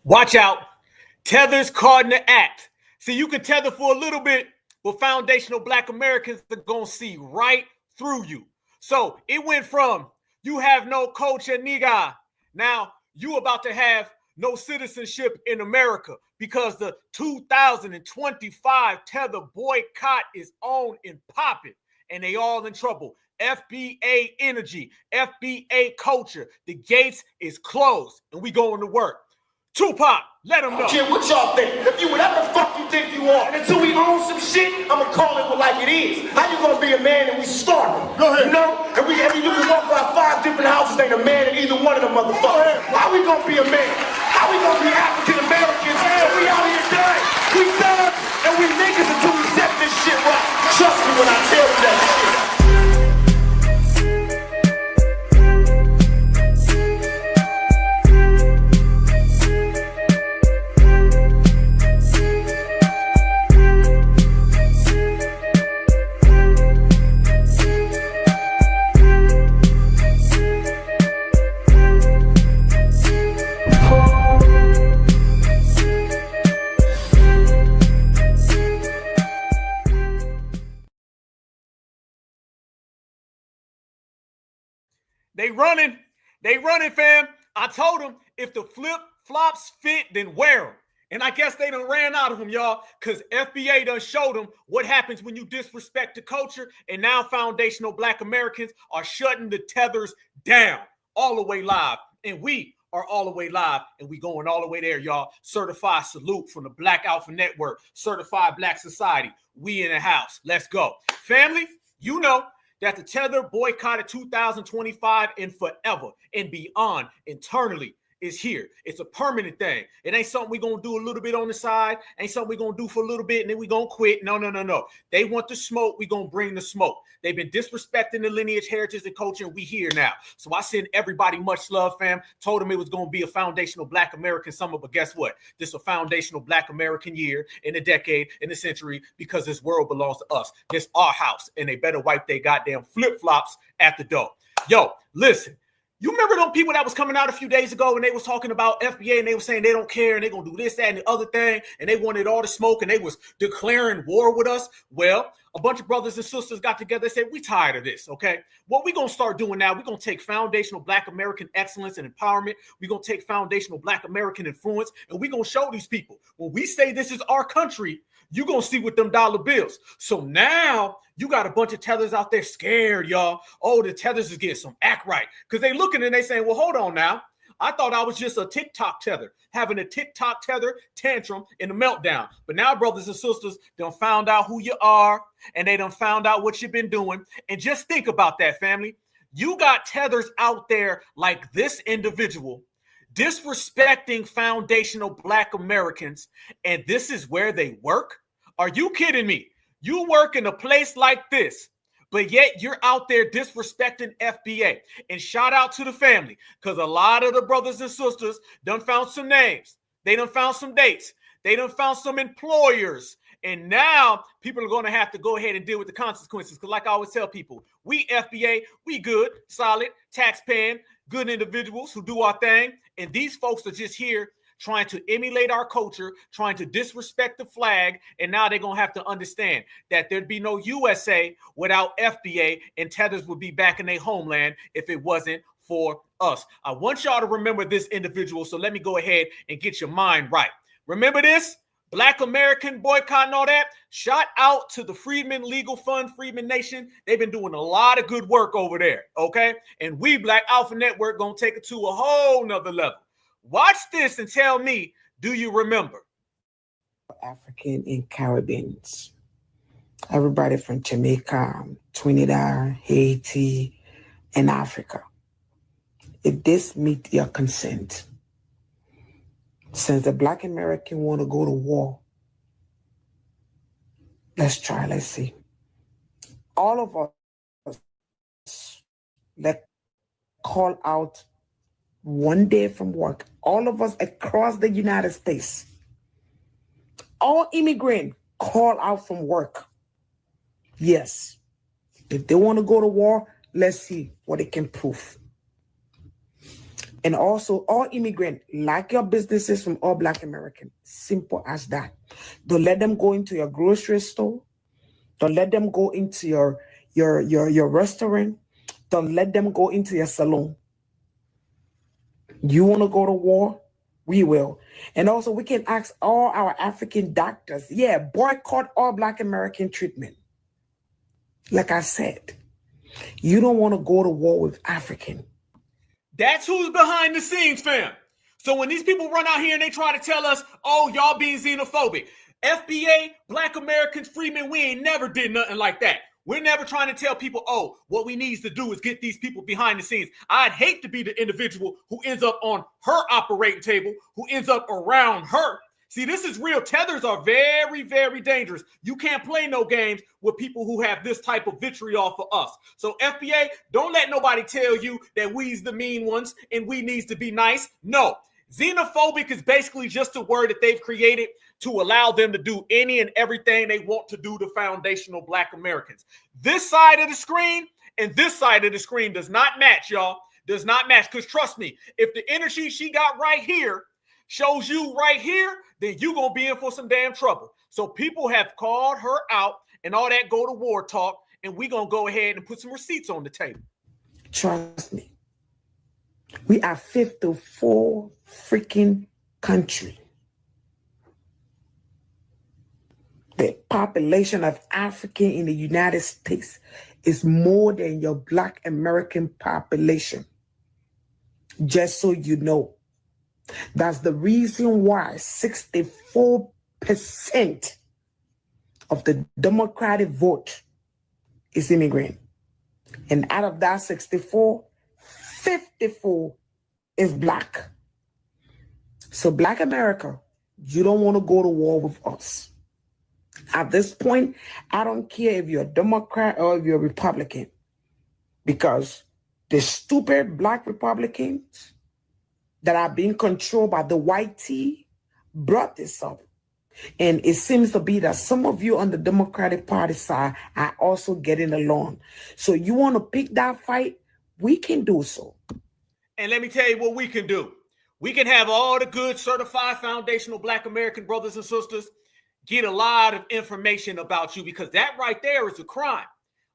Watch out. Tethers caught in the act. See, you can tether for a little bit, but foundational Black Americans are going to see right through you. So it went from you have no culture, nigga. Now you about to have no citizenship in America because the 2025 Tether boycott is on and popping, and they all in trouble. FBA energy, FBA culture. The gates is closed, and we going to work. Tupac, let them know. Kid, what y'all think? If you whatever the fuck you think you are, and until we own some shit, I'ma call it like it is. How you gonna be a man and we starving? Go ahead. You know? And you can walk by 5 different houses, ain't a man in either one of them motherfuckers. How we gonna be a man? How we gonna be African Americans? And we out here dying. We thugs and we niggas until we set this shit right. Trust me when I tell you that shit. They running, fam. I told them if the flip-flops fit, then wear them. And I guess they done ran out of them, y'all, because FBA done showed them what happens when you disrespect the culture, and now foundational Black Americans are shutting the tethers down all the way live. And we are all the way live, and we going all the way there, y'all. Certified salute from the Black Alpha Network, Certified Black Society. We in the house. Let's go. Family, you know that the Tether boycotted 2025 and forever and beyond internally is here. It's a permanent thing. It ain't something we're going to do a little bit on the side. Ain't something we're going to do for a little bit and then we're going to quit. No. They want the smoke. We're going to bring the smoke. They've been disrespecting the lineage, heritage, and culture, and we here now. So I send everybody much love, fam. Told them it was going to be a foundational Black American summer, but guess what? This is a foundational Black American year in a decade, in a century, because this world belongs to us. This our house, and they better wipe their goddamn flip-flops at the door. Yo, listen. You remember them people that was coming out a few days ago and they was talking about FBA and they were saying they don't care and they're going to do this, that, and the other thing, and they wanted all the smoke and they was declaring war with us? Well, a bunch of brothers and sisters got together and said, we tired of this, okay? What we're going to start doing now, we're going to take foundational Black American excellence and empowerment. We're going to take foundational Black American influence, and we're going to show these people, when we say this is our country, you're going to see with them dollar bills. So now you got a bunch of tethers out there scared, y'all. Oh, the tethers is getting some act right. Because they looking and they saying, well, hold on now. I thought I was just a TikTok tether, having a TikTok tether tantrum in a meltdown. But now, brothers and sisters, done found out who you are, and they done found out what you've been doing. And just think about that, family. You got tethers out there like this individual disrespecting foundational Black Americans, and this is where they work? Are you kidding me? You work in a place like this, but yet you're out there disrespecting FBA. And shout out to the family, because a lot of the brothers and sisters done found some names. They done found some dates. They done found some employers. And now people are going to have to go ahead and deal with the consequences. Because like I always tell people, we FBA, we good, solid, tax-paying, good individuals who do our thing. And these folks are just here trying to emulate our culture, trying to disrespect the flag. And now they're going to have to understand that there'd be no USA without FBA, and tethers would be back in their homeland if it wasn't for us. I want y'all to remember this individual. So let me go ahead and get your mind right. Remember this? Black American boycott and all that. Shout out to the Freedmen Legal Fund, Freedmen Nation. They've been doing a lot of good work over there, okay? And we, Black Alpha Network, gonna take it to a whole nother level. Watch this and tell me, do you remember? African and Caribbeans. Everybody from Jamaica, Trinidad, Haiti, and Africa. If this meet your consent, since the Black American want to go to war, let's try, let's see. All of us, let's call out one day from work. All of us across the United States, all immigrants call out from work. Yes, if they want to go to war, let's see what they can prove. And also, all immigrants, like your businesses from all Black Americans. Simple as that. Don't let them go into your grocery store. Don't let them go into your restaurant. Don't let them go into your salon. You want to go to war? We will. And also, we can ask all our African doctors, boycott all Black American treatment. Like I said, you don't want to go to war with African. That's who's behind the scenes, fam. So when these people run out here and they try to tell us, oh, y'all being xenophobic, FBA, Black Americans, freemen, we ain't never did nothing like that. We're never trying to tell people, oh, what we need to do is get these people behind the scenes. I'd hate to be the individual who ends up on her operating table, who ends up around her. See, this is real. Tethers are very, very dangerous. You can't play no games with people who have this type of vitriol for us. So FBA, don't let nobody tell you that we's the mean ones and we needs to be nice. No. Xenophobic is basically just a word that they've created to allow them to do any and everything they want to do to foundational Black Americans. This side of the screen and this side of the screen does not match, y'all. Does not match. Because trust me, if the energy she got right here shows you right here, then you're going to be in for some damn trouble. So people have called her out and all that go to war talk, and we're going to go ahead and put some receipts on the table. Trust me. We are 54 freaking country. The population of African in the United States is more than your Black American population. Just so you know. That's the reason why 64% of the Democratic vote is immigrant. And out of that 64, 54 is Black. So Black America, you don't want to go to war with us. At this point, I don't care if you're a Democrat or if you're a Republican, because the stupid Black Republicans that are being controlled by the white tea brought this up. And it seems to be that some of you on the Democratic Party side are also getting along. So you want to pick that fight? We can do so. And let me tell you what we can do. We can have all the good certified foundational Black American brothers and sisters get a lot of information about you, because that right there is a crime.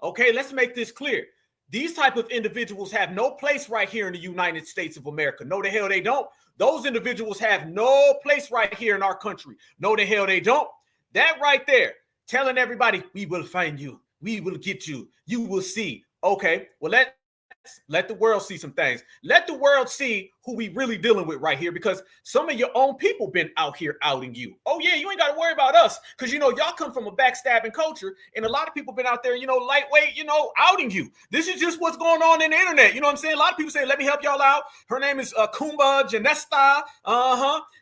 Okay, let's make this clear. These type of individuals have no place right here in the United States of America. No, the hell they don't. Those individuals have no place right here in our country. No, the hell they don't. That right there, telling everybody, we will find you. We will get you. You will see. Okay, well, let the world see some things. Let the world see who we really dealing with right here, because some of your own people been out here outing you. Oh yeah, you ain't got to worry about us, because y'all come from a backstabbing culture, and a lot of people been out there, lightweight, outing you. This is just what's going on in the internet. You know what I'm saying? A lot of people say, let me help y'all out. Her name is Kumba Janesta.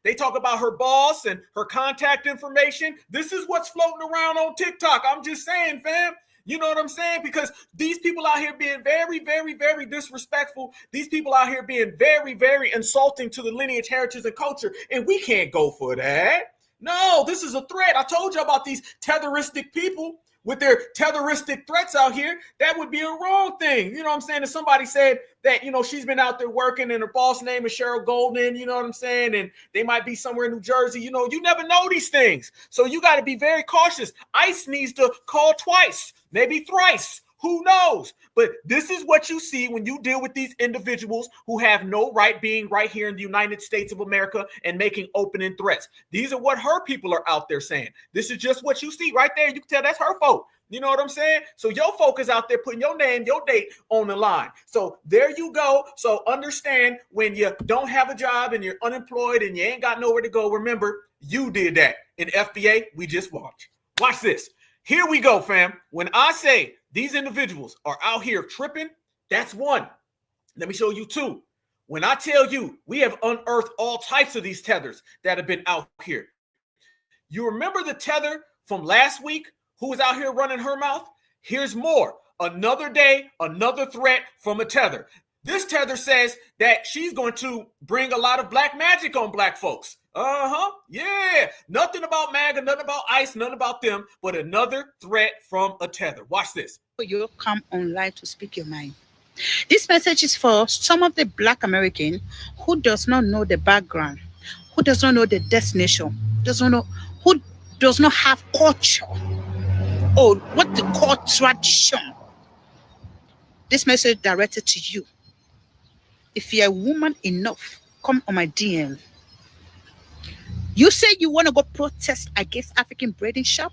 They talk about her boss and her contact information. This is what's floating around on TikTok. I'm just saying, fam. You know what I'm saying? Because these people out here being very, very, very disrespectful. These people out here being very, very insulting to the lineage, heritage, and culture. And we can't go for that. No, this is a threat. I told you about these tetheristic people with their tetheristic threats out here. That would be a wrong thing. You know what I'm saying? If somebody said that, she's been out there working and her boss name is Cheryl Golden, you know what I'm saying? And they might be somewhere in New Jersey. You never know these things. So you got to be very cautious. ICE needs to call twice, maybe thrice. Who knows? But this is what you see when you deal with these individuals who have no right being right here in the United States of America and making opening threats. These are what her people are out there saying. This is just what you see right there. You can tell that's her folk. You know what I'm saying? So your folk is out there putting your name, your date on the line. So there you go. So understand, when you don't have a job and you're unemployed and you ain't got nowhere to go, remember, you did that. In FBA, we just watch. Watch this. Here we go, fam. When I say these individuals are out here tripping, that's one. Let me show you two. When I tell you we have unearthed all types of these tethers that have been out here. You remember the tether from last week who was out here running her mouth? Here's more. Another day, another threat from a tether. This tether says that she's going to bring a lot of black magic on black folks. Yeah. Nothing about MAGA, nothing about ICE, nothing about them, but another threat from a tether. Watch this. You come online to speak your mind. This message is for some of the Black American who does not know the background, who does not know the destination, who does not have culture or what they call tradition. This message directed to you. If you're a woman enough, come on my DM. You say you want to go protest against African breeding shop,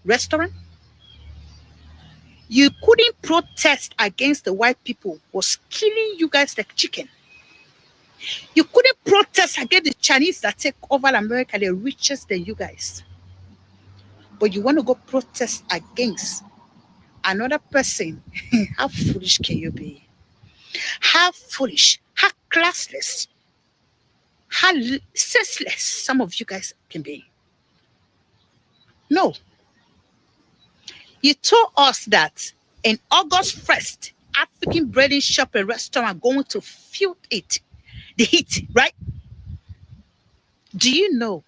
restaurant. You couldn't protest against the white people was killing you guys like chicken. You couldn't protest against the Chinese that take over America, they're richer than you guys. But you want to go protest against another person. How foolish can you be? How foolish, how classless, how senseless some of you guys can be. No. You told us that in August 1st, African breeding shop and restaurant are going to feel it, the heat, right? Do you know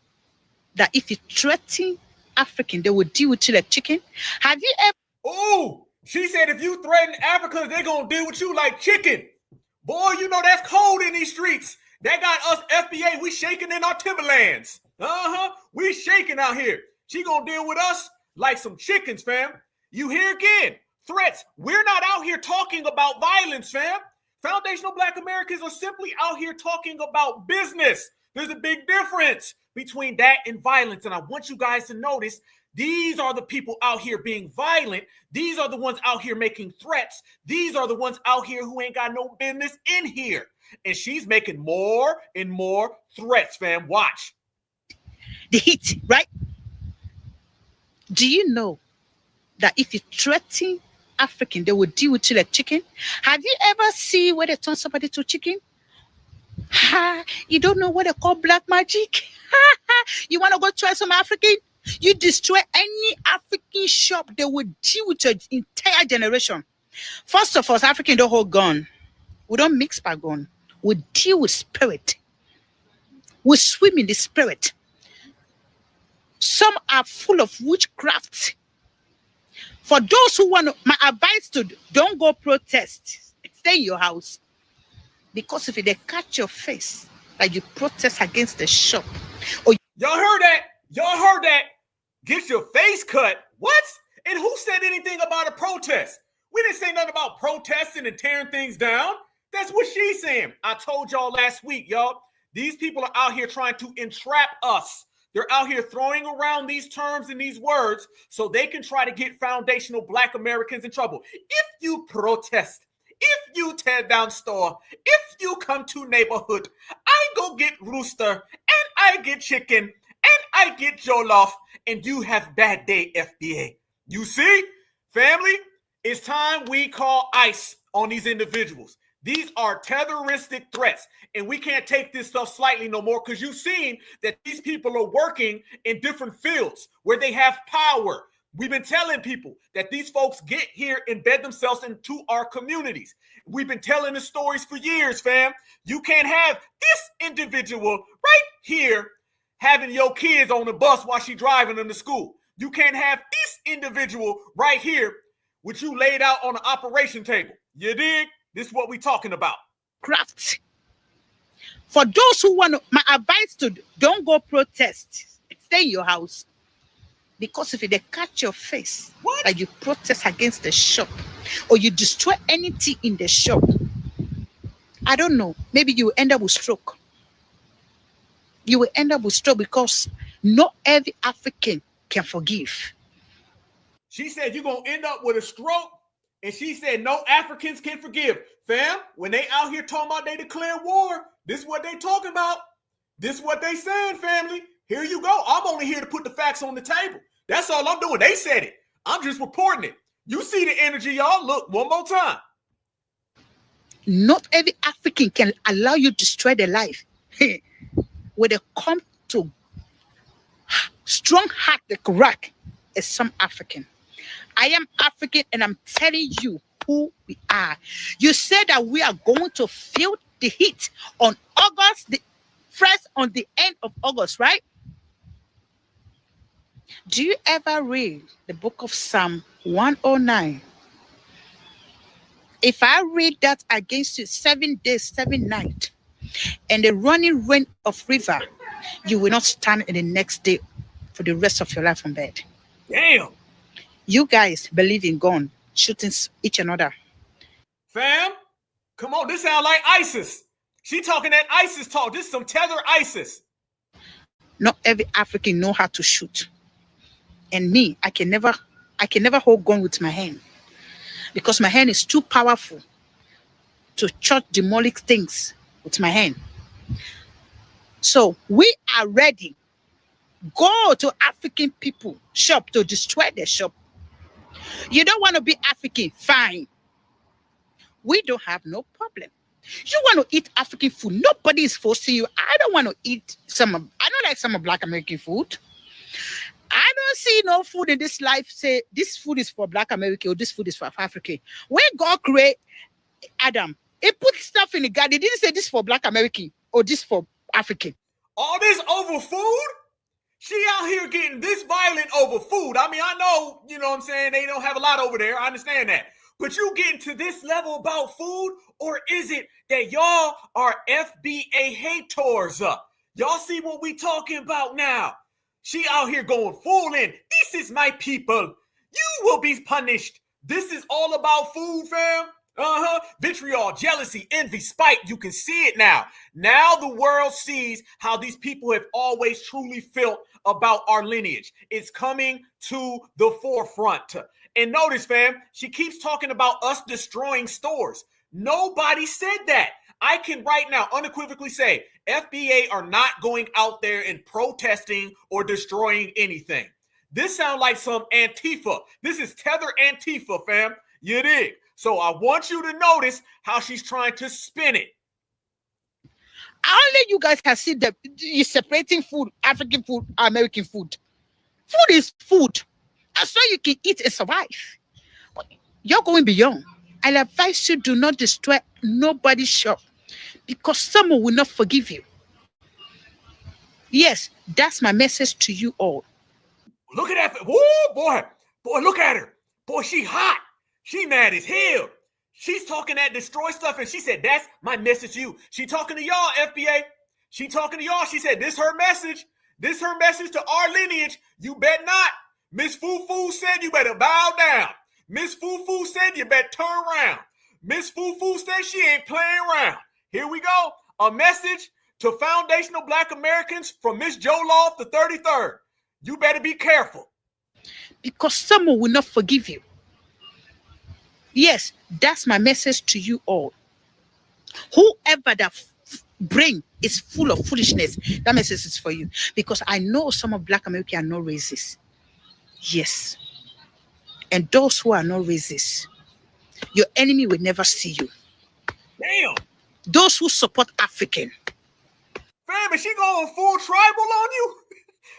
that if you threaten African, they will deal with you like chicken? Have you ever? Oh, she said if you threaten Africans, they're going to deal with you like chicken. Boy, you know that's cold in these streets. That got us FBA, we shaking in our timberlands. We shaking out here. She going to deal with us like some chickens, fam. You hear again, threats. We're not out here talking about violence, fam. Foundational Black Americans are simply out here talking about business. There's a big difference between that and violence. And I want you guys to notice these are the people out here being violent. These are the ones out here making threats. These are the ones out here who ain't got no business in here. And she's making more and more threats, fam. Watch. The heat, right? Do you know that if you threaten African, they will deal with you like chicken? Have you ever seen where they turn somebody to chicken? You don't know what they call black magic? You want to go try some African? You destroy any African shop, they will deal with your entire generation. First of all, African don't hold gun. We don't mix by gun. We deal with spirit. We swim in the spirit. Some are full of witchcraft. For those who want to, my advice to don't go protest. Stay in your house. Because if they catch your face, like you protest against the shop. Or y'all heard that? Y'all heard that? Get your face cut. What? And who said anything about a protest? We didn't say nothing about protesting and tearing things down. That's what she's saying. I told y'all last week, y'all. These people are out here trying to entrap us. They're out here throwing around these terms and these words so they can try to get foundational Black Americans in trouble. If you protest, if you tear down store, if you come to neighborhood, I go get rooster and I get chicken and I get jollof and you have bad day, FBA. You see, family, it's time we call ICE on these individuals. These are terroristic threats, and we can't take this stuff slightly no more because you've seen that these people are working in different fields where they have power. We've been telling people that these folks get here, embed themselves into our communities. We've been telling the stories for years, fam. You can't have this individual right here having your kids on the bus while she's driving them to school. You can't have this individual right here with you laid out on the operation table. You dig? This is what we're talking about. Craft. For those who want to, my advice to don't go protest. Stay in your house. Because if they catch your face, like you protest against the shop or you destroy anything in the shop, I don't know, maybe you will end up with stroke. You will end up with stroke because not every African can forgive. She said you're going to end up with a stroke. And she said no Africans can forgive. Fam, when they out here talking about they declare war, this is what they talking about. This is what they saying, family. Here you go. I'm only here to put the facts on the table. That's all I'm doing. They said it. I'm just reporting it. You see the energy, y'all. Look, one more time. Not every African can allow you to destroy their life. When they come to strong heart, the correct is some African. I am African and I'm telling you who we are. You said that we are going to feel the heat on August the 1st, on the end of August, right? Do you ever read the book of Psalm 109? If I read that against you 7 days, 7 nights, and the running rain of river, you will not stand in the next day for the rest of your life on bed. Damn. You guys believe in gun, shooting each another. Fam, come on. This sound like ISIS. She talking that ISIS talk. This is some tether ISIS. Not every African know how to shoot. And me, I can never hold gun with my hand. Because my hand is too powerful to chop demonic things with my hand. So we are ready. Go to African people shop to destroy their shop. You don't want to be African, fine. We don't have no problem. You want to eat African food, nobody is forcing you. I don't want to eat I don't like some of Black American food. I don't see no food in this life say this food is for Black American or this food is for African. When God created Adam, he put stuff in the garden. He didn't say this for Black American or this for African. All this over food? She out here getting this violent over food. I mean, I know, you know what I'm saying, they don't have a lot over there. I understand that. But you getting to this level about food? Or is it that y'all are FBA haters? Y'all see what we talking about now? She out here going full in. This is my people. You will be punished. This is all about food, fam. Vitriol, jealousy, envy, spite. You can see it now. Now the world sees how these people have always truly felt about our lineage. It's coming to the forefront. And notice, fam, she keeps talking about us destroying stores. Nobody said that. I can right now unequivocally say FBA are not going out there and protesting or destroying anything. This sounds like some Antifa. This is Tether Antifa, fam. You dig? So I want you to notice how she's trying to spin it. Only you guys can see that you're separating food, African food, American food. Food is food. As long as you can eat and survive. You're going beyond. I advise you do not destroy nobody's shop because someone will not forgive you. Yes, that's my message to you all. Look at that. Woo, boy. Boy, look at her. Boy, she hot. She mad as hell. She's talking that destroy stuff, and she said, that's my message to you. She talking to y'all, FBA. She talking to y'all. She said, this her message. This her message to our lineage. You bet not. Miss Fufu said you better bow down. Miss Fufu said you better turn around. Miss Fufu said she ain't playing around. Here we go. A message to foundational Black Americans from Miss Joloff the 33rd. You better be careful. Because someone will not forgive you. Yes, that's my message to you all. Whoever that brain is full of foolishness, that message is for you. Because I know some of Black Americans are not racist. Yes. And those who are not racist, your enemy will never see you. Damn. Those who support African. Fam, is she going full tribal on you?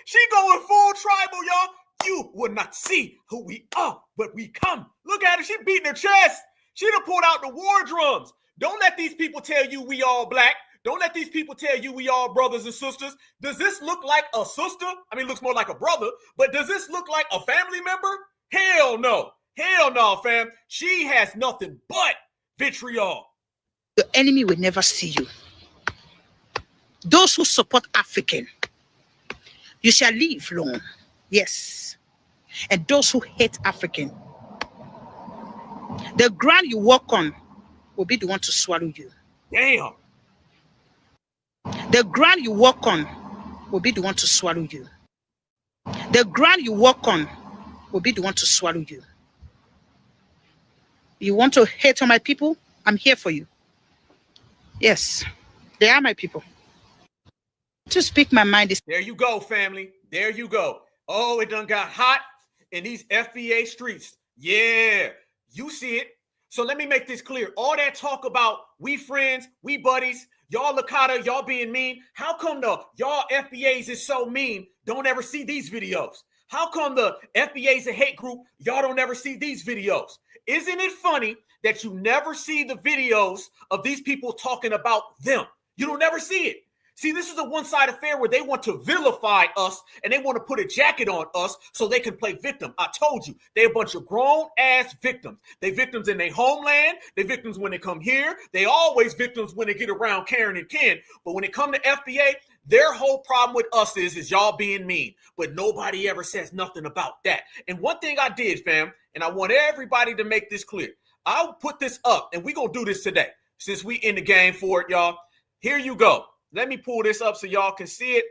She going full tribal, y'all. You will not see who we are, but we come. Look at her. She beating her chest. She done pulled out the war drums. Don't let these people tell you we all Black. Don't let these people tell you we all brothers and sisters. Does this look like a sister? I mean, it looks more like a brother, but does this look like a family member? Hell no. Hell no, fam. She has nothing but vitriol. Your enemy will never see you. Those who support African, you shall live long. Yes. And those who hate African, the ground you walk on will be the one to swallow you. Damn. The ground you walk on will be the one to swallow you. The ground you walk on will be the one to swallow you. You want to hate on my people? I'm here for you. Yes, they are my people. To speak my mind is... There you go, family. There you go. Oh, it done got hot in these FBA streets. Yeah, you see it. So let me make this clear. All that talk about we friends, we buddies, y'all Lakata, y'all being mean. How come the y'all FBAs is so mean, don't ever see these videos? How come the FBA's a hate group, y'all don't ever see these videos? Isn't it funny that you never see the videos of these people talking about them? You don't never see it. See, this is a one-sided affair where they want to vilify us and they want to put a jacket on us so they can play victim. I told you, they're a bunch of grown-ass victims. They victims in their homeland. They victims when they come here. They always victims when they get around Karen and Ken. But when it come to FBA, their whole problem with us is y'all being mean. But nobody ever says nothing about that. And one thing I did, fam, and I want everybody to make this clear. I'll put this up, and we're going to do this today since we in the game for it, y'all. Here you go. Let me pull this up so y'all can see it.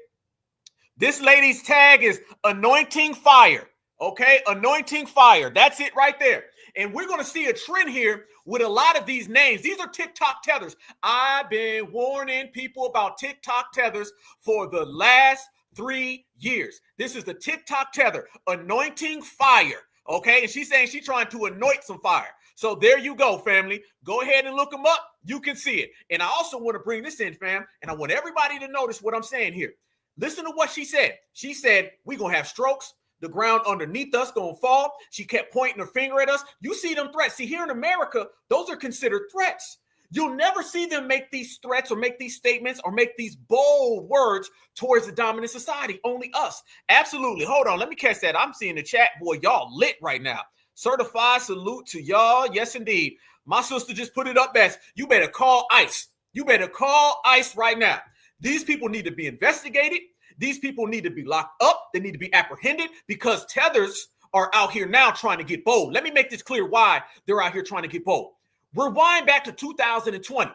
This lady's tag is anointing fire. Okay, anointing fire. That's it right there. And we're going to see a trend here with a lot of these names. These are TikTok tethers. I've been warning people about TikTok tethers for the last 3 years. This is the TikTok tether, anointing fire. Okay, and she's saying she's trying to anoint some fire. So there you go, family. Go ahead and look them up. You can see it. And I also want to bring this in, fam, and I want everybody to notice what I'm saying here. Listen to what she said. She said, we're going to have strokes. The ground underneath us going to fall. She kept pointing her finger at us. You see them threats. See, here in America, those are considered threats. You'll never see them make these threats or make these statements or make these bold words towards the dominant society. Only us. Absolutely. Hold on. Let me catch that. I'm seeing the chat. Boy, y'all lit right now. Certified salute to y'all. Yes, indeed. My sister just put it up best. You better call ICE. You better call ICE right now. These people need to be investigated. These people need to be locked up. They need to be apprehended because tethers are out here now trying to get bold. Let me make this clear why they're out here trying to get bold. Rewind back to 2020.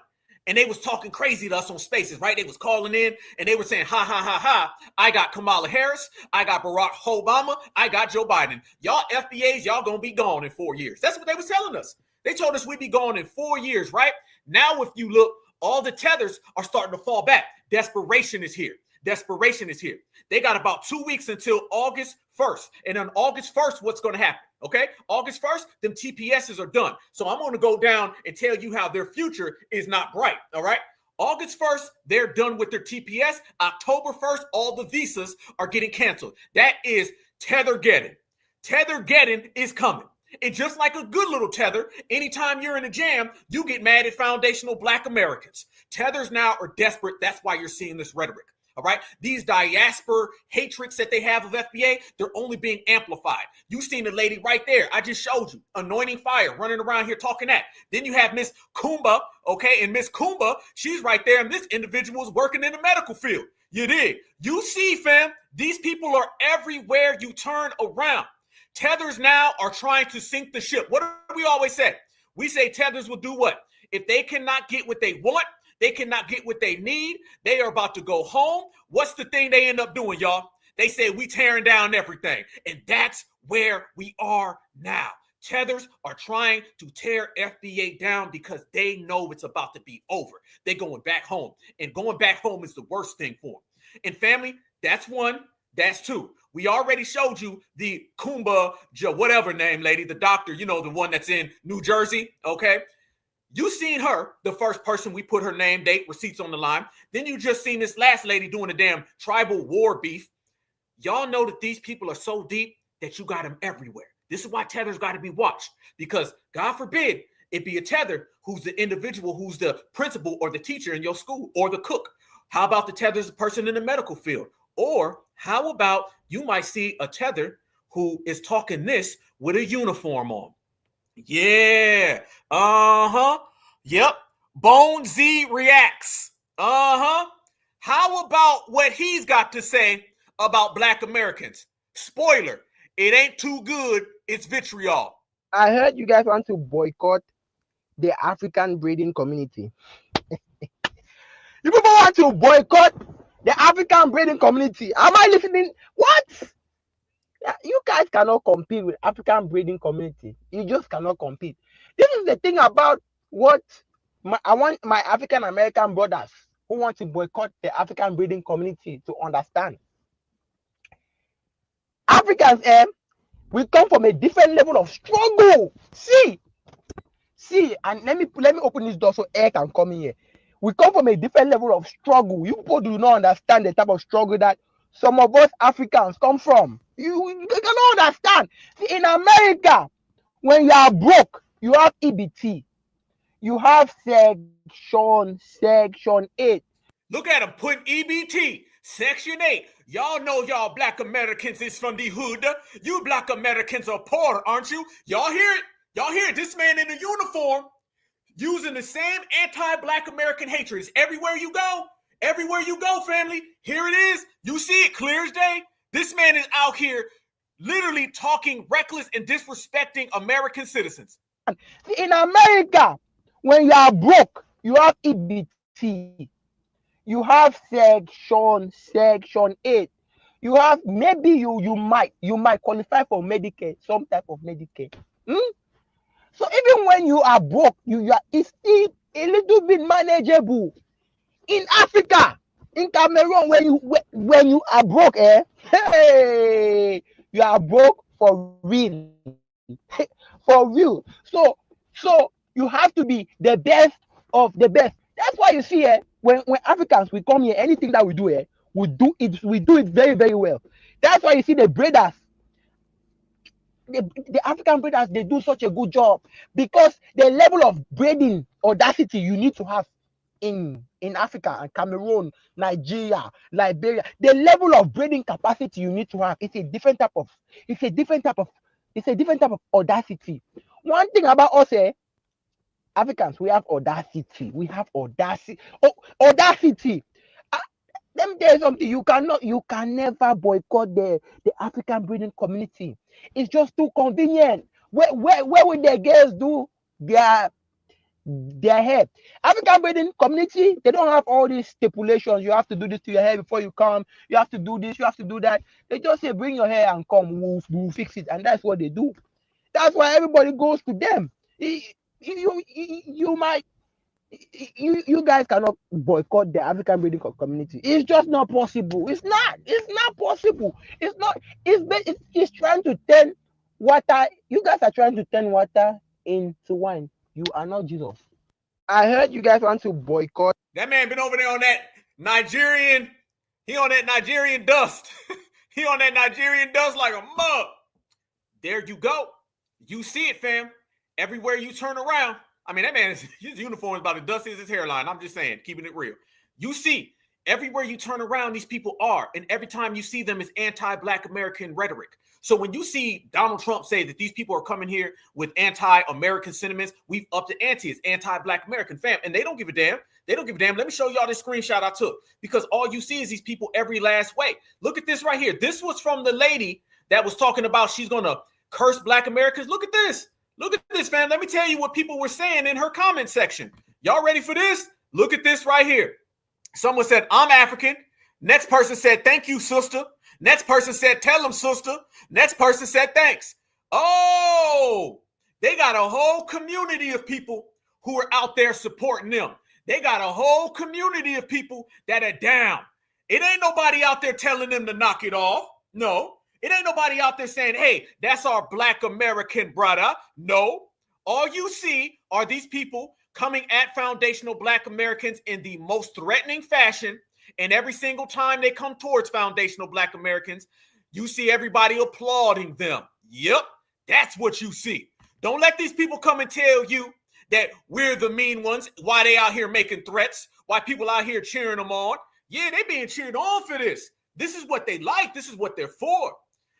And they was talking crazy to us on Spaces, right? They was calling in and they were saying, ha, ha, ha, ha. I got Kamala Harris. I got Barack Obama. I got Joe Biden. Y'all FBAs, y'all going to be gone in 4 years. That's what they was telling us. They told us we'd be gone in 4 years, right? Now, if you look, all the tethers are starting to fall back. Desperation is here. Desperation is here. They got about 2 weeks until August 1st. And on August 1st, what's going to happen? Okay, August 1st, them TPSs are done. So I'm going to go down and tell you how their future is not bright. All right. August 1st, they're done with their TPS. October 1st, all the visas are getting canceled. That is Tethergeddon. Tethergeddon is coming. And just like a good little tether, anytime you're in a jam, you get mad at foundational Black Americans. Tethers now are desperate. That's why you're seeing this rhetoric. All right. These diaspora hatreds that they have of FBA, they're only being amplified. You seen the lady right there. I just showed you. Anointing fire, running around here talking that. Then you have Miss Kumba. Okay. And Miss Kumba, she's right there. And this individual is working in the medical field. You dig? You see, fam, these people are everywhere you turn around. Tethers now are trying to sink the ship. What do we always say? We say tethers will do what? If they cannot get what they want, they cannot get what they need, they are about to go home. What's the thing they end up doing, y'all? They say we tearing down everything. And that's where we are now. Tethers are trying to tear FBA down because they know it's about to be over. They're going back home. And going back home is the worst thing for them. And family, that's one. That's two. We already showed you the Kumba, whatever name, lady, the doctor, you know, the one that's in New Jersey, okay? You seen her, the first person we put her name, date, receipts on the line. Then you just seen this last lady doing a damn tribal war beef. Y'all know that these people are so deep that you got them everywhere. This is why tethers got to be watched because God forbid it be a tether who's the individual, who's the principal or the teacher in your school or the cook. How about the tethers, the person in the medical field? Or how about you might see a tether who is talking this with a uniform on? Yeah. Yep. Bone Z reacts. How about what he's got to say about Black Americans? Spoiler, it ain't too good. It's vitriol. I heard you guys want to boycott the African breeding community. You people want to boycott the African breeding community. Am I listening? What? You guys cannot compete with African breeding community. You just cannot compete. This is the thing about what I want my African American brothers who want to boycott the African breeding community to understand. Africans, we come from a different level of struggle. See, and let me open this door so air can come in here. We come from a different level of struggle. You people do not understand the type of struggle that some of us Africans come from. You cannot understand. See, in America, when you are broke, you have EBT. You have section 8. Look at them putting EBT, Section 8. Y'all know y'all black Americans is from the hood. You black Americans are poor, aren't you? Y'all hear it? Y'all hear it? This man in a uniform using the same anti-black American hatred. It's everywhere you go. Everywhere you go, family. Here it is. You see it clear as day. This man is out here literally talking reckless and disrespecting American citizens. In America, when you are broke, you have EBT. You have section 8. You have maybe you might qualify for Medicare, some type of Medicare. So even when you are broke, it's still a little bit manageable. In Africa, in Cameroon, when you are broke, hey, you are broke for real. For real. So you have to be the best of the best. That's why you see when Africans we come here, anything that we do we do it very, very well. That's why you see the breeders, the African breeders, they do such a good job, because the level of breeding audacity you need to have in Africa and Cameroon, Nigeria, Liberia, the level of breeding capacity you need to have, it's a different type of audacity. One thing about us Africans, we have audacity. Audacity. Let me tell you something. You can never boycott the African breeding community. It's just too convenient. Where would the girls do their hair? African breeding community, they don't have all these stipulations. You have to do this to your hair before you come. You have to do this. You have to do that. They just say, bring your hair and come. We'll fix it, and that's what they do. That's why everybody goes to them. You guys cannot boycott the African breeding community. It's just not possible. It's not possible. It's trying to turn water. You guys are trying to turn water into wine. You are not Jesus. I heard you guys want to boycott. That man been over there on that Nigerian. He on that Nigerian dust. He on that Nigerian dust like a mug. There you go. You see it, fam. Everywhere you turn around. I mean, that man, his uniform is about as dusty as his hairline. I'm just saying, keeping it real. You see, everywhere you turn around, these people are. And every time you see them is anti-black American rhetoric. So when you see Donald Trump say that these people are coming here with anti-American sentiments, we've upped the ante. It's anti-black American, fam. And they don't give a damn. They don't give a damn. Let me show y'all this screenshot I took. Because all you see is these people every last way. Look at this right here. This was from the lady that was talking about she's going to curse black Americans. Look at this. Look at this, fam. Let me tell you what people were saying in her comment section. Y'all ready for this? Look at this right here. Someone said, I'm African. Next person said, thank you, sister. Next person said, tell them, sister. Next person said, thanks. Oh, they got a whole community of people who are out there supporting them. They got a whole community of people that are down. It ain't nobody out there telling them to knock it off. No. It ain't nobody out there saying, hey, that's our black American brother. No. All you see are these people coming at foundational black Americans in the most threatening fashion. And every single time they come towards foundational black Americans, you see everybody applauding them. Yep, that's what you see. Don't let these people come and tell you that we're the mean ones, why they out here making threats, why people out here cheering them on. Yeah, they being cheered on for this. This is what they like. This is what they're for.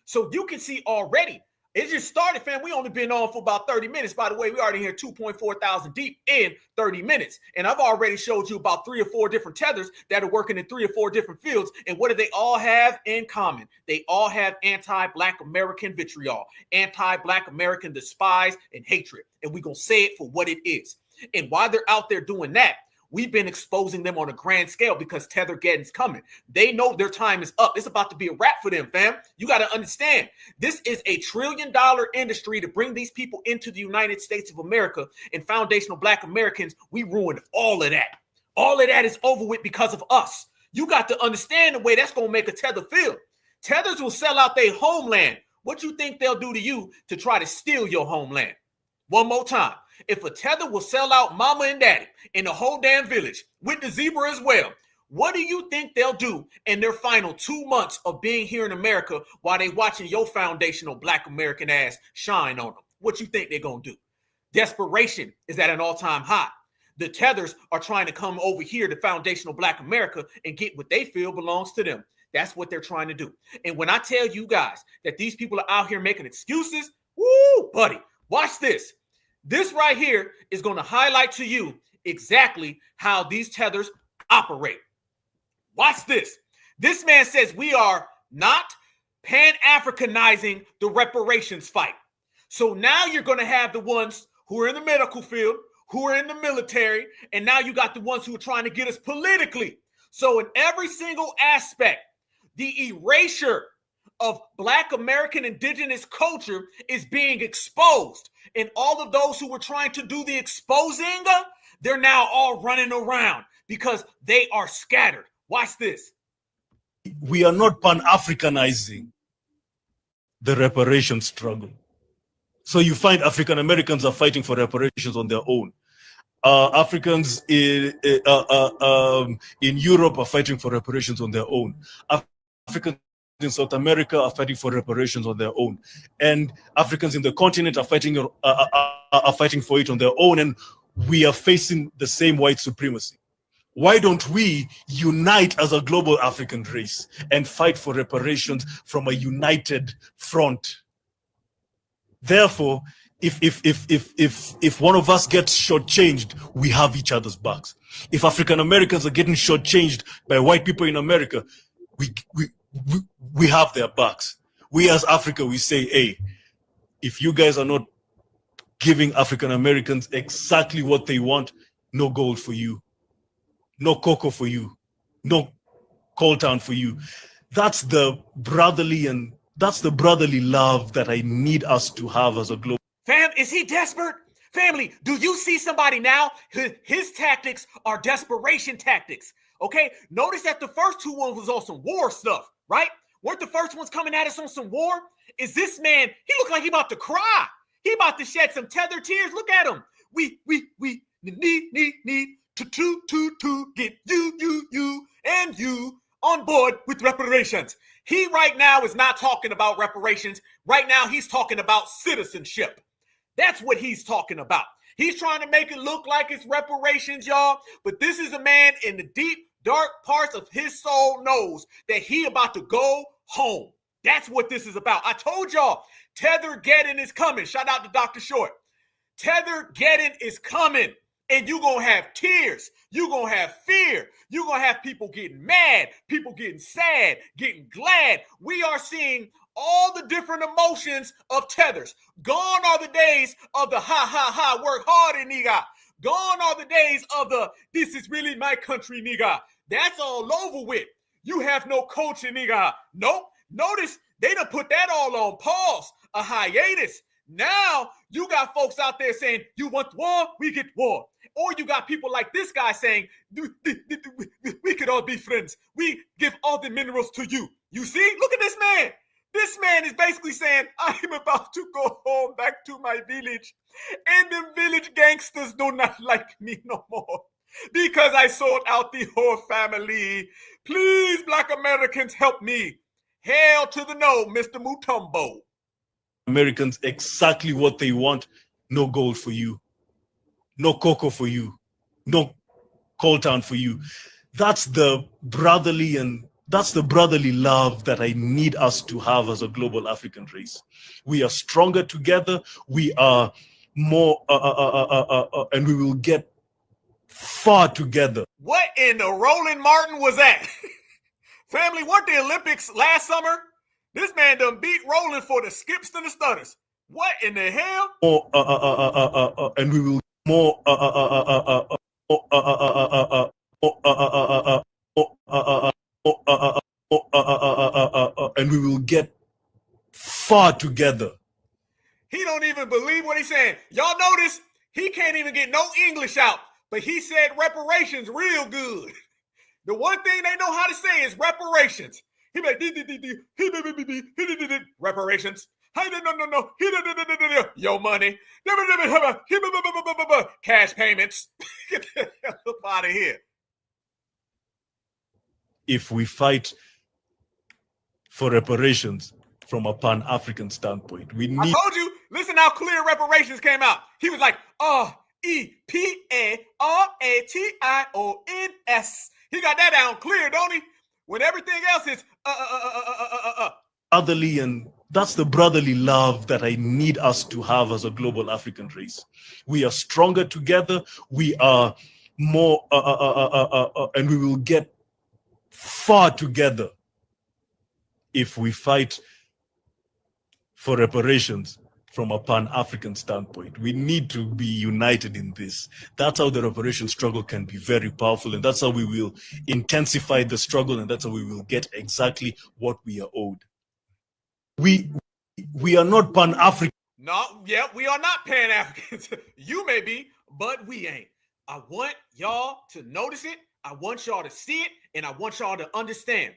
So you can see already, it just started, fam. We only been on for about 30 minutes. By the way, we already here 2.4 thousand deep in 30 minutes. And I've already showed you about 3 or 4 different tethers that are working in 3 or 4 different fields. And what do they all have in common? They all have anti-black American vitriol, anti-black American despise and hatred. And we're going to say it for what it is. And while they're out there doing that, we've been exposing them on a grand scale because Tethergeddon's coming. They know their time is up. It's about to be a wrap for them, fam. You got to understand, this is a $1 trillion industry to bring these people into the United States of America. And foundational black Americans, we ruined all of that. All of that is over with because of us. You got to understand the way that's going to make a tether feel. Tethers will sell out their homeland. What you think they'll do to you to try to steal your homeland? One more time. If a tether will sell out mama and daddy in the whole damn village with the zebra as well, what do you think they'll do in their final 2 months of being here in America while they watching your foundational black American ass shine on them? What you think they're going to do? Desperation is at an all-time high. The Tethers are trying to come over here to foundational Black America and get what they feel belongs to them. That's what they're trying to do. And when I tell you guys that these people are out here making excuses, woo, buddy, watch this. This right here is going to highlight to you exactly how these Tethers operate. Watch this. This man says we are not Pan-Africanizing the reparations fight. So now you're going to have the ones who are in the medical field, who are in the military, and now you got the ones who are trying to get us politically. So in every single aspect, the erasure of Black American indigenous culture is being exposed. And all of those who were trying to do the exposing, they're now all running around because they are scattered. Watch this. We are not Pan-Africanizing the reparation struggle. So you find African Americans are fighting for reparations on their own. Africans in Europe are fighting for reparations on their own. Africans in South America are fighting for reparations on their own, and Africans in the continent are fighting for it on their own. And we are facing the same white supremacy. Why don't we unite as a global African race and fight for reparations from a united front? Therefore, if one of us gets shortchanged, we have each other's backs. If African Americans are getting shortchanged by white people in America, we have their backs. We as Africa, we say, hey, if you guys are not giving African Americans exactly what they want, no gold for you, no cocoa for you, no coltan for you. That's the brotherly love that I need us to have as a global. Fam, is he desperate? Family, do you see somebody now? His tactics are desperation tactics. Okay, notice that the first two ones was on some war stuff, right? Weren't the first ones coming at us on some war? Is this man, he look like he about to cry. He about to shed some tether tears. Look at him. We need to get you and you on board with reparations. He right now is not talking about reparations. Right now, he's talking about citizenship. That's what he's talking about. He's trying to make it look like it's reparations, y'all. But this is a man in the deep, dark parts of his soul knows that he about to go home. That's what this is about. I told y'all, Tether-geddon is coming. Shout out to Dr. Short. Tether-geddon is coming. And you're going to have tears. You're going to have fear. You're going to have people getting mad, people getting sad, getting glad. We are seeing all the different emotions of Tethers. Gone are the days of the ha, work harder, nigga. Gone are the days of the, this is really my country, nigga. That's all over with. You have no culture, nigga. Nope. Notice they done put that all on pause, a hiatus. Now you got folks out there saying, you want war, we get war. Or you got people like this guy saying, we could all be friends. We give all the minerals to you. You see, look at this man. This man is basically saying, I'm about to go home back to my village. And the village gangsters do not like me no more. Because I sold out the whole family. Please, Black Americans, help me. Hail to the no, Mr. Mutombo. Americans exactly what they want. No gold for you, no cocoa for you, no coltan for you. That's the brotherly love that I need us to have as a global African race. We are stronger together. We are more, and we will get far together. What in the Roland Martin was that? Family, weren't the Olympics last summer? This man done beat Roland for the skips and the stutters. What in the hell? And we will more, and we will get far together. He don't even believe what he's saying. Y'all notice he can't even get no English out, but he said reparations real good. The one thing they know how to say is reparations. He be like, reparations. No. Your money. Cash payments. Get the hell up out of here. If we fight for reparations from a Pan-African standpoint, we need. I told you, listen how clear reparations came out. He was like, oh, Reparations. He got that down clear, don't he? When everything else is Brotherly, and that's the brotherly love that I need us to have as a global African race. We are stronger together. We are more, and we will get far together if we fight for reparations from a Pan-African standpoint. We need to be united in this. That's how the reparation struggle can be very powerful, and that's how we will intensify the struggle, and that's how we will get exactly what we are owed. We are not Pan-African. No, yeah, we are not Pan-Africans. You may be, but we ain't. I want y'all to notice it. I want y'all to see it, and I want y'all to understand.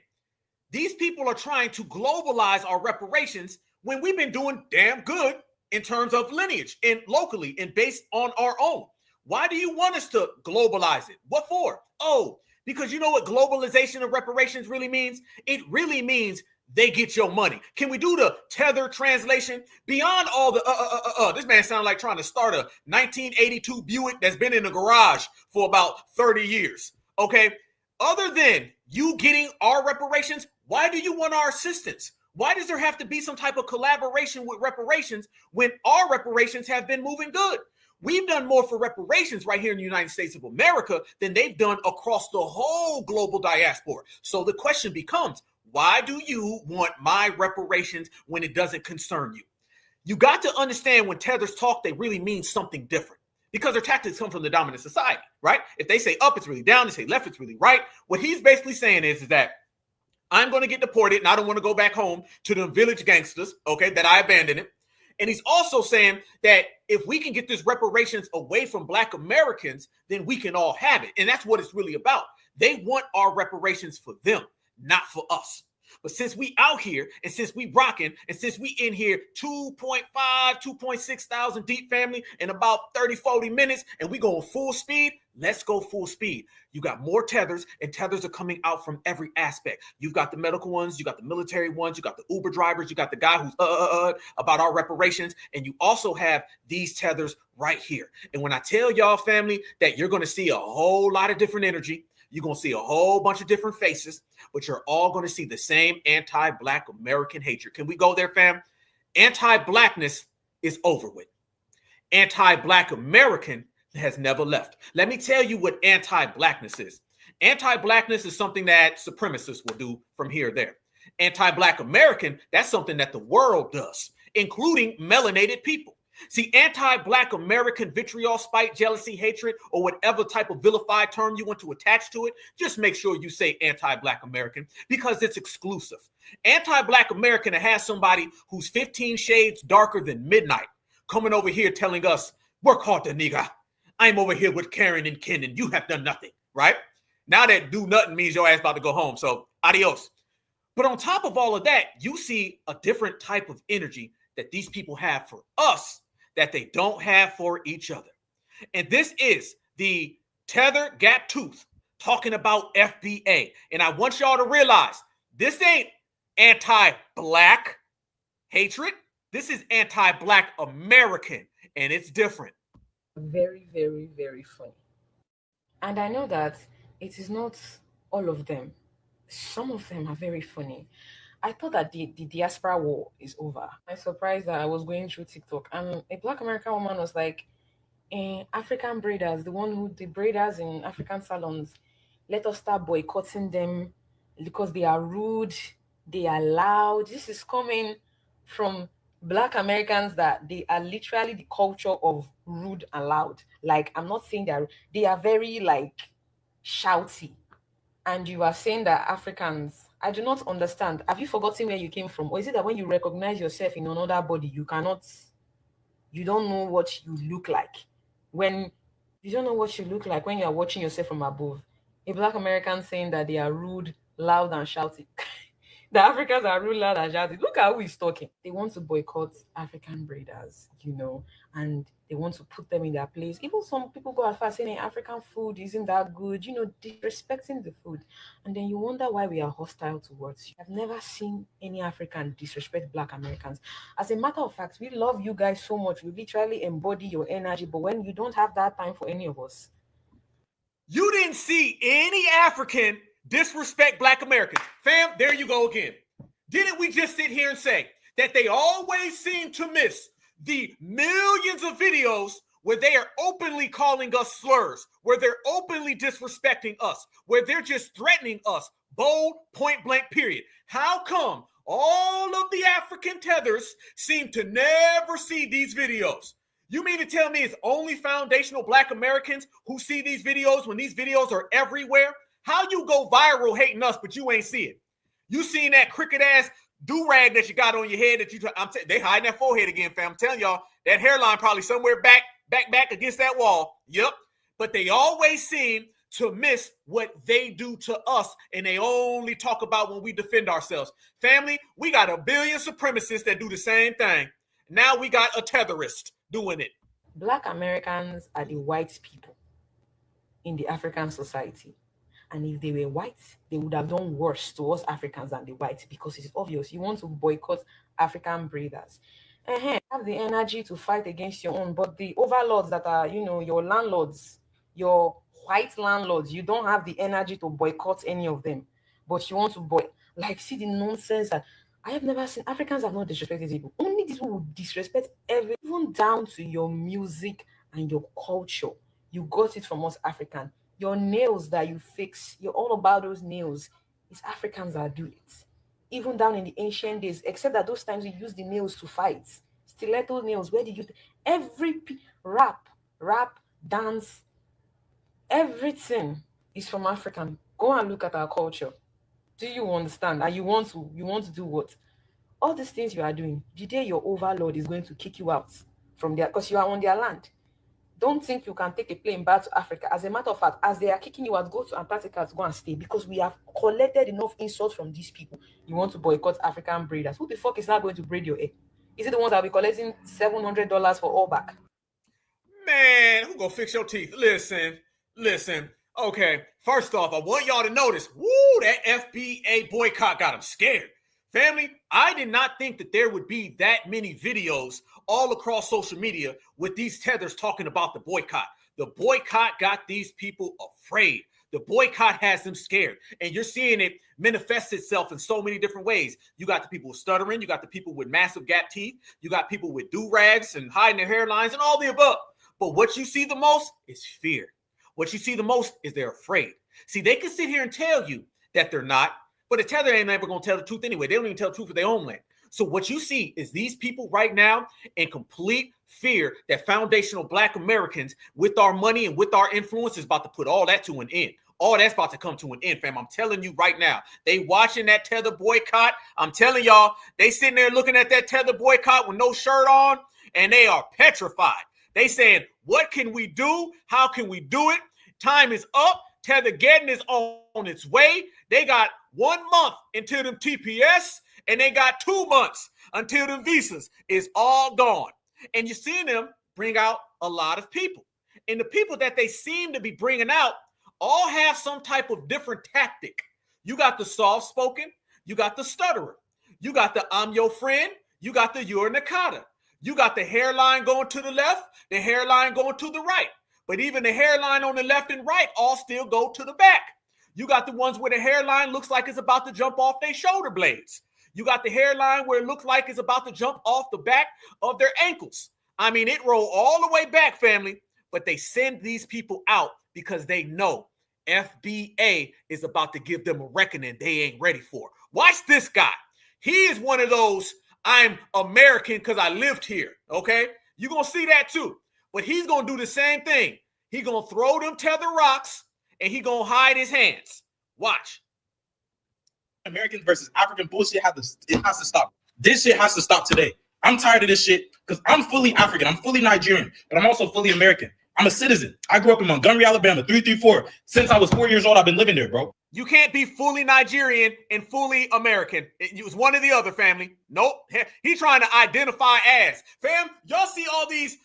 These people are trying to globalize our reparations when we've been doing damn good in terms of lineage and locally and based on our own. Why do you want us to globalize it? What for? Oh, because you know what globalization of reparations really means? It really means they get your money. Can we do the Tether translation? Beyond all the this man sounds like trying to start a 1982 Buick that's been in the garage for about 30 years. Okay. Other than you getting our reparations, why do you want our assistance? Why does there have to be some type of collaboration with reparations when our reparations have been moving good? We've done more for reparations right here in the United States of America than they've done across the whole global diaspora. So the question becomes, why do you want my reparations when it doesn't concern you? You got to understand when tethers talk, they really mean something different because their tactics come from the dominant society, right? If they say up, it's really down. They say left, it's really right. What he's basically saying is that I'm going to get deported and I don't want to go back home to the village gangsters, okay, that I abandoned it. And he's also saying that if we can get this reparations away from Black Americans, then we can all have it. And that's what it's really about. They want our reparations for them, not for us. But since we out here and since we rocking and since we in here 2.6 thousand deep family in about 30, 40 minutes and we going full speed, let's go full speed. You got more tethers and tethers are coming out from every aspect. You've got the medical ones, you got the military ones, you got the Uber drivers, you got the guy who's about our reparations. And you also have these tethers right here. And when I tell y'all family that you're going to see a whole lot of different energy, you're going to see a whole bunch of different faces, but you're all going to see the same anti-Black American hatred. Can we go there, fam? Anti-Blackness is over with. Anti-Black American has never left. Let me tell you what anti-Blackness is. Anti-Blackness is something that supremacists will do from here or there. Anti-Black American, that's something that the world does, including melanated people. See, anti-Black American vitriol, spite, jealousy, hatred, or whatever type of vilified term you want to attach to it, just make sure you say anti-Black American because it's exclusive. Anti-Black American has somebody who's 15 shades darker than midnight coming over here telling us, work hard, nigga. I'm over here with Karen and Ken and you have done nothing, right? Now that do nothing means your ass about to go home. So adios. But on top of all of that, you see a different type of energy that these people have for us that they don't have for each other. And this is the Tether Gap Tooth talking about FBA. And I want y'all to realize this ain't anti-Black hatred. This is anti-Black American, and it's different. Very, very, very funny. And I know that it is not all of them. Some of them are very funny. I thought that the diaspora war is over. I'm surprised that I was going through TikTok and a Black American woman was like, African braiders, the braiders in African salons, let us start boycotting them because they are rude, they are loud. This is coming from Black Americans that they are literally the culture of rude and loud. Like, I'm not saying that they are very like shouty. And you are saying that Africans, I do not understand. Have you forgotten where you came from? Or is it that when you recognize yourself in another body, you don't know what you look like? When you don't know what you look like when you are watching yourself from above. A Black American saying that they are rude, loud, and shouty. The Africans are ruler than Jazzy. Look at who is talking. They want to boycott African breeders, and they want to put them in their place. Even some people go as far as saying African food isn't that good, disrespecting the food. And then you wonder why we are hostile towards you. I've never seen any African disrespect Black Americans. As a matter of fact, we love you guys so much. We literally embody your energy. But when you don't have that time for any of us, you didn't see any African disrespect Black Americans. Fam, there you go again. Didn't we just sit here and say that they always seem to miss the millions of videos where they are openly calling us slurs, where they're openly disrespecting us, where they're just threatening us, bold, point blank, period? How come all of the African tethers seem to never see these videos? You mean to tell me it's only foundational Black Americans who see these videos when these videos are everywhere? How you go viral hating us, but you ain't see it? You seen that cricket ass do-rag that you got on your head that they hiding that forehead again, fam. I'm telling y'all, that hairline probably somewhere back against that wall. Yep. But they always seem to miss what they do to us, and they only talk about when we defend ourselves. Family, we got a billion supremacists that do the same thing. Now we got a tetherist doing it. Black Americans are the white people in the African society. And if they were white, they would have done worse to us Africans than the whites, because it's obvious you want to boycott African breeders. Have the energy to fight against your own, but the overlords that are, your landlords, your white landlords, you don't have the energy to boycott any of them, but you want to see the nonsense that I have never seen. Africans have not disrespected people. Only these people will disrespect even down to your music and your culture. You got it from us African. Your nails that you fix, you're all about those nails. It's Africans that do it. Even down in the ancient days, except that those times we used the nails to fight. Stiletto nails, where did you... rap, dance, everything is from African. Go and look at our culture. Do you understand? And you want to do what? All these things you are doing, the day your overlord is going to kick you out from there, because you are on their land. Don't think you can take a plane back to Africa. As a matter of fact, as they are kicking you out, go to Antarctica to go and stay, because we have collected enough insults from these people. You want to boycott African breeders. Who the fuck is not going to braid your hair? Is it the ones that will be collecting $700 for all back? Man, who gonna fix your teeth? Listen. Okay, first off, I want y'all to notice, that FBA boycott got them scared. Family, I did not think that there would be that many videos all across social media with these tethers talking about the boycott. The boycott got these people afraid. The boycott has them scared. And you're seeing it manifest itself in so many different ways. You got the people stuttering. You got the people with massive gap teeth. You got people with do-rags and hiding their hairlines and all the above. But what you see the most is fear. What you see the most is they're afraid. See, they can sit here and tell you that they're not, but a tether ain't never going to tell the truth anyway. They don't even tell the truth of their own land. So what you see is these people right now in complete fear that foundational Black Americans with our money and with our influence is about to put all that to an end. All that's about to come to an end, fam. I'm telling you right now. They watching that tether boycott. I'm telling y'all, they sitting there looking at that tether boycott with no shirt on, and they are petrified. They saying, what can we do? How can we do it? Time is up. Tether getting is on its way. They got 1 month until them TPS, and they got 2 months until them visas is all gone. And you're seeing them bring out a lot of people. And the people that they seem to be bringing out all have some type of different tactic. You got the soft-spoken. You got the stutterer. You got the I'm your friend. You got the you're Nakata. You got the hairline going to the left, the hairline going to the right. But even the hairline on the left and right all still go to the back. You got the ones where the hairline looks like it's about to jump off their shoulder blades. You got the hairline where it looks like it's about to jump off the back of their ankles. I mean, it rolled all the way back, family. But they send these people out because they know FBA is about to give them a reckoning they ain't ready for. Watch this guy. He is one of those, I'm American because I lived here, okay? You're going to see that too. But he's going to do the same thing. He's going to throw them tether rocks, and he's going to hide his hands. Watch. Americans versus African bullshit has to stop. This shit has to stop today. I'm tired of this shit because I'm fully African. I'm fully Nigerian, but I'm also fully American. I'm a citizen. I grew up in Montgomery, Alabama, 334. Since I was 4 years old, I've been living there, bro. You can't be fully Nigerian and fully American. It was one or the other, family. Nope. He trying to identify as. Fam, y'all see all these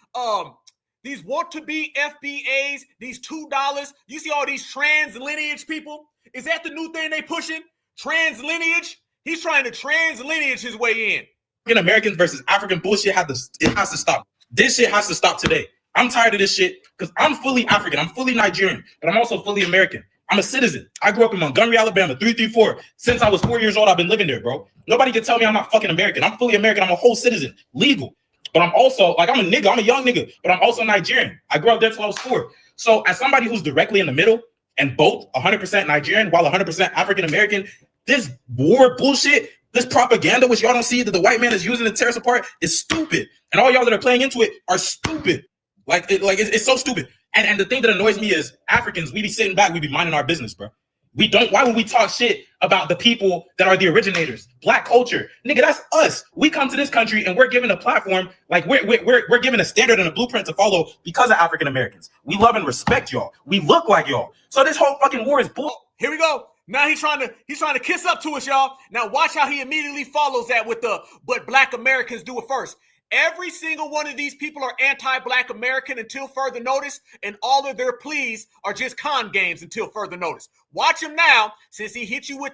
want-to-be FBAs, these $2. You see all these trans lineage people? Is that the new thing they pushing? Trans lineage? He's trying to trans lineage his way in. African Americans versus African bullshit it has to stop. This shit has to stop today. I'm tired of this shit because I'm fully African. I'm fully Nigerian, but I'm also fully American. I'm a citizen. I grew up in Montgomery, Alabama, 334. Since I was 4 years old, I've been living there, bro. Nobody can tell me I'm not fucking American. I'm fully American. I'm a whole citizen, legal. But I'm also, like, I'm a nigga. I'm a young nigga, but I'm also Nigerian. I grew up there till I was 4. So as somebody who's directly in the middle and both 100% Nigerian while 100% African American, this war bullshit, this propaganda, which y'all don't see that the white man is using to tear us apart, is stupid. And all y'all that are playing into it are stupid. It's so stupid. And the thing that annoys me is Africans, we be sitting back, we be minding our business, bro. We don't. Why would we talk shit about the people that are the originators? Black culture, nigga, that's us. We come to this country and we're given a platform, like we're given a standard and a blueprint to follow because of African Americans. We love and respect y'all. We look like y'all. So this whole fucking war is bull. Here we go. Now he's trying to kiss up to us, y'all. Now watch how he immediately follows that with but Black Americans do it first. Every single one of these people are anti-Black American until further notice, and all of their pleas are just con games until further notice. Watch him now, since he hit you with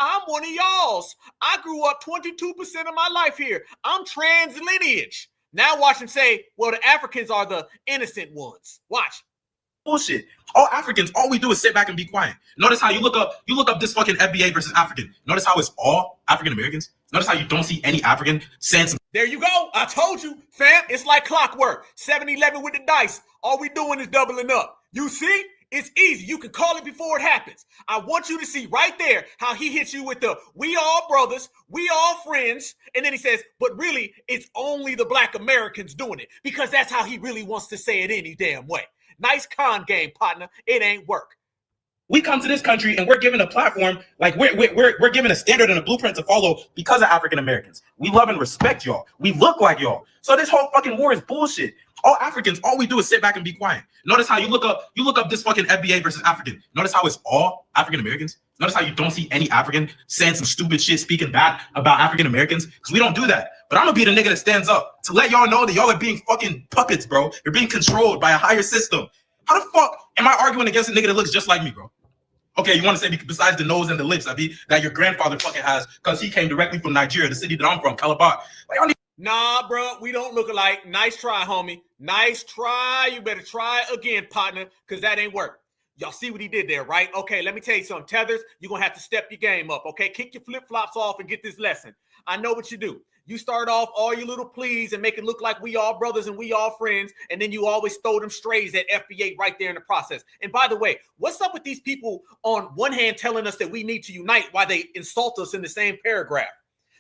I'm one of y'all's. I grew up 22% of my life here. I'm trans lineage. Now watch him say, well, the Africans are the innocent ones. Watch. Bullshit. All Africans, all we do is sit back and be quiet. Notice how you look up this fucking FBA versus African. Notice how it's all African Americans. Notice how you don't see any African sense. There you go. I told you, fam. It's like clockwork. 7-11 with the dice. All we doing is doubling up. You see? It's easy. You can call it before it happens. I want you to see right there how he hits you with we all brothers, we all friends. And then he says, but really, it's only the Black Americans doing it, because that's how he really wants to say it any damn way. Nice con game, partner. It ain't work. We come to this country and we're given a platform, like we're given a standard and a blueprint to follow because of African Americans. We love and respect y'all. We look like y'all. So this whole fucking war is bullshit. All Africans, all we do is sit back and be quiet. Notice how you look up this fucking FBA versus African. Notice how it's all African Americans. Notice how you don't see any African saying some stupid shit, speaking bad about African Americans, because we don't do that. But I'm gonna be the nigga that stands up to let y'all know that y'all are being fucking puppets, bro. You're being controlled by a higher system. How the fuck am I arguing against a nigga that looks just like me, bro? Okay, you want to say besides the nose and the lips, that your grandfather fucking has, because he came directly from Nigeria, the city that I'm from, Calabar. Nah, bro, we don't look alike. Nice try, homie. Nice try. You better try again, partner, because that ain't work. Y'all see what he did there, right? Okay, let me tell you something. Tethers, you're going to have to step your game up, okay? Kick your flip-flops off and get this lesson. I know what you do. You start off all your little pleas and make it look like we all brothers and we all friends, and then you always throw them strays at FBA right there in the process. And by the way, what's up with these people on one hand telling us that we need to unite while they insult us in the same paragraph?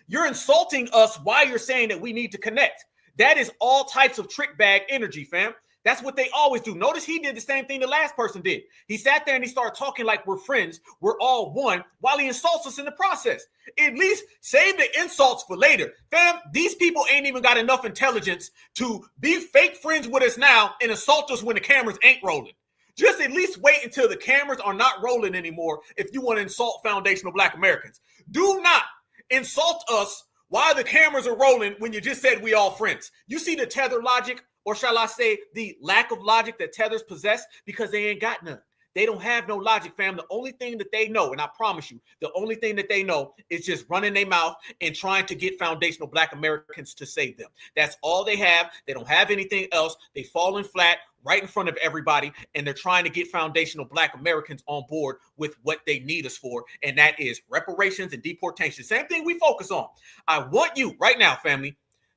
You're insulting us while you're saying that we need to connect. That is all types of trick bag energy, fam. That's what they always do. Notice he did the same thing the last person did. He sat there and he started talking like we're friends, we're all one, while he insults us in the process. At least save the insults for later. Fam, these people ain't even got enough intelligence to be fake friends with us now and insult us when the cameras ain't rolling. Just at least wait until the cameras are not rolling anymore if you want to insult foundational Black Americans. Do not insult us while the cameras are rolling when you just said we all friends. You see the tether logic? Or shall I say the lack of logic that tethers possess, because they ain't got none. They don't have no logic, fam. The only thing that they know, and I promise you, the only thing that they know is just running their mouth and trying to get foundational Black Americans to save them. That's all they have. They don't have anything else. They falling flat right in front of everybody, and they're trying to get foundational Black Americans on board with what they need us for, and that is reparations and deportation. Same thing we focus on. I want you right now, family,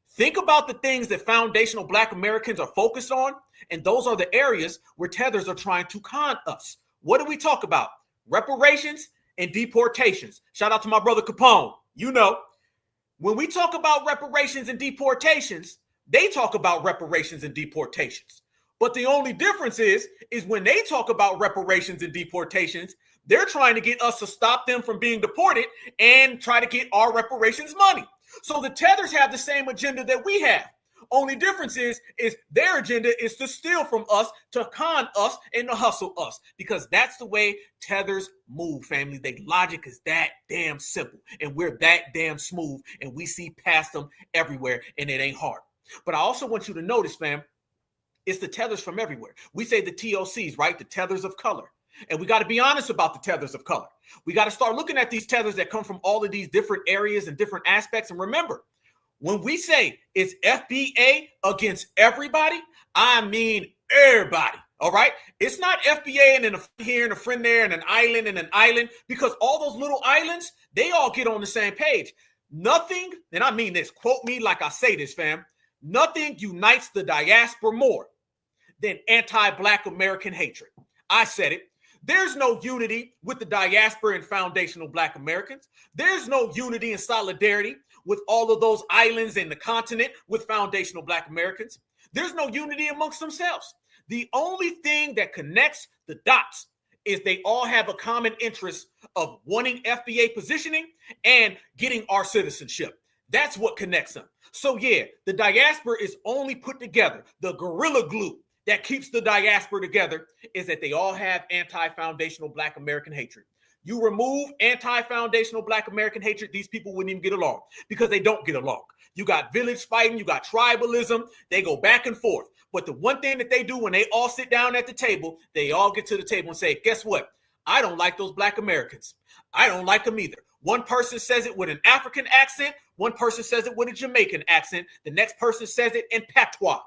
think about the things that foundational Black Americans are focused on, and those are the areas where tethers are trying to con us. What do we talk about? Reparations and deportations. Shout out to my brother Capone. You know, when we talk about reparations and deportations, they talk about reparations and deportations. But the only difference is when they talk about reparations and deportations, they're trying to get us to stop them from being deported and try to get our reparations money. So the tethers have the same agenda that we have. Only difference is their agenda is to steal from us, to con us, and to hustle us, because that's the way tethers move, family. Their logic is that damn simple, and we're that damn smooth, and we see past them everywhere, and it ain't hard. But I also want you to notice, fam, it's the tethers from everywhere. We say the TOCs, right? The tethers of color. And we got to be honest about the tethers of color. We got to start looking at these tethers that come from all of these different areas and different aspects. And remember, when we say it's FBA against everybody, I mean everybody. All right. It's not FBA and then a friend here and a friend there and an island, because all those little islands, they all get on the same page. Nothing, and I mean this, quote me like I say this, fam, nothing unites the diaspora more than anti-Black American hatred. I said it. There's no unity with the diaspora and foundational Black Americans. There's no unity and solidarity with all of those islands and the continent with foundational Black Americans. There's no unity amongst themselves. The only thing that connects the dots is they all have a common interest of wanting FBA positioning and getting our citizenship. That's what connects them. So yeah, the diaspora is only put together. The gorilla glue that keeps the diaspora together is that they all have anti-foundational Black American hatred. You remove anti-foundational Black American hatred, these people wouldn't even get along, because they don't get along. You got village fighting, you got tribalism, they go back and forth. But the one thing that they do when they all sit down at the table, they all get to the table and say, guess what? I don't like those Black Americans. I don't like them either. One person says it with an African accent, one person says it with a Jamaican accent, the next person says it in patois.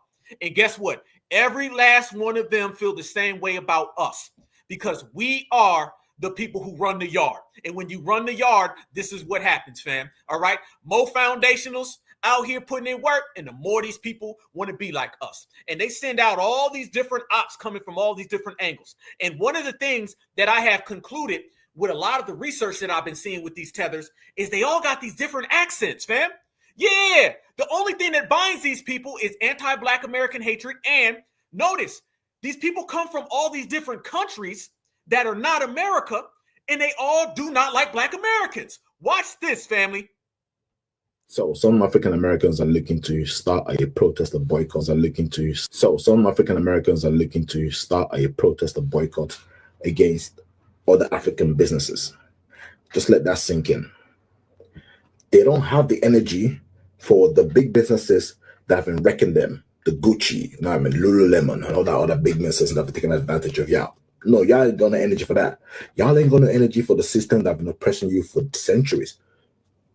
And guess what? Every last one of them feel the same way about us, because we are the people who run the yard. And when you run the yard, this is what happens, fam. All right. More foundationals out here putting in work, and the more these people want to be like us. And they send out all these different ops coming from all these different angles. And one of the things that I have concluded with a lot of the research that I've been seeing with these tethers is they all got these different accents, fam. Yeah, the only thing that binds these people is anti-Black American hatred. And notice, these people come from all these different countries that are not America, and they all do not like Black Americans. Watch this, family. So some African Americans are looking to start a protest of boycotts. Some African Americans are looking to start a protest of boycott against other African businesses. Just let that sink in. They don't have the energy for the big businesses that have been wrecking them, the Gucci, you know what I mean, Lululemon, and all that other big businesses that have taken advantage of y'all. No, y'all ain't got no energy for that. Y'all ain't got no energy for the system that have been oppressing you for centuries.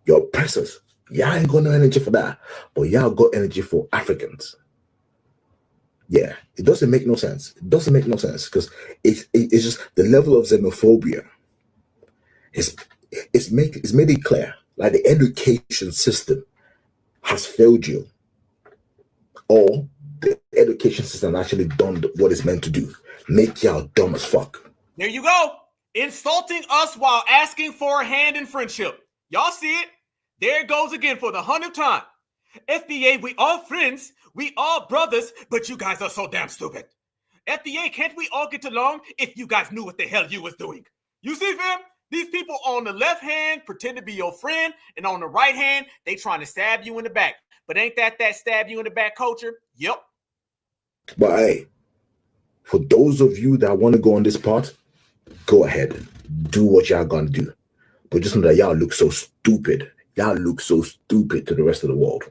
Your oppressors. Y'all ain't got no energy for that. But y'all got energy for Africans. Yeah, it doesn't make no sense. It doesn't make no sense, because it's just the level of xenophobia. It's made it clear, like the education system has failed you, or the education system actually done what it's meant to do, make y'all dumb as fuck. There you go. Insulting us while asking for a hand in friendship. Y'all see it? There it goes again for the 100th time. FBA, we all friends, we all brothers, but you guys are so damn stupid. FBA, can't we all get along if you guys knew what the hell you was doing? You see, fam? These people on the left hand pretend to be your friend, and on the right hand, they trying to stab you in the back. But ain't that stab you in the back culture? Yep. But hey, for those of you that want to go on this part, go ahead. Do what y'all gonna do. But just know that y'all look so stupid. Y'all look so stupid to the rest of the world.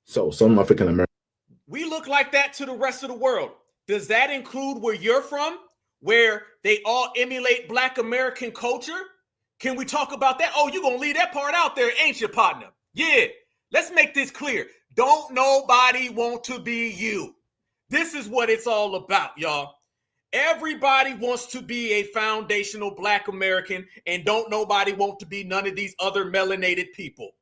So some African Americans. We look like that to the rest of the world. Does that include where you're from, where they all emulate Black American culture? Can we talk about that? Oh, you're going to leave that part out there, ain't you, partner? Yeah, let's make this clear. Don't nobody want to be you. This is what it's all about, y'all. Everybody wants to be a foundational Black American, and don't nobody want to be none of these other melanated people.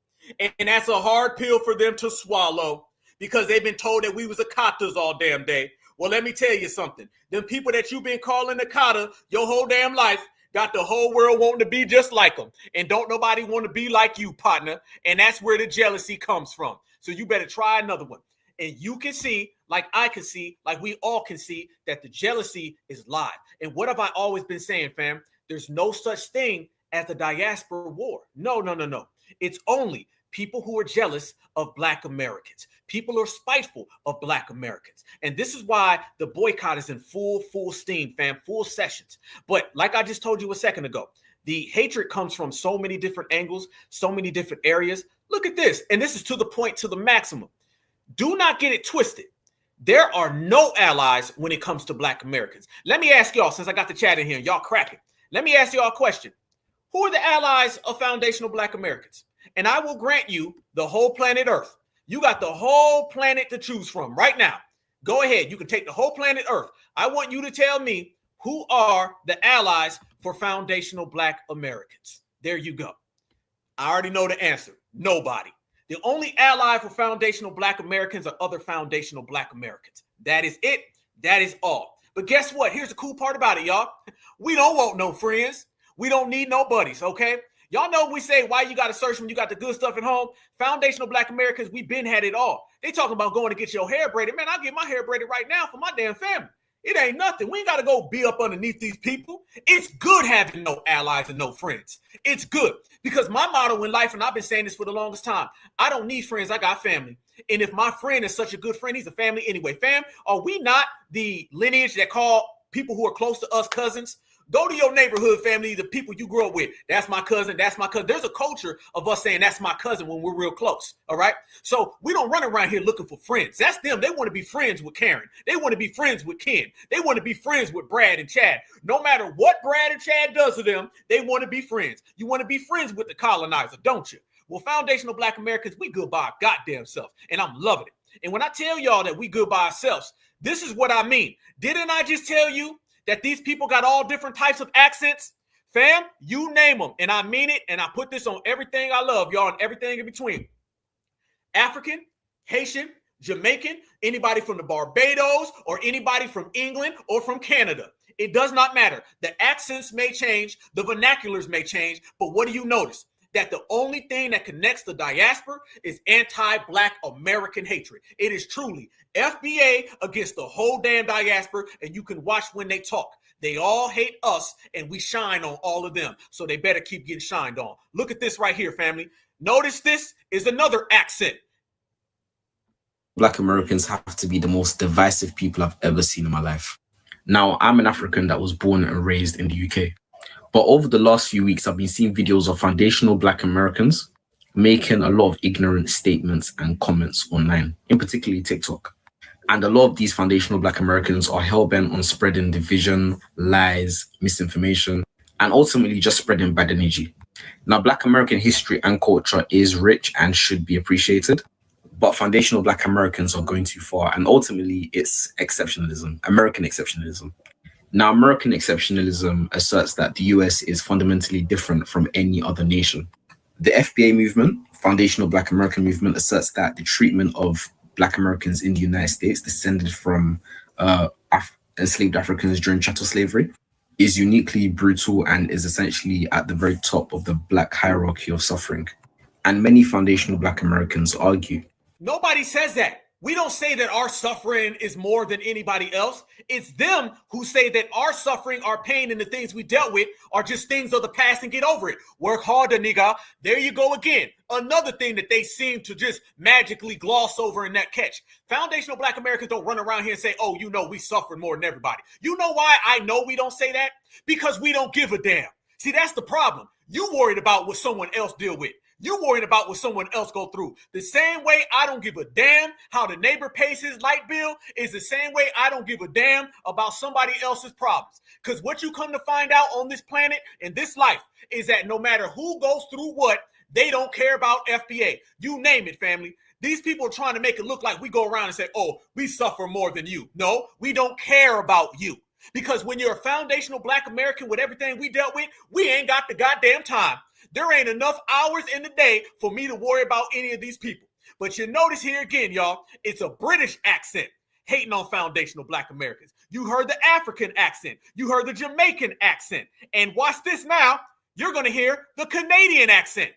And that's a hard pill for them to swallow, because they've been told that we was Akatas all damn day. Well, let me tell you something. Them people that you've been calling Akata your whole damn life got the whole world wanting to be just like them. And don't nobody want to be like you, partner. And that's where the jealousy comes from. So you better try another one. And you can see, like I can see, like we all can see, that the jealousy is live. And what have I always been saying, fam? There's no such thing as the diaspora war. No. It's only people who are jealous of Black Americans. People are spiteful of Black Americans. And this is why the boycott is in full steam, fam, full sessions. But like I just told you a second ago, the hatred comes from so many different angles, so many different areas. Look at this. And this is to the point, to the maximum. Do not get it twisted. There are no allies when it comes to Black Americans. Let me ask y'all, since I got the chat in here, y'all cracking. Let me ask y'all a question. Who are the allies of foundational Black Americans? And I will grant you the whole planet Earth. You got the whole planet to choose from right now. Go ahead. You can take the whole planet Earth. I want you to tell me who are the allies for foundational Black Americans. There you go. I already know the answer. Nobody. The only ally for foundational Black Americans are other foundational Black Americans. That is it. That is all. But guess what? Here's the cool part about it, y'all. We don't want no friends. We don't need no buddies, okay? Y'all know we say why you got to search when you got the good stuff at home. Foundational Black Americans, we been had it all. They talking about going to get your hair braided. Man, I'll get my hair braided right now for my damn family. It ain't nothing. We ain't got to go be up underneath these people. It's good having no allies and no friends. It's good because my motto in life, and I've been saying this for the longest time, I don't need friends. I got family. And if my friend is such a good friend, he's a family anyway. Fam, are we not the lineage that call people who are close to us cousins? Go to your neighborhood family, the people you grew up with. That's my cousin. That's my cousin. There's a culture of us saying that's my cousin when we're real close. All right. So we don't run around here looking for friends. That's them. They want to be friends with Karen. They want to be friends with Ken. They want to be friends with Brad and Chad. No matter what Brad and Chad does to them, they want to be friends. You want to be friends with the colonizer, don't you? Well, foundational Black Americans, we good by our goddamn self. And I'm loving it. And when I tell y'all that we good by ourselves, this is what I mean. Didn't I just tell you that these people got all different types of accents? Fam, you name them. And I mean it. And I put this on everything I love, y'all, and everything in between. African, Haitian, Jamaican, anybody from the Barbados, or anybody from England or from Canada. It does not matter. The accents may change. The vernaculars may change. But what do you notice? That the only thing that connects the diaspora is anti-Black American hatred. It is truly FBA against the whole damn diaspora, and you can watch when they talk. They all hate us, and we shine on all of them, so they better keep getting shined on. Look at this right here, family. Notice this is another accent. Black Americans have to be the most divisive people I've ever seen in my life. Now, I'm an African that was born and raised in the UK. But over the last few weeks, I've been seeing videos of foundational Black Americans making a lot of ignorant statements and comments online, in particular TikTok. And a lot of these foundational Black Americans are hell-bent on spreading division, lies, misinformation, and ultimately just spreading bad energy. Now, Black American history and culture is rich and should be appreciated, but foundational Black Americans are going too far, and ultimately it's exceptionalism, American exceptionalism. Now, American exceptionalism asserts that the US is fundamentally different from any other nation. The FBA movement, Foundational Black American Movement, asserts that the treatment of Black Americans in the United States descended from enslaved Africans during chattel slavery is uniquely brutal and is essentially at the very top of the Black hierarchy of suffering. And many foundational Black Americans argue. Nobody says that. We don't say that our suffering is more than anybody else. It's them who say that our suffering, our pain, and the things we dealt with are just things of the past and get over it. Work harder, nigga. There you go again. Another thing that they seem to just magically gloss over in that catch. Foundational Black Americans don't run around here and say, oh, you know, we suffer more than everybody. You know why I know we don't say that? Because we don't give a damn. See, that's the problem. You worried about what someone else deal with. You worried about what someone else go through. The same way I don't give a damn how the neighbor pays his light bill is the same way I don't give a damn about somebody else's problems. Because what you come to find out on this planet in this life is that no matter who goes through what, they don't care about FBA. You name it, family. These people are trying to make it look like we go around and say, oh, we suffer more than you. No, we don't care about you. Because when you're a foundational Black American with everything we dealt with, we ain't got the goddamn time. There ain't enough hours in the day for me to worry about any of these people. But you notice here again, y'all, it's a British accent hating on foundational Black Americans. You heard the African accent. You heard the Jamaican accent. And watch this now. You're going to hear the Canadian accent.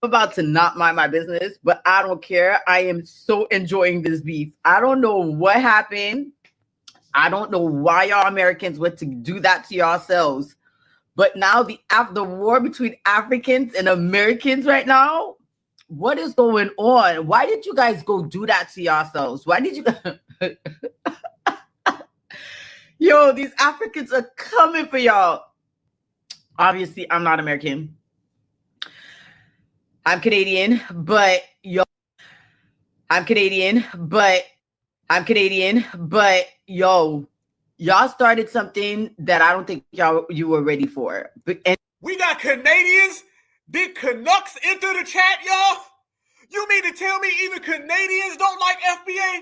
I'm about to not mind my business, but I don't care. I am so enjoying this beef. I don't know what happened. I don't know why y'all Americans went to do that to yourselves. But now the war between Africans and Americans right now, what is going on? Why did you guys go do that to yourselves? Why did you? Yo, these Africans are coming for y'all. Obviously, I'm not American. I'm Canadian, but yo, y'all started something that I don't think you were ready for. And we got Canadians. Did Canucks enter the chat, y'all? You mean to tell me even Canadians don't like FBA?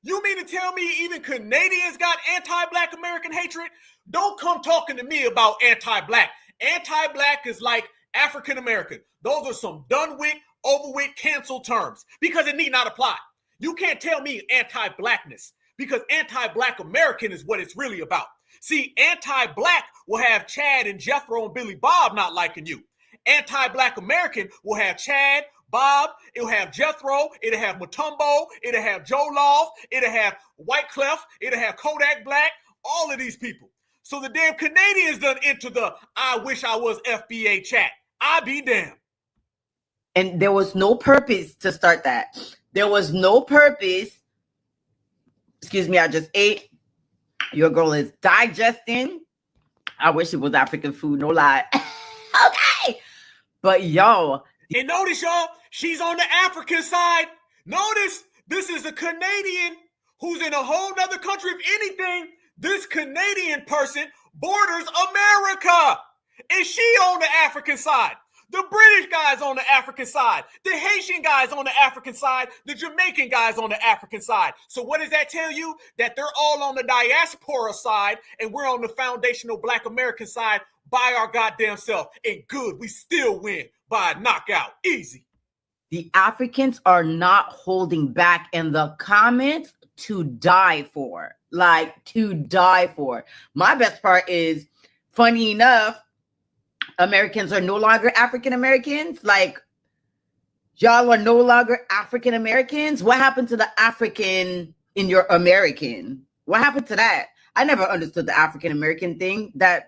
You mean to tell me even Canadians got anti-Black American hatred? Don't come talking to me about anti-Black. Anti-Black is like African American. Those are some done with, over with, canceled terms because it need not apply. You can't tell me anti-Blackness because anti-Black American is what it's really about. See, anti-Black will have Chad and Jethro and Billy Bob not liking you. Anti-Black American will have Chad, Bob, it'll have Jethro, it'll have Mutombo, it'll have Joe Loft, it'll have Whiteclef, it'll have Kodak Black, all of these people. So the damn Canadians done into the I wish I was FBA chat. I be damned. And there was no purpose to start that. There was no purpose. Excuse me, I just ate. Your girl is digesting. I wish it was African food, no lie. Okay. But yo. And notice, y'all, she's on the African side. Notice, this is a Canadian who's in a whole nother country. If anything, this Canadian person borders America. And she on the African side. The British guys on the African side. The Haitian guys on the African side. The Jamaican guys on the African side. So what does that tell you? That they're all on the diaspora side and we're on the foundational Black American side by our goddamn self. And good, we still win by a knockout. Easy. The Africans are not holding back in the comments to die for. Like, to die for. My best part is, funny enough, Americans are no longer African Americans. Like, y'all are no longer African Americans. What happened to the African in your American? What happened to that? I never understood the African American thing that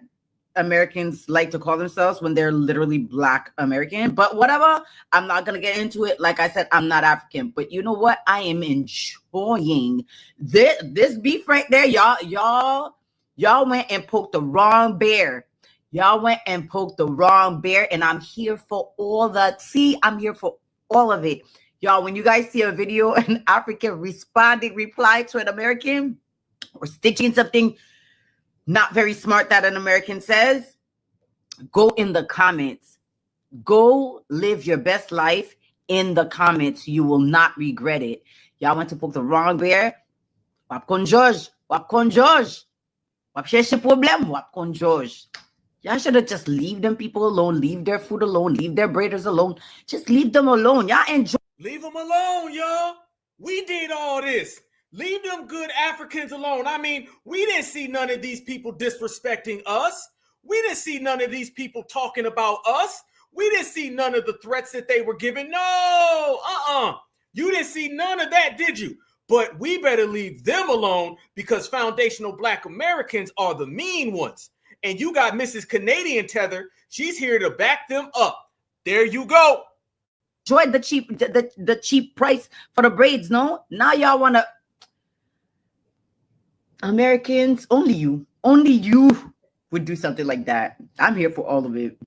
Americans like to call themselves when they're literally Black American. But whatever, I'm not gonna get into it. Like I said, I'm not African. But you know what? I am enjoying this beef right there. Y'all went and poked the wrong bear. Y'all went and poked the wrong bear, and I'm here for all that. See, I'm here for all of it. Y'all, when you guys see a video, an African reply to an American or stitching something not very smart that an American says, go in the comments. Go live your best life in the comments. You will not regret it. Y'all went to poke the wrong bear. Wap kon George. Wap kon George. Wap cherche problem. Wap kon George. Y'all should have just leave them people alone. Leave their food alone. Leave their braiders alone. Just leave them alone. Y'all enjoy. Leave them alone, y'all. We did all this. Leave them good Africans alone. I mean, we didn't see none of these people disrespecting us. We didn't see none of these people talking about us. We didn't see none of the threats that they were giving. No, You didn't see none of that, did you? But we better leave them alone because foundational Black Americans are the mean ones. And you got Mrs. Canadian Tether. She's here to back them up. There you go. Enjoy the cheap price for the braids, no? Now y'all want to... Americans, only you would do something like that. I'm here for all of it.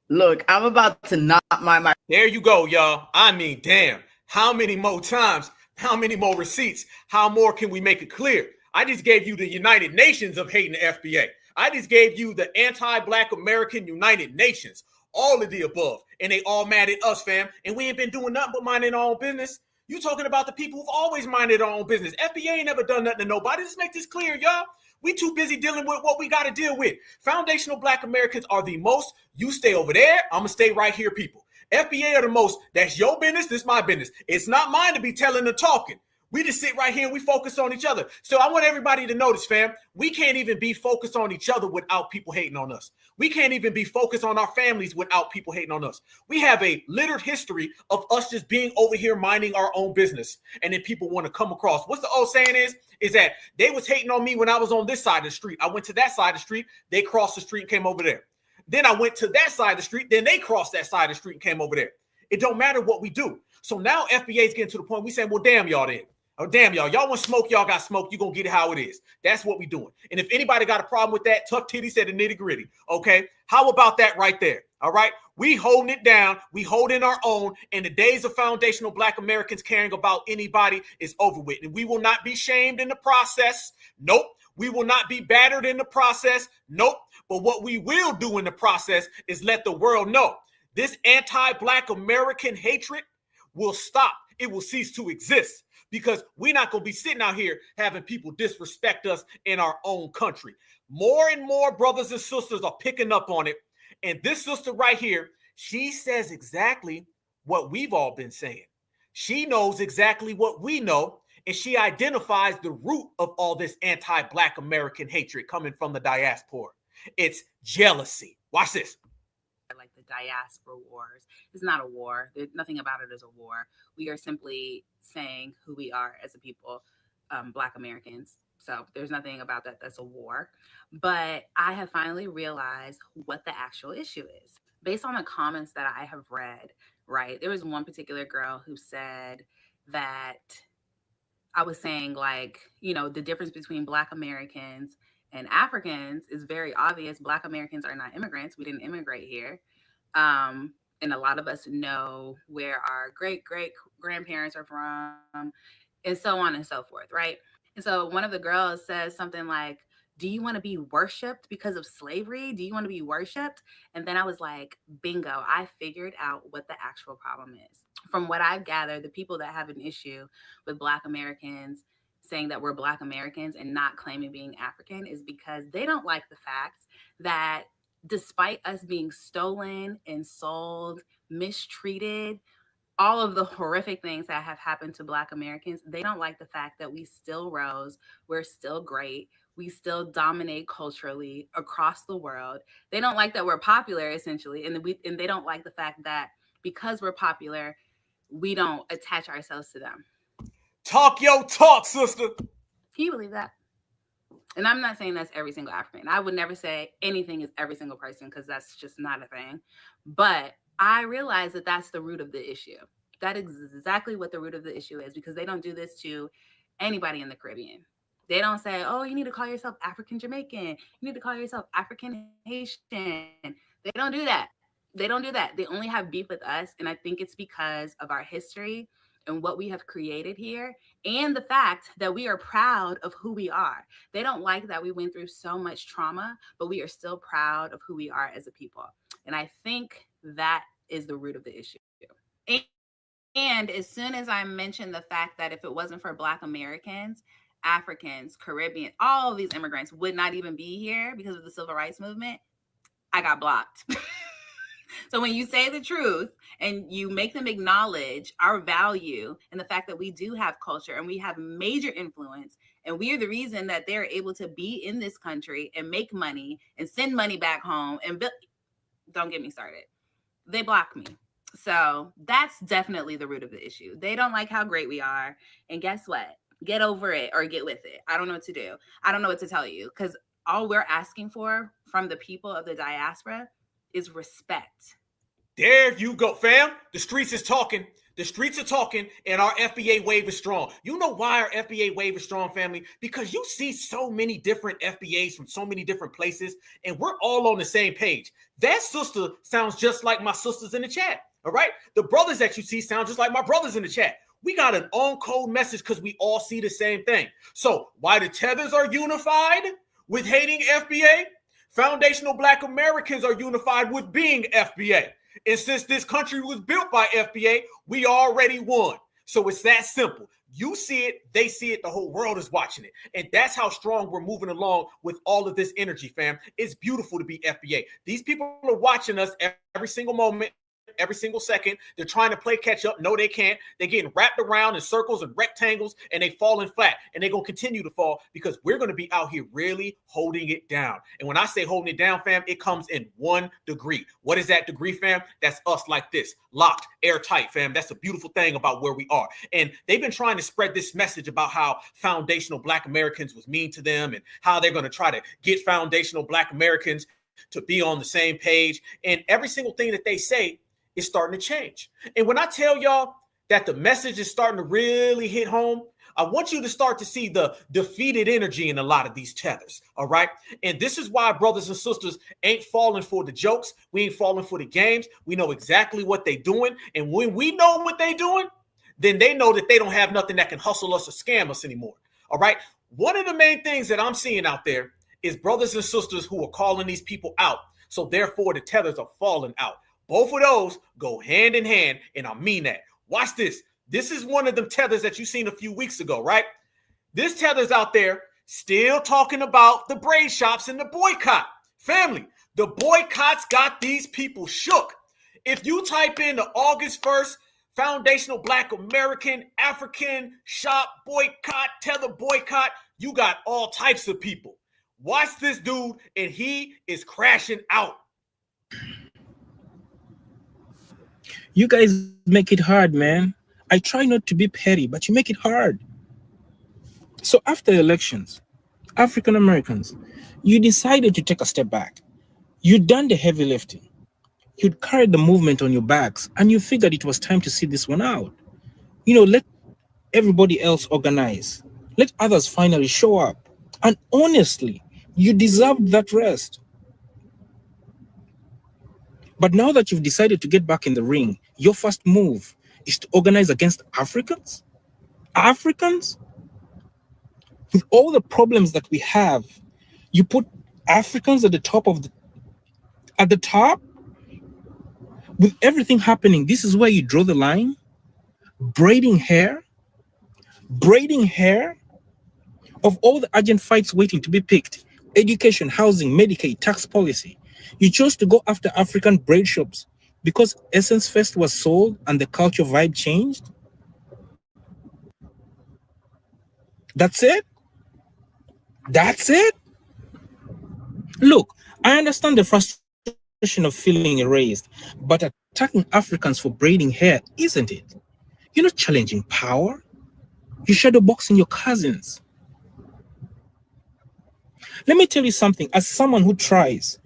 Look, I'm about to knock my... There you go, y'all. I mean, damn. How many more times? How many more receipts? How more can we make it clear? I just gave you the United Nations of hating the FBA. I just gave you the anti-Black American United Nations. All of the above. And they all mad at us, fam. And we ain't been doing nothing but minding our own business. You talking about the people who've always minded our own business. FBA ain't never done nothing to nobody. Let's make this clear, y'all. We too busy dealing with what we got to deal with. Foundational Black Americans are the most. You stay over there. I'm going to stay right here, people. FBA are the most. That's your business. This is my business. It's not mine to be telling and talking. We just sit right here and we focus on each other. So I want everybody to notice, fam, we can't even be focused on each other without people hating on us. We can't even be focused on our families without people hating on us. We have a littered history of us just being over here minding our own business. And then people want to come across. What's the old saying is that they was hating on me when I was on this side of the street. I went to that side of the street. They crossed the street and came over there. Then I went to that side of the street. Then they crossed that side of the street and came over there. It don't matter what we do. So now FBA is getting to the point we saying, well, damn y'all then. Oh, damn, y'all want smoke, y'all got smoke. You're going to get it how it is. That's what we doing. And if anybody got a problem with that, Tough Titty said the nitty gritty. Okay, how about that right there? All right, we holding it down. We holding our own. And the days of foundational Black Americans caring about anybody is over with. And we will not be shamed in the process. Nope. We will not be battered in the process. Nope. But what we will do in the process is let the world know this anti-Black American hatred will stop. It will cease to exist. Because we're not going to be sitting out here having people disrespect us in our own country. More and more brothers and sisters are picking up on it. And this sister right here, she says exactly what we've all been saying. She knows exactly what we know. And she identifies the root of all this anti-Black American hatred coming from the diaspora. It's jealousy. Watch this. Like the diaspora wars. It's not a war. Nothing about it is a war. We are simply saying who we are as a people, Black Americans. So there's nothing about that that's a war. But I have finally realized what the actual issue is. Based on the comments that I have read, right? There was one particular girl who said that I was saying, like, you know, the difference between Black Americans and Africans is very obvious. Black Americans are not immigrants. We didn't immigrate here. And a lot of us know where our great-great-grandparents are from, and so on and so forth, right? And so one of the girls says something like, do you want to be worshipped because of slavery? Do you want to be worshipped? And then I was like, bingo, I figured out what the actual problem is. From what I've gathered, the people that have an issue with Black Americans saying that we're Black Americans and not claiming being African is because they don't like the fact that despite us being stolen and sold, mistreated, all of the horrific things that have happened to Black Americans, they don't like the fact that we still rose, we're still great, we still dominate culturally across the world. They don't like that we're popular, essentially, and they don't like the fact that because we're popular, we don't attach ourselves to them. Talk your talk, sister. Can you believe that? And I'm not saying that's every single African. I would never say anything is every single person because that's just not a thing. But I realize that that's the root of the issue. That is exactly what the root of the issue is, because they don't do this to anybody in the Caribbean. They don't say, oh, you need to call yourself African Jamaican. You need to call yourself African Haitian. They don't do that. They don't do that. They only have beef with us. And I think it's because of our history and what we have created here, and the fact that we are proud of who we are. They don't like that we went through so much trauma, but we are still proud of who we are as a people. And I think that is the root of the issue. And as soon as I mentioned the fact that if it wasn't for Black Americans, Africans, Caribbean, all of these immigrants would not even be here because of the civil rights movement, I got blocked. So when you say the truth and you make them acknowledge our value and the fact that we do have culture and we have major influence and we are the reason that they're able to be in this country and make money and send money back home and don't get me started. They block me. So that's definitely the root of the issue. They don't like how great we are. And guess what? Get over it or get with it. I don't know what to do. I don't know what to tell you, because all we're asking for from the people of the diaspora is respect. There you go, fam. The streets is talking. The streets are talking, and our FBA wave is strong. You know why our FBA wave is strong, family? Because you see so many different FBAs from so many different places, and we're all on the same page. That sister sounds just like my sisters in the chat, all right? The brothers that you see sound just like my brothers in the chat. We got an on-code message because we all see the same thing. So why the Tethers are unified with hating FBA? Foundational Black Americans are unified with being FBA. And since this country was built by FBA, we already won. So it's that simple. You see it, they see it, the whole world is watching it. And that's how strong we're moving along with all of this energy, fam. It's beautiful to be FBA. These people are watching us every single moment. every single second. They're trying to play catch up. No, they can't. They're getting wrapped around in circles and rectangles, and they falling flat. And they're going to continue to fall because we're going to be out here really holding it down. And when I say holding it down, fam, it comes in 1 degree. What is that degree, fam? That's us like this, locked, airtight, fam. That's the beautiful thing about where we are. And they've been trying to spread this message about how foundational Black Americans was mean to them and how they're going to try to get foundational Black Americans to be on the same page. And every single thing that they say is starting to change. And when I tell y'all that the message is starting to really hit home, I want you to start to see the defeated energy in a lot of these tethers, all right? And this is why brothers and sisters ain't falling for the jokes. We ain't falling for the games. We know exactly what they doing. And when we know what they doing, then they know that they don't have nothing that can hustle us or scam us anymore, all right? One of the main things that I'm seeing out there is brothers and sisters who are calling these people out. So therefore, the tethers are falling out. Both of those go hand in hand, and I mean that. Watch this. This is one of the tethers that you seen a few weeks ago, right? This tether's out there still talking about the braid shops and the boycott. Family, the boycotts got these people shook. If you type in the August 1st foundational Black American African shop boycott, tether boycott, you got all types of people. Watch this dude, and he is crashing out. You guys make it hard, man. I try not to be petty, but you make it hard. So after elections, African Americans, you decided to take a step back. You'd done the heavy lifting. You'd carried the movement on your backs, and you figured it was time to see this one out. Let everybody else organize. Let others finally show up. And honestly, you deserved that rest. But now that you've decided to get back in the ring, your first move is to organize against Africans? Africans? With all the problems that we have, you put Africans at the top at the top? With everything happening, this is where you draw the line? Braiding hair? Braiding hair? Of all the urgent fights waiting to be picked, education, housing, Medicaid, tax policy, you chose to go after African braid shops because Essence Fest was sold and the culture vibe changed? That's it? That's it? Look, I understand the frustration of feeling erased, but attacking Africans for braiding hair, isn't it? You're not challenging power. You're shadowboxing your cousins. Let me tell you something, as someone who tries.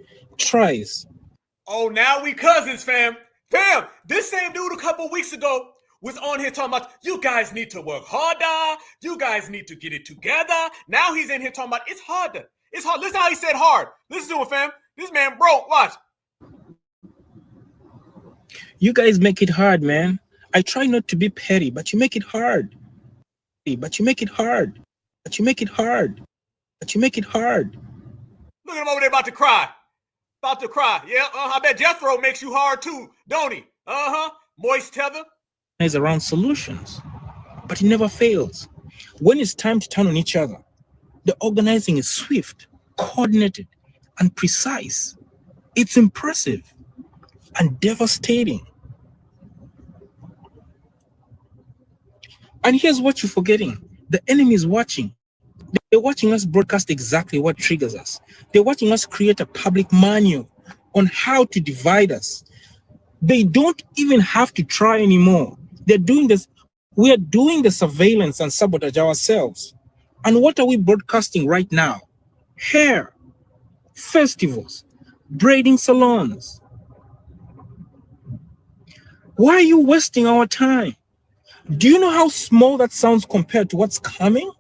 Oh, now we cousins, fam. Fam, this same dude a couple weeks ago was on here talking about, you guys need to work harder. You guys need to get it together. Now he's in here talking about, it's harder. It's hard. Listen how he said hard. Listen to him, fam. This man broke. Watch. You guys make it hard, man. I try not to be petty, but you make it hard. But you make it hard. But you make it hard. But you make it hard. Look at him over there about to cry. About to cry. Yeah, I bet Jethro makes you hard too, don't he? Moist tether. Is around solutions, but it never fails. When it's time to turn on each other, the organizing is swift, coordinated, and precise. It's impressive and devastating. And here's what you're forgetting. The enemy is watching. They're watching us broadcast exactly what triggers us. They're watching us create a public manual on how to divide us. They don't even have to try anymore. They're doing this. We are doing the surveillance and sabotage ourselves. And what are we broadcasting right now? Hair, festivals, braiding salons. Why are you wasting our time? Do you know how small that sounds compared to what's coming?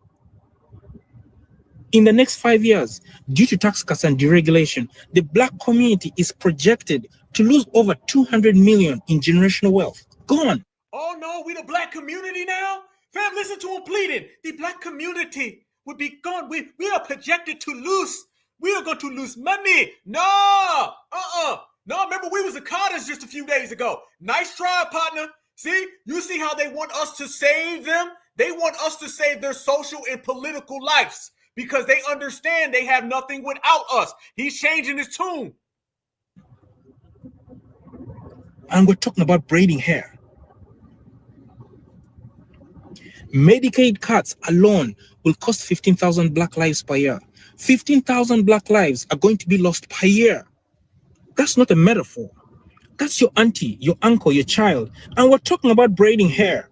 In the next 5 years, due to tax cuts and deregulation, the Black community is projected to lose over 200 million in generational wealth. Gone. Oh no, we the Black community now? Fam, listen to him pleading. The Black community would be gone. We are projected to lose. We are going to lose money. No, No, remember we was the Carters just a few days ago. Nice try, partner. See, you see how they want us to save them? They want us to save their social and political lives, because they understand they have nothing without us. He's changing his tune. And we're talking about braiding hair. Medicaid cuts alone will cost 15,000 Black lives per year. 15,000 Black lives are going to be lost per year. That's not a metaphor. That's your auntie, your uncle, your child. And we're talking about braiding hair.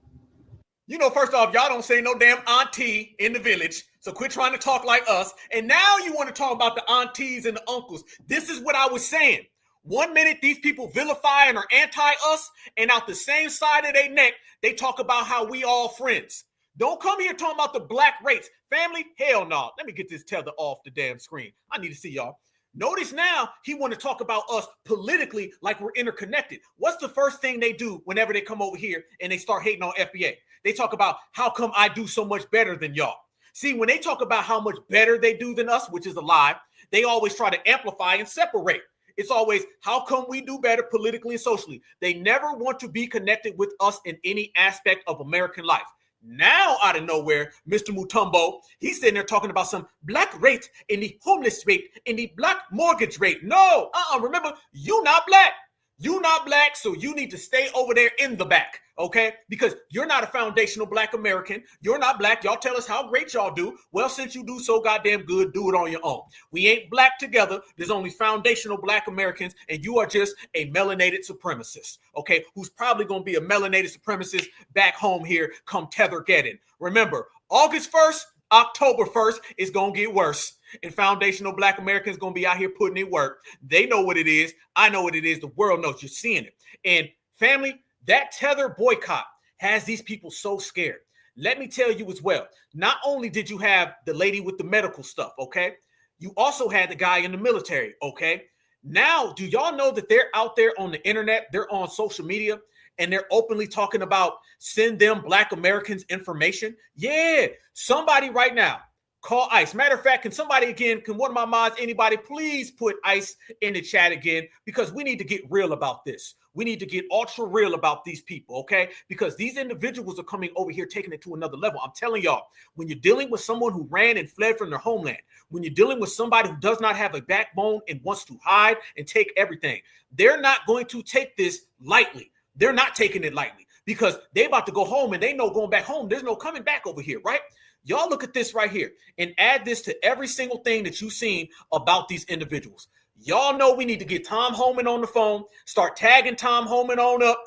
You know, first off, y'all don't say no damn auntie in the village. So quit trying to talk like us. And now you want to talk about the aunties and the uncles. This is what I was saying. 1 minute, these people vilify and are anti-us. And out the same side of their neck, they talk about how we all friends. Don't come here talking about the Black race. Family, hell no. Let me get this tether off the damn screen. I need to see y'all. Notice now he want to talk about us politically like we're interconnected. What's the first thing they do whenever they come over here and they start hating on FBA? They talk about how come I do so much better than y'all. See, when they talk about how much better they do than us, which is a lie, they always try to amplify and separate. It's always how come we do better politically and socially. They never want to be connected with us in any aspect of American life. Now, out of nowhere, Mr. Mutombo, he's sitting there talking about some Black rate in the homeless rate, in the Black mortgage rate. No, remember, you not Black. You not Black, so you need to stay over there in the back, okay? Because you're not a foundational Black American. You're not Black. Y'all tell us how great y'all do. Well, since you do so goddamn good, do it on your own. We ain't Black together. There's only foundational Black Americans, and you are just a melanated supremacist, okay? Who's probably going to be a melanated supremacist back home here come Tether getting. Remember, August 1st, October 1st is going to get worse. And foundational Black Americans going to be out here putting in work. They know what it is. I know what it is. The world knows. You're seeing it. And family, that Tether boycott has these people so scared. Let me tell you as well. Not only did you have the lady with the medical stuff, okay? You also had the guy in the military, okay? Now, do y'all know that they're out there on the internet? They're on social media and they're openly talking about send them Black Americans information? Yeah, somebody right now. Call ICE. Matter of fact, can one of my mods, anybody, please put ICE in the chat again? Because we need to get real about this. We need to get ultra real about these people, okay? Because these individuals are coming over here, taking it to another level. I'm telling y'all, when you're dealing with someone who ran and fled from their homeland, when you're dealing with somebody who does not have a backbone and wants to hide and take everything, they're not going to take this lightly. They're not taking it lightly because they're about to go home and they know going back home, there's no coming back over here, right? Y'all look at this right here and add this to every single thing that you've seen about these individuals. Y'all know we need to get Tom Homan on the phone, start tagging Tom Homan on up,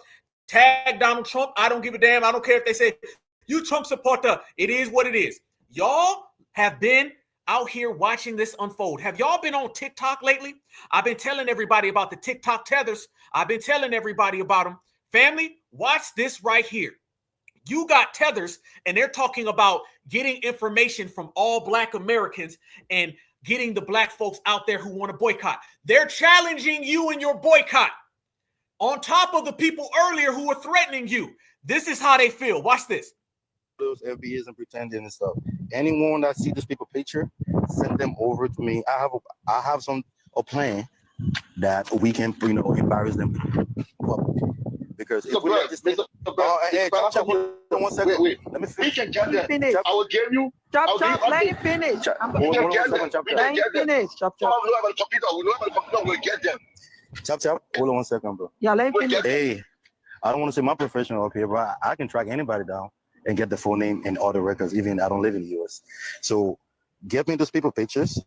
tag Donald Trump. I don't give a damn. I don't care if they say, you Trump supporter. It is what it is. Y'all have been out here watching this unfold. Have y'all been on TikTok lately? I've been telling everybody about the TikTok tethers. I've been telling everybody about them. Family, watch this right here. You got tethers, and they're talking about getting information from all Black Americans and getting the Black folks out there who want to boycott. They're challenging you in your boycott on top of the people earlier who were threatening you. This is how they feel. Watch this. Those FBAs and pretending and stuff. Anyone that see this people picture, send them over to me. I have a plan that we can, embarrass them because if we let this thing, one second. Wait. Let me We can get them. I will give you. Chop, let it finish. Let it finish. Chop. We'll get them. Chop. Hold on 1 second, bro. Yeah, let it finish. Hey, I don't want to say my professional up here, but I can track anybody down and get the full name and all the records, even I don't live in the US. So give me those people pictures.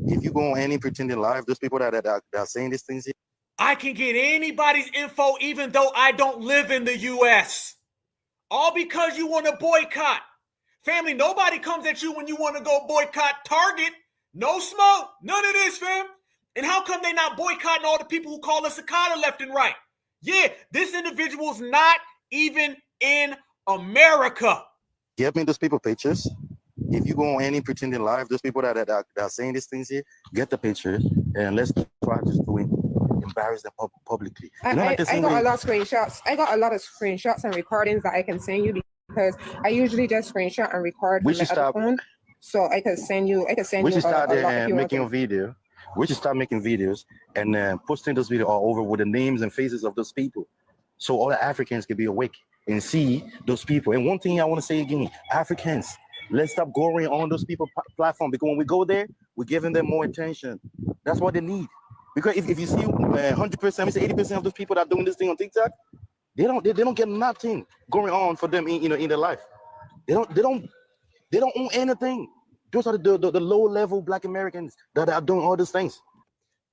If you go on any pretending live, those people that are saying these things here, I can get anybody's info even though I don't live in the US. All because you want to boycott. Family, nobody comes at you when you want to go boycott Target. No smoke. None of this, fam. And how come they not boycotting all the people who call us Sakata left and right? Yeah, this individual's not even in America. give me those people pictures. If you go on any pretending live, those people that are saying these things here, get the pictures and let's try just to embarrass them publicly. I got a lot of screenshots. I got a lot of screenshots and recordings that I can send you because I usually just screenshot and record from my other phone. So I can send you. We should start making a video. We should start making videos and posting those videos all over with the names and faces of those people, so all the Africans can be awake and see those people. And one thing I want to say again, Africans, let's stop going on those people platform, because when we go there, we're giving them more attention. That's what they need. Because if you see 100%, we say 80% of those people that are doing this thing on TikTok, they don't get nothing going on for them in their life. They don't own anything. Those are the low level Black Americans that are doing all these things.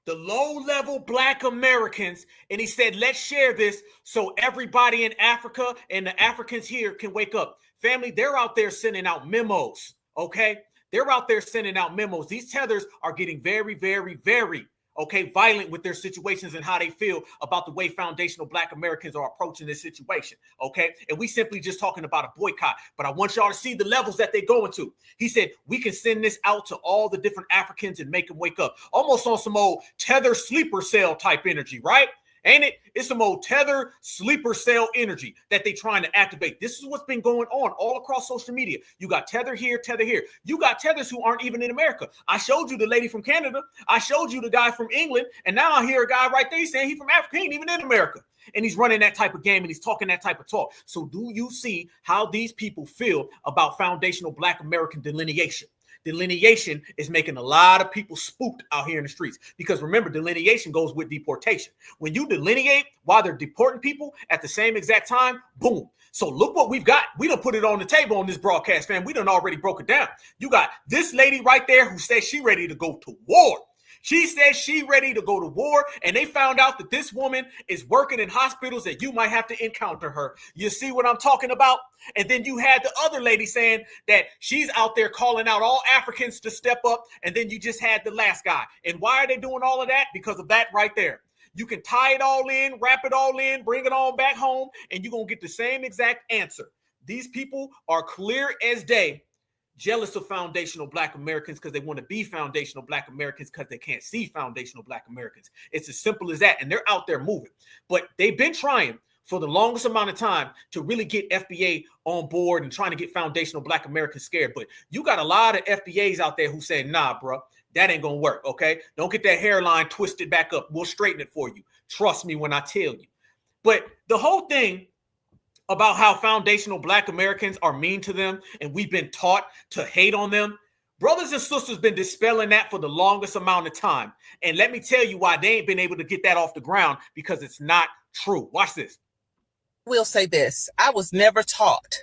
The low-level Black Americans, and he said, let's share this so everybody in Africa and the Africans here can wake up. Family, they're out there sending out memos, okay? They're out there sending out memos. These tethers are getting very, very, very, okay, violent with their situations and how they feel about the way foundational Black Americans are approaching this situation, okay? And we simply just talking about a boycott, but I want y'all to see the levels that they going to. He said, we can send this out to all the different Africans and make them wake up. Almost on some old tether sleeper cell type energy, right? Ain't it? It's some old tether sleeper cell energy that they trying to activate. This is what's been going on all across social media. You got tether here, tether here. You got tethers who aren't even in America. I showed you the lady from Canada. I showed you the guy from England. And now I hear a guy right there saying he's from Africa. He ain't even in America. And he's running that type of game and he's talking that type of talk. So do you see how these people feel about foundational Black American delineation? Delineation is making a lot of people spooked out here in the streets because remember, delineation goes with deportation. When you delineate while they're deporting people at the same exact time, boom. So look what we've got. We done put it on the table on this broadcast, fam. We done already broke it down. You got this lady right there who says she ready to go to war. She says she ready to go to war, and they found out that this woman is working in hospitals that you might have to encounter her. You see what I'm talking about? And then you had the other lady saying that she's out there calling out all Africans to step up, and then you just had the last guy. And why are they doing all of that? Because of that right there. You can tie it all in, wrap it all in, bring it on back home, and you're going to get the same exact answer. These people are clear as day jealous of foundational Black Americans because they want to be foundational Black Americans because they can't see foundational Black Americans. It's as simple as that. And they're out there moving. But they've been trying for the longest amount of time to really get FBA on board and trying to get foundational Black Americans scared. But you got a lot of FBAs out there who say, nah, bro, that ain't going to work, okay? Don't get that hairline twisted back up. We'll straighten it for you. Trust me when I tell you. But the whole thing about how foundational Black Americans are mean to them and we've been taught to hate on them. Brothers and sisters been dispelling that for the longest amount of time. And let me tell you why they ain't been able to get that off the ground, because it's not true. Watch this. Will say this. I was never taught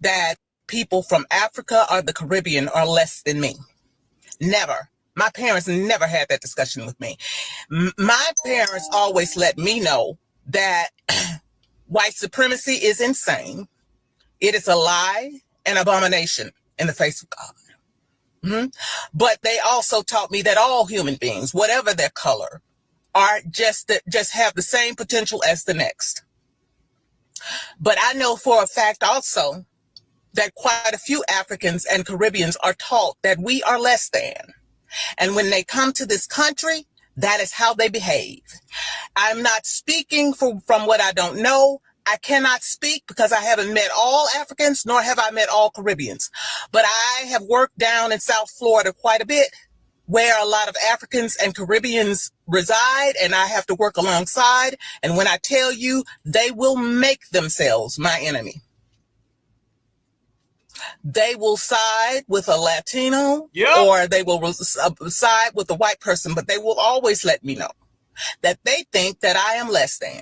that people from Africa or the Caribbean are less than me. Never. My parents never had that discussion with me. My parents always let me know that white supremacy is insane. It is a lie and abomination in the face of God. Mm-hmm. But they also taught me that all human beings, whatever their color, are just have the same potential as the next. But I know for a fact also that quite a few Africans and Caribbeans are taught that we are less than. And when they come to this country, that is how they behave. I'm not speaking from what I don't know. I cannot speak because I haven't met all Africans, nor have I met all Caribbeans. But I have worked down in South Florida quite a bit, where a lot of Africans and Caribbeans reside, and I have to work alongside. And when I tell you, they will make themselves my enemy. They will side with a Latino, or they will side with a white person, but they will always let me know that they think that I am less than.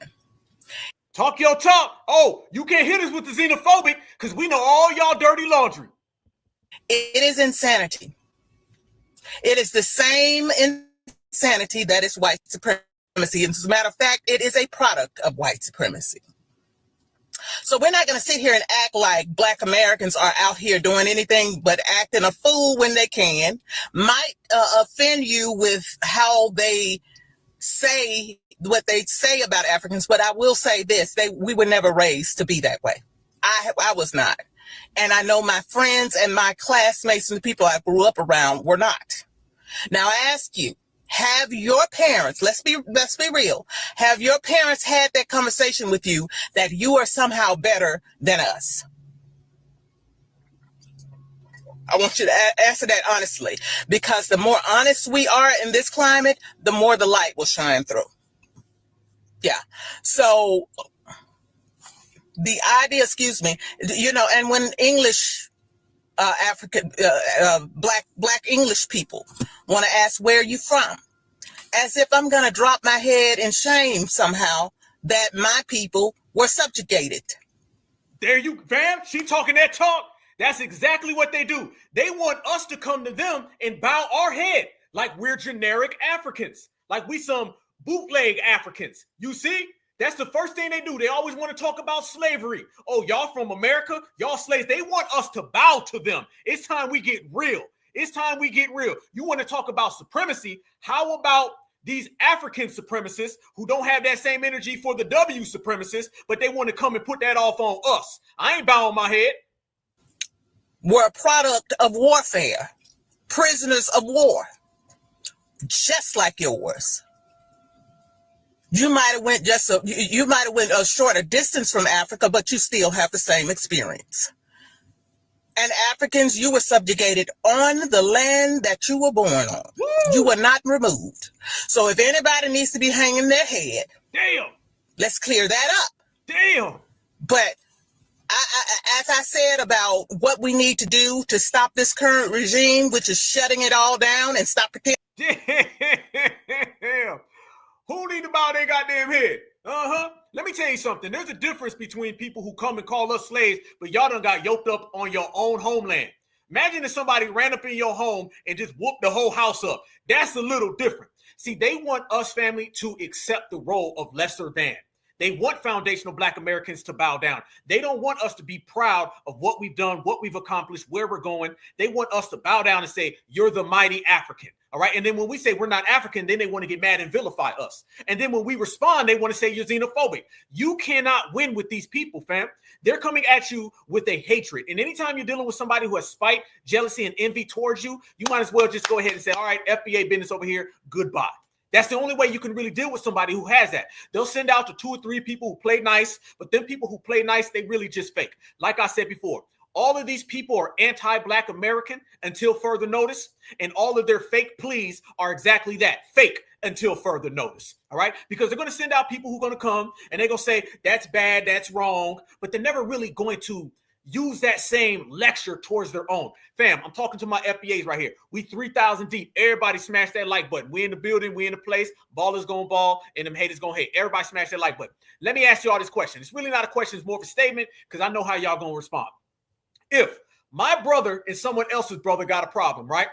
Talk your talk. Oh, you can't hit us with the xenophobic because we know all y'all dirty laundry. It is insanity. It is the same insanity that is white supremacy. And as a matter of fact, it is a product of white supremacy. So we're not going to sit here and act like Black Americans are out here doing anything but acting a fool when they can. Might offend you with how they say what they say about Africans, but I will say this: we were never raised to be that way. I was not, and I know my friends and my classmates and the people I grew up around were not. Now I ask you: have your parents, let's be real, have your parents had that conversation with you that you are somehow better than us? I want you to answer that honestly, because the more honest we are in this climate, the more the light will shine through. Yeah. So the idea, and when English, African, Black English people want to ask, where are you from? as if I'm going to drop my head in shame somehow that my people were subjugated. There you, fam. She talking that talk. That's exactly what they do. They want us to come to them and bow our head like we're generic Africans, like we some bootleg Africans. You see? That's the first thing they do. They always want to talk about slavery. Oh, y'all from America? Y'all slaves. They want us to bow to them. It's time we get real. It's time we get real. You want to talk about supremacy? How about these African supremacists who don't have that same energy for the W supremacists, but they want to come and put that off on us? I ain't bowing my head. We're a product of warfare, prisoners of war, just like yours. You might have went a shorter distance from Africa, but you still have the same experience. And Africans, you were subjugated on the land that you were born on. Woo! You were not removed. So if anybody needs to be hanging their head, damn, let's clear that up. Damn. But as I said about what we need to do to stop this current regime, which is shutting it all down and stop pretending. Damn. Who need to bow their goddamn head? Let me tell you something. There's a difference between people who come and call us slaves, but y'all done got yoked up on your own homeland. Imagine if somebody ran up in your home and just whooped the whole house up. That's a little different. See, they want us, family, to accept the role of lesser than. They want foundational Black Americans to bow down. They don't want us to be proud of what we've done, what we've accomplished, where we're going. They want us to bow down and say, you're the mighty African. All right. And then when we say we're not African, then they want to get mad and vilify us. And then when we respond, they want to say you're xenophobic. You cannot win with these people, fam. They're coming at you with a hatred. And anytime you're dealing with somebody who has spite, jealousy, and envy towards you, you might as well just go ahead and say, all right, FBA business over here. Goodbye. That's the only way you can really deal with somebody who has that. They'll send out to 2 or 3 people who play nice, but then people who play nice, they really just fake. Like I said before, all of these people are anti-Black American until further notice, and all of their fake pleas are exactly that, fake until further notice, all right? Because they're going to send out people who are going to come, and they're going to say, that's bad, that's wrong, but they're never really going to use that same lecture towards their own. Fam, I'm talking to my FBAs right here. We 3,000 deep. Everybody smash that like button. We in the building. We in the place. Ballers gonna ball and them haters gonna hate. Everybody smash that like button. Let me ask y'all this question. It's really not a question. It's more of a statement because I know how y'all gonna respond. If my brother and someone else's brother got a problem, right?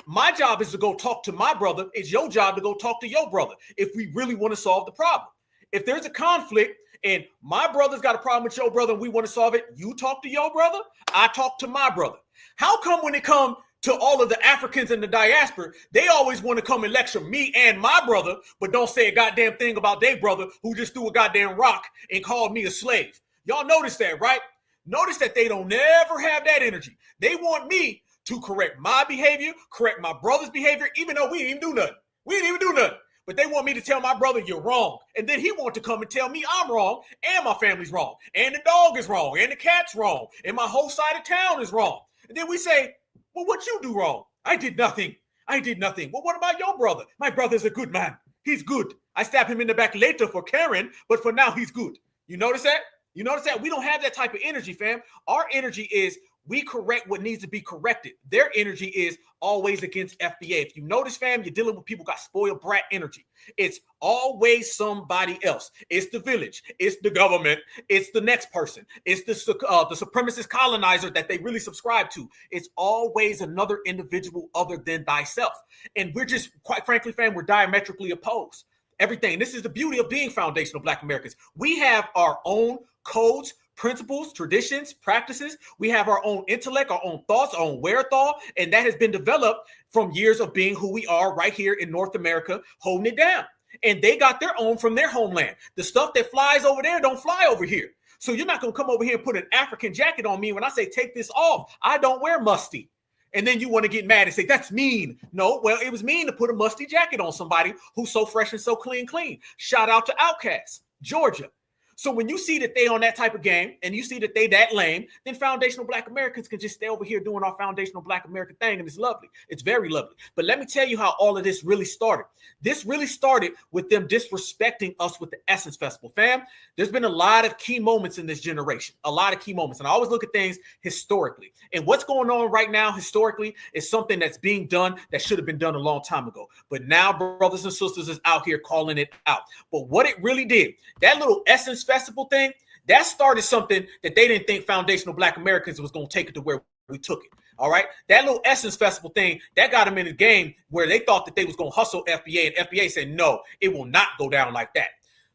My job is to go talk to my brother. It's your job to go talk to your brother if we really want to solve the problem. If there's a conflict and my brother's got a problem with your brother and we want to solve it, you talk to your brother, I talk to my brother. How come when it comes to all of the Africans in the diaspora, they always want to come and lecture me and my brother, but don't say a goddamn thing about their brother who just threw a goddamn rock and called me a slave? Y'all notice that, right? Notice that they don't never have that energy. They want me to correct my behavior, correct my brother's behavior, even though we didn't even do nothing. We didn't even do nothing. But they want me to tell my brother you're wrong. And then he wants to come and tell me I'm wrong and my family's wrong. And the dog is wrong. And the cat's wrong. And my whole side of town is wrong. And then we say, well, what you do wrong? I did nothing. I did nothing. Well, what about your brother? My brother's a good man. He's good. I stabbed him in the back later for Karen, but for now he's good. You notice that? You notice that? We don't have that type of energy, fam. Our energy is we correct what needs to be corrected. Their energy is always against FBA. If you notice, fam, you're dealing with people who got spoiled brat energy. It's always somebody else. It's the village. It's the government. It's the next person. It's the supremacist colonizer that they really subscribe to. It's always another individual other than thyself. And we're just, quite frankly, fam, we're diametrically opposed. Everything. This is the beauty of being foundational Black Americans. We have our own codes, principles, traditions, practices. We have our own intellect, our own thoughts, our own wherewithal, and that has been developed from years of being who we are right here in North America, holding it down. And they got their own from their homeland. The stuff that flies over there don't fly over here. So you're not going to come over here and put an African jacket on me when I say take this off. I don't wear musty. And then you want to get mad and say, that's mean. No, well, it was mean to put a musty jacket on somebody who's so fresh and so clean. Shout out to Outkast, Georgia. So when you see that they on that type of game and you see that they that lame, then foundational Black Americans can just stay over here doing our foundational Black American thing, and it's lovely. It's very lovely. But let me tell you how all of this really started. This really started with them disrespecting us with the Essence Festival. Fam, there's been a lot of key moments in this generation, a lot of key moments. And I always look at things historically. And what's going on right now historically is something that's being done that should have been done a long time ago. But now brothers and sisters is out here calling it out. But what it really did, that little Essence Festival thing, that started something that they didn't think foundational Black Americans was going to take it to where we took it. All right. That little Essence Festival thing, that got them in a game where they thought that they was going to hustle FBA, and FBA said, no, it will not go down like that.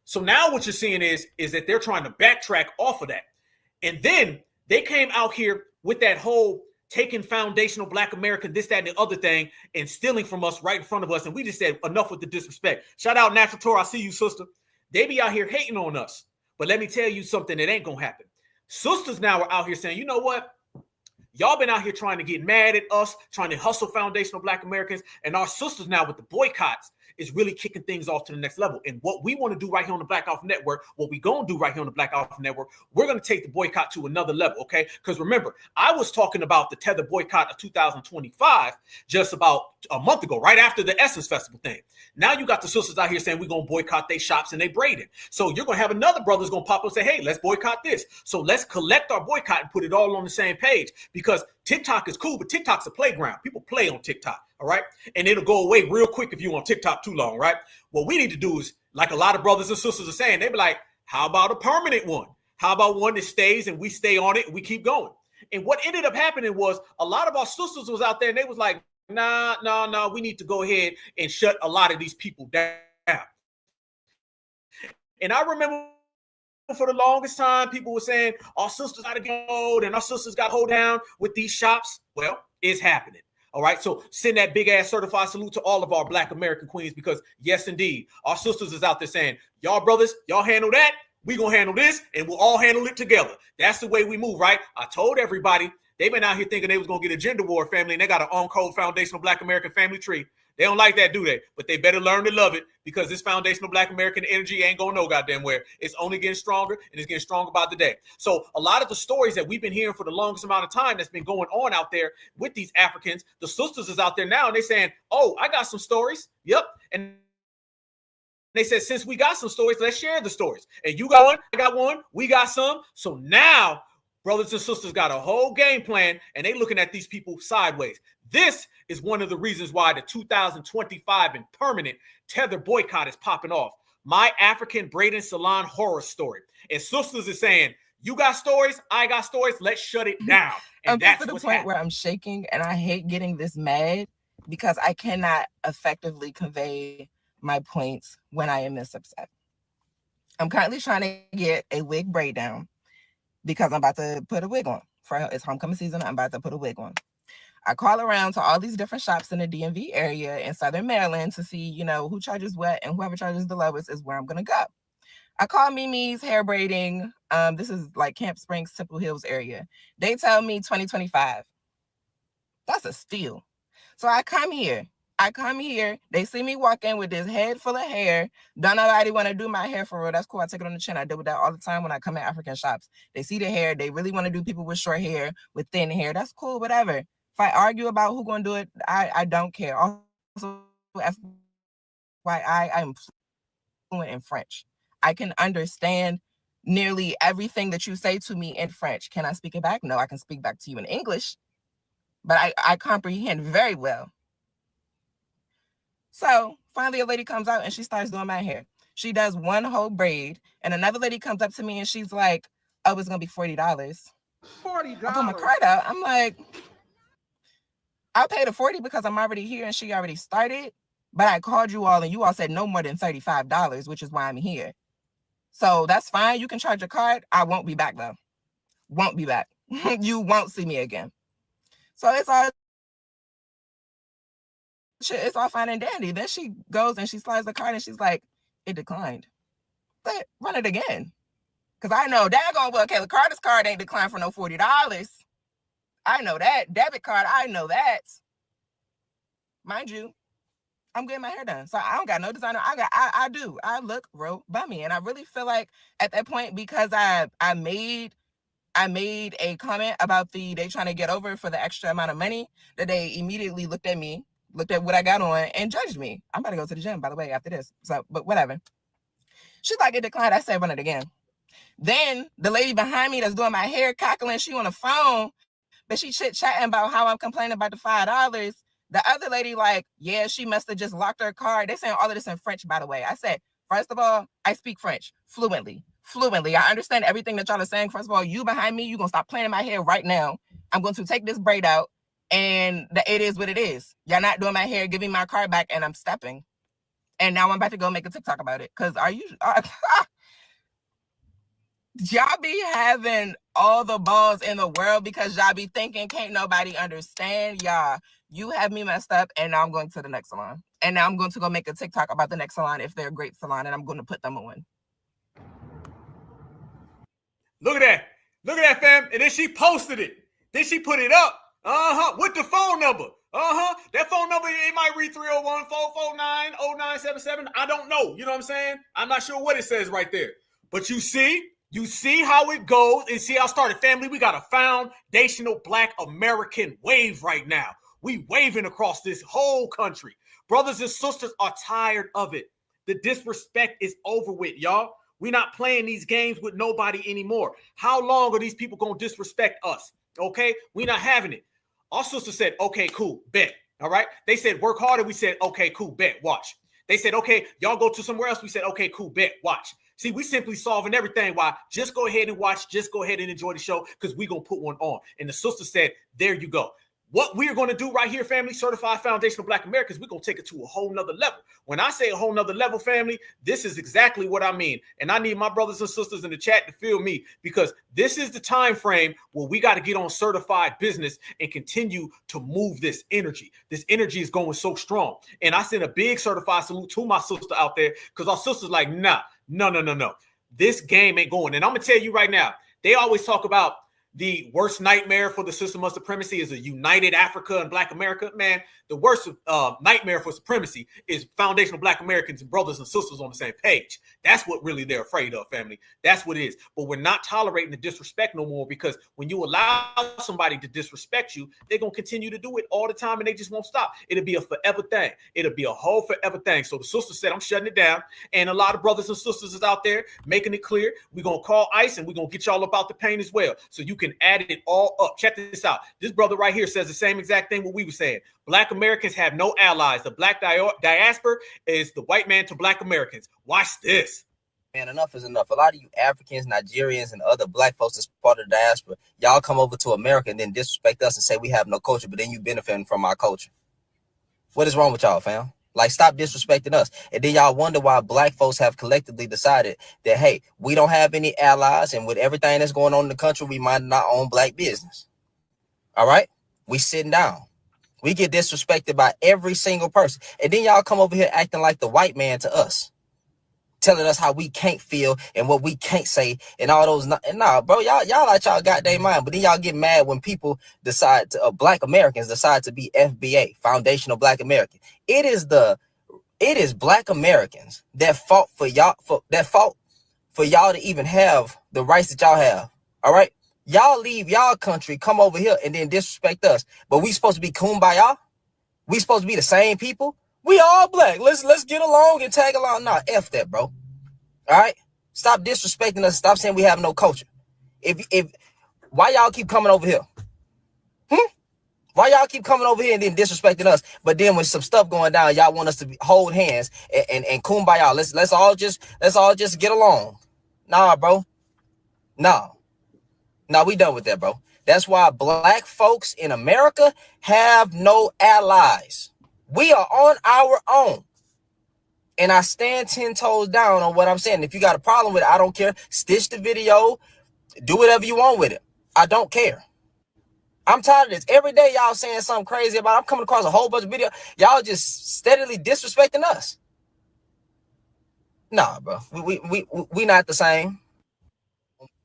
So now what you're seeing is that they're trying to backtrack off of that. And then they came out here with that whole taking foundational Black American, this, that, and the other thing, and stealing from us right in front of us. And we just said, enough with the disrespect. Shout out Natural Tour. I see you, sister. They be out here hating on us. But let me tell you something that ain't going to happen. Sisters now are out here saying, you know what? Y'all been out here trying to get mad at us, trying to hustle foundational Black Americans. And our sisters now with the boycotts is really kicking things off to the next level. And what we want to do right here on the Black Alpha Network, what we going to do right here on the Black Alpha Network, we're going to take the boycott to another level, okay? Because remember, I was talking about the Tether Boycott of 2025 just about a month ago, right after the Essence Festival thing. Now you got the sisters out here saying we're going to boycott their shops and they braiding. So you're going to have another brother's going to pop up and say, hey, let's boycott this. So let's collect our boycott and put it all on the same page, because TikTok is cool, but TikTok's a playground. People play on TikTok, all right? And it'll go away real quick if you on TikTok too long, right? What we need to do is, like a lot of brothers and sisters are saying, they be like, how about a permanent one? How about one that stays and we stay on it and we keep going? And what ended up happening was a lot of our sisters was out there and they was like, nah, we need to go ahead and shut a lot of these people down. And I remember for the longest time, people were saying our sisters got to go and our sisters got to hold down with these shops. Well, it's happening. All right. So send that big ass certified salute to all of our Black American queens, because yes, indeed, our sisters is out there saying, y'all brothers, y'all handle that. We going to handle this and we'll all handle it together. That's the way we move, right? I told everybody, they've been out here thinking they was going to get a gender war family, and they got an on-code foundational Black American family tree. They don't like that, do they? But they better learn to love it, because this foundational Black American energy ain't going no goddamn where. It's only getting stronger, and it's getting stronger by the day. So a lot of the stories that we've been hearing for the longest amount of time that's been going on out there with these Africans, the sisters is out there now, and they saying, oh, I got some stories. Yep. And they said, since we got some stories, let's share the stories. And you got one, I got one, we got some. So now brothers and sisters got a whole game plan, and they looking at these people sideways. This is one of the reasons why the 2025 and permanent Tether boycott is popping off. My African braiding salon horror story. And sisters is saying, you got stories, I got stories, let's shut it down. And that's to the what's point happening. where I'm shaking, and I hate getting this mad because I cannot effectively convey my points when I am this upset. I'm currently trying to get a wig braid down because I'm about to put a wig on. It's homecoming season, I'm about to put a wig on. I call around to all these different shops in the DMV area in Southern Maryland to see, who charges what, and whoever charges the lowest is where I'm going to go. I call Mimi's Hair Braiding. This is like Camp Springs, Temple Hills area. They tell me 2025. That's a steal. So I come here. They see me walk in with this head full of hair. Don't nobody want to do my hair for real. That's cool. I take it on the chin. I deal with that all the time when I come in African shops. They see the hair. They really want to do people with short hair, with thin hair. That's cool, whatever. If I argue about who's going to do it, I don't care. Also, FYI, I'm fluent in French. I can understand nearly everything that you say to me in French. Can I speak it back? No, I can speak back to you in English, but I comprehend very well. So finally a lady comes out and she starts doing my hair. She does one whole braid, and another lady comes up to me and she's like, oh, it's going to be $40. $40. I pull my card out. I'm like, I'll pay the $40 because I'm already here and she already started. But I called you all and you all said no more than $35, which is why I'm here. So that's fine. You can charge your card. I won't be back though. Won't be back. You won't see me again. So it's all fine and dandy. Then she goes and she slides the card and she's like, it declined. But run it again. Because I know daggone well, Kayla Carter's card ain't declined for no $40. I know that. Debit card, I know that. Mind you, I'm getting my hair done. So I don't got no designer. I look real bummy. And I really feel like at that point, because I made a comment about they trying to get over for the extra amount of money, that they immediately looked at me, looked at what I got on, and judged me. I'm about to go to the gym, by the way, after this. So, but whatever. She's like, it declined. I said, run it again. Then the lady behind me that's doing my hair cackling, she on the phone, but she chit-chatting about how I'm complaining about the $5. The other lady like, yeah, she must have just locked her card. They're saying all of this in French, by the way. I said, first of all, I speak French fluently. I understand everything that y'all are saying. First of all, you behind me, you're going to stop playing in my hair right now. I'm going to take this braid out, and it is what it is. Y'all not doing my hair, giving my card back, and I'm stepping. And now I'm about to go make a TikTok about it. Because y'all be having all the balls in the world because y'all be thinking can't nobody understand. Y'all, you have me messed up, and now I'm going to the next salon. And now I'm going to go make a TikTok about the next salon if they're a great salon, and I'm going to put them on. Look at that. Look at that, fam. And then she posted it. Then she put it up. With the phone number. That phone number, it might read 301-449-0977. I don't know. You know what I'm saying? I'm not sure what it says right there. But you see how it goes and see how it started. Family, we got a foundational Black American wave right now. We waving across this whole country. Brothers and sisters are tired of it. The disrespect is over with, y'all. We're not playing these games with nobody anymore. How long are these people going to disrespect us? Okay? We're not having it. Our sister said, okay, cool, bet. All right? They said, work harder. We said, okay, cool, bet, watch. They said, okay, y'all go to somewhere else. We said, okay, cool, bet, watch. See, we simply solving everything. Why? Just go ahead and watch. Just go ahead and enjoy the show because we're going to put one on. And the sister said, there you go. What we're going to do right here, family, Certified Foundational Black Americans, we're going to take it to a whole nother level. When I say a whole nother level, family, this is exactly what I mean. And I need my brothers and sisters in the chat to feel me because this is the time frame where we got to get on certified business and continue to move this energy. This energy is going so strong. And I send a big certified salute to my sister out there because our sister's like, no. This game ain't going. And I'm going to tell you right now, they always talk about the worst nightmare for the system of supremacy is a united Africa and Black America. Man, the worst nightmare for supremacy is foundational Black Americans and brothers and sisters on the same page. That's what really they're afraid of, family. That's what it is. But we're not tolerating the disrespect no more because when you allow somebody to disrespect you, they're going to continue to do it all the time and they just won't stop. It'll be a forever thing. It'll be a whole forever thing. So the sister said, I'm shutting it down. And a lot of brothers and sisters is out there making it clear. We're going to call ICE and we're going to get y'all about the pain as well. So you can add it all up. Check this out. This brother right here says the same exact thing what we were saying. Black Americans have no allies. The Black diaspora is the white man to Black Americans. Watch this. Man, enough is enough. A lot of you Africans, Nigerians, and other Black folks that's part of the diaspora, y'all come over to America and then disrespect us and say we have no culture, but then you benefiting from our culture. What is wrong with y'all, fam? Like, stop disrespecting us. And then y'all wonder why Black folks have collectively decided that, hey, we don't have any allies, and with everything that's going on in the country, we mind our own Black business. All right? We sitting down. We get disrespected by every single person. And then y'all come over here acting like the white man to us, telling us how we can't feel and what we can't say and all those. Nah, bro, y'all like y'all goddamn mind. But then y'all get mad when people decide to, Black Americans decide to be FBA, Foundational Black American. It is Black Americans that fought for y'all, for y'all to even have the rights that y'all have. All right. Y'all leave y'all country, come over here and then disrespect us. But we supposed to be kumbaya? We supposed to be the same people? We all Black. Let's get along and tag along. Nah, F that, bro. All right? Stop disrespecting us. Stop saying we have no culture. Why y'all keep coming over here? Why y'all keep coming over here and then disrespecting us? But then when some stuff going down, y'all want us to hold hands and kumbaya. Let's all just get along. Nah, bro. No, we done with that, bro. That's why Black folks in America have no allies. We are on our own. And I stand 10 toes down on what I'm saying. If you got a problem with it, I don't care. Stitch the video. Do whatever you want with it. I don't care. I'm tired of this. Every day y'all saying something crazy about it. I'm coming across a whole bunch of videos. Y'all just steadily disrespecting us. Nah, bro. We not the same.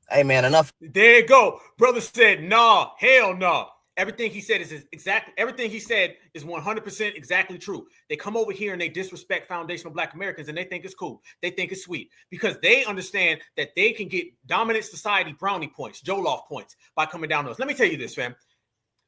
Hey, man, enough. There you go. Brother said, nah, hell nah. Everything he said is exactly, everything he said is 100% exactly true. They come over here and they disrespect foundational Black Americans and they think it's cool. They think it's sweet because they understand that they can get dominant society brownie points, Joloff points by coming down to us. Let me tell you this, fam.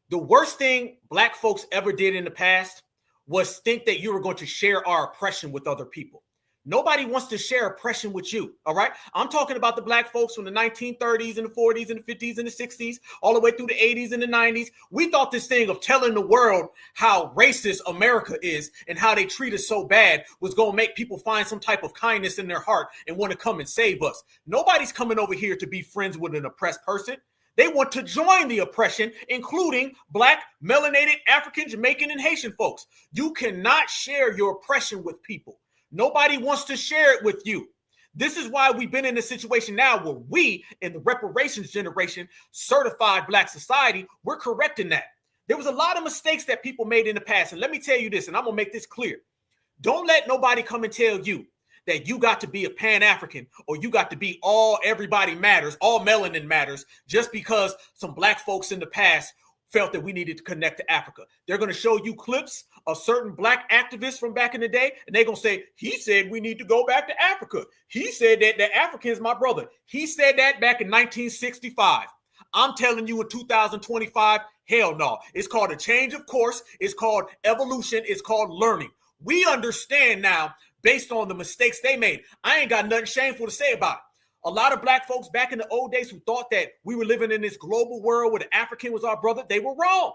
The worst thing Black folks ever did in the past was think that you were going to share our oppression with other people. Nobody wants to share oppression with you, all right? I'm talking about the Black folks from the 1930s and the 40s and the 50s and the 60s, all the way through the 80s and the 90s. We thought this thing of telling the world how racist America is and how they treat us so bad was going to make people find some type of kindness in their heart and want to come and save us. Nobody's coming over here to be friends with an oppressed person. They want to join the oppression, including Black, melanated, African, Jamaican, and Haitian folks. You cannot share your oppression with people. Nobody wants to share it with you. This is why we've been in a situation now where we, in the reparations generation, certified Black society, we're correcting that. There was a lot of mistakes that people made in the past. And let me tell you this, and I'm going to make this clear. Don't let nobody come and tell you that you got to be a Pan-African or you got to be all everybody matters, all melanin matters, just because some Black folks in the past felt that we needed to connect to Africa. They're going to show you clips of certain Black activists from back in the day, and they're going to say, he said we need to go back to Africa. He said that the African is my brother. He said that back in 1965. I'm telling you in 2025, hell no. It's called a change of course. It's called evolution. It's called learning. We understand now based on the mistakes they made. I ain't got nothing shameful to say about it. A lot of Black folks back in the old days who thought that we were living in this global world where the African was our brother, they were wrong.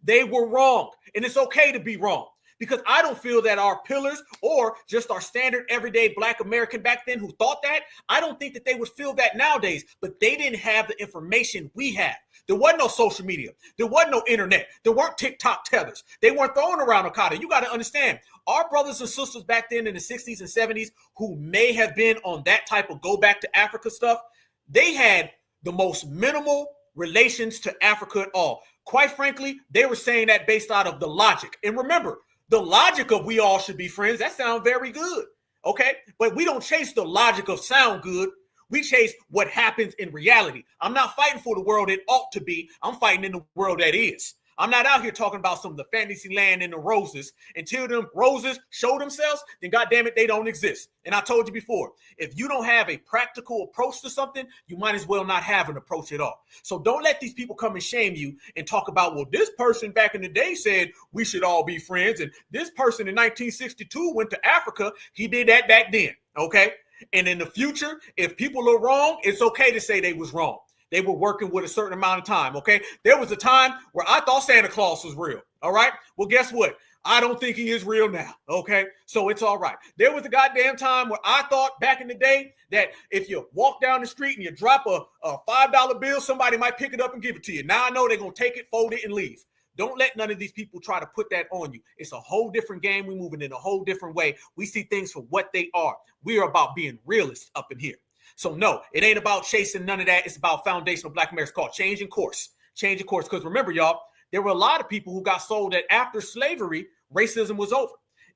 They were wrong. And it's okay to be wrong because I don't feel that our pillars or just our standard everyday Black American back then who thought that, I don't think that they would feel that nowadays, but they didn't have the information we have. There wasn't no social media. There wasn't no internet. There weren't TikTok tethers. They weren't thrown around Okada. You got to understand, our brothers and sisters back then in the 60s and 70s who may have been on that type of go back to Africa stuff, they had the most minimal relations to Africa at all. Quite frankly, they were saying that based out of the logic. And remember, the logic of we all should be friends, that sounds very good, okay? But we don't chase the logic of sound good. We chase what happens in reality. I'm not fighting for the world it ought to be. I'm fighting in the world that is. I'm not out here talking about some of the fantasy land and the roses. Until them roses show themselves, then goddamn it, they don't exist. And I told you before, if you don't have a practical approach to something, you might as well not have an approach at all. So don't let these people come and shame you and talk about, well, this person back in the day said we should all be friends. And this person in 1962 went to Africa. He did that back then. Okay. And in the future, if people are wrong, it's okay to say they was wrong. They were working with a certain amount of time, okay? There was a time where I thought Santa Claus was real, all right? Well, guess what? I don't think he is real now, okay? So it's all right. There was a goddamn time where I thought back in the day that if you walk down the street and you drop a $5 bill, somebody might pick it up and give it to you. Now I know they're going to take it, fold it, and leave. Don't let none of these people try to put that on you. It's a whole different game. We're moving in a whole different way. We see things for what they are. We are about being realists up in here. So no, it ain't about chasing none of that. It's about foundational Black America. It's called changing course. Changing course. Because remember, y'all, there were a lot of people who got sold that after slavery, racism was over.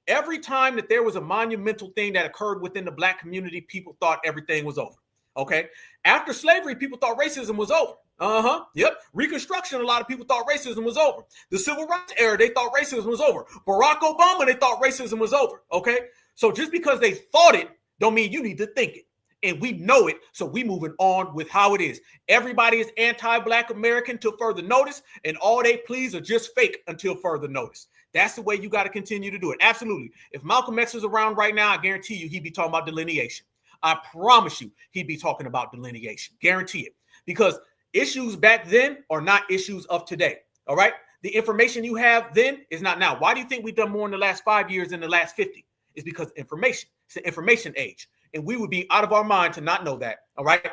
Every time that there was a monumental thing that occurred within the Black community, people thought everything was over. Okay. After slavery, people thought racism was over. Yep. Reconstruction, a lot of people thought racism was over. The civil rights era, they thought racism was over. Barack Obama, they thought racism was over. Okay. So just because they thought it, don't mean you need to think it. And we know it, so we moving on with how it is. Everybody is anti-Black American till further notice, and all they pleas are just fake until further notice. That's the way you got to continue to do it. Absolutely. If Malcolm X was around right now, I guarantee you he'd be talking about delineation. I promise you he'd be talking about delineation. Guarantee it. Because issues back then are not issues of today, all right? The information you have then is not now. Why do you think we've done more in the last 5 years than the last 50? It's because information. It's the information age. And we would be out of our mind to not know that, all right?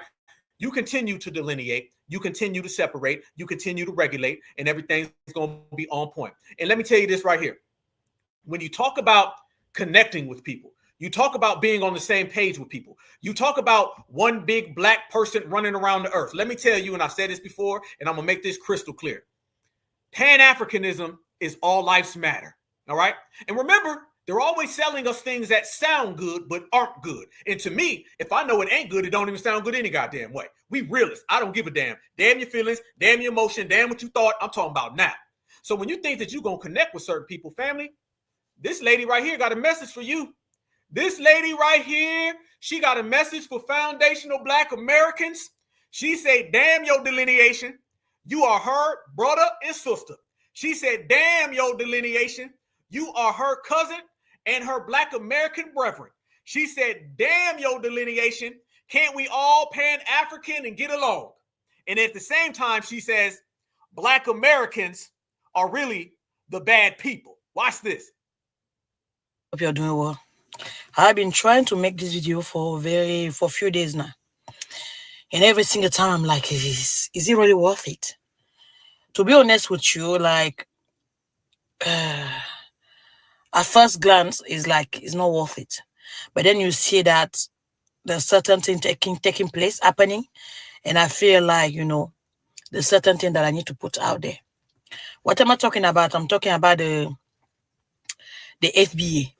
You continue to delineate, you continue to separate, you continue to regulate, and everything's going to be on point. And let me tell you this right here. When you talk about connecting with people, you talk about being on the same page with people, you talk about one big Black person running around the earth. Let me tell you, and I've said this before, and I'm going to make this crystal clear. Pan-Africanism is all lives matter, all right? And remember, They're always selling us things that sound good but aren't good. And to me, if I know it ain't good, it don't even sound good any goddamn way. We realists. I don't give a damn. Damn your feelings, damn your emotion, damn what you thought. I'm talking about now. So when you think that you're going to connect with certain people, family, this lady right here got a message for you. This lady right here, she got a message for foundational Black Americans. She said, damn your delineation. You are her brother and sister. She said, damn your delineation. You are her cousin and her Black American brethren. She said, damn your delineation. Can't we all Pan-African and get along? And at the same time, she says, Black Americans are really the bad people. Watch this. Hope you're doing well. I've been trying to make this video for a few days now. And every single time I'm like, is it really worth it? To be honest with you, like, at first glance, it's not worth it. But then you see that there's certain thing taking place, happening. And I feel like, there's certain thing that I need to put out there. What am I talking about? I'm talking about the FBA.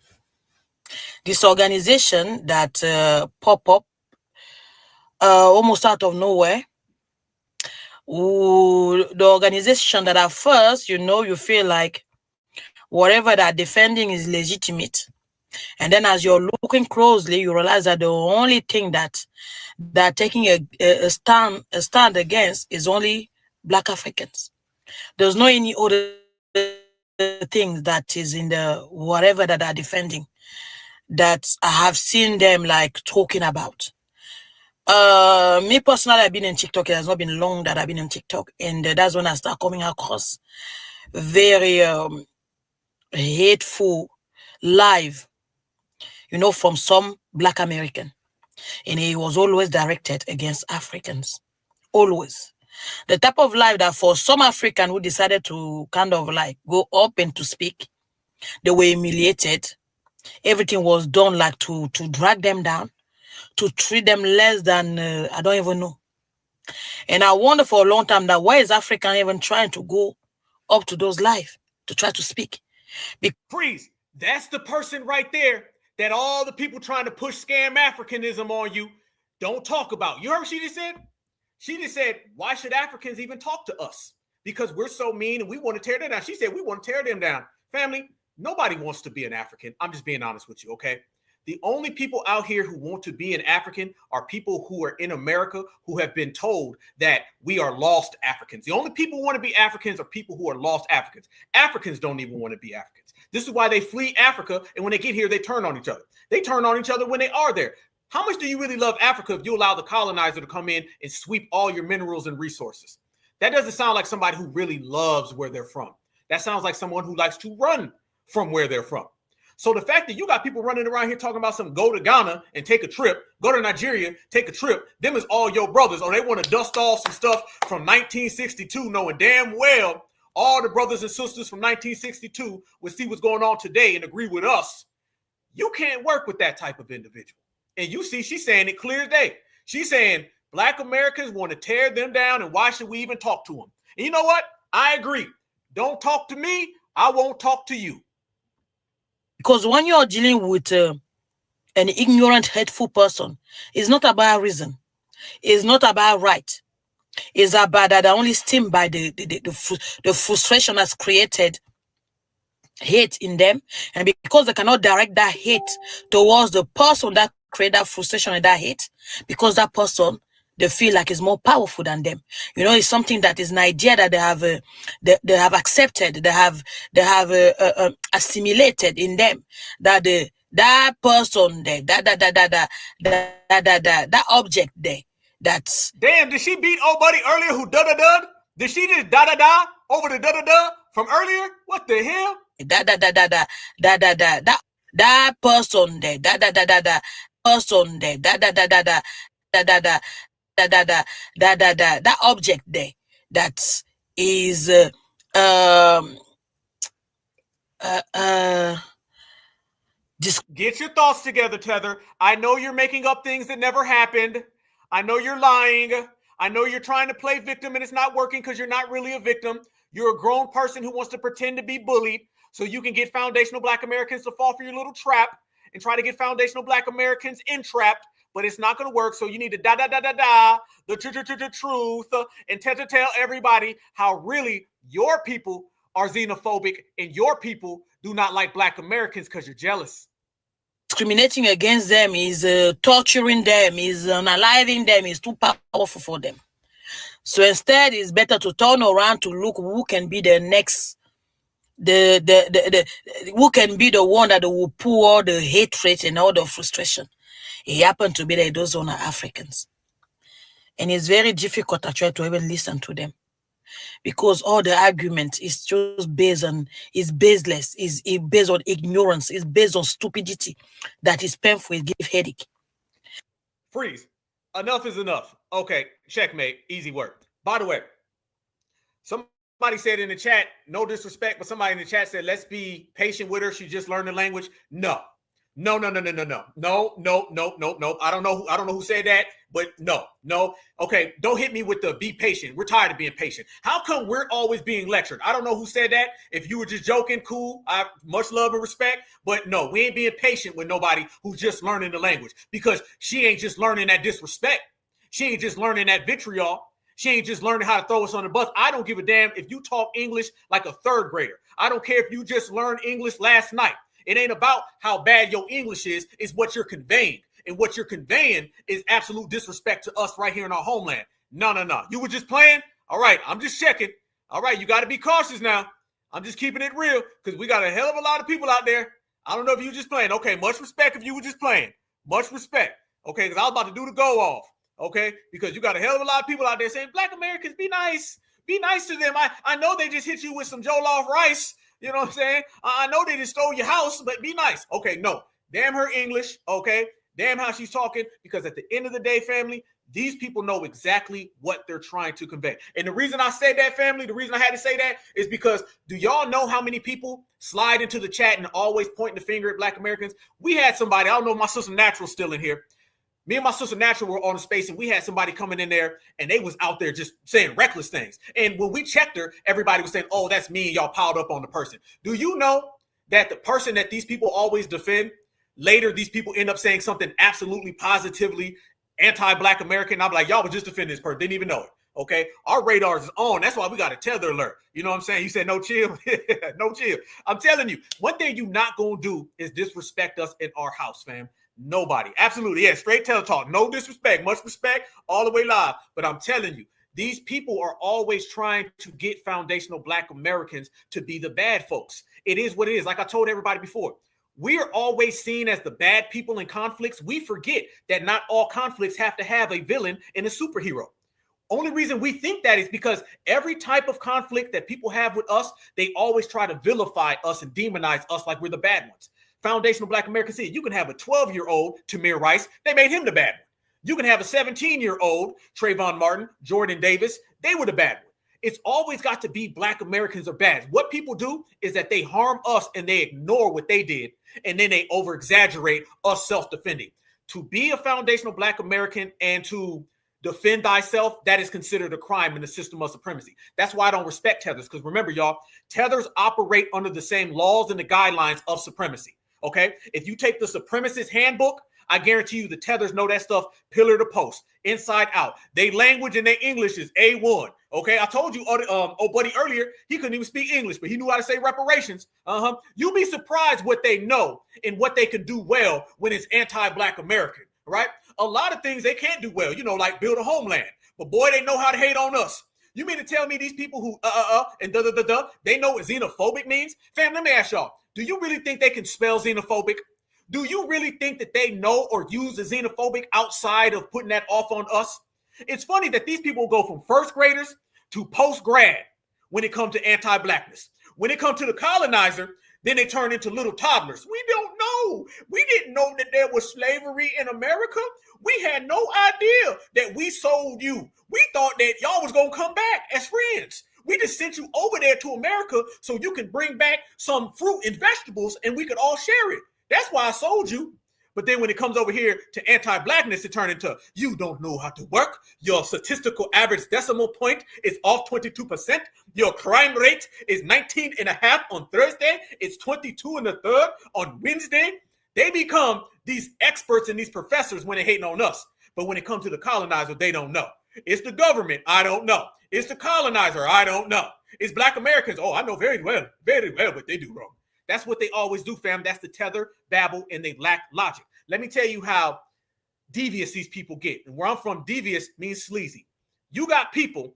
This organization that pop up almost out of nowhere. Ooh, the organization that at first, you feel like whatever they're defending is legitimate. And then as you're looking closely, you realize that the only thing that they're taking a stand against is only Black Africans. There's no any other things that is in the whatever that they're defending that I have seen them like talking about. Me personally, I've been in TikTok. It has not been long that I've been in TikTok, and that's when I start coming across very hateful live, from some Black American, and it was always directed against Africans, always. The type of life that for some African who decided to kind of like go up and to speak, they were humiliated. Everything was done like to drag them down, to treat them less than, I don't even know. And I wonder for a long time that why is African even trying to go up to those lives to try to speak? Freeze. That's the person right there that all the people trying to push scam Africanism on you don't talk about. You heard what she just said? She just said, why should Africans even talk to us? Because we're so mean and we want to tear them down. She said, we want to tear them down. Family, nobody wants to be an African. I'm just being honest with you, okay? The only people out here who want to be an African are people who are in America who have been told that we are lost Africans. The only people who want to be Africans are people who are lost Africans. Africans don't even want to be Africans. This is why they flee Africa, and when they get here, they turn on each other. They turn on each other when they are there. How much do you really love Africa if you allow the colonizer to come in and sweep all your minerals and resources? That doesn't sound like somebody who really loves where they're from. That sounds like someone who likes to run from where they're from. So the fact that you got people running around here talking about some go to Ghana and take a trip, go to Nigeria, take a trip, them is all your brothers, or they want to dust off some stuff from 1962, knowing damn well all the brothers and sisters from 1962 would see what's going on today and agree with us. You can't work with that type of individual. And you see, she's saying it clear as day. She's saying Black Americans want to tear them down, and why should we even talk to them? And you know what? I agree. Don't talk to me. I won't talk to you. Because when you're dealing with an ignorant, hateful person, it's not about reason. It's not about right. It's about that only stemmed by the frustration that's created hate in them. And because they cannot direct that hate towards the person that create that frustration and that hate, because that person, they feel like is more powerful than them. It's something that is an idea that they have accepted, they have assimilated in them, that that person there, that object there, that's damn. Did she beat old buddy earlier who da-da-da? Did she just da-da-da over the da-da-da from earlier? What the hell? That person there, person there, that object there, that is get your thoughts together, Tether. I know you're making up things that never happened. I know you're lying. I know you're trying to play victim and it's not working because you're not really a victim. You're a grown person who wants to pretend to be bullied. so you can get foundational Black Americans to fall for your little trap and try to get foundational Black Americans entrapped, but it's not going to work. So you need to the truth and tell everybody how really your people are xenophobic and your people do not like Black Americans because you're jealous. Discriminating against them is torturing them, is unaliving them, is too powerful for them. So instead, it's better to turn around to look who can be the next, who can be the one that will pour all the hatred and all the frustration. It happened to be that those are Africans. And it's very difficult to try to even listen to them, because all the argument is just based on, is baseless, is based on ignorance, is based on stupidity that is painful, it gives headache. Freeze. Enough is enough. Okay, checkmate, easy work. By the way, somebody said in the chat, no disrespect, but somebody in the chat said, let's be patient with her. She just learned the language. No. I don't know who said that, but no. Okay, don't hit me with the be patient. We're tired of being patient. How come we're always being lectured? I don't know who said that. If you were just joking, cool. I much love and respect, but no, we ain't being patient with nobody who's just learning the language, because she ain't just learning that disrespect. She ain't just learning that vitriol. She ain't just learning how to throw us on the bus. I don't give a damn if you talk English like a third grader. I don't care if you just learned English last night. It ain't about how bad your English is. It's what you're conveying. And what you're conveying is absolute disrespect to us right here in our homeland. No. You were just playing? All right, I'm just checking. All right, you got to be cautious now. I'm just keeping it real, because we got a hell of a lot of people out there. I don't know if you were just playing. Okay, much respect if you were just playing. Much respect. Okay, because I was about to do the go off. Okay, because you got a hell of a lot of people out there saying, Black Americans, be nice. Be nice to them. I know they just hit you with some jollof rice. You know what I'm saying? I know they just stole your house, but be nice. Okay, no. Damn her English, okay? Damn how she's talking, because at the end of the day, family, these people know exactly what they're trying to convey. And the reason I said that, family, the reason I had to say that is because do y'all know how many people slide into the chat and always pointing the finger at Black Americans? We had somebody, I don't know if my sister Natural's still in here. Me and my sister Natural were on the space, and we had somebody coming in there, and they was out there just saying reckless things. And when we checked her, everybody was saying, oh, that's me, and y'all piled up on the person. Do you know that the person that these people always defend, later these people end up saying something absolutely positively anti-Black American? I'm like, y'all was just defending this person, didn't even know it. Okay, our radars is on. That's why we got a tether alert. You know what I'm saying? You said no chill, no chill. I'm telling you, one thing you not gonna do is disrespect us in our house, fam. Nobody. Absolutely. Yeah, straight tele talk. No disrespect. Much respect all the way live. But I'm telling you, these people are always trying to get foundational Black Americans to be the bad folks. It is what it is. Like I told everybody before, we are always seen as the bad people in conflicts. We forget that not all conflicts have to have a villain and a superhero. Only reason we think that is because every type of conflict that people have with us, they always try to vilify us and demonize us like we're the bad ones. Foundational Black Americans see, you can have a 12-year-old Tamir Rice, they made him the bad one. You can have a 17-year-old Trayvon Martin, Jordan Davis, they were the bad one. It's always got to be Black Americans are bad. What people do is that they harm us and they ignore what they did, and then they over-exaggerate us self-defending. To be a foundational Black American and to defend thyself, that is considered a crime in the system of supremacy. That's why I don't respect Tethers, because remember, y'all, Tethers operate under the same laws and the guidelines of supremacy. Okay, if you take the supremacist handbook, I guarantee you the Tethers know that stuff pillar to post, inside out. They language and their English is A1. Okay, I told you, buddy, earlier, he couldn't even speak English, but he knew how to say reparations. You'll be surprised what they know and what they can do well when it's anti-Black American, right? A lot of things they can't do well, you know, like build a homeland. But boy, they know how to hate on us. You mean to tell me these people who and they know what xenophobic means? Fam, let me ask y'all, do you really think they can spell xenophobic? Do you really think that they know or use the xenophobic outside of putting that off on us? It's funny that these people go from first graders to post-grad when it comes to anti-Blackness. When it comes to the colonizer, then they turn into little toddlers. We don't know. We didn't know that there was slavery in America. We had no idea that we sold you. We thought that y'all was going to come back as friends. We just sent you over there to America so you can bring back some fruit and vegetables and we could all share it. That's why I sold you. But then when it comes over here to anti-blackness, it turns into, you don't know how to work. Your statistical average decimal point is off 22%. Your crime rate is 19.5 on Thursday. It's 22.3 on Wednesday. They become these experts and these professors when they're hating on us. But when it comes to the colonizer, they don't know. It's the government, I don't know. It's the colonizer, I don't know. It's Black Americans, oh, I know very well what they do wrong. That's what they always do, fam. That's the tether, babble, and they lack logic. Let me tell you how devious these people get. And where I'm from, devious means sleazy. You got people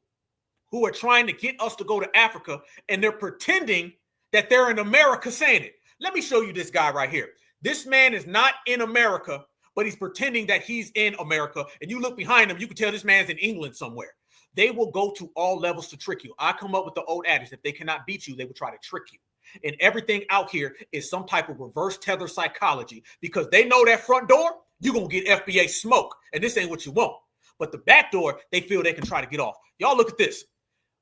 who are trying to get us to go to Africa, and they're pretending that they're in America saying it. Let me show you this guy right here. This man is not in America, but he's pretending that he's in America. And you look behind him, you can tell this man's in England somewhere. They will go to all levels to trick you. I come up with the old adage, if they cannot beat you, they will try to trick you. And everything out here is some type of reverse tether psychology, because they know that front door, you're going to get FBA smoke. And this ain't what you want. But the back door, they feel they can try to get off. Y'all look at this.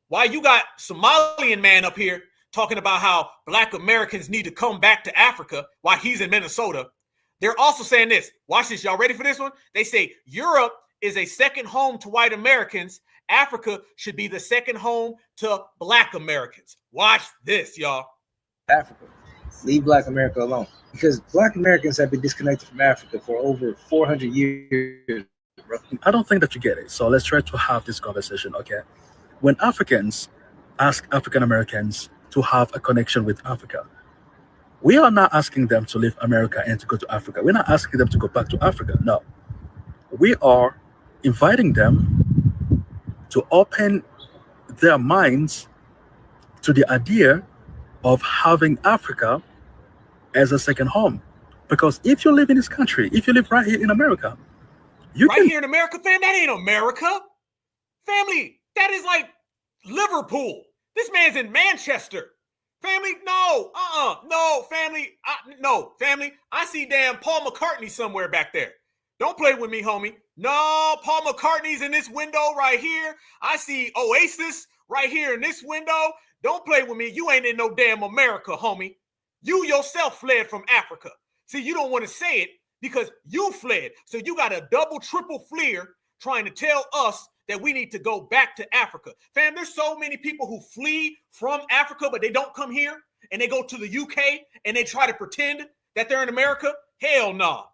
Why you got Somalian man up here talking about how Black Americans need to come back to Africa while he's in Minnesota. They're also saying this. Watch this. Y'all ready for this one? They say Europe is a second home to white Americans. Africa should be the second home to Black Americans. Watch this, y'all. Africa. Leave Black America alone. Because Black Americans have been disconnected from Africa for over 400 years. I don't think that you get it. So let's try to have this conversation, okay? When Africans ask African Americans to have a connection with Africa, we are not asking them to leave America and to go to Africa. We're not asking them to go back to Africa. No. We are inviting them to open their minds to the idea of having Africa as a second home. Because if you live in this country, if you live right here in America, here in America, fam, that ain't America. Family, that is like Liverpool. This man's in Manchester. Family, no, no, family, no, family. I see damn Paul McCartney somewhere back there. Don't play with me, homie. No, Paul McCartney's in this window right here. I see Oasis right here in this window. Don't play with me. You ain't in no damn America, homie. You yourself fled from Africa. See, you don't want to say it because you fled. So you got a double, triple fleer trying to tell us that we need to go back to Africa. Fam, there's so many people who flee from Africa, but they don't come here, and they go to the UK, and they try to pretend that they're in America. Hell no.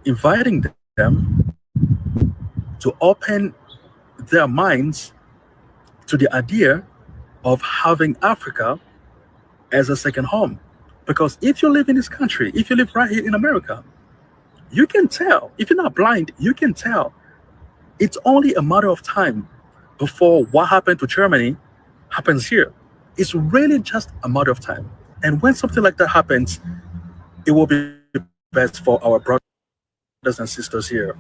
Inviting them to open their minds to the idea of having Africa as a second home. Because if you live in this country, if you live right here in America, you can tell. If you're not blind, you can tell. It's only a matter of time before what happened to Germany happens here. It's really just a matter of time. And when something like that happens, it will be best for our brothers and sisters here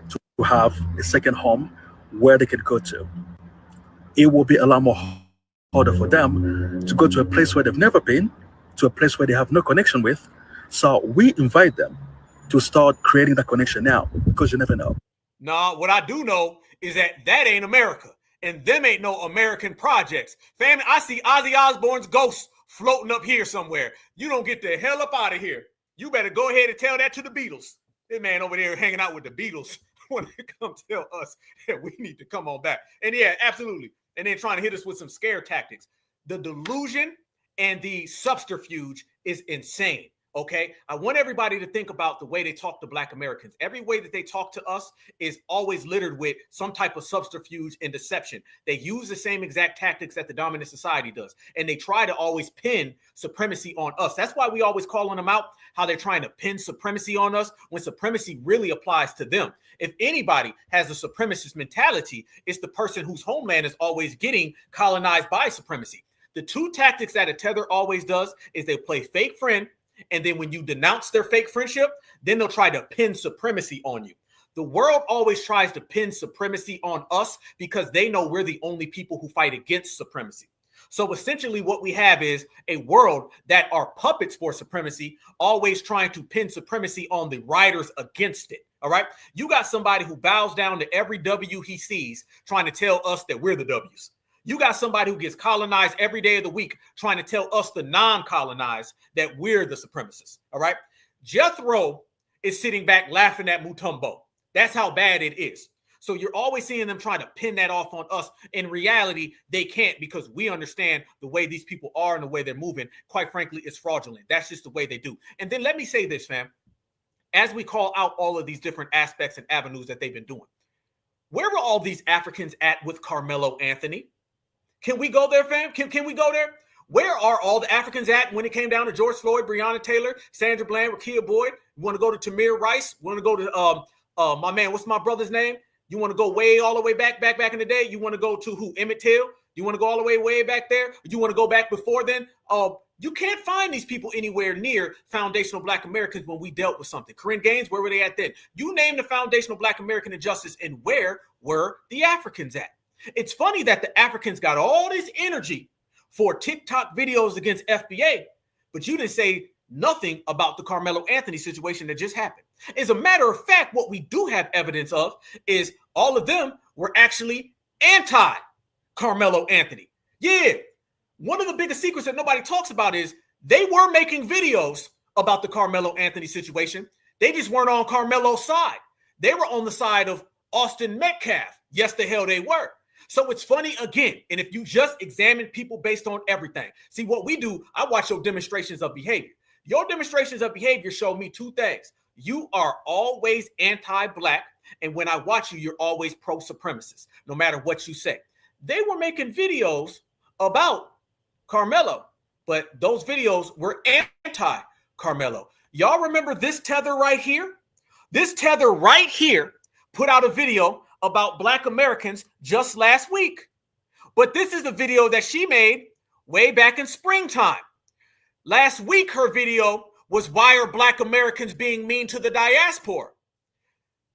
to have a second home where they can go to. It will be a lot more harder for them to go to a place where they've never been, to a place where they have no connection with. So we invite them to start creating that connection now, because you never know. Nah, what I do know is that ain't America, and them ain't no American projects. Family, I see Ozzy Osbourne's ghost floating up here somewhere. You don't get the hell up out of here. You better go ahead and tell that to the Beatles. This man over there hanging out with the Beatles want to come tell us that we need to come on back. And yeah, absolutely. And then trying to hit us with some scare tactics. The delusion and the subterfuge is insane. Okay, I want everybody to think about the way they talk to Black Americans. Every way that they talk to us is always littered with some type of subterfuge and deception. They use the same exact tactics that the dominant society does, and they try to always pin supremacy on us. That's why we always call on them out, how they're trying to pin supremacy on us when supremacy really applies to them. If anybody has a supremacist mentality, it's the person whose homeland is always getting colonized by supremacy. The two tactics that a tether always does is they play fake friend, and then when you denounce their fake friendship, then they'll try to pin supremacy on you. The world always tries to pin supremacy on us because they know we're the only people who fight against supremacy. So essentially what we have is a world that are puppets for supremacy, always trying to pin supremacy on the riders against it. All right. You got somebody who bows down to every W he sees, trying to tell us that we're the W's. You got somebody who gets colonized every day of the week trying to tell us, the non-colonized, that we're the supremacists. All right. Jethro is sitting back laughing at Mutombo. That's how bad it is. So you're always seeing them trying to pin that off on us. In reality, they can't, because we understand the way these people are and the way they're moving. Quite frankly, it's fraudulent. That's just the way they do. And then let me say this, fam. As we call out all of these different aspects and avenues that they've been doing, where were all these Africans at with Carmelo Anthony? Can we go there, fam? Can we go there? Where are all the Africans at when it came down to George Floyd, Breonna Taylor, Sandra Bland, Rakia Boyd? You want to go to Tamir Rice? You want to go to my man, what's my brother's name? You want to go way all the way back in the day? You want to go to who? Emmett Till? You want to go all the way back there? You want to go back before then? You can't find these people anywhere near foundational Black Americans when we dealt with something. Corinne Gaines, where were they at then? You name the foundational Black American injustice, and where were the Africans at? It's funny that the Africans got all this energy for TikTok videos against FBA, but you didn't say nothing about the Carmelo Anthony situation that just happened. As a matter of fact, what we do have evidence of is all of them were actually anti-Carmelo Anthony. Yeah, one of the biggest secrets that nobody talks about is they were making videos about the Carmelo Anthony situation. They just weren't on Carmelo's side. They were on the side of Austin Metcalf. Yes, the hell they were. So it's funny again. And if you just examine people based on everything, see what we do, I watch your demonstrations of behavior. Your demonstrations of behavior show me two things. You are always anti-Black, and when I watch you, you're always pro-supremacist, no matter what you say. They were making videos about Carmelo, but those videos were anti-Carmelo. Y'all remember this Tether right here? This Tether right here put out a video about Black Americans just last week. But this is the video that she made way back in springtime. Last week, her video was, why are Black Americans being mean to the diaspora?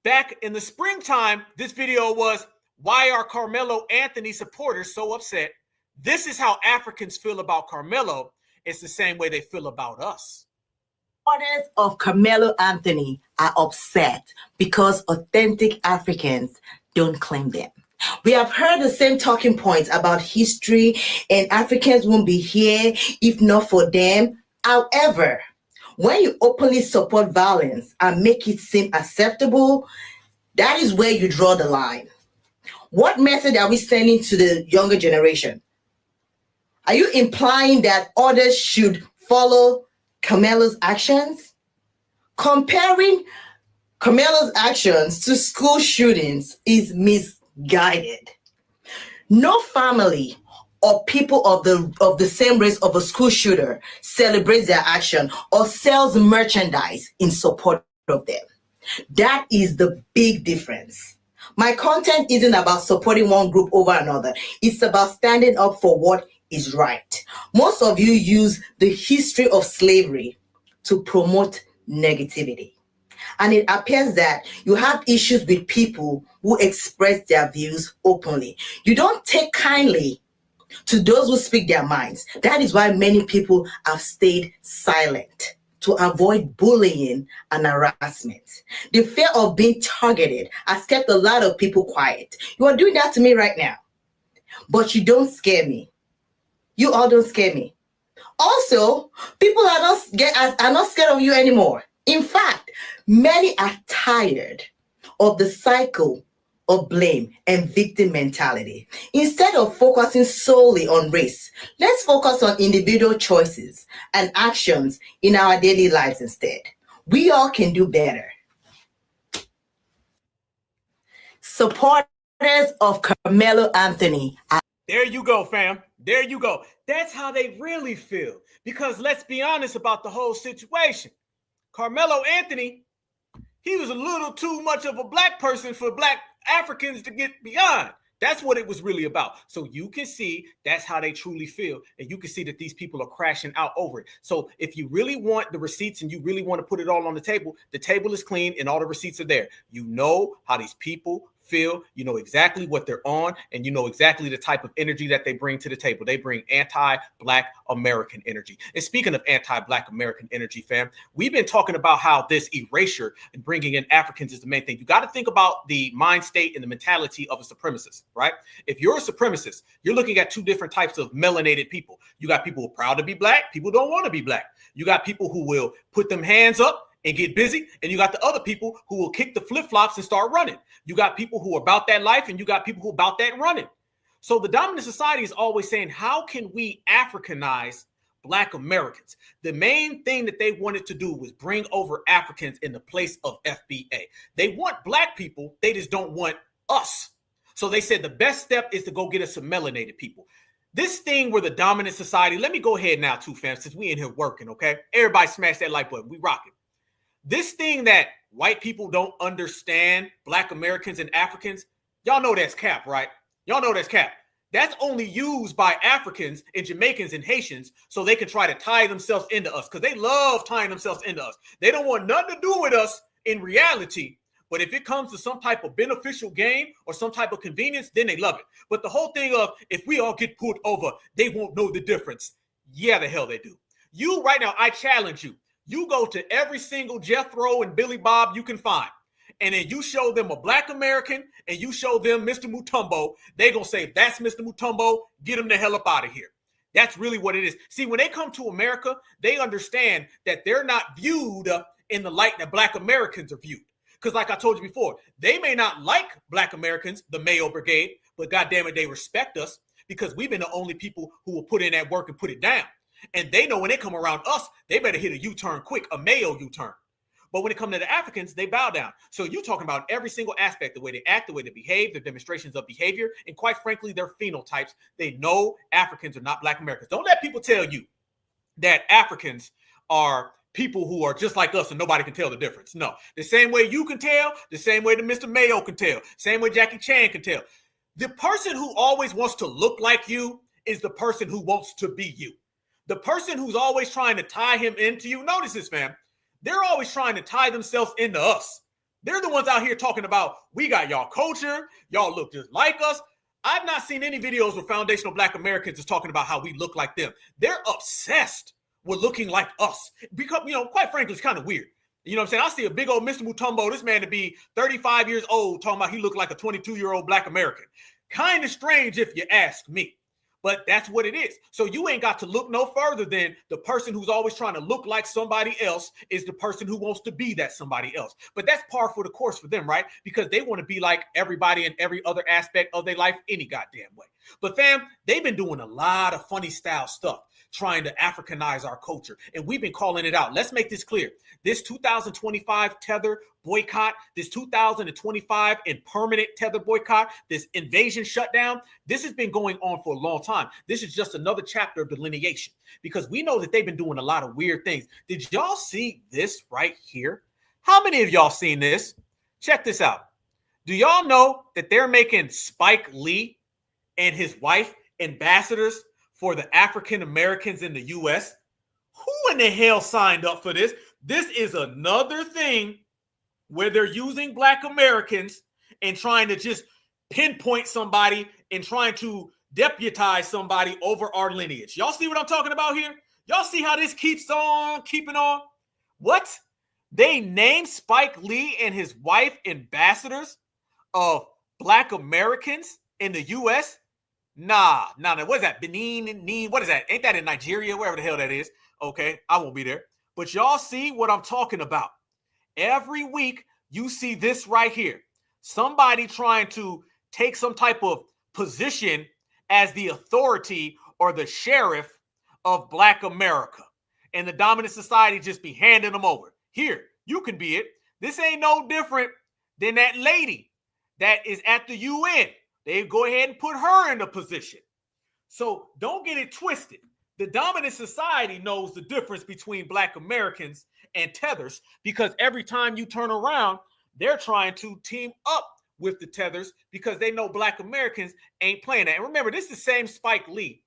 Back in the springtime, this video was, why are Carmelo Anthony supporters so upset? This is how Africans feel about Carmelo. It's the same way they feel about us. Supporters of Carmelo Anthony are upset because authentic Africans don't claim them. We have heard the same talking points about history, and Africans won't be here if not for them. However, when you openly support violence and make it seem acceptable, that is where you draw the line. What message are we sending to the younger generation? Are you implying that others should follow Carmelo's actions? Comparing Carmelo's actions to school shootings is misguided. No family or people of the same race of a school shooter celebrates their action or sells merchandise in support of them. That is the big difference. My content isn't about supporting one group over another. It's about standing up for what is right. Most of you use the history of slavery to promote negativity. And it appears that you have issues with people who express their views openly. You don't take kindly to those who speak their minds. That is why many people have stayed silent, to avoid bullying and harassment. The fear of being targeted has kept a lot of people quiet. You are doing that to me right now, but you don't scare me. You all don't scare me. Also, people are not scared of you anymore. In fact, many are tired of the cycle of blame and victim mentality. Instead of focusing solely on race, let's focus on individual choices and actions in our daily lives instead. We all can do better. Supporters of Carmelo Anthony. There you go, fam. There you go. That's how they really feel. Because let's be honest about the whole situation. Carmelo Anthony, he was a little too much of a Black person for Black Africans to get beyond. That's what it was really about. So you can see that's how they truly feel. And you can see that these people are crashing out over it. So if you really want the receipts and you really want to put it all on the table is clean and all the receipts are there. You know how these people feel, you know exactly what they're on, and you know exactly the type of energy that they bring to the table. They bring anti-Black American energy. And speaking of anti-Black American energy, fam, we've been talking about how this erasure and bringing in Africans is the main thing. You got to think about the mind state and the mentality of a supremacist, right? If you're a supremacist, you're looking at two different types of melanated people. You got people who are proud to be Black, people who don't want to be Black. You got people who will put them hands up and get busy, and you got the other people who will kick the flip-flops and start running. You got people who are about that life, and you got people who are about that running. So the dominant society is always saying, how can we Africanize Black Americans? The main thing that they wanted to do was bring over Africans in the place of FBA. They want Black people, they just don't want us. So they said the best step is to go get us some melanated people. This thing where the dominant society, let me go ahead now too, fam, since we in here working, okay? Everybody smash that like button, we rocking. This thing that white people don't understand Black Americans and Africans, y'all know that's cap, right? Y'all know that's cap. That's only used by Africans and Jamaicans and Haitians so they can try to tie themselves into us, because they love tying themselves into us. They don't want nothing to do with us in reality, but if it comes to some type of beneficial gain or some type of convenience, then they love it. But the whole thing of, if we all get pulled over, they won't know the difference. Yeah, the hell they do. You right now, I challenge you. You go to every single Jethro and Billy Bob you can find, and then you show them a Black American and you show them Mr. Mutombo, they're going to say, that's Mr. Mutombo, get him the hell up out of here. That's really what it is. See, when they come to America, they understand that they're not viewed in the light that Black Americans are viewed. Because like I told you before, they may not like Black Americans, the Mayo Brigade, but goddamn it, they respect us because we've been the only people who will put in that work and put it down. And they know when they come around us, they better hit a U-turn quick, a Mayo U-turn. But when it comes to the Africans, they bow down. So you're talking about every single aspect, the way they act, the way they behave, their demonstrations of behavior, and quite frankly, their phenotypes. They know Africans are not Black Americans. Don't let people tell you that Africans are people who are just like us and nobody can tell the difference. No, the same way you can tell, the same way that Mr. Mayo can tell, same way Jackie Chan can tell. The person who always wants to look like you is the person who wants to be you. The person who's always trying to tie him into you, notice this, fam, they're always trying to tie themselves into us. They're the ones out here talking about, we got y'all culture, y'all look just like us. I've not seen any videos where foundational Black Americans is talking about how we look like them. They're obsessed with looking like us. Because, quite frankly, it's kind of weird. You know what I'm saying? I see a big old Mr. Mutombo, this man to be 35 years old, talking about he looked like a 22-year-old Black American. Kind of strange if you ask me. But that's what it is. So you ain't got to look no further than the person who's always trying to look like somebody else is the person who wants to be that somebody else. But that's par for the course for them, right? Because they want to be like everybody in every other aspect of their life any goddamn way. But fam, they've been doing a lot of funny style stuff, trying to Africanize our culture. And we've been calling it out. Let's make this clear. This 2025 Tether boycott, this 2025 and permanent Tether boycott, this invasion shutdown, this has been going on for a long time. This is just another chapter of delineation because we know that they've been doing a lot of weird things. Did y'all see this right here? How many of y'all seen this? Check this out. Do y'all know that they're making Spike Lee and his wife ambassadors for the African Americans in the U.S.? Who in the hell signed up for this? This is another thing where they're using Black Americans and trying to just pinpoint somebody and trying to deputize somebody over our lineage. Y'all see what I'm talking about here? Y'all see how this keeps on keeping on? What? They named Spike Lee and his wife ambassadors of Black Americans in the U.S.? Nah. What is that? Benin? What is that? Ain't that in Nigeria? Wherever the hell that is. Okay, I won't be there. But y'all see what I'm talking about. Every week, you see this right here. Somebody trying to take some type of position as the authority or the sheriff of Black America. And the dominant society just be handing them over. Here, you can be it. This ain't no different than that lady that is at the UN. They go ahead and put her in a position. So don't get it twisted. The dominant society knows the difference between Black Americans and Tethers because every time you turn around, they're trying to team up with the Tethers because they know Black Americans ain't playing that. And remember, this is the same Spike Lee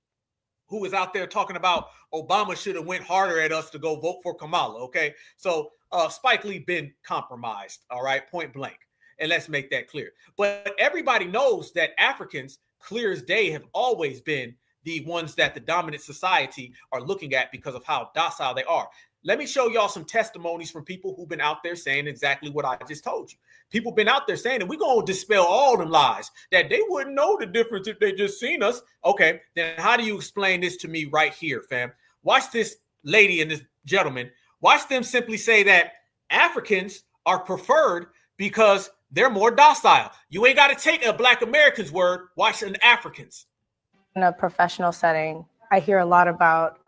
who was out there talking about Obama should have went harder at us to go vote for Kamala, okay? So Spike Lee been compromised, all right, point blank. And let's make that clear. But everybody knows that Africans, clear as day, have always been the ones that the dominant society are looking at because of how docile they are. Let me show y'all some testimonies from people who've been out there saying exactly what I just told you. People been out there saying that we're going to dispel all them lies, that they wouldn't know the difference if they just seen us. Okay, then how do you explain this to me right here, fam? Watch this lady and this gentleman. Watch them simply say that Africans are preferred because they're more docile. You ain't got to take a Black American's word, watch an African's. In a professional setting, I hear a lot about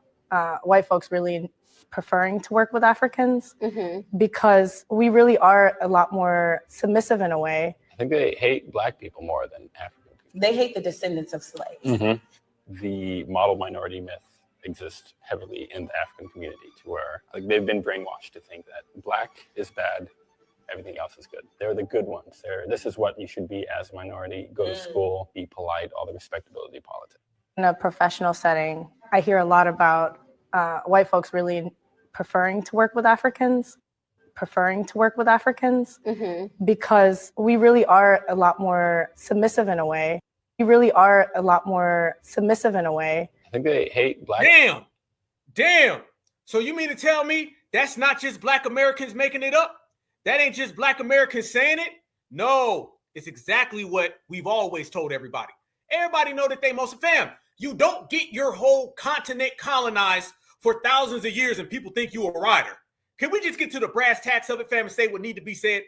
white folks really preferring to work with Africans because we really are a lot more submissive in a way. I think they hate Black people more than African people. They hate the descendants of slaves. The model minority myth exists heavily in the African community, to where like they've been brainwashed to think that Black is bad, everything else is good. They're the good ones. This is what you should be as a minority. Go to school, be polite, all the respectability politics. In a professional setting, I hear a lot about white folks really preferring to work with Africans, because we really are a lot more submissive in a way. I think they hate Black. Damn. So you mean to tell me that's not just Black Americans making it up? That ain't just Black Americans saying it? No, it's exactly what we've always told everybody. Everybody know that they most fam. You don't get your whole continent colonized for thousands of years and people think you a rider. Can we just get to the brass tacks of it, fam, and say what need to be said?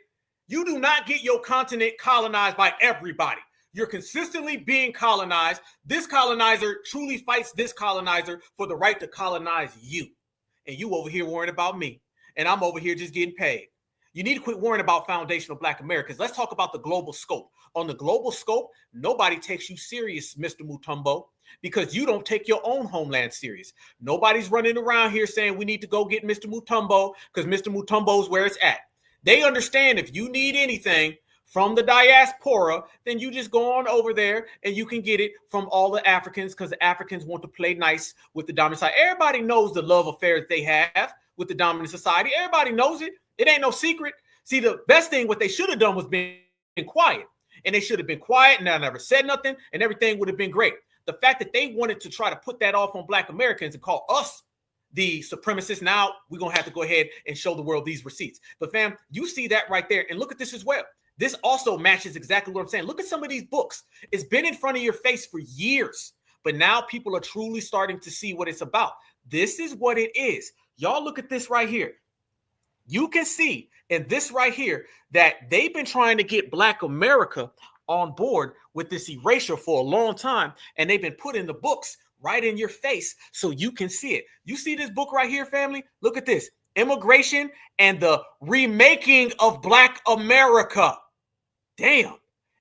You do not get your continent colonized by everybody. You're consistently being colonized. This colonizer truly fights this colonizer for the right to colonize you. And you over here worrying about me. And I'm over here just getting paid. You need to quit worrying about foundational Black Americans. Let's talk about the global scope. On the global scope, nobody takes you serious, Mr. Mutombo, because you don't take your own homeland serious. Nobody's running around here saying we need to go get Mr. Mutombo because Mr. Mutombo's where it's at. They understand if you need anything from the diaspora, then you just go on over there and you can get it from all the Africans because the Africans want to play nice with the dominant society. Everybody knows the love affair that they have with the dominant society. Everybody knows it. It ain't no secret. See, the best thing, what they should have done was been quiet. And they should have been quiet and I never said nothing and everything would have been great. The fact that they wanted to try to put that off on Black Americans and call us the supremacists, now we're going to have to go ahead and show the world these receipts. But fam, you see that right there. And look at this as well. This also matches exactly what I'm saying. Look at some of these books. It's been in front of your face for years, but now people are truly starting to see what it's about. This is what it is. Y'all look at this right here. You can see in this right here that they've been trying to get Black America on board with this erasure for a long time, and they've been putting the books right in your face so you can see it. You see this book right here, family? Look at this. Immigration and the Remaking of Black America. Damn.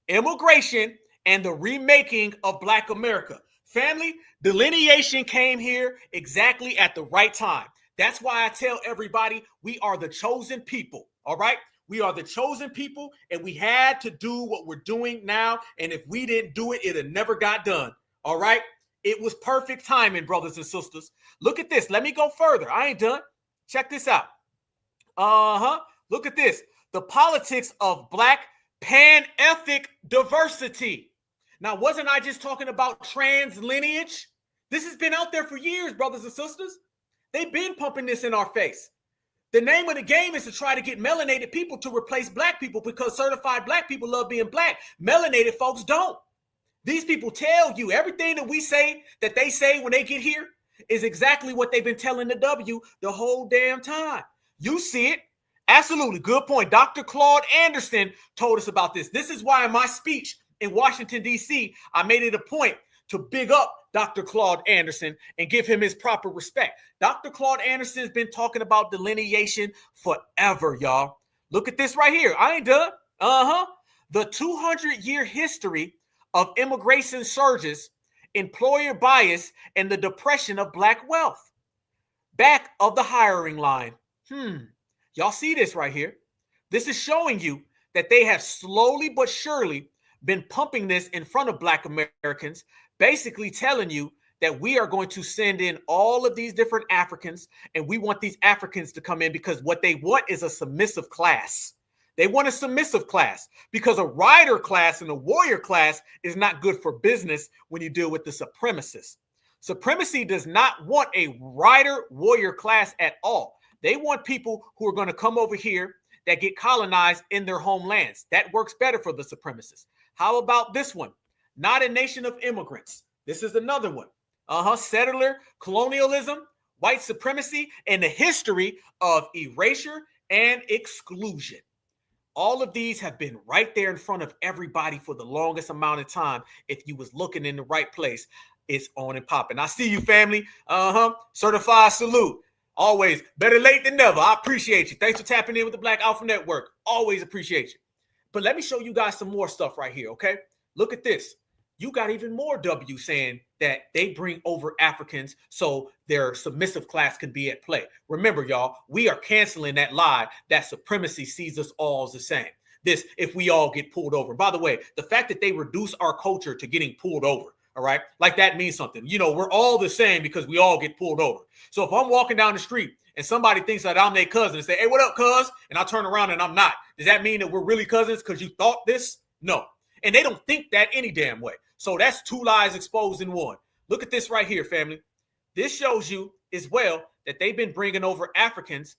Immigration and the Remaking of Black America. Family, delineation came here exactly at the right time. That's why I tell everybody we are the chosen people, all right? We are the chosen people, and we had to do what we're doing now, and if we didn't do it, it had never got done, all right? It was perfect timing, brothers and sisters. Look at this. Let me go further. I ain't done. Check this out. Look at this. The politics of Black pan-ethnic diversity. Now, wasn't I just talking about trans lineage? This has been out there for years, brothers and sisters. They've been pumping this in our face. The name of the game is to try to get melanated people to replace Black people because certified Black people love being Black. Melanated folks don't. These people tell you everything that we say, that they say when they get here is exactly what they've been telling the W the whole damn time. You see it. Absolutely. Good point. Dr. Claude Anderson told us about this. This is why in my speech in Washington, D.C., I made it a point to big up Dr. Claude Anderson and give him his proper respect. Dr. Claude Anderson has been talking about delineation forever, y'all. Look at this right here. I ain't done. The 200-year history of immigration surges, employer bias, and the depression of Black wealth. Back of the hiring line. Y'all see this right here? This is showing you that they have slowly but surely been pumping this in front of Black Americans, basically telling you that we are going to send in all of these different Africans, and we want these Africans to come in because what they want is a submissive class. They want a submissive class because a rider class and a warrior class is not good for business when you deal with the supremacists. Supremacy does not want a rider warrior class at all. They want people who are going to come over here that get colonized in their homelands. That works better for the supremacists. How about this one? Not a nation of immigrants. This is another one. Settler colonialism, white supremacy, and the history of erasure and exclusion. All of these have been right there in front of everybody for the longest amount of time. If you was looking in the right place, it's on and popping. I see you, family. Certified salute. Always better late than never. I appreciate you. Thanks for tapping in with the Black Alpha Network. Always appreciate you. But let me show you guys some more stuff right here, okay? Look at this. You got even more W saying that they bring over Africans so their submissive class can be at play. Remember, y'all, we are canceling that lie that supremacy sees us all as the same. This, if we all get pulled over. By the way, the fact that they reduce our culture to getting pulled over, all right, like that means something. You know, we're all the same because we all get pulled over. So if I'm walking down the street and somebody thinks that I'm their cousin and say, hey, what up, cuz? And I turn around and I'm not. Does that mean that we're really cousins because you thought this? No. And they don't think that any damn way. So that's two lies exposed in one. Look at this right here, family. This shows you as well that they've been bringing over Africans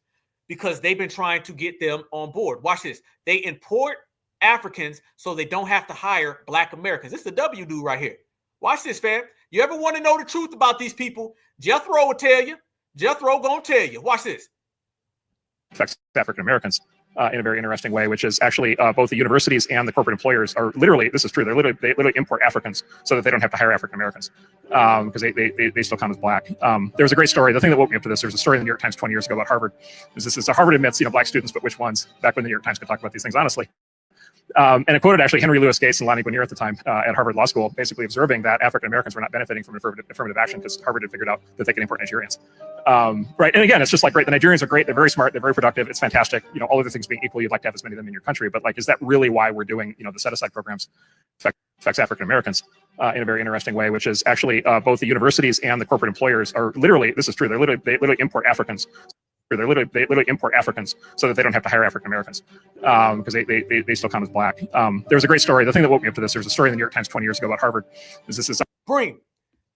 because they've been trying to get them on board. Watch this. They import Africans so they don't have to hire Black Americans. This is the W dude right here. Watch this, fam. You ever want to know the truth about these people? Jethro will tell you. Jethro gonna tell you. Watch this. Affects African Americans in a very interesting way, which is actually both the universities and the corporate employers are literally, this is true, they literally import Africans so that they don't have to hire African Americans because they still count as Black. There was a great story. The thing that woke me up to this, there was a story in the New York Times 20 years ago about Harvard. This is Harvard admits, Black students, but which ones? Back when the New York Times could talk about these things honestly. And it quoted actually Henry Louis Gates and Lonnie Guinier at the time at Harvard Law School, basically observing that African Americans were not benefiting from affirmative action because Harvard had figured out that they could import Nigerians. Right. And again, it's just like, great. The Nigerians are great. They're very smart. They're very productive. It's fantastic. All other things being equal, you'd like to have as many of them in your country. But like, is that really why we're doing, the set aside programs? Affects African Americans in a very interesting way, which is actually both the universities and the corporate employers are literally, this is true, they literally import Africans. They literally import Africans so that they don't have to hire African Americans because they still count as Black. There was a great story. The thing that woke me up to this, there was a story in the New York Times 20 years ago about Harvard.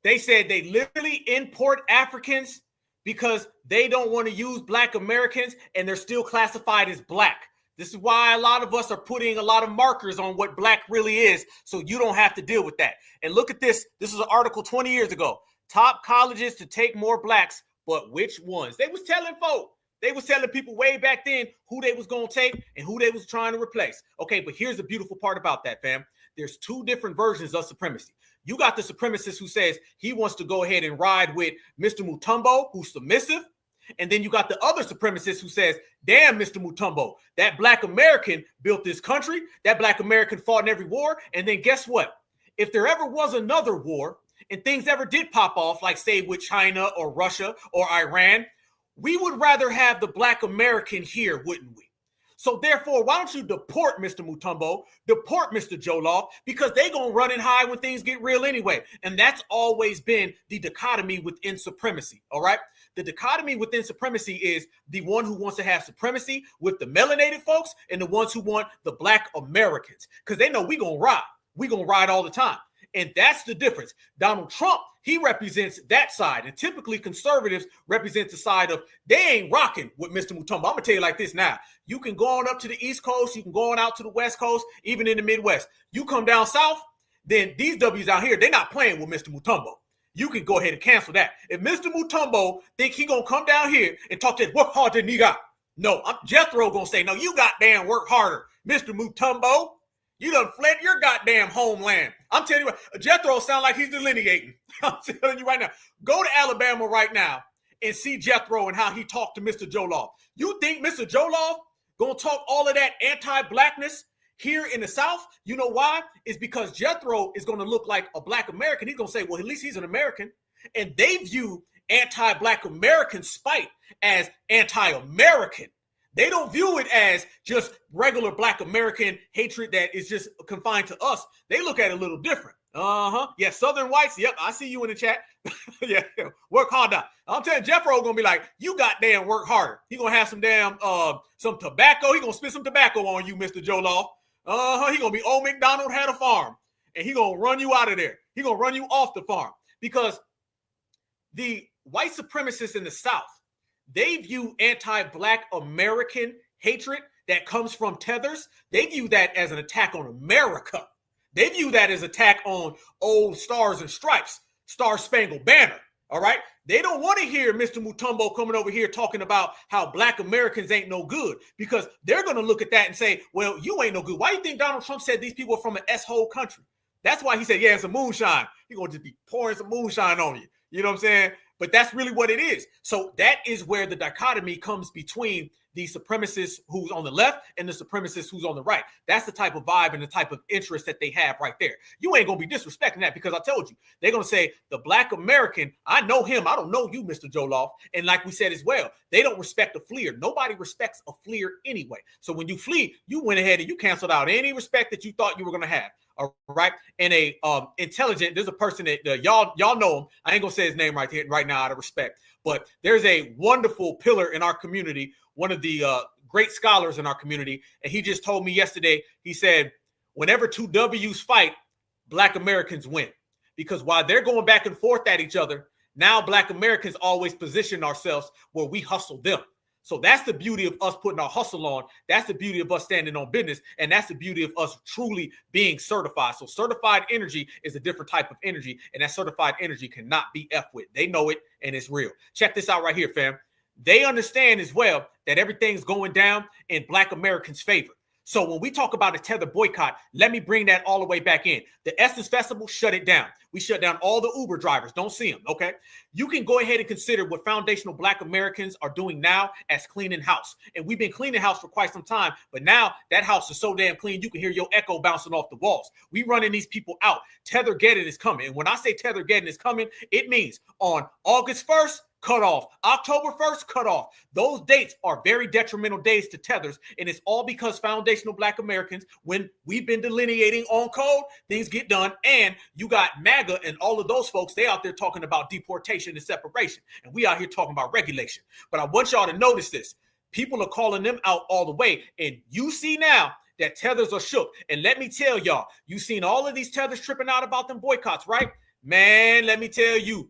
They said they literally import Africans because they don't want to use Black Americans and they're still classified as Black. This is why a lot of us are putting a lot of markers on what Black really is so you don't have to deal with that. And look at this. This is an article 20 years ago. Top colleges to take more Blacks. But which ones? They was telling folk. They was telling people way back then who they was going to take and who they was trying to replace. Okay, but here's the beautiful part about that, fam. There's two different versions of supremacy. You got the supremacist who says he wants to go ahead and ride with Mr. Mutombo, who's submissive. And then you got the other supremacist who says, damn, Mr. Mutombo, that Black American built this country. That Black American fought in every war. And then guess what? If there ever was another war, and things ever did pop off, like say with China or Russia or Iran, we would rather have the Black American here, wouldn't we? So therefore, why don't you deport Mr. Mutombo, deport Mr. Jollof, because they're going to run and hide when things get real anyway. And that's always been the dichotomy within supremacy, all right? The dichotomy within supremacy is the one who wants to have supremacy with the melanated folks and the ones who want the Black Americans, because they know we're going to ride. We're going to ride all the time. And that's the difference. Donald Trump, he represents that side. And typically conservatives represent the side of they ain't rocking with Mr. Mutombo. I'm going to tell you like this now. You can go on up to the East Coast. You can go on out to the West Coast, even in the Midwest. You come down South, then these W's out here, they're not playing with Mr. Mutombo. You can go ahead and cancel that. If Mr. Mutombo think he going to come down here and talk to work hard than he got. No, Jethro going to say, no, you goddamn work harder, Mr. Mutombo. You done fled your goddamn homeland. I'm telling you what, Jethro sound like he's delineating. I'm telling you right now. Go to Alabama right now and see Jethro and how he talked to Mr. Jollof. You think Mr. Jollof gonna talk all of that anti-Blackness here in the South? You know why? It's because Jethro is gonna look like a Black American. He's gonna say, well, at least he's an American. And they view anti-Black American spite as anti-American. They don't view it as just regular Black American hatred that is just confined to us. They look at it a little different. Yeah, Southern whites. Yep, I see you in the chat. Yeah, work harder. I'm telling you, Jeffro gonna be like, you goddamn work harder. He gonna have some damn some tobacco. He gonna spit some tobacco on you, Mr. Jollof. He gonna be old McDonald had a farm, and he gonna run you out of there. He gonna run you off the farm because the white supremacists in the South, they view anti-Black American hatred that comes from Tethers. They view that as an attack on America. They view that as an attack on old stars and stripes, Star Spangled Banner. All right. They don't want to hear Mr. Mutombo coming over here talking about how Black Americans ain't no good, because they're going to look at that and say, well, you ain't no good. Why do you think Donald Trump said these people are from an S-hole country? That's why he said, yeah, it's a moonshine. He's going to just be pouring some moonshine on you. You know what I'm saying? But that's really what it is. So that is where the dichotomy comes between the supremacist who's on the left and the supremacist who's on the right. That's the type of vibe and the type of interest that they have right there. You ain't going to be disrespecting that, because I told you, they're going to say the Black American, I know him. I don't know you, Mr. Joloff. And like we said as well, they don't respect a fleer. Nobody respects a fleer anyway. So when you flee, you went ahead and you canceled out any respect that you thought you were going to have. All right. And a intelligent, there's a person that y'all know him. I ain't gonna say his name right here right now out of respect, but there's a wonderful pillar in our community, one of the great scholars in our community. And he just told me yesterday, he said, whenever two W's fight, Black Americans win. Because while they're going back and forth at each other, now Black Americans always position ourselves where we hustle them. So that's the beauty of us putting our hustle on. That's the beauty of us standing on business. And that's the beauty of us truly being certified. So certified energy is a different type of energy. And that certified energy cannot be F with. They know it, and it's real. Check this out right here, fam. They understand as well that everything's going down in Black Americans' favor. So when we talk about a Tether boycott, let me bring that all the way back in. The Essence Festival, shut it down. We shut down all the Uber drivers. Don't see them, okay? You can go ahead and consider what foundational Black Americans are doing now as cleaning house. And we've been cleaning house for quite some time, but now that house is so damn clean, you can hear your echo bouncing off the walls. We running these people out. Tethergeddon is coming. And when I say Tethergeddon is coming, it means on August 1st, cut off. October 1st, cut off. Those dates are very detrimental days to Tethers, and it's all because foundational Black Americans, when we've been delineating on code, things get done, and you got MAGA and all of those folks, they out there talking about deportation and separation, and we out here talking about regulation. But I want y'all to notice this. People are calling them out all the way, and you see now that Tethers are shook. And let me tell y'all, you seen all of these Tethers tripping out about them boycotts, right? Man, let me tell you,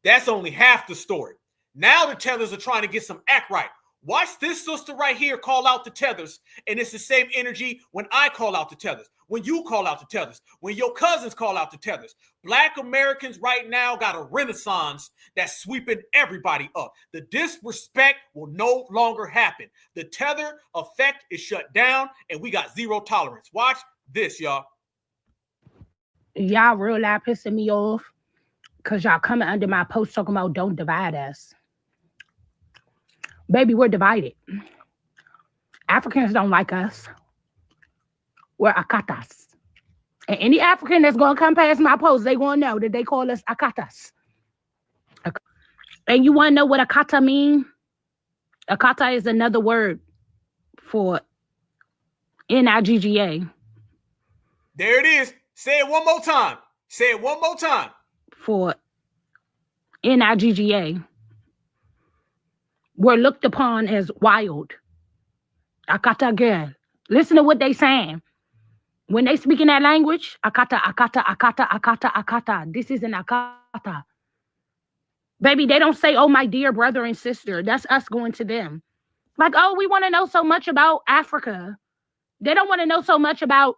that's only half the story. Now the Tethers are trying to get some act right. Watch this sister right here call out the Tethers, and it's the same energy when I call out the Tethers, when you call out the Tethers, when your cousins call out the Tethers. Black Americans right now got a renaissance that's sweeping everybody up. The disrespect will no longer happen. The Tether effect is shut down, and we got zero tolerance. Watch this, y'all. Y'all real loud pissing me off, because y'all coming under my post talking about don't divide us. Baby, we're divided. Africans don't like us. We're Akatas. And any African that's going to come past my post, they going to know that they call us Akatas. And you want to know what Akata mean? Akata is another word for Nigga. There it is. Say it one more time. Say it one more time. For Nigga. We're looked upon as wild. Akata girl. Listen to what they saying. When they speak in that language, Akata, Akata, Akata, Akata, Akata. This is an Akata. Baby, they don't say, oh, my dear brother and sister. That's us going to them. Like, oh, we want to know so much about Africa. They don't want to know so much about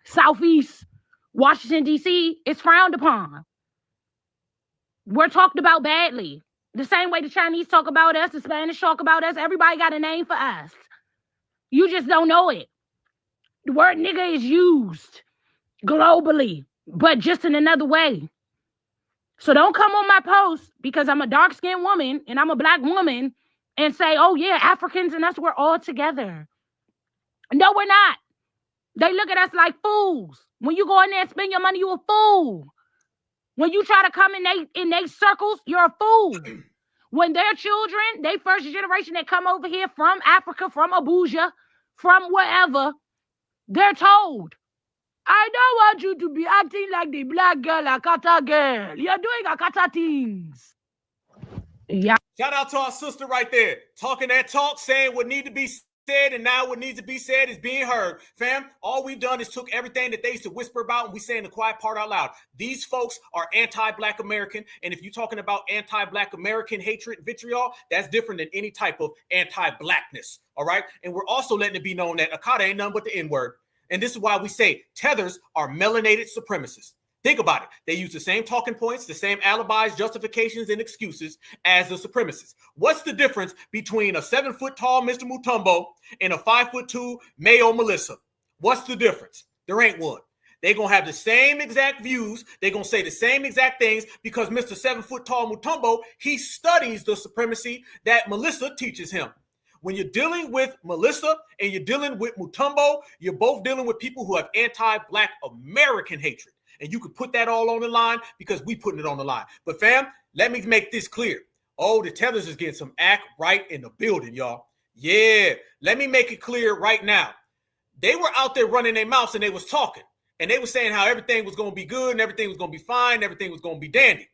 Southeast Washington, D.C. It's frowned upon. We're talked about badly. The same way the Chinese talk about us, the Spanish talk about us. Everybody got a name for us. You just don't know it. The word nigga is used globally, but just in another way. So don't come on my post because I'm a dark-skinned woman and I'm a Black woman and say, oh yeah, Africans and us, we're all together. No, we're not. They look at us like fools. When you go in there and spend your money, you a fool. When you try to come in they circles, you're a fool. When their children, they first generation that come over here from Africa, from Abuja, from wherever, they're told, I don't want you to be acting like the Black girl, Akata girl. You're doing Akata things. Yeah. Shout out to our sister right there. Talking that talk, saying what need to be said, and now what needs to be said is being heard. Fam, all we've done is took everything that they used to whisper about and we saying the quiet part out loud. These folks are anti-Black American, and if you're talking about anti-Black American hatred, vitriol, that's different than any type of anti-Blackness, all right? And we're also letting it be known that Akata ain't nothing but the N-word. And this is why we say Tethers are melanated supremacists. Think about it. They use the same talking points, the same alibis, justifications, and excuses as the supremacists. What's the difference between a 7-foot-tall Mr. Mutombo and a 5'2" Mayo Melissa? What's the difference? There ain't one. They're going to have the same exact views. They're going to say the same exact things because Mr. 7-foot-tall Mutombo, he studies the supremacy that Melissa teaches him. When you're dealing with Melissa and you're dealing with Mutombo, you're both dealing with people who have anti-Black American hatred. And you can put that all on the line because we putting it on the line. But fam, let me make this clear. Oh, the Tethers is getting some act right in the building, y'all. Yeah, let me make it clear right now. They were out there running their mouths and they was talking. And they were saying how everything was going to be good and everything was going to be fine, everything was going to be dandy.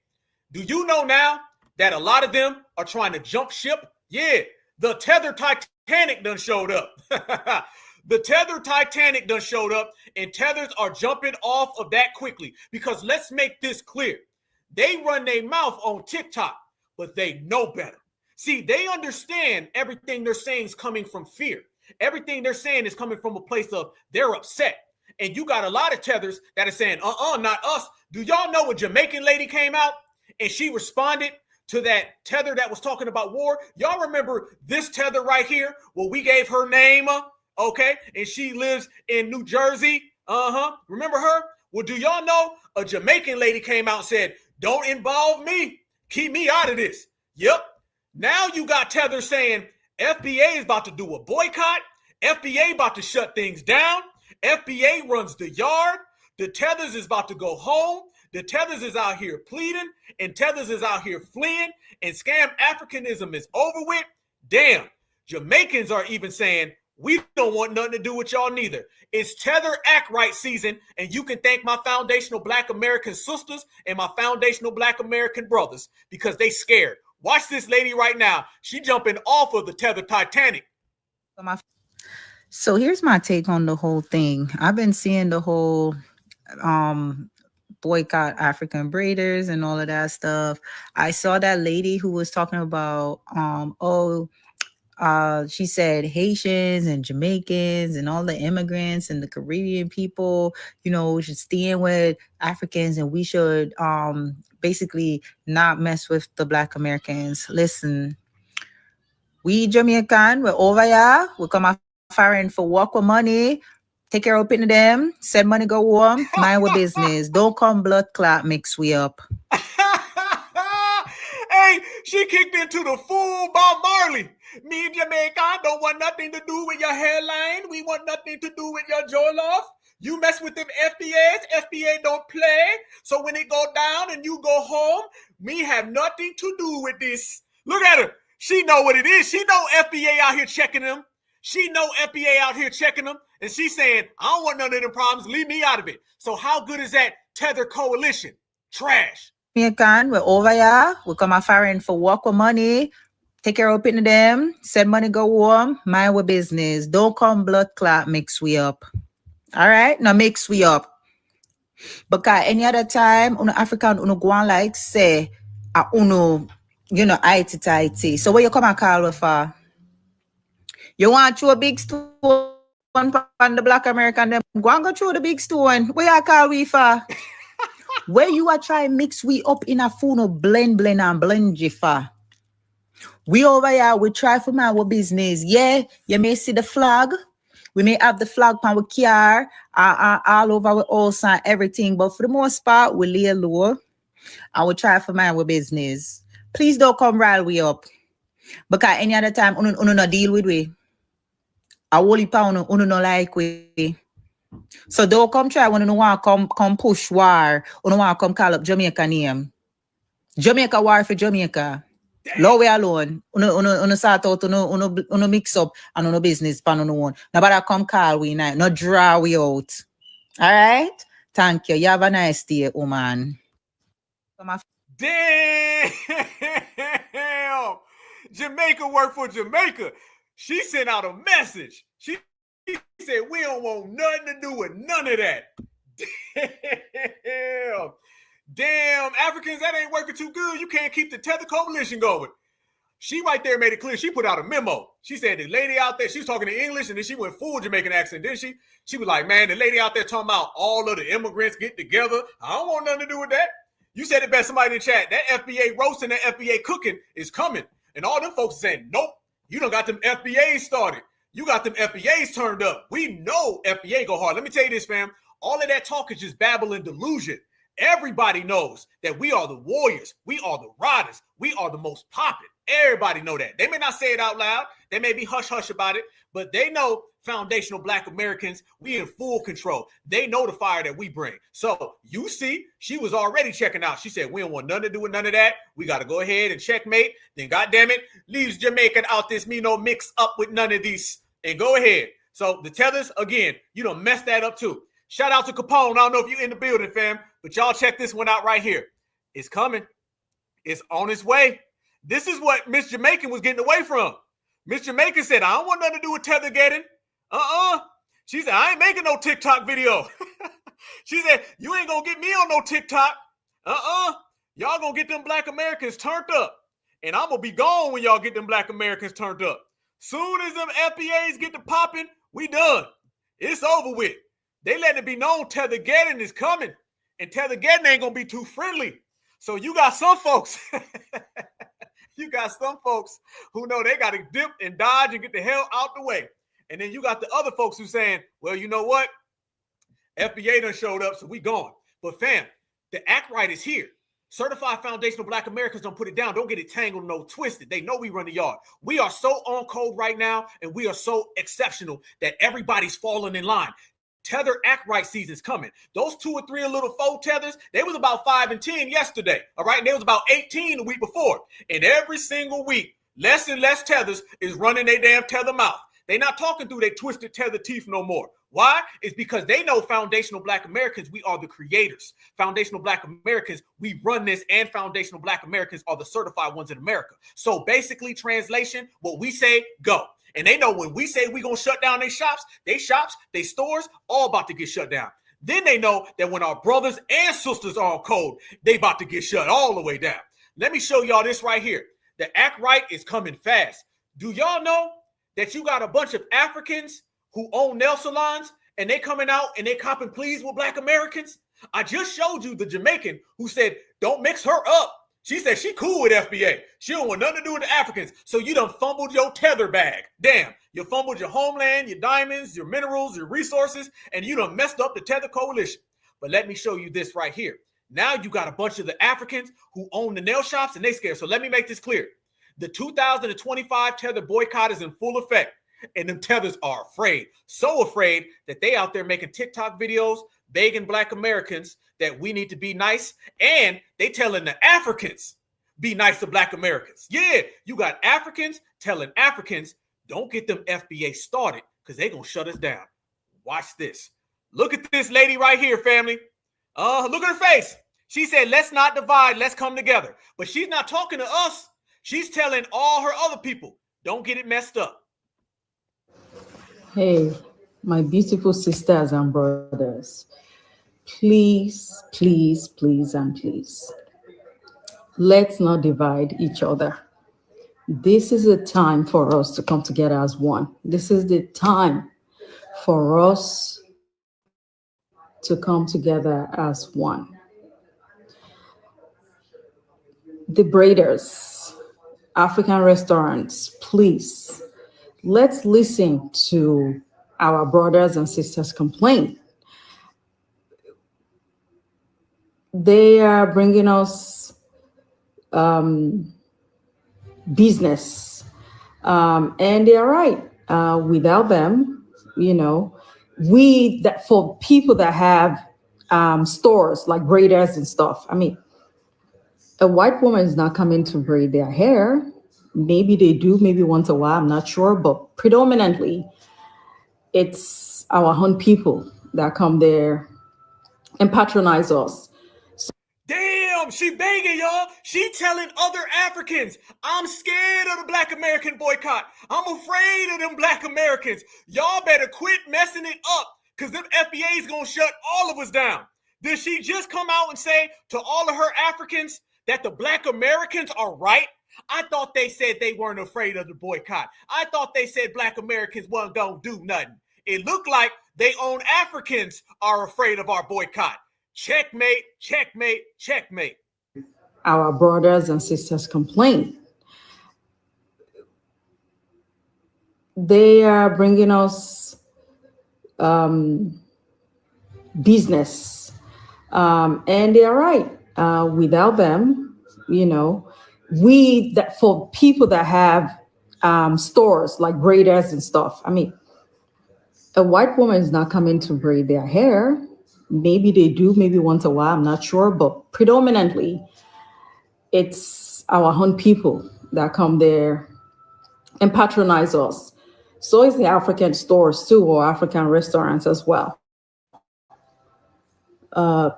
Do you know now that a lot of them are trying to jump ship? Yeah, the Tether Titanic done showed up. The Tether Titanic done showed up, and Tethers are jumping off of that quickly. Because let's make this clear. They run their mouth on TikTok, but they know better. See, they understand everything they're saying is coming from fear. Everything they're saying is coming from a place of they're upset. And you got a lot of Tethers that are saying, not us. Do y'all know a Jamaican lady came out and she responded to that Tether that was talking about war? Y'all remember this Tether right here? Well, we gave her name, okay? And she lives in New Jersey. Remember her? Well, do y'all know a Jamaican lady came out and said, don't involve me. Keep me out of this. Yep. Now you got Tether saying FBA is about to do a boycott. FBA about to shut things down. FBA runs the yard. The Tethers is about to go home. The Tethers is out here pleading, and Tethers is out here fleeing, and scam Africanism is over with. Damn, Jamaicans are even saying, we don't want nothing to do with y'all neither. It's Tether Act Right season, and you can thank my foundational Black American sisters and my foundational Black American brothers because they scared. Watch this lady right now. She jumping off of the Tether Titanic. So here's my take on the whole thing. I've been seeing the whole boycott African braiders and all of that stuff. I saw that lady who was talking about, she said Haitians and Jamaicans and all the immigrants and the Caribbean people, should stand with Africans and we should basically not mess with the Black Americans. Listen, we Jamaican, we're over here, we come foreign for work with money, take care of them, send money go home, mind our business. Don't come blood clot mix we up. Hey, she kicked into the full Bob Marley. Me and Jamaica don't want nothing to do with your hairline. We want nothing to do with your jollof. You mess with them FBAs, FBA don't play. So when it go down and you go home, me have nothing to do with this. Look at her. She know what it is. She know FBA out here checking them. She know FBA out here checking them. And she's saying, I don't want none of them problems. Leave me out of it. So how good is that Tether coalition? Trash. Jamaican, we're over here. We come foreign for work with money. Take care of them. Send money go home. Mind our business. Don't come blood clot mix we up. All right? Now mix we up. Because any other time, African go on like say, IT. So where you come and call with for? You want to a big stone on the Black American, them go and go through the big stone. Where you call we for? Where you are trying mix we up in a phone blend and blend for? We over here, we try for our business. Yeah, you may see the flag. We may have the flag on our car, all over our house and everything. But for the most part, we lay low and we try for our business. Please don't come rile we up. Because any other time, uno not deal with we. A whole pound uno no like we. So don't come try when you want come push war. Uno want come call up Jamaica name. Jamaica war for Jamaica. Low way alone. Uno sort out uno mix up and uno business pan uno one. Nobody come call we night. No draw we out. All right? Thank you. You have a nice day, woman. Damn! Jamaica work for Jamaica. She sent out a message. She said, we don't want nothing to do with none of that. Damn, Africans, that ain't working too good. You can't keep the Tether coalition going. She right there made it clear. She put out a memo. She said the lady out there, she was talking in English, and then she went full Jamaican accent, didn't she? She was like, man, the lady out there talking about all of the immigrants get together. I don't want nothing to do with that. You said it best, somebody in the chat. That FBA roasting, that FBA cooking is coming. And all them folks saying, nope, you done got them FBAs started. You got them FBAs turned up. We know FBA go hard. Let me tell you this, fam. All of that talk is just babble and delusion. Everybody knows that we are the warriors. We are the riders. We are the most popping. Everybody know that. They may not say it out loud. They may be hush-hush about it, but they know foundational Black Americans, we in full control. They know the fire that we bring. So you see, she was already checking out. She said, we don't want nothing to do with none of that. We got to go ahead and checkmate. Then, goddamn it, leaves Jamaican out this mix up with none of these. And go ahead. So the Tethers, again, you done messed that up too. Shout out to Capone. I don't know if you're in the building, fam, but y'all check this one out right here. It's coming. It's on its way. This is what Miss Jamaican was getting away from. Miss Jamaican said, I don't want nothing to do with tether getting. She said, I ain't making no TikTok video. She said, you ain't gonna get me on no TikTok. Y'all gonna get them Black Americans turned up. And I'm gonna be gone when y'all get them Black Americans turned up. Soon as them FBAs get to popping, we done. It's over with. They letting it be known tether getting is coming. And tether getting ain't gonna be too friendly. So you got some folks. You got some folks who know they got to dip and dodge and get the hell out the way. And then you got the other folks who saying, well, you know what? FBA done showed up, so we gone. But fam, the act right is here. Certified Foundational Black Americans don't put it down. Don't get it tangled, no twisted. They know we run the yard. We are so on code right now, and we are so exceptional that everybody's falling in line. Tether act right season's coming. Those 2 or 3 little faux tethers, they was about 5 and 10 yesterday. All right. And they was about 18 the week before. And every single week, less and less tethers is running their damn tether mouth. They not talking through their twisted tether teeth no more. Why? It's because they know foundational Black Americans, we are the creators. Foundational Black Americans, we run this, and foundational Black Americans are the certified ones in America. So basically, translation, what we say, go. And they know when we say we're going to shut down their shops, they stores, all about to get shut down. Then they know that when our brothers and sisters are on code, they about to get shut all the way down. Let me show y'all this right here. The act right is coming fast. Do y'all know that you got a bunch of Africans who own nail salons and they coming out and they copping pleas with Black Americans? I just showed you the Jamaican who said, don't mix her up. She said she cool with FBA. She don't want nothing to do with the Africans. So you done fumbled your tether bag. Damn, you fumbled your homeland, your diamonds, your minerals, your resources, and you done messed up the Tether Coalition. But let me show you this right here. Now you got a bunch of the Africans who own the nail shops and they scared. So let me make this clear. The 2025 Tether Boycott is in full effect. And them tethers are afraid. So afraid that they out there making TikTok videos, begging Black Americans that we need to be nice. And they telling the Africans, be nice to Black Americans. Yeah, you got Africans telling Africans, don't get them FBA started because they're going to shut us down. Watch this. Look at this lady right here, family. Look at her face. She said, let's not divide, let's come together. But she's not talking to us. She's telling all her other people, don't get it messed up. Hey, my beautiful sisters and brothers, please, please, please, and please, let's not divide each other. This is a time for us to come together as one. This is the time for us to come together as one. The braiders, African restaurants, please, let's listen to our brothers and sisters complain. They are bringing us business, and they are right. Without them, you know, for people that have stores like braiders and stuff. I mean, a white woman is not coming to braid their hair. Maybe they do, maybe once a while, I'm not sure, but predominantly it's our own people that come there and patronize us. Damn, she begging, y'all. She telling other Africans, I'm scared of the Black American boycott. I'm afraid of them Black Americans. Y'all better quit messing it up because them FBA is going to shut all of us down. Did she just come out and say to all of her Africans that the Black Americans are right? I thought they said they weren't afraid of the boycott. I thought they said Black Americans weren't going to do nothing. It looked like they own Africans are afraid of our boycott. Checkmate, checkmate, checkmate. Our brothers and sisters complain. They are bringing us business. And they're right. Without them, you know, for people that have stores like braiders and stuff, I mean, a white woman is not coming to braid their hair. Maybe they do, maybe once a while, I'm not sure, but predominantly it's our own people that come there and patronize us. So is the African stores too, or African restaurants as well.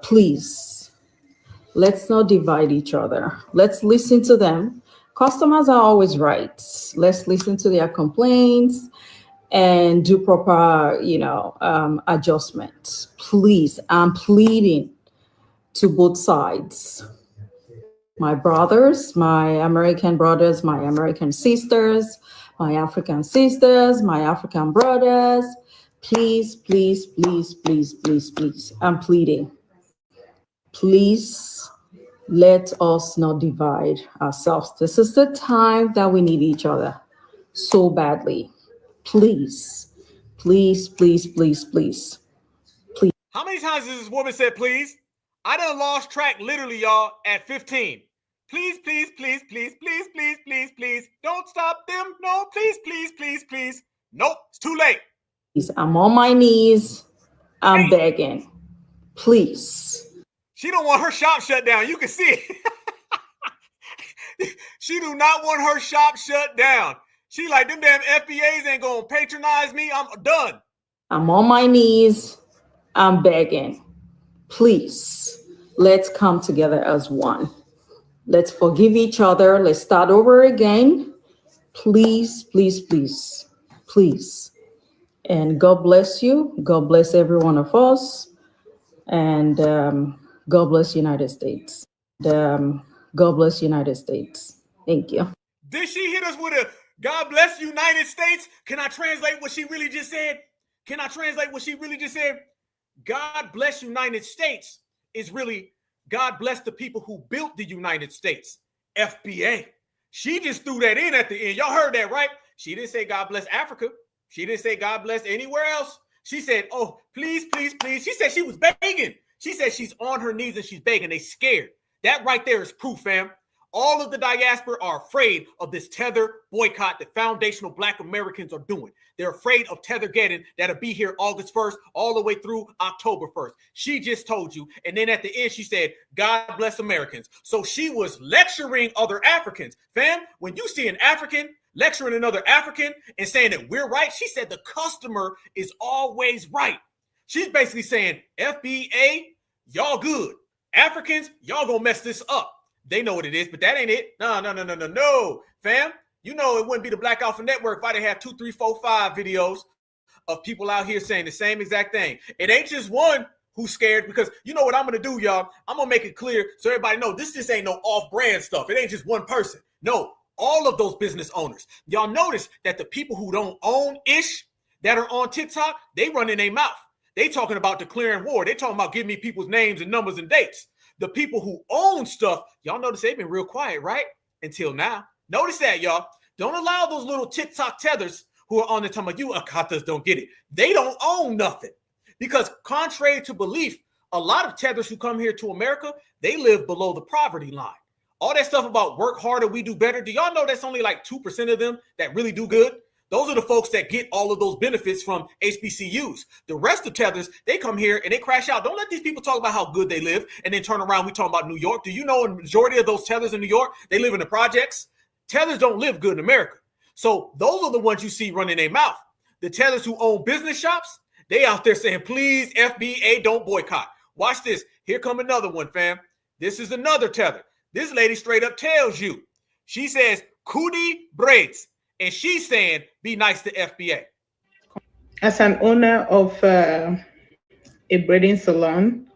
Please, let's not divide each other. Let's listen to them. Customers are always right. Let's listen to their complaints and do proper, adjustment. Please, I'm pleading to both sides. My brothers, my American brothers, my American sisters, my African sisters, my African brothers, please, please, please, please, please, please, I'm pleading. Please, let us not divide ourselves. This is the time that we need each other so badly. Please, please, please, please, please, please. How many times has this woman said please? I done lost track literally, y'all, at 15. Please, please, please, please, please, please, please, please. Don't stop them. No, please, please, please, please. Nope, it's too late. I'm on my knees. I'm begging. Please. She don't want her shop shut down. You can see it. She do not want her shop shut down. She like, them damn FBAs ain't gonna patronize me. I'm done. I'm on my knees. I'm begging. Please, let's come together as one. Let's forgive each other. Let's start over again. Please, please, please, please. And God bless you. God bless every one of us. And God bless United States. God bless United States. Thank you. Did she hit us with a God bless United States? Can I translate what she really just said? Can I translate what she really just said? God bless United States is really God bless the people who built the United States, FBA. She just threw that in at the end. Y'all heard that, right? She didn't say God bless Africa. She didn't say God bless anywhere else. She said, oh, please, please, please. She said she was begging. She said she's on her knees and she's begging. They scared. That right there is proof, fam. All of the diaspora are afraid of this tether boycott that foundational Black Americans are doing. They're afraid of tether getting that'll be here August 1st all the way through October 1st. She just told you. And then at the end, she said, God bless Americans. So she was lecturing other Africans. Fam, when you see an African lecturing another African and saying that we're right, she said the customer is always right. She's basically saying, FBA, y'all good. Africans, y'all gonna mess this up. They know what it is, but that ain't it. No, fam. You know it wouldn't be the Black Alpha Network if I didn't have 2, 3, 4, 5 videos of people out here saying the same exact thing. It ain't just one who's scared, because you know what I'm going to do, y'all? I'm going to make it clear so everybody know this just ain't no off-brand stuff. It ain't just one person. No, all of those business owners. Y'all notice that the people who don't own ish that are on TikTok, they run in their mouth. They talking about declaring war. They talking about giving me people's names and numbers and dates. The people who own stuff, y'all notice they've been real quiet, right? Until now. Notice that, y'all. Don't allow those little TikTok tethers who are on the time of you Akatas don't get it. They don't own nothing. Because contrary to belief, a lot of tethers who come here to America, they live below the poverty line. All that stuff about work harder, we do better. Do y'all know that's only like 2% of them that really do good? Those are the folks that get all of those benefits from HBCUs. The rest of tethers, they come here and they crash out. Don't let these people talk about how good they live and then turn around, we talk about New York. Do you know a majority of those tethers in New York, they live in the projects? Tethers don't live good in America. So those are the ones you see running their mouth. The tethers who own business shops, they out there saying, please, FBA, don't boycott. Watch this. Here come another one, fam. This is another tether. This lady straight up tells you. She says, Kudi braids. And she's saying, be nice to FBA. As an owner of a braiding salon,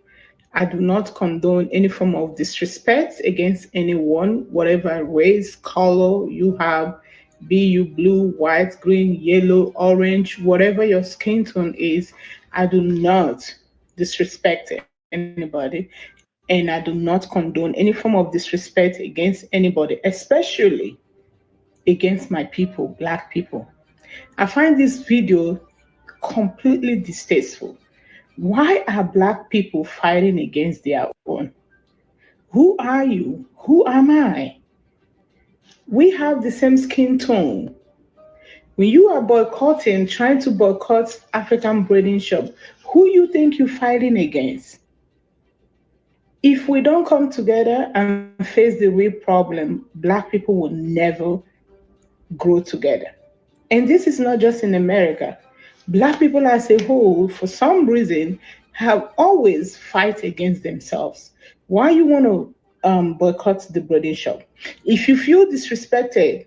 I do not condone any form of disrespect against anyone, whatever race, color you have, be you blue, white, green, yellow, orange, whatever your skin tone is. I do not disrespect anybody, and I do not condone any form of disrespect against anybody, especially against my people, Black people. I find this video completely distasteful. Why are Black people fighting against their own? Who are you? Who am I? We have the same skin tone. When you are boycotting, trying to boycott African breeding shop, who you think you're fighting against? If we don't come together and face the real problem, Black people will never grow together. And this is not just in America. Black people as a whole, for some reason, have always fight against themselves. Why you want to boycott the breeding shop? If you feel disrespected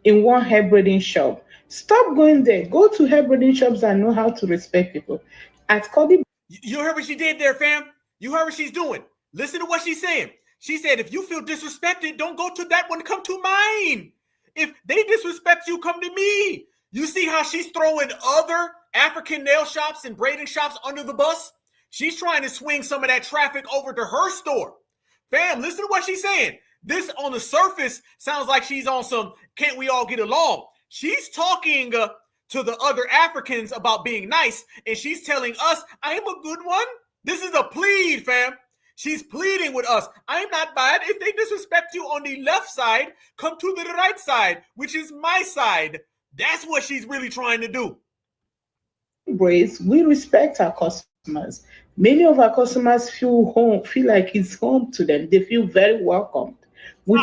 in one hair breeding shop, stop going there. Go to hair breeding shops that know how to respect people. At Cody, you heard what she did there, fam. You heard what she's doing. Listen to what she's saying. She said, if you feel disrespected, don't go to that one, come to mine. If they disrespect you, come to me. You see how she's throwing other African nail shops and braiding shops under the bus? She's trying to swing some of that traffic over to her store. Fam, listen to what she's saying. This on the surface sounds like she's on some can't we all get along. She's talking to the other Africans about being nice, and she's telling us, I am a good one. This is a plead, fam. She's pleading with us. I'm not bad. If they disrespect you on the left side, come to the right side, which is my side. That's what she's really trying to do. Brace, we respect our customers. Many of our customers feel like it's home to them. They feel very welcomed.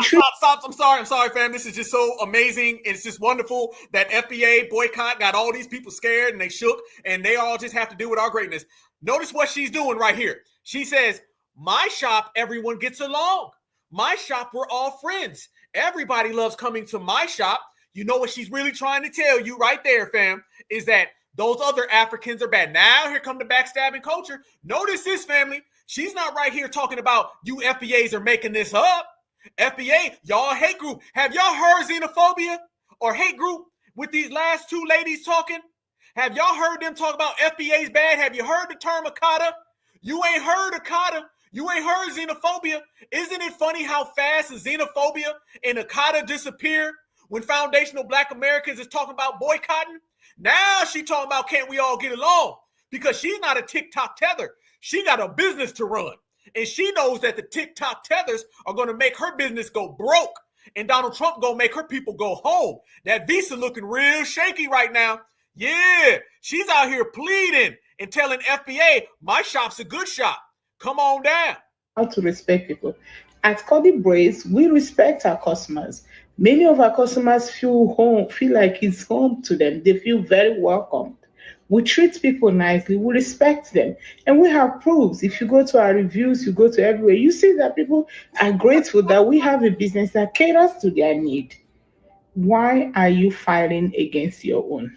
Stop. I'm sorry, fam. This is just so amazing. It's just wonderful that FBA boycott got all these people scared and they shook, and they all just have to deal with our greatness. Notice what she's doing right here. She says, my shop, everyone gets along. My shop, we're all friends. Everybody loves coming to my shop. You know what she's really trying to tell you right there, fam, is that those other Africans are bad. Now here come the backstabbing culture. Notice this, family. She's not right here talking about you FBAs are making this up. FBA, y'all hate group. Have y'all heard xenophobia or hate group with these last two ladies talking? Have y'all heard them talk about FBA's bad? Have you heard the term Akata? You ain't heard Akata. You ain't heard xenophobia. Isn't it funny how fast xenophobia and Akata disappear when foundational Black Americans is talking about boycotting? Now she talking about can't we all get along? Because she's not a TikTok tether. She got a business to run. And she knows that the TikTok tethers are going to make her business go broke. And Donald Trump going to make her people go home. That visa looking real shaky right now. Yeah, she's out here pleading and telling FBA, my shop's a good shop. Come on down. How to respect people. At Cody Brace, we respect our customers. Many of our customers feel like it's home to them. They feel very welcomed. We treat people nicely. We respect them. And we have proofs. If you go to our reviews, you go to everywhere, you see that people are grateful that we have a business that caters to their need. Why are you fighting against your own?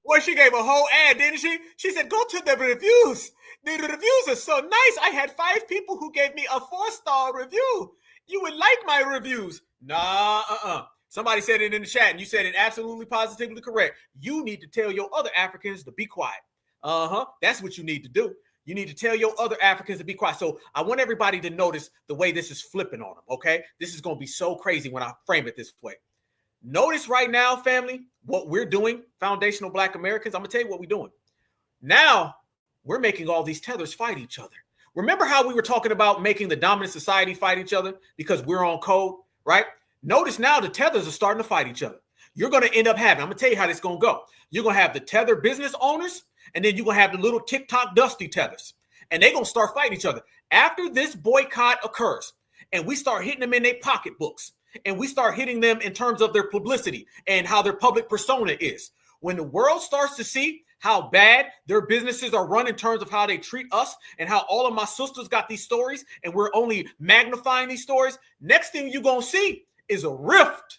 Well, she gave a whole ad, didn't she? She said, go to the reviews. The reviews are so nice. I had 5 people who gave me a 4-star review. You would like my reviews. Nah, Somebody said it in the chat, and you said it absolutely positively correct. You need to tell your other Africans to be quiet. That's what you need to do. You need to tell your other Africans to be quiet. So I want everybody to notice the way this is flipping on them, okay? This is going to be so crazy when I frame it this way. Notice right now, family, what we're doing, foundational Black Americans. I'm going to tell you what we're doing. Now, we're making all these tethers fight each other. Remember how we were talking about making the dominant society fight each other because we're on code, right? Notice now the tethers are starting to fight each other. You're going to end up having, I'm going to tell you how this is going to go. You're going to have the tether business owners, and then you're going to have the little TikTok dusty tethers, and they're going to start fighting each other. After this boycott occurs, and we start hitting them in their pocketbooks, and we start hitting them in terms of their publicity and how their public persona is, when the world starts to see how bad their businesses are run in terms of how they treat us and how all of my sisters got these stories and we're only magnifying these stories, next thing you're going to see is a rift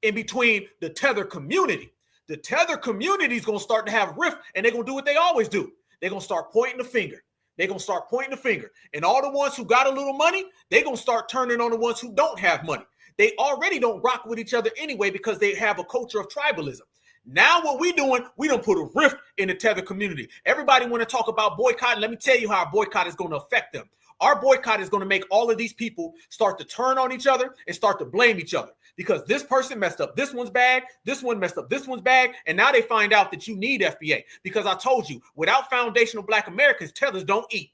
in between the tether community. The tether community is going to start to have rift, and they're going to do what they always do. They're going to start pointing the finger. They're going to start pointing the finger. And all the ones who got a little money, they're going to start turning on the ones who don't have money. They already don't rock with each other anyway because they have a culture of tribalism. Now what we doing, we don't put a rift in the Tether community. Everybody want to talk about boycott. Let me tell you how our boycott is going to affect them. Our boycott is going to make all of these people start to turn on each other and start to blame each other because this person messed up this one's bag, this one messed up this one's bag, and now they find out that you need FBA because I told you, without foundational Black Americans, Tethers don't eat.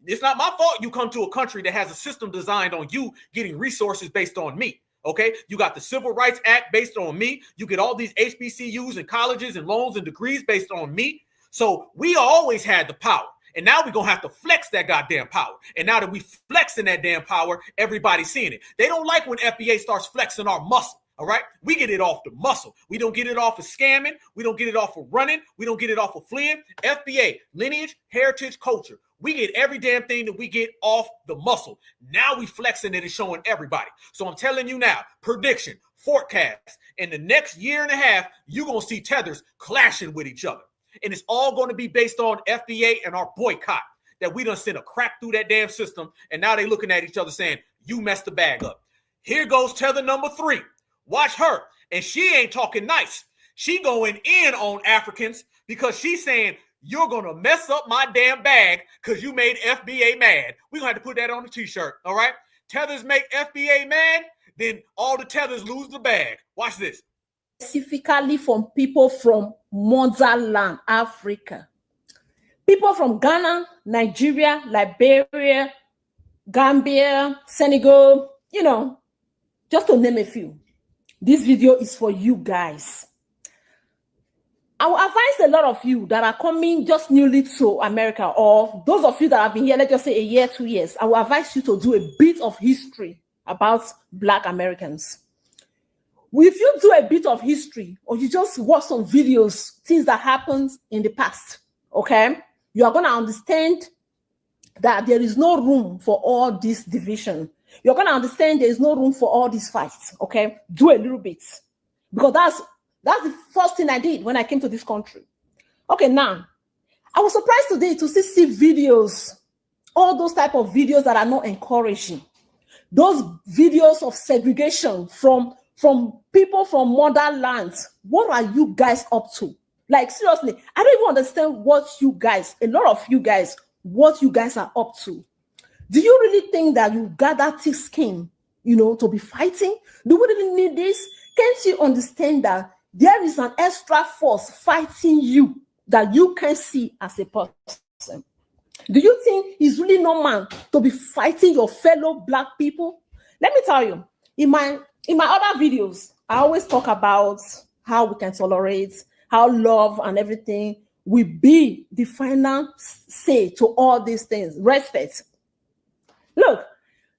It's not my fault you come to a country that has a system designed on you getting resources based on me. Okay, you got the Civil Rights Act based on me. You get all these HBCUs and colleges and loans and degrees based on me. So we always had the power. And now we're going to have to flex that goddamn power. And now that we flexing that damn power, everybody's seeing it. They don't like when FBA starts flexing our muscle. All right. We get it off the muscle. We don't get it off of scamming. We don't get it off of running. We don't get it off of fleeing. FBA, lineage, heritage, culture. We get every damn thing that we get off the muscle. Now we flexing it and showing everybody. So I'm telling you now, prediction, forecast, in the next year and a half, you're going to see Tethers clashing with each other. And it's all going to be based on FBA and our boycott that we done sent a crack through that damn system. And now they looking at each other saying, you messed the bag up. Here goes Tether number 3. Watch her. And she ain't talking nice. She going in on Africans because she's saying, you're going to mess up my damn bag because you made FBA mad. We're going to have to put that on the t-shirt. All right. Tethers make FBA mad. Then all the Tethers lose the bag. Watch this. Specifically from people from motherland, Africa. People from Ghana, Nigeria, Liberia, Gambia, Senegal, you know, just to name a few. This video is for you guys. I will advise a lot of you that are coming just newly to America, or those of you that have been here, let's just say a year, 2 years, I will advise you to do a bit of history about Black Americans. If you do a bit of history, or you just watch some videos, things that happened in the past, okay, you are going to understand that there is no room for all this division. You're going to understand there is no room for all these fights, okay? Do a little bit. Because that's the first thing I did when I came to this country. Okay, now, I was surprised today to see videos, all those type of videos that are not encouraging. Those videos of segregation from people from motherlands. What are you guys up to? Like, seriously, I don't even understand what you guys, a lot of you guys, what you guys are up to. Do you really think that you got that thick skin, you know, to be fighting? Do we really need this? Can't you understand that there is an extra force fighting you that you can see as a person? Do you think it's really normal to be fighting your fellow Black people? Let me tell you, in my other videos, I always talk about how we can tolerate, how love and everything will be the final say to all these things. Respect. Look,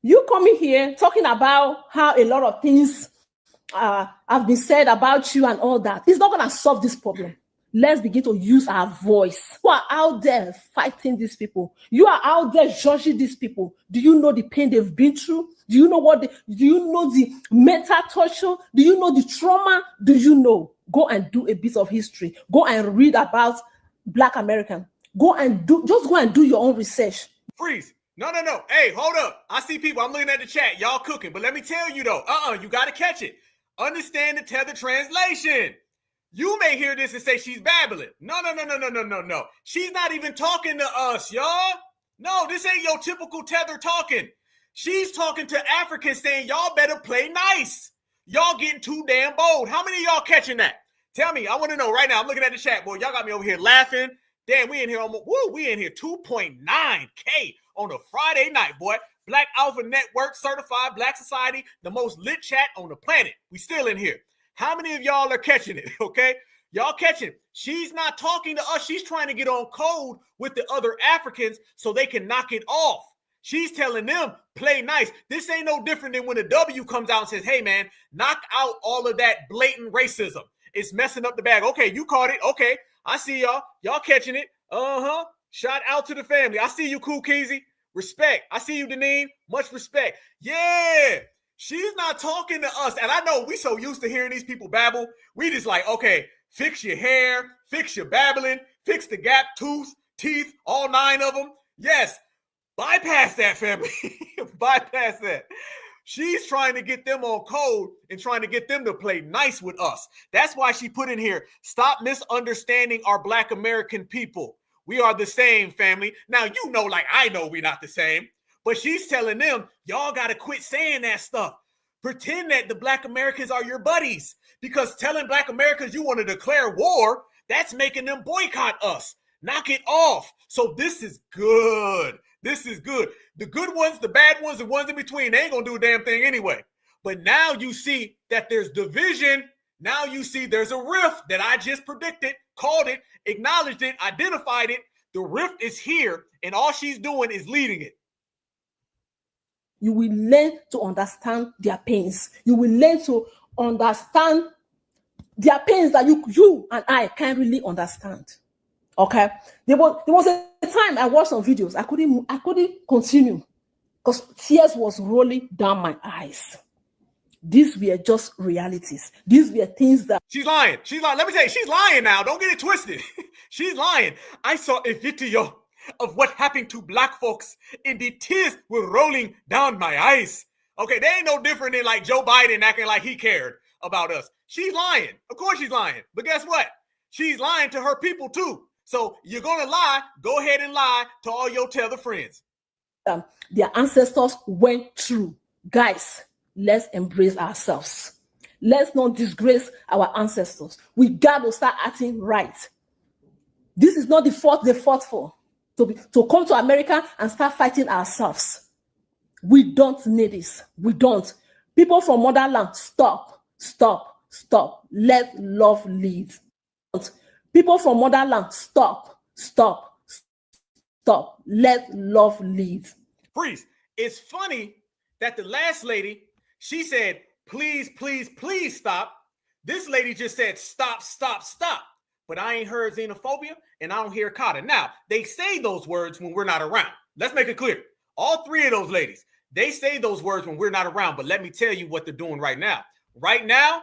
you coming here talking about how a lot of things have been said about you and all that. It's not going to solve this problem. Let's begin to use our voice. You are out there fighting these people. You are out there judging these people. Do you know the pain they've been through? Do you know do you know the mental torture? Do you know the trauma? Do you know? Go and do a bit of history. Go and read about Black American. Go and do your own research. Freeze. No. Hey, hold up. I see people. I'm looking at the chat. Y'all cooking. But let me tell you though, you got to catch it. Understand the Tether translation. You may hear this and say she's babbling. No. She's not even talking to us, y'all. No, this ain't your typical Tether talking. She's talking to Africans saying, y'all better play nice. Y'all getting too damn bold. How many of y'all catching that? Tell me. I want to know right now. I'm looking at the chat, boy. Y'all got me over here laughing. Damn, we in here almost, we in here 2.9K on a Friday night, boy. Black Alpha Network, Certified Black Society, the most lit chat on the planet. We still in here. How many of y'all are catching it, okay? Y'all catching it. She's not talking to us. She's trying to get on code with the other Africans so they can knock it off. She's telling them, play nice. This ain't no different than when a W comes out and says, hey, man, knock out all of that blatant racism. It's messing up the bag. Okay, you caught it. Okay, I see y'all. Y'all catching it. Shout out to the family. I see you, Cool Keezy. Respect. I see you, Deneen. Much respect. Yeah. She's not talking to us. And I know we so used to hearing these people babble. We just like, okay, fix your hair, fix your babbling, fix the gap teeth, all 9 of them. Yes, bypass that, family. Bypass that. She's trying to get them on code and trying to get them to play nice with us. That's why she put in here, stop misunderstanding our Black American people. We are the same, family. Now, you know, like I know we're not the same, but she's telling them, y'all got to quit saying that stuff. Pretend that the Black Americans are your buddies, because telling Black Americans you want to declare war, that's making them boycott us. Knock it off. So this is good. This is good. The good ones, the bad ones, the ones in between, they ain't going to do a damn thing anyway. But now you see that there's division. Now you see there's a rift that I just predicted, called it, acknowledged it, identified it. The rift is here, and all she's doing is leading it. You will learn to understand their pains. You will learn to understand their pains that you and I can't really understand. Okay, there was a time I watched some videos. I couldn't continue because tears was rolling down my eyes. These were just realities. These were things that she's lying. She's lying. Let me tell you, she's lying now. Don't get it twisted. She's lying. I saw a video of what happened to Black folks, and the tears were rolling down my eyes. Okay, they ain't no different than like Joe Biden acting like he cared about us. She's lying. Of course she's lying. But guess what? She's lying to her people too. So you're going to lie, go ahead and lie to all your Tether friends. Their ancestors went through. Guys, let's embrace ourselves. Let's not disgrace our ancestors. We got to start acting right. This is not the fault they fought for. To come to America and start fighting ourselves. We don't need this. We don't. People from motherland, stop. Let love lead. People from motherland, stop. Let love lead. Freeze. It's funny that the last lady, she said, please stop. This lady just said, stop. But I ain't heard xenophobia, and I don't hear Carter. Now, they say those words when we're not around. Let's make it clear. All three of those ladies, they say those words when we're not around. But let me tell you what they're doing right now. Right now,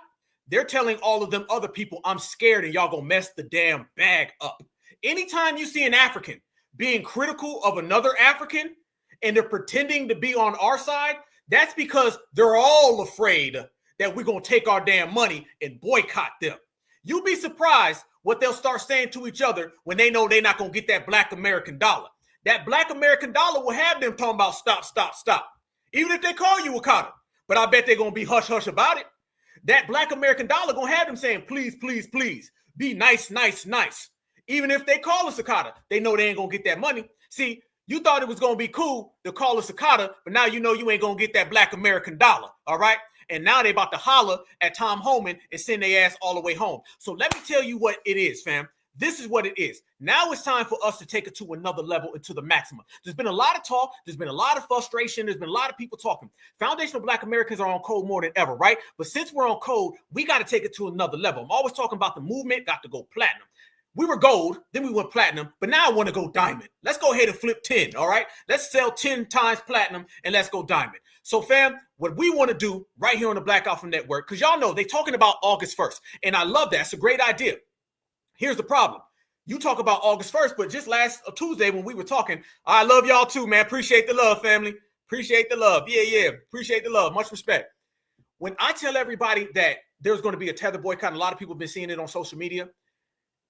they're telling all of them other people, I'm scared and y'all gonna mess the damn bag up. Anytime you see an African being critical of another African and they're pretending to be on our side, that's because they're all afraid that we're gonna take our damn money and boycott them. You'll be surprised what they'll start saying to each other when they know they're not gonna get that Black American dollar. That Black American dollar will have them talking about stop. Even if they call you a Wakanda. But I bet they're gonna be hush about it. That Black American dollar gonna have them saying, please, be nice. Even if they call us Sakata, they know they ain't gonna get that money. See, you thought it was gonna be cool to call us Sakata, but now you know you ain't gonna get that Black American dollar, all right? And now they about to holler at Tom Homan and send their ass all the way home. So let me tell you what it is, fam. This is what it is. Now it's time for us to take it to another level and to the maximum. There's been a lot of talk. There's been a lot of frustration. There's been a lot of people talking. Foundational Black Americans are on code more than ever, right? But since we're on code, we got to take it to another level. I'm always talking about the movement got to go platinum. We were gold, then we went platinum, but now I want to go diamond. Let's go ahead and flip 10, all right? Let's sell 10 times platinum and let's go diamond. So fam, what we want to do right here on the Black Alpha Network, because y'all know they talking about August 1st, and I love that. It's a great idea. Here's the problem. You talk about August 1st, but just last Tuesday when we were talking, I love y'all too, man. Appreciate the love, family. Appreciate the love. Yeah. Appreciate the love. Much respect. When I tell everybody that there's going to be a Tether boycott, and a lot of people have been seeing it on social media,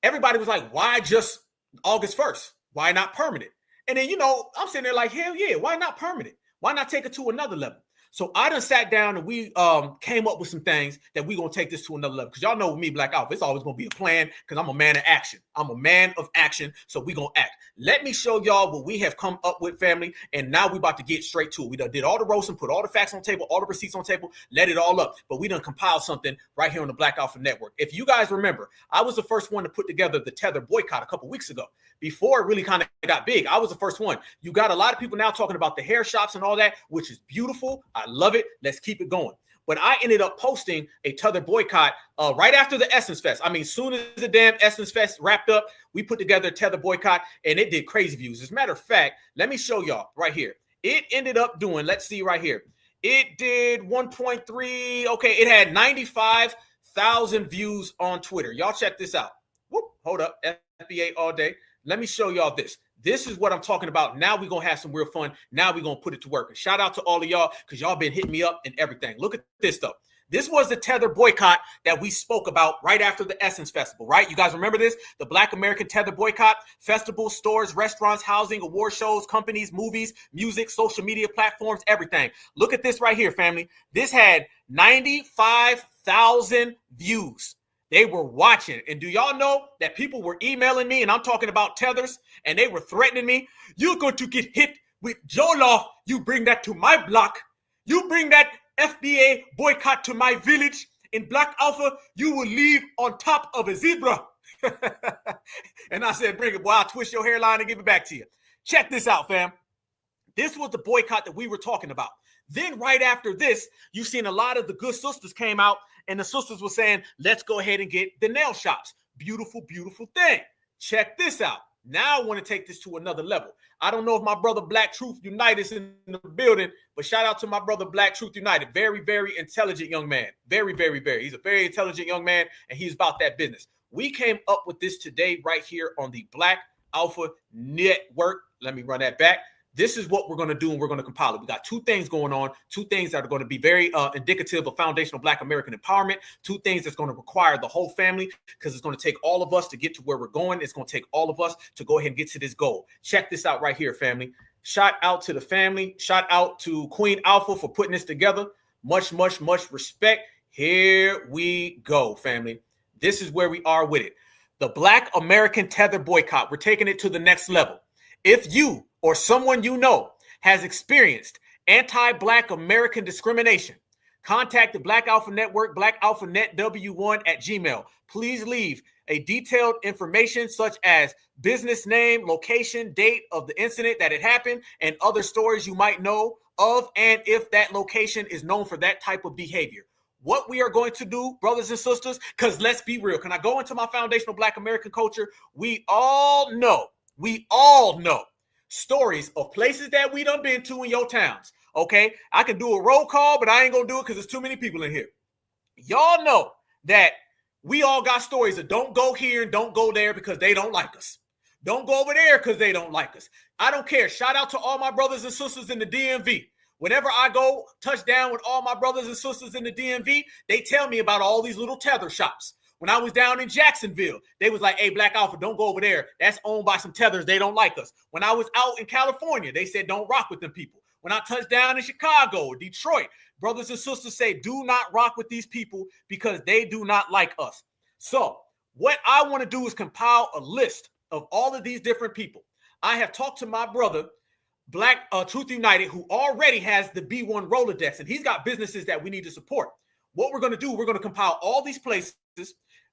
everybody was like, why just August 1st? Why not permanent? And then, I'm sitting there like, hell yeah, why not permanent? Why not take it to another level? So I done sat down and we came up with some things that we're going to take this to another level. Because y'all know with me, Black Alpha, it's always going to be a plan because I'm a man of action. I'm a man of action, so we're going to act. Let me show y'all what we have come up with, family, and now we're about to get straight to it. We done did all the roasting, put all the facts on the table, all the receipts on the table, let it all up. But we done compiled something right here on the Black Alpha Network. If you guys remember, I was the first one to put together the Tether boycott a couple weeks ago. Before it really kind of got big, I was the first one. You got a lot of people now talking about the hair shops and all that, which is beautiful. I love it. Let's keep it going. But I ended up posting a Tether boycott right after the Essence Fest. I mean, soon as the damn Essence Fest wrapped up, we put together a Tether boycott and it did crazy views. As a matter of fact, let me show y'all right here. It ended up doing, let's see right here. It did 1.3. Okay, it had 95,000 views on Twitter. Y'all check this out. Whoop, hold up. FBA all day. Let me show y'all this. This is what I'm talking about. Now we're going to have some real fun. Now we're going to put it to work. And shout out to all of y'all because y'all been hitting me up and everything. Look at this, though. This was the Tether boycott that we spoke about right after the Essence Festival, right? You guys remember this? The Black American Tether boycott, festivals, stores, restaurants, housing, award shows, companies, movies, music, social media platforms, everything. Look at this right here, family. This had 95,000 views. They were watching. And do y'all know that people were emailing me, and I'm talking about Tethers, and they were threatening me? You're going to get hit with Jolof. You bring that to my block. You bring that FBA boycott to my village in Black Alpha, you will leave on top of a zebra. And I said, bring it, boy, I'll twist your hairline and give it back to you. Check this out, fam. This was the boycott that we were talking about. Then right after this, you've seen a lot of the good sisters came out, and the sisters were saying, let's go ahead and get the nail shops. Beautiful, beautiful thing. Check this out. Now I want to take this to another level. I don't know if my brother Black Truth United is in the building, but shout out to my brother Black Truth United. Very, very intelligent young man. Very, very, very. He's a very intelligent young man, and he's about that business. We came up with this today right here on the Black Alpha Network. Let me run that back. This is what we're going to do, and we're going to compile it. We got two things going on, two things that are going to be very indicative of foundational Black American empowerment, two things that's going to require the whole family, because it's going to take all of us to get to where we're going. It's going to take all of us to go ahead and get to this goal. Check this out right here, family. Shout out to the family. Shout out to Queen Alpha for putting this together. Much, much, much respect. Here we go, family. This is where we are with it. The Black American Tether boycott. We're taking it to the next level. If you or someone you know has experienced anti-Black American discrimination, contact the Black Alpha Network, blackalphanetw1@gmail. Please leave a detailed information such as business name, location, date of the incident that it happened, and other stories you might know of, and if that location is known for that type of behavior. What we are going to do, brothers and sisters, because let's be real. Can I go into my foundational Black American culture? We all know stories of places that we done been to in your towns. Okay, I can do a roll call, but I ain't gonna do it because there's too many people in here. Y'all know that we all got stories of don't go here and don't go there because they don't like us. Don't go over there because they don't like us. I don't care. Shout out to all my brothers and sisters in the DMV. Whenever I go touch down with all my brothers and sisters in the DMV, they tell me about all these little tether shops. When I was down in Jacksonville, they was like, hey, Black Alpha, don't go over there. That's owned by some tethers. They don't like us. When I was out in California, they said, don't rock with them people. When I touched down in Chicago or Detroit, brothers and sisters say, do not rock with these people because they do not like us. So what I want to do is compile a list of all of these different people. I have talked to my brother, Black Truth United, who already has the B1 Rolodex, and he's got businesses that we need to support. What we're going to do, we're going to compile all these places,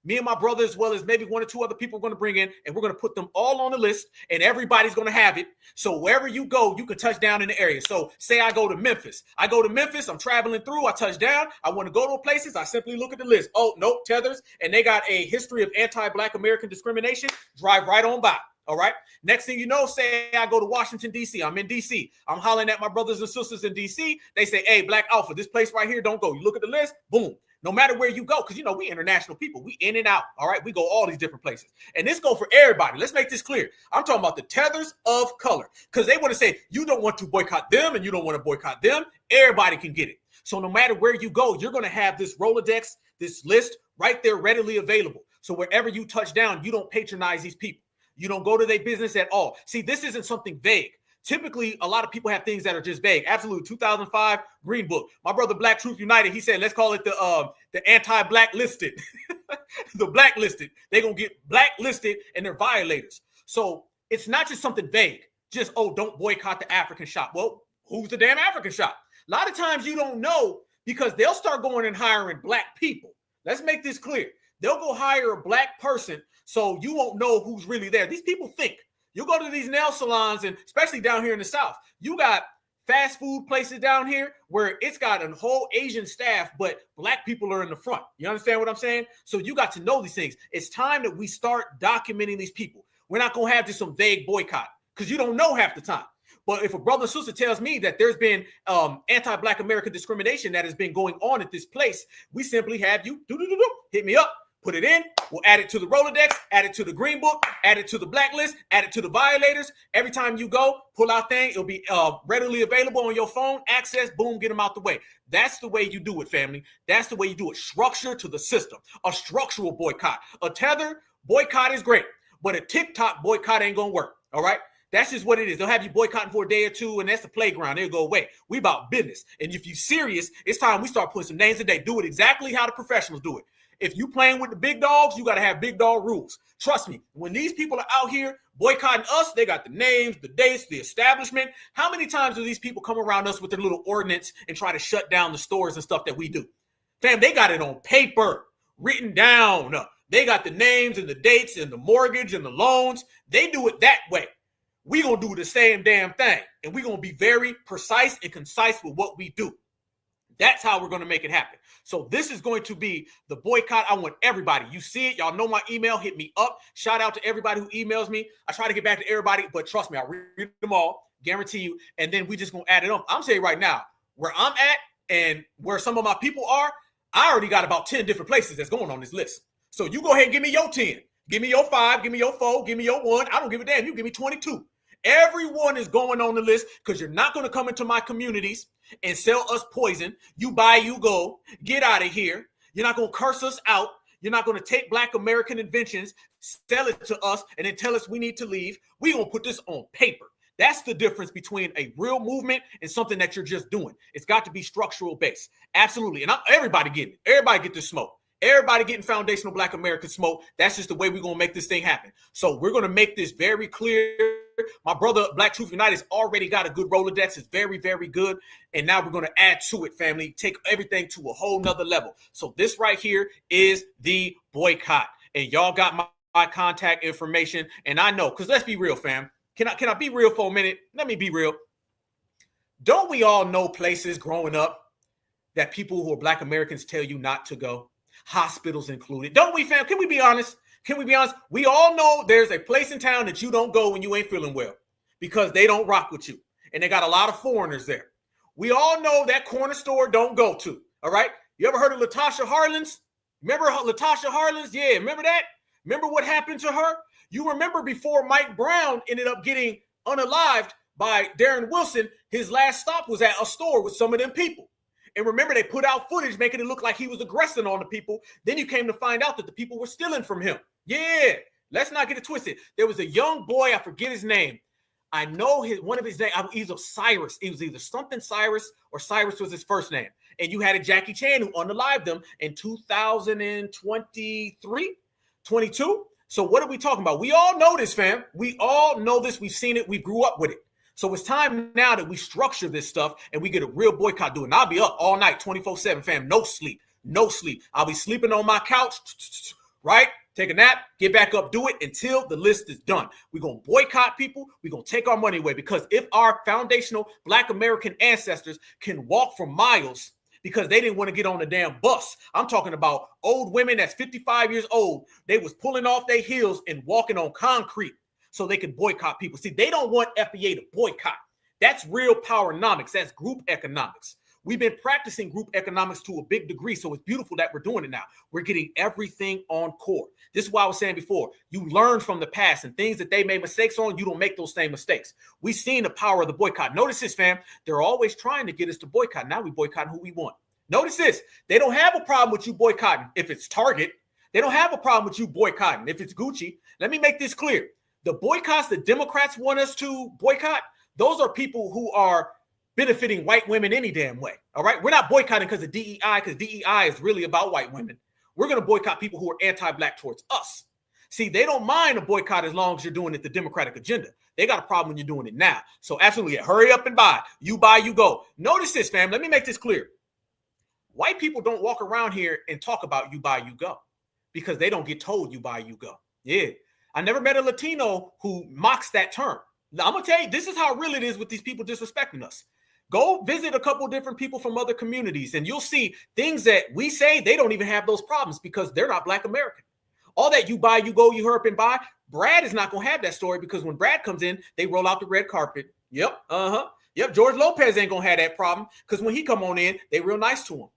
me and my brother, as well as maybe one or two other people we're going to bring in, and we're going to put them all on the list, and everybody's going to have it. So wherever you go, you can touch down in the area. So say I go to Memphis. I'm traveling through, I touch down. I want to go to places. I simply look at the list. Oh, nope, Tethers, and they got a history of anti-Black American discrimination. Drive right on by. All right. Next thing you know, say I go to Washington, D.C. I'm in D.C. I'm hollering at my brothers and sisters in D.C. They say, hey, Black Alpha, this place right here, don't go. You look at the list, boom. No matter where you go, because, you know, we international people. We in and out, all right? We go all these different places. And this go for everybody. Let's make this clear. I'm talking about the tethers of color, because they want to say you don't want to boycott them and you don't want to boycott them. Everybody can get it. So no matter where you go, you're going to have this Rolodex, this list right there readily available. So wherever you touch down, you don't patronize these people. You don't go to their business at all. See, this isn't something vague. Typically, a lot of people have things that are just vague. Absolutely. 2005 Green Book. My brother Black Truth United, he said, let's call it the anti-blacklisted. The blacklisted. They're going to get blacklisted and they're violators. So it's not just something vague. Just, oh, don't boycott the African shop. Well, who's the damn African shop? A lot of times you don't know because they'll start going and hiring Black people. Let's make this clear. They'll go hire a Black person so you won't know who's really there. These people think. You go to these nail salons, and especially down here in the South, you got fast food places down here where it's got a whole Asian staff, but Black people are in the front. You understand what I'm saying? So you got to know these things. It's time that we start documenting these people. We're not going to have just some vague boycott because you don't know half the time. But if a brother or sister tells me that there's been anti-Black American discrimination that has been going on at this place, we simply have you hit me up. Put it in. We'll add it to the Rolodex, add it to the Green Book, add it to the blacklist, add it to the violators. Every time you go, pull out thing, it'll be readily available on your phone. Access, boom, get them out the way. That's the way you do it, family. That's the way you do it. Structure to the system. A structural boycott. A Tether boycott is great, but a TikTok boycott ain't gonna work. All right. That's just what it is. They'll have you boycotting for a day or two, and that's the playground. They'll go away. We about business. And if you're serious, it's time we start putting some names today. Do it exactly how the professionals do it. If you playing with the big dogs, you got to have big dog rules. Trust me, when these people are out here boycotting us, they got the names, the dates, the establishment. How many times do these people come around us with their little ordinance and try to shut down the stores and stuff that we do? Fam, they got it on paper, written down. They got the names and the dates and the mortgage and the loans. They do it that way. We going to do the same damn thing. And we're going to be very precise and concise with what we do. That's how we're going to make it happen. So this is going to be the boycott. I want everybody. You see it. Y'all know my email. Hit me up. Shout out to everybody who emails me. I try to get back to everybody, but trust me, I'll read them all. Guarantee you. And then we just going to add it up. I'm saying right now, where I'm at and where some of my people are, I already got about 10 different places that's going on this list. So you go ahead and give me your 10. Give me your 5. Give me your 4. Give me your 1. I don't give a damn. You give me 22. Everyone is going on the list because you're not going to come into my communities and sell us poison. You buy, you go. Get out of here. You're not going to curse us out. You're not going to take Black American inventions, sell it to us, and then tell us we need to leave. We're going to put this on paper. That's the difference between a real movement and something that you're just doing. It's got to be structural based. Absolutely. And everybody getting it. Everybody get this smoke. Everybody getting foundational Black American smoke. That's just the way we're going to make this thing happen. So we're going to make this very clear. My brother, Black Truth United, has already got a good Rolodex. It's very, very good. And now we're going to add to it, family. Take everything to a whole nother level. So this right here is the boycott. And y'all got my contact information. And I know, because let's be real, fam. Can I be real for a minute? Let me be real. Don't we all know places growing up that people who are Black Americans tell you not to go? Hospitals included. Don't we, fam? Can we be honest? Can we be honest? We all know there's a place in town that you don't go when you ain't feeling well because they don't rock with you. And they got a lot of foreigners there. We all know that corner store don't go to. All right. You ever heard of Latasha Harlins? Remember Latasha Harlins? Yeah. Remember that? Remember what happened to her? You remember before Mike Brown ended up getting unalived by Darren Wilson, his last stop was at a store with some of them people. And remember, they put out footage making it look like he was aggressing on the people. Then you came to find out that the people were stealing from him. Yeah, let's not get it twisted. There was a young boy, I forget his name. I know one of his names, either Cyrus. It was either something Cyrus or Cyrus was his first name. And you had a Jackie Chan who unalived them in 2023, 22. So what are we talking about? We all know this, fam. We all know this. We've seen it. We grew up with it. So it's time now that we structure this stuff and we get a real boycott doing. I'll be up all night, 24/7, fam. No sleep. No sleep. I'll be sleeping on my couch, right? Take a nap, get back up, do it until the list is done. We're going to boycott people. We're going to take our money away because if our foundational Black American ancestors can walk for miles because they didn't want to get on the damn bus. I'm talking about old women that's 55 years old. They was pulling off their heels and walking on concrete so they can boycott people. See, they don't want FBA to boycott. That's real powernomics. That's group economics. We've been practicing group economics to a big degree, so it's beautiful that we're doing it now. We're getting everything on core. This is why I was saying before, you learn from the past and things that they made mistakes on, you don't make those same mistakes. We've seen the power of the boycott. Notice this, fam. They're always trying to get us to boycott. Now we boycott who we want. Notice this. They don't have a problem with you boycotting if it's Target. They don't have a problem with you boycotting if it's Gucci. Let me make this clear. The boycotts that Democrats want us to boycott, those are people who are benefiting white women any damn way. All right. We're not boycotting because of DEI, because DEI is really about white women. We're going to boycott people who are anti-Black towards us. See, they don't mind a boycott as long as you're doing it the Democratic agenda. They got a problem when you're doing it now. So absolutely, hurry up and buy. You buy, you go. Notice this, fam. Let me make this clear. White people don't walk around here and talk about you buy, you go because they don't get told you buy, you go. Yeah. I never met a Latino who mocks that term. Now, I'm going to tell you, this is how real it is with these people disrespecting us. Go visit a couple different people from other communities and you'll see things that we say, they don't even have those problems because they're not Black American. All that you buy, you go, you hurry up and buy. Brad is not going to have that story because when Brad comes in, they roll out the red carpet. Yep. Yep. George Lopez ain't going to have that problem because when he come on in, they real nice to him.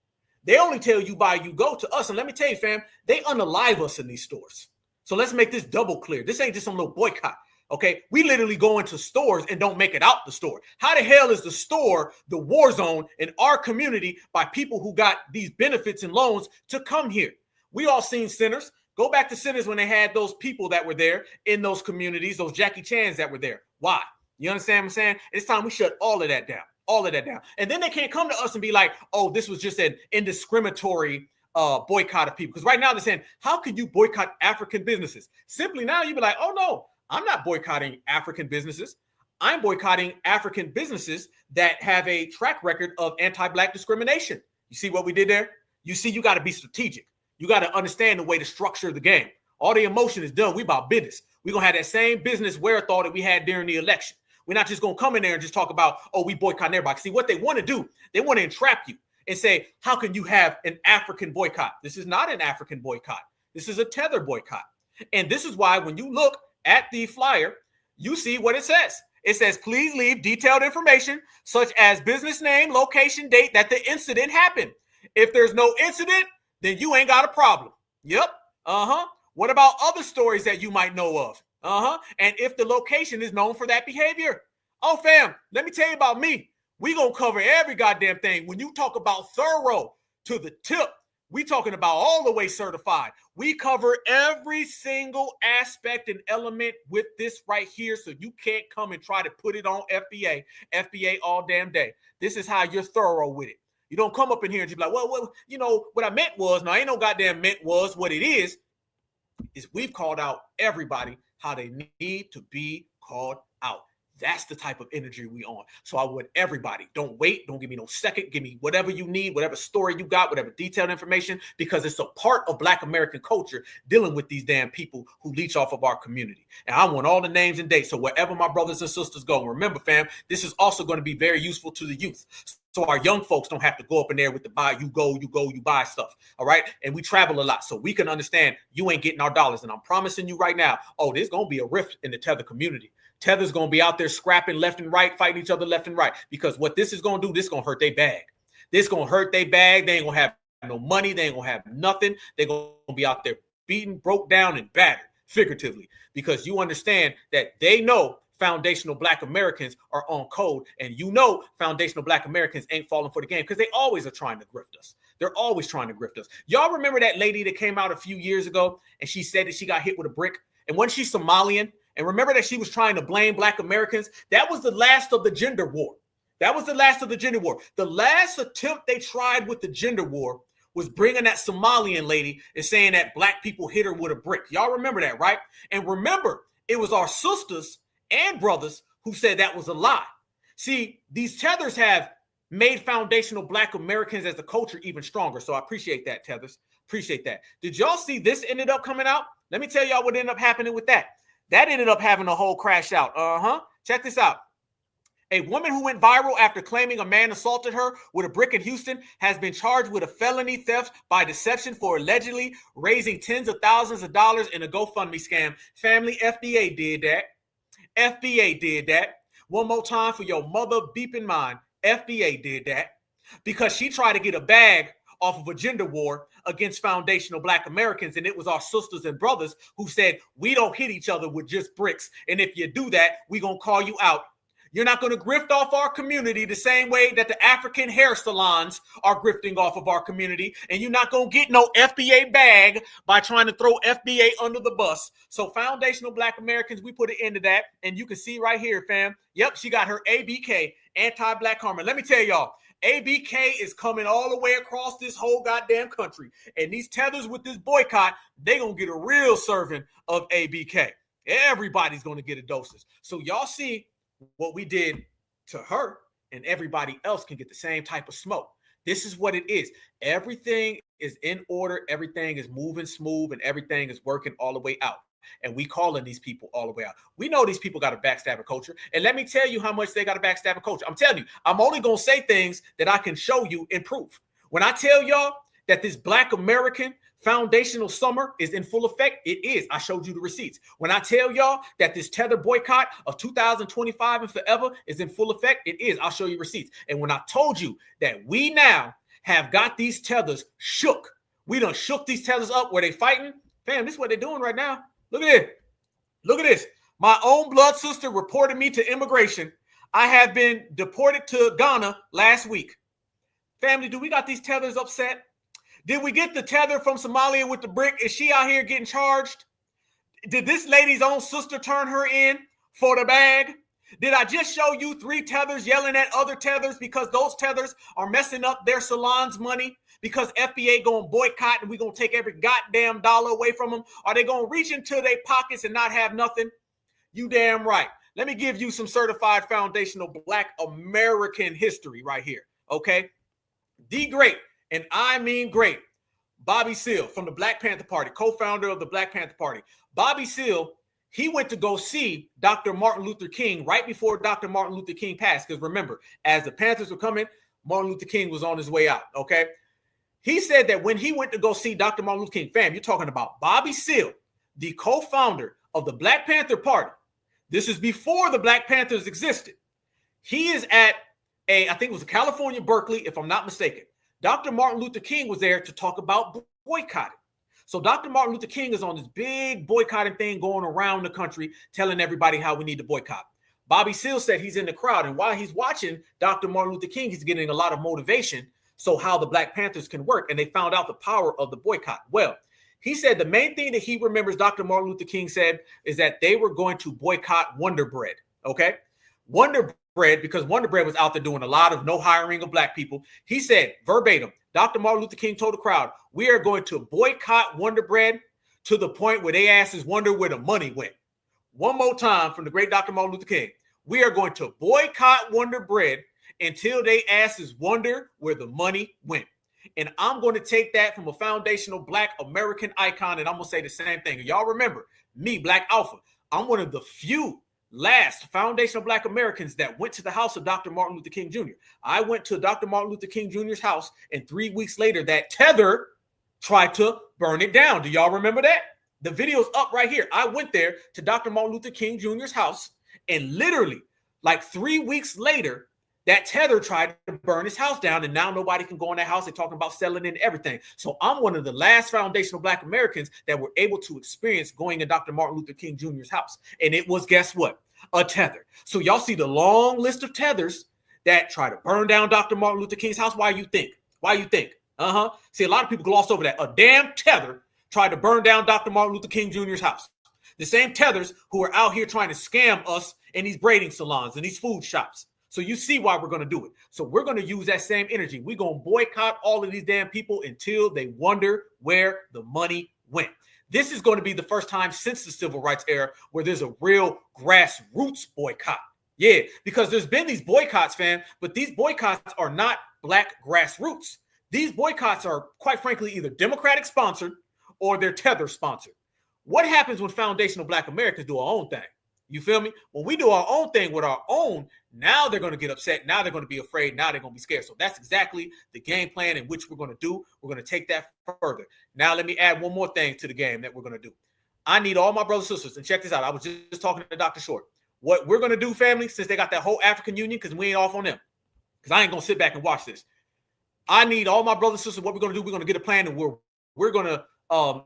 They only tell you buy, you go to us. And let me tell you, fam, they unalive us in these stores. So let's make this double clear. This ain't just some little boycott. Okay, we literally go into stores and don't make it out the store. How the hell is the store the war zone in our community by people who got these benefits and loans to come here? We all seen Centers. Go back to Centers when they had those people that were there in those communities, those Jackie Chans that were there. Why? You understand what I'm saying? It's time we shut all of that down. All of that down. And then they can't come to us and be like, oh, this was just an indiscriminatory boycott of people. Because right now they're saying, how can you boycott African businesses? Simply now you'd be like, oh, no. I'm not boycotting African businesses. I'm boycotting African businesses that have a track record of anti-Black discrimination. You see what we did there? You see, you got to be strategic. You got to understand the way to structure the game. All the emotion is done. We about business. We're going to have that same business wherewithal that we had during the election. We're not just going to come in there and just talk about, oh, we boycott everybody. See, what they want to do, they want to entrap you and say, how can you have an African boycott? This is not an African boycott. This is a Tether boycott. And this is why when you look at the flyer, you see what it says. It says, please leave detailed information such as business name, location, date that the incident happened. If there's no incident, then you ain't got a problem. Yep. What about other stories that you might know of? And if the location is known for that behavior. Oh, fam, let me tell you about me. We gonna cover every goddamn thing. When you talk about thorough to the tip, we talking about all the way certified. We cover every single aspect and element with this right here, so you can't come and try to put it on FBA all damn day. This is how you're thorough with it. You don't come up in here and just be like, well, you know, what I meant was, no, ain't no goddamn meant was. What it is we've called out everybody how they need to be called out. That's the type of energy we on. So I want everybody, don't wait. Don't give me no second. Give me whatever you need, whatever story you got, whatever detailed information, because it's a part of Black American culture dealing with these damn people who leech off of our community. And I want all the names and dates. So wherever my brothers and sisters go, remember, fam, this is also going to be very useful to the youth. So our young folks don't have to go up in there with the buy, you go, you buy stuff. All right. And we travel a lot. So we can understand you ain't getting our dollars. And I'm promising you right now, oh, there's going to be a rift in the Tether community. Tether's going to be out there scrapping left and right, fighting each other left and right. Because what this is going to do, this is going to hurt their bag. This going to hurt their bag. They ain't going to have no money. They ain't going to have nothing. They're going to be out there beaten, broke down, and battered, figuratively. Because you understand that they know foundational Black Americans are on code. And you know foundational Black Americans ain't falling for the game because they always are trying to grift us. They're always trying to grift us. Y'all remember that lady that came out a few years ago and she said that she got hit with a brick? And wasn't she Somalian? And remember that she was trying to blame Black Americans? That was the last of the gender war. That was the last of the gender war. The last attempt they tried with the gender war was bringing that Somalian lady and saying that Black people hit her with a brick. Y'all remember that, right? And remember, it was our sisters and brothers who said that was a lie. See, these Tethers have made foundational Black Americans as a culture even stronger. So I appreciate that, Tethers. Appreciate that. Did y'all see this ended up coming out? Let me tell y'all what ended up happening with that. That ended up having a whole crash out. Check this out. A woman who went viral after claiming a man assaulted her with a brick in Houston has been charged with a felony theft by deception for allegedly raising tens of thousands of dollars in a GoFundMe scam. Family, FBA did that. FBA did that. One more time for your mother beeping mind. FBA did that because she tried to get a bag off of a gender war against foundational Black Americans. And it was our sisters and brothers who said, we don't hit each other with just bricks. And if you do that, we're going to call you out. You're not going to grift off our community the same way that the African hair salons are grifting off of our community. And you're not going to get no FBA bag by trying to throw FBA under the bus. So foundational Black Americans, we put an end to that. And you can see right here, fam. Yep, she got her ABK, anti-Black karma. Let me tell y'all, ABK is coming all the way across this whole goddamn country. And these Tethers with this boycott, they going to get a real serving of ABK. Everybody's going to get a dosage. So y'all see what we did to her, and everybody else can get the same type of smoke. This is what it is. Everything is in order. Everything is moving smooth, and everything is working all the way out. And we calling these people all the way out. We know these people got a backstabbing culture. And let me tell you how much they got a backstabbing culture. I'm telling you, I'm only going to say things that I can show you and prove. When I tell y'all that this Black American foundational summer is in full effect, it is. I showed you the receipts. When I tell y'all that this Tether boycott of 2025 and forever is in full effect, it is. I'll show you receipts. And when I told you that we now have got these tethers shook. We done shook these tethers up where they fighting. Fam, this is what they're doing right now. Look at it. Look at this. My own blood sister reported me to immigration. I have been deported to Ghana last week. Family, do we got these tethers upset? Did we get the tether from Somalia with the brick? Is she out here getting charged? Did this lady's own sister turn her in for the bag? Did I just show you 3 tethers yelling at other tethers because those tethers are messing up their salons' money? Because FBA going to boycott and we're going to take every goddamn dollar away from them? Are they going to reach into their pockets and not have nothing? You damn right. Let me give you some certified foundational Black American history right here, okay? The great, and I mean great, Bobby Seale from the Black Panther Party, co-founder of the Black Panther Party. Bobby Seale, he went to go see Dr. Martin Luther King right before Dr. Martin Luther King passed. Because remember, as the Panthers were coming, Martin Luther King was on his way out, okay? He said that when he went to go see Dr. Martin Luther King, fam, you're talking about Bobby Seale, the co-founder of the Black Panther Party. This is before the Black Panthers existed. He is at I think it was California, Berkeley, if I'm not mistaken. Dr. Martin Luther King was there to talk about boycotting. So Dr. Martin Luther King is on this big boycotting thing going around the country, telling everybody how we need to boycott. Bobby Seale said he's in the crowd. And while he's watching Dr. Martin Luther King, he's getting a lot of motivation. So how the Black Panthers can work. And they found out the power of the boycott. Well, he said the main thing that he remembers Dr. Martin Luther King said is that they were going to boycott Wonder Bread. Okay. Wonder Bread, because Wonder Bread was out there doing a lot of no hiring of Black people. He said verbatim, Dr. Martin Luther King told the crowd, we are going to boycott Wonder Bread to the point where they asses wonder where the money went. One more time from the great Dr. Martin Luther King. We are going to boycott Wonder Bread until they asses wonder where the money went. And I'm going to take that from a foundational Black American icon, and I'm going to say the same thing. Y'all remember me, Black Alpha. I'm one of the few last foundational Black Americans that went to the house of Dr. Martin Luther King Jr. I went to Dr. Martin Luther King Jr.'s house, and 3 weeks later, that tether tried to burn it down. Do y'all remember that? The video's up right here. I went there to Dr. Martin Luther King Jr.'s house, and literally, like 3 weeks later, that tether tried to burn his house down, and now nobody can go in that house. They're talking about selling it and everything. So I'm one of the last foundational Black Americans that were able to experience going in Dr. Martin Luther King Jr.'s house. And it was, guess what? A tether. So y'all see the long list of tethers that try to burn down Dr. Martin Luther King's house. Why you think? Why you think? See, a lot of people gloss over that. A damn tether tried to burn down Dr. Martin Luther King Jr.'s house. The same tethers who are out here trying to scam us in these braiding salons and these food shops. So you see why we're going to do it. So we're going to use that same energy. We're going to boycott all of these damn people until they wonder where the money went. This is going to be the first time since the civil rights era where there's a real grassroots boycott. Yeah, because there's been these boycotts, fam, but these boycotts are not Black grassroots. These boycotts are, quite frankly, either Democratic sponsored or they're tether sponsored. What happens when foundational Black Americans do our own thing? You feel me? When we do our own thing with our own, now they're going to get upset. Now they're going to be afraid. Now they're going to be scared. So that's exactly the game plan in which we're going to do. We're going to take that further. Now, let me add one more thing to the game that we're going to do. I need all my brothers and sisters, and check this out. I was just talking to Dr. Short. What we're going to do, family, since they got that whole African Union, because we ain't off on them, because I ain't going to sit back and watch this. I need all my brothers and sisters. What we're going to do, we're going to get a plan, and we're going to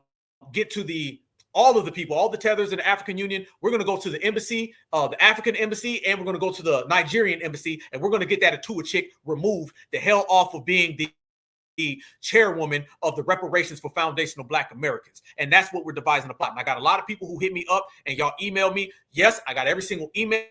get to all of the people, all the tethers in the African Union. We're going to go to the embassy, the African embassy, and we're going to go to the Nigerian embassy, and we're going to get that Atua chick removed the hell off of being the chairwoman of the Reparations for Foundational Black Americans. And that's what we're devising a plot. And I got a lot of people who hit me up and y'all email me. Yes, I got every single email.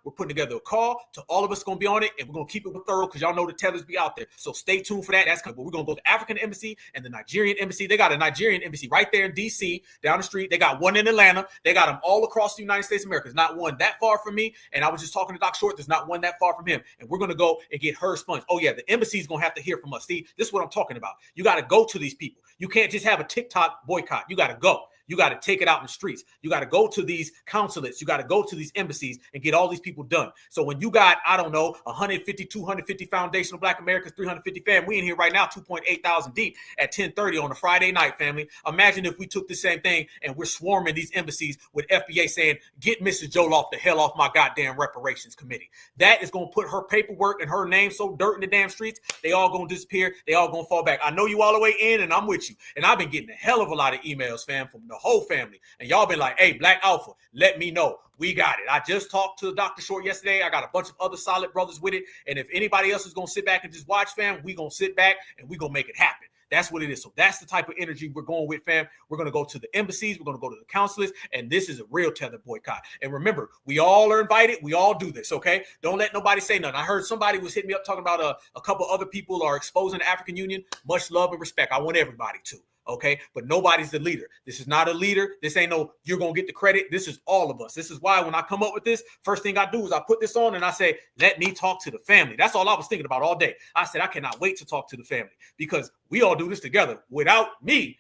We're putting together a call to all of us going to be on it, and we're going to keep it thorough because y'all know the tethers be out there. So stay tuned for that. That's coming. But we're going to go to the African embassy and the Nigerian embassy. They got a Nigerian embassy right there in D.C. down the street. They got one in Atlanta. They got them all across the United States of America. There's not one that far from me. And I was just talking to Doc Short. There's not one that far from him. And we're going to go and get her expunged. Oh, yeah, the embassy is going to have to hear from us. See, this is what I'm talking about. You got to go to these people. You can't just have a TikTok boycott. You got to go. You got to take it out in the streets. You got to go to these consulates. You got to go to these embassies and get all these people done. So when you got, I don't know, 150, 250 foundational Black Americans, 350 fam, we in here right now 2.8 thousand deep at 10:30 on a Friday night, family. Imagine if we took the same thing and we're swarming these embassies with FBA saying, get Mrs. Jolloff the hell off my goddamn reparations committee. That is going to put her paperwork and her name so dirt in the damn streets, they all going to disappear. They all going to fall back. I know you all the way in, and I'm with you. And I've been getting a hell of a lot of emails, fam, from the whole family. And y'all been like, hey, Black Alpha, let me know. We got it. I just talked to Dr. Short yesterday. I got a bunch of other solid brothers with it. And if anybody else is going to sit back and just watch, fam, we going to sit back and we going to make it happen. That's what it is. So that's the type of energy we're going with, fam. We're going to go to the embassies. We're going to go to the consulates. And this is a real tether boycott. And remember, we all are invited. We all do this, okay? Don't let nobody say nothing. I heard somebody was hitting me up talking about a couple other people are exposing the African Union. Much love and respect. I want everybody to. Okay, but nobody's the leader. This is not a leader. This ain't no, you're going to get the credit. This is all of us. This is why when I come up with this, first thing I do is I put this on and I say, let me talk to the family. That's all I was thinking about all day. I said, I cannot wait to talk to the family because we all do this together. Without me,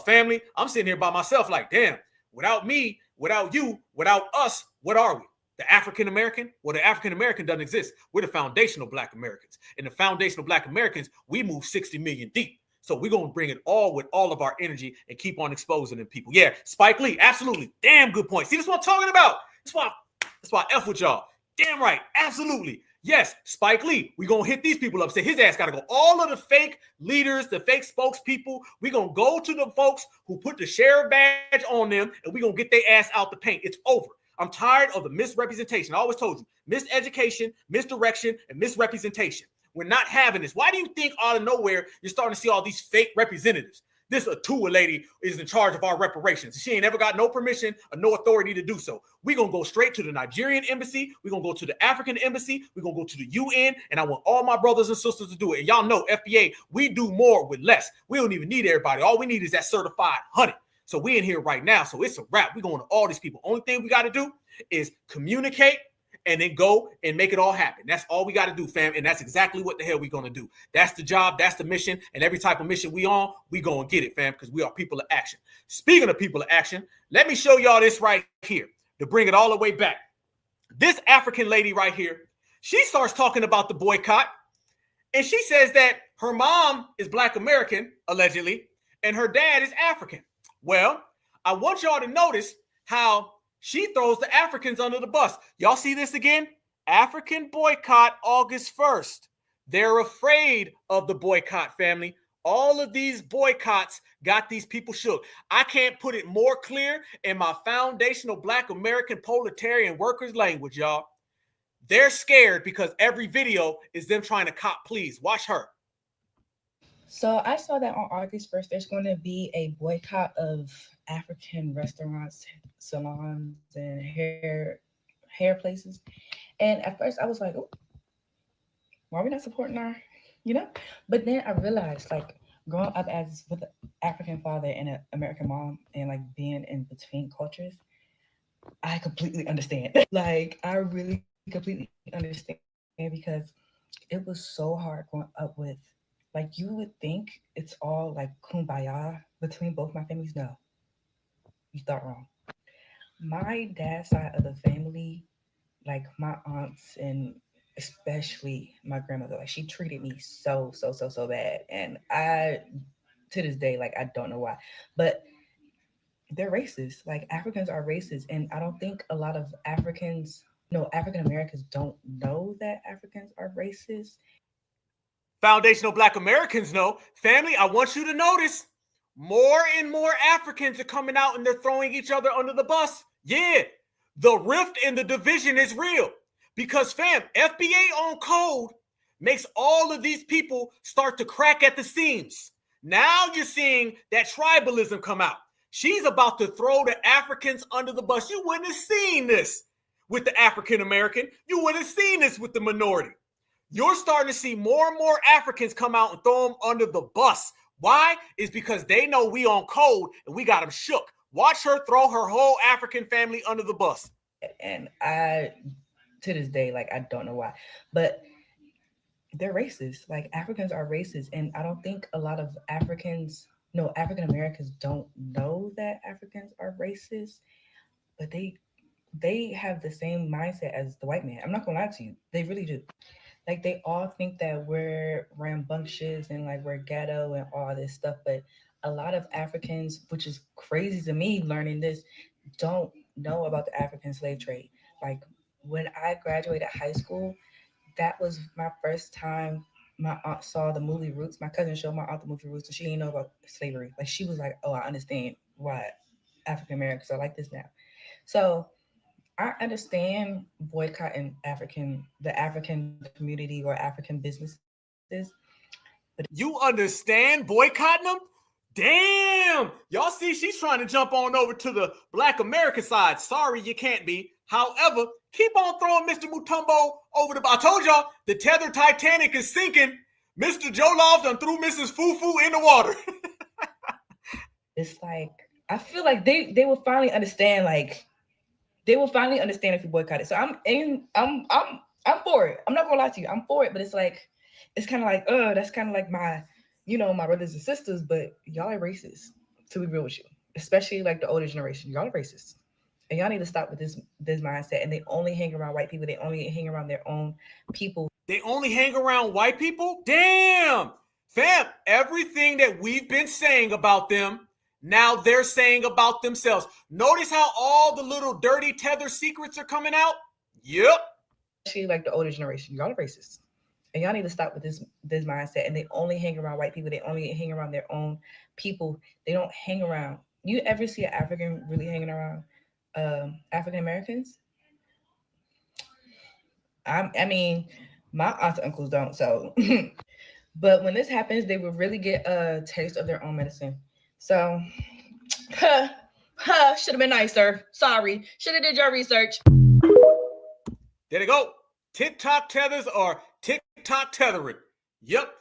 family, I'm sitting here by myself like, damn, without me, without you, without us, what are we? The African American? Well, the African American doesn't exist. We're the foundational Black Americans. And the foundational Black Americans, we move 60 million deep. So we're going to bring it all with all of our energy and keep on exposing them people. Yeah, Spike Lee, absolutely. Damn good point. See, that's what I'm talking about. That's why I F with y'all. Damn right. Absolutely. Yes, Spike Lee. We're going to hit these people up. Say his ass got to go. All of the fake leaders, the fake spokespeople, we're going to go to the folks who put the sheriff badge on them and we're going to get their ass out the paint. It's over. I'm tired of the misrepresentation. I always told you, miseducation, misdirection, and misrepresentation. We're not having this. Why do you think out of nowhere you're starting to see all these fake representatives? This Atua lady is in charge of our reparations. She ain't ever got no permission or no authority to do so. We're going to go straight to the Nigerian embassy. We're going to go to the African embassy. We're going to go to the UN. And I want all my brothers and sisters to do it. And y'all know, FBA, we do more with less. We don't even need everybody. All we need is that certified 100. So we in here right now. So it's a wrap. We're going to all these people. Only thing we got to do is communicate and then go and make it all happen. That's all we got to do, fam. And that's exactly what the hell we're going to do. That's the job. That's the mission. And every type of mission we on, we go and get it, fam, because we are people of action. Speaking of people of action, let me show y'all this right here to bring it all the way back. This African lady right here, she starts talking about the boycott. And she says that her mom is Black American, allegedly, and her dad is African. Well, I want y'all to notice how she throws the Africans under the bus. Y'all see this again? African boycott August 1st. They're afraid of the boycott, family. All of these boycotts got these people shook. I can't put it more clear in my foundational Black American proletarian workers language, y'all. They're scared because every video is them trying to cop please. Watch her. So I saw that on August 1st, there's going to be a boycott of African restaurants, salons, and hair places. And at first I was like, oh, why are we not supporting our, But then I realized, like, growing up as with an African father and an American mom and like being in between cultures, I completely understand. Like, I really completely understand because it was so hard growing up with, like, you would think it's all like kumbaya between both my families. No, you thought wrong. My dad's side of the family, like my aunts and especially my grandmother, like she treated me so bad. And I, to this day, like I don't know why, but they're racist. Like Africans are racist. And I don't think a lot of African Americans don't know that Africans are racist. Foundational Black Americans know. Family, I want you to notice more and more Africans are coming out and they're throwing each other under the bus. Yeah, the rift and the division is real because, fam, FBA on code makes all of these people start to crack at the seams. Now you're seeing that tribalism come out. She's about to throw the Africans under the bus. You wouldn't have seen this with the African American. You wouldn't have seen this with the minority. You're starting to see more and more Africans come out and throw them under the bus. Why? It's because they know we on code and we got them shook. Watch her throw her whole African family under the bus. And I, to this day, like, I don't know why, but they're racist. Like, Africans are racist. And I don't think a lot of Africans no, African Americans don't know that Africans are racist, but they have the same mindset as the white man. I'm not gonna lie to you, they really do. Like they all think that we're rambunctious and like we're ghetto and all this stuff, but a lot of Africans, which is crazy to me learning this, don't know about the African slave trade. Like when I graduated high school, that was my first time my aunt saw the movie Roots. My cousin showed my aunt the movie Roots, so she didn't know about slavery. Like she was like, "Oh, I understand why African Americans are like this now." So I understand boycotting the African community or African businesses. But you understand boycotting them? Damn! Y'all see, she's trying to jump on over to the Black American side. Sorry, you can't be. However, keep on throwing Mr. Mutombo over the. I told y'all the Tether Titanic is sinking. Mr. Jolov done threw Mrs. Fufu in the water. It's like I feel like they will finally understand. Like they will finally understand if you boycott it. So I'm for it. I'm not gonna lie to you. I'm for it, but it's like it's kind of like that's kind of like my my brothers and sisters, but y'all are racist. To be real with you, especially like the older generation, y'all are racist. And y'all need to stop with this mindset. And they only hang around white people. They only hang around their own people. They only hang around white people? Damn! Fam, everything that we've been saying about them, now they're saying about themselves. Notice how all the little dirty Tether secrets are coming out? Yep. Especially like the older generation, y'all are racist. And y'all need to stop with this mindset. And they only hang around white people. They only hang around their own people. They don't hang around. You ever see an African really hanging around African Americans? I mean, my aunts and uncles don't. So, but when this happens, they will really get a taste of their own medicine. So, should have been nicer. Sorry, should have did your research. There they go. TikTok tethers are TikTok tethering. Yep.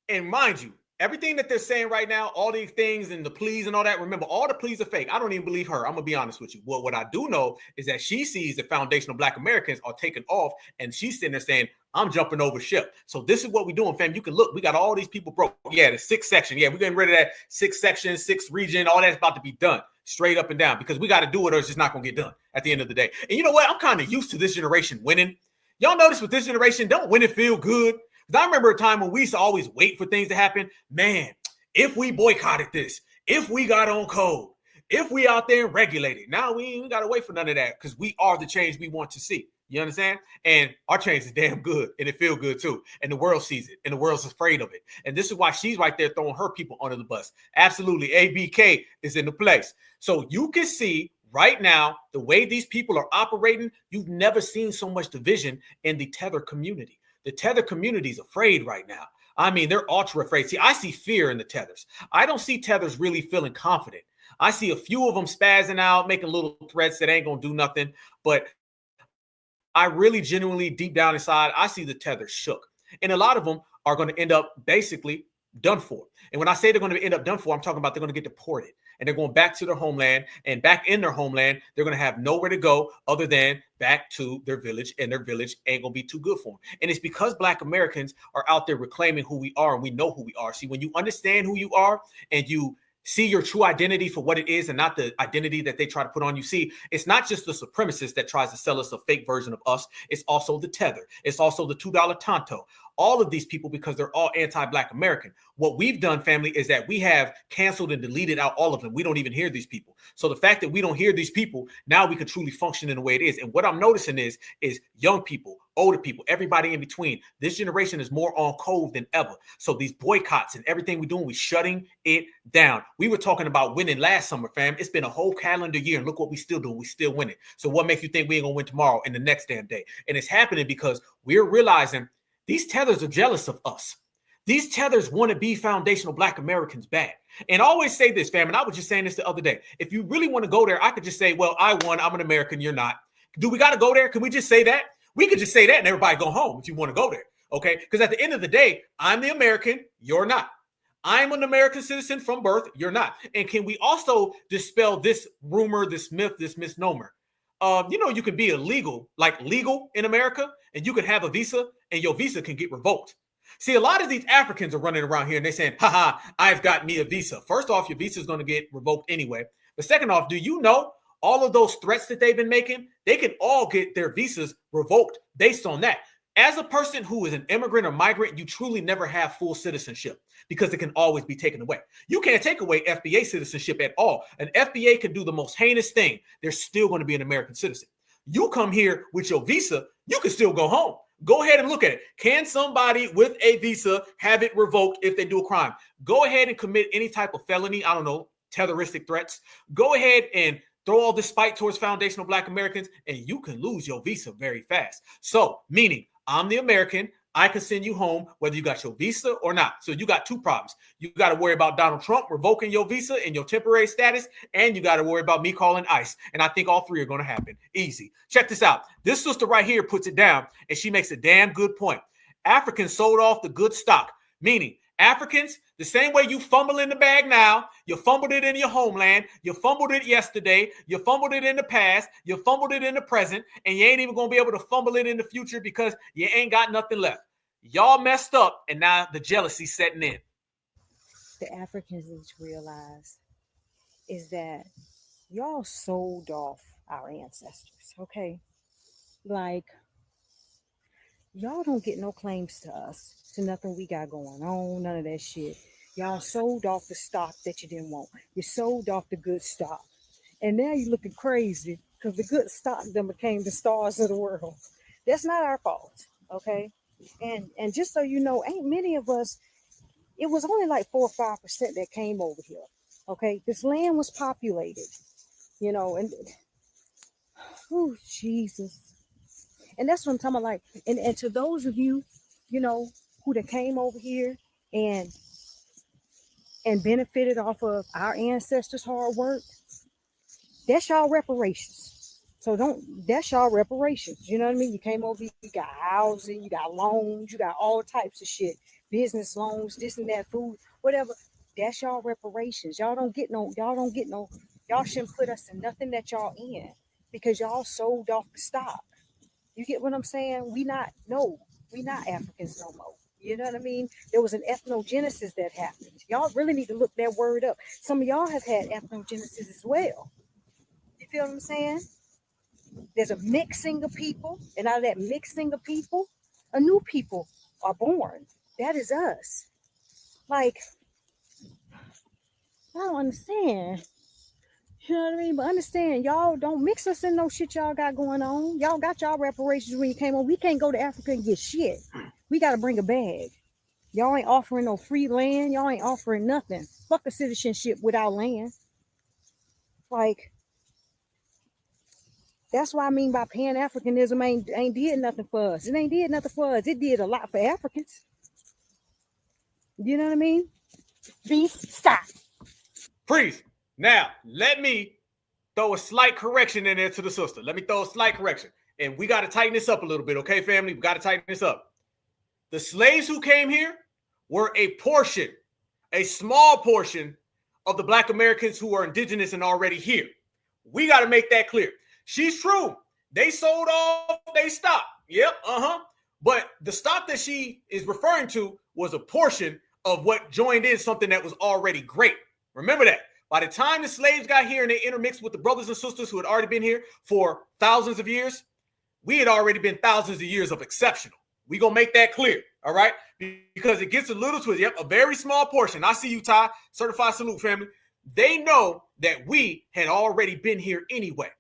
And mind you, everything that they're saying right now, all these things and the pleas and all that, remember, all the pleas are fake. I don't even believe her. I'm going to be honest with you. What I do know is that she sees the foundational Black Americans are taking off, and she's sitting there saying, I'm jumping over ship. So this is what we're doing, fam. You can look. We got all these people broke. Yeah, the 6th section. Yeah, we're getting rid of that 6th section, 6th region. All that's about to be done straight up and down because we got to do it or it's just not going to get done at the end of the day. And you know what? I'm kind of used to this generation winning. Y'all notice with this generation, don't win and feel good. Because I remember a time when we used to always wait for things to happen. Man, if we boycotted this, if we got on code, if we out there and regulated. Now we ain't got to wait for none of that because we are the change we want to see. You understand? And our change is damn good and it feel good too. And the world sees it and the world's afraid of it. And this is why she's right there throwing her people under the bus. Absolutely. ABK is in the place. So you can see right now, the way these people are operating, you've never seen so much division in the Tether community. The Tether community is afraid right now. I mean, they're ultra afraid. See, I see fear in the Tethers. I don't see Tethers really feeling confident. I see a few of them spazzing out, making little threats that ain't going to do nothing. But I really genuinely, deep down inside, I see the Tethers shook. And a lot of them are going to end up basically done for. And when I say they're going to end up done for, I'm talking about they're going to get deported. And they're going back to their homeland. And back in their homeland, they're going to have nowhere to go other than back to their village. And their village ain't going to be too good for them. And it's because Black Americans are out there reclaiming who we are. And we know who we are. See, when you understand who you are and you see your true identity for what it is and not the identity that they try to put on you. See, it's not just the supremacist that tries to sell us a fake version of us. It's also the Tether. It's also the $2 Tonto. All of these people, because they're all anti-Black American. What we've done, family, is that we have canceled and deleted out all of them. We don't even hear these people. So the fact that we don't hear these people, now we can truly function in the way it is. And what I'm noticing is young people, older people, everybody in between. This generation is more on code than ever. So these boycotts and everything we're doing, we're shutting it down. We were talking about winning last summer, fam. It's been a whole calendar year, and look what we still doing. We still winning. So what makes you think we ain't gonna win tomorrow and the next damn day? And it's happening because we're realizing these Tethers are jealous of us. These Tethers want to be foundational Black Americans bad. And I always say this, fam, and I was just saying this the other day. If you really want to go there, I could just say, well, I won. I'm an American. You're not. Do we got to go there? Can we just say that? We could just say that and everybody go home if you want to go there. Okay? Because at the end of the day, I'm the American. You're not. I'm an American citizen from birth. You're not. And can we also dispel this rumor, this myth, this misnomer? You can be illegal, like legal in America, and you can have a visa and your visa can get revoked. See, a lot of these Africans are running around here and they're saying, haha, I've got me a visa. First off, your visa is going to get revoked anyway. But second off, do you know all of those threats that they've been making? They can all get their visas revoked based on that. As a person who is an immigrant or migrant, you truly never have full citizenship because it can always be taken away. You can't take away FBA citizenship at all. An FBA can do the most heinous thing. They're still going to be an American citizen. You come here with your visa, you can still go home. Go ahead and look at it. Can somebody with a visa have it revoked if they do a crime? Go ahead and commit any type of felony, I don't know, terroristic threats. Go ahead and throw all this spite towards foundational Black Americans, and you can lose your visa very fast. So, meaning, I'm the American, I can send you home whether you got your visa or not. So you got two problems. You got to worry about Donald Trump revoking your visa and your temporary status, and you got to worry about me calling ICE. And I think all three are going to happen. Easy. Check this out. This sister right here puts it down, and she makes a damn good point. Africans sold off the good stock, meaning Africans, the same way you fumble in the bag now, you fumbled it in your homeland, you fumbled it yesterday, you fumbled it in the past, you fumbled it in the present, and you ain't even going to be able to fumble it in the future because you ain't got nothing left. Y'all messed up, and now the jealousy setting in. The Africans need to realize is that y'all sold off our ancestors, okay? Like, y'all don't get no claims to us, to nothing we got going on, none of that shit. Y'all sold off the stock that you didn't want. You sold off the good stock. And now you're looking crazy because the good stock then became the stars of the world. That's not our fault, okay? And just so you know, ain't many of us, it was only like 4 or 5% that came over here, okay? This land was populated, you know, and, oh, Jesus. And that's what I'm talking about, like, and to those of you, you know, who that came over here and benefited off of our ancestors' hard work, that's y'all reparations. So that's y'all reparations. You know what I mean? You came over here, you got housing, you got loans, you got all types of shit, business loans, this and that, food, whatever. That's y'all reparations. Y'all shouldn't put us in nothing that y'all in because y'all sold off the stock. You get what I'm saying? We not Africans no more. You know what I mean? There was an ethnogenesis that happened. Y'all really need to look that word up. Some of y'all have had ethnogenesis as well. You feel what I'm saying? There's a mixing of people, and out of that mixing of people, a new people are born. That is us. Like, I don't understand. You know what I mean? But understand, y'all don't mix us in no shit y'all got going on. Y'all got y'all reparations when you came on. We can't go to Africa and get shit. We got to bring a bag. Y'all ain't offering no free land. Y'all ain't offering nothing. Fuck a citizenship without land. Like, that's what I mean by Pan-Africanism ain't did nothing for us. It ain't did nothing for us. It did a lot for Africans. You know what I mean? Beast, stop. Freeze. Now, let me throw a slight correction in there to the sister. Let me throw a slight correction. And we got to tighten this up a little bit, okay, family? We got to tighten this up. The slaves who came here were a portion, a small portion of the Black Americans who are indigenous and already here. We got to make that clear. She's true. They sold off their stock. Yep, But the stock that she is referring to was a portion of what joined in something that was already great. Remember that. By the time the slaves got here and they intermixed with the brothers and sisters who had already been here for thousands of years, we had already been thousands of years of exceptional. We gonna make that clear, all right? Because it gets a little twisted. Yep, a very small portion. I see you, Ty. Certified salute, family. They know that we had already been here anyway.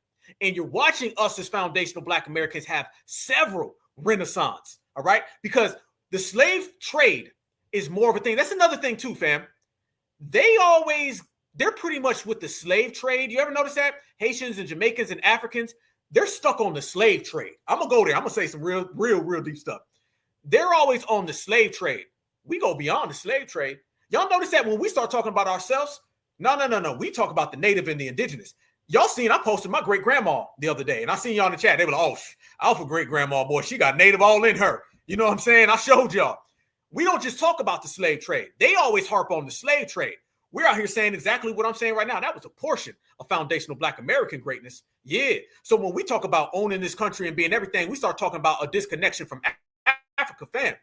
And you're watching us as foundational Black Americans have several renaissance, all right? Because the slave trade is more of a thing. That's another thing too, fam. They're pretty much with the slave trade. You ever notice that? Haitians and Jamaicans and Africans, they're stuck on the slave trade. I'm going to go there. I'm going to say some real deep stuff. They're always on the slave trade. We go beyond the slave trade. Y'all notice that when we start talking about ourselves? No. We talk about the native and the indigenous. Y'all seen, I posted my great-grandma the other day, and I seen y'all in the chat. They were like, oh, Alpha great-grandma, boy, she got native all in her. You know what I'm saying? I showed y'all. We don't just talk about the slave trade. They always harp on the slave trade. We're out here saying exactly what I'm saying right now. That was a portion of foundational Black American greatness. Yeah. So when we talk about owning this country and being everything, we start talking about a disconnection from Africa, fam.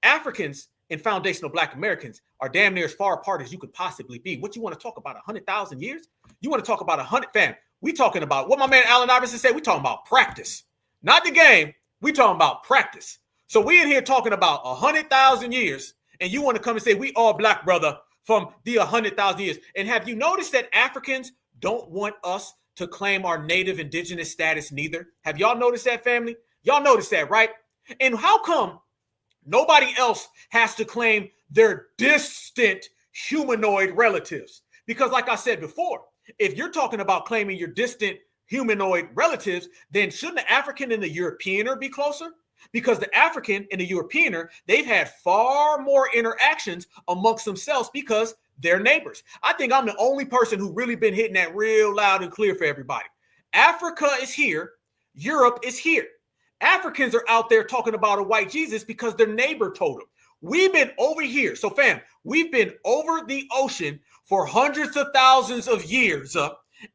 Africans and foundational Black Americans are damn near as far apart as you could possibly be. What you want to talk about 100,000 years? You want to talk about 100, fam? We talking about what my man Allen Iverson said. We talking about practice, not the game. We talking about practice. So we in here talking about 100,000 years, and you want to come and say we all Black, brother, from the 100,000 years. And have you noticed that Africans don't want us to claim our native indigenous status neither? Have y'all noticed that, family? Y'all noticed that, right? And how come nobody else has to claim their distant humanoid relatives? Because like I said before, if you're talking about claiming your distant humanoid relatives, then shouldn't the African and the Europeaner be closer? Because the African and the Europeaner, they've had far more interactions amongst themselves because they're neighbors. I think I'm the only person who really been hitting that real loud and clear for everybody. Africa is here. Europe is here. Africans are out there talking about a white Jesus because their neighbor told them. We've been over here. So fam, we've been over the ocean for hundreds of thousands of years.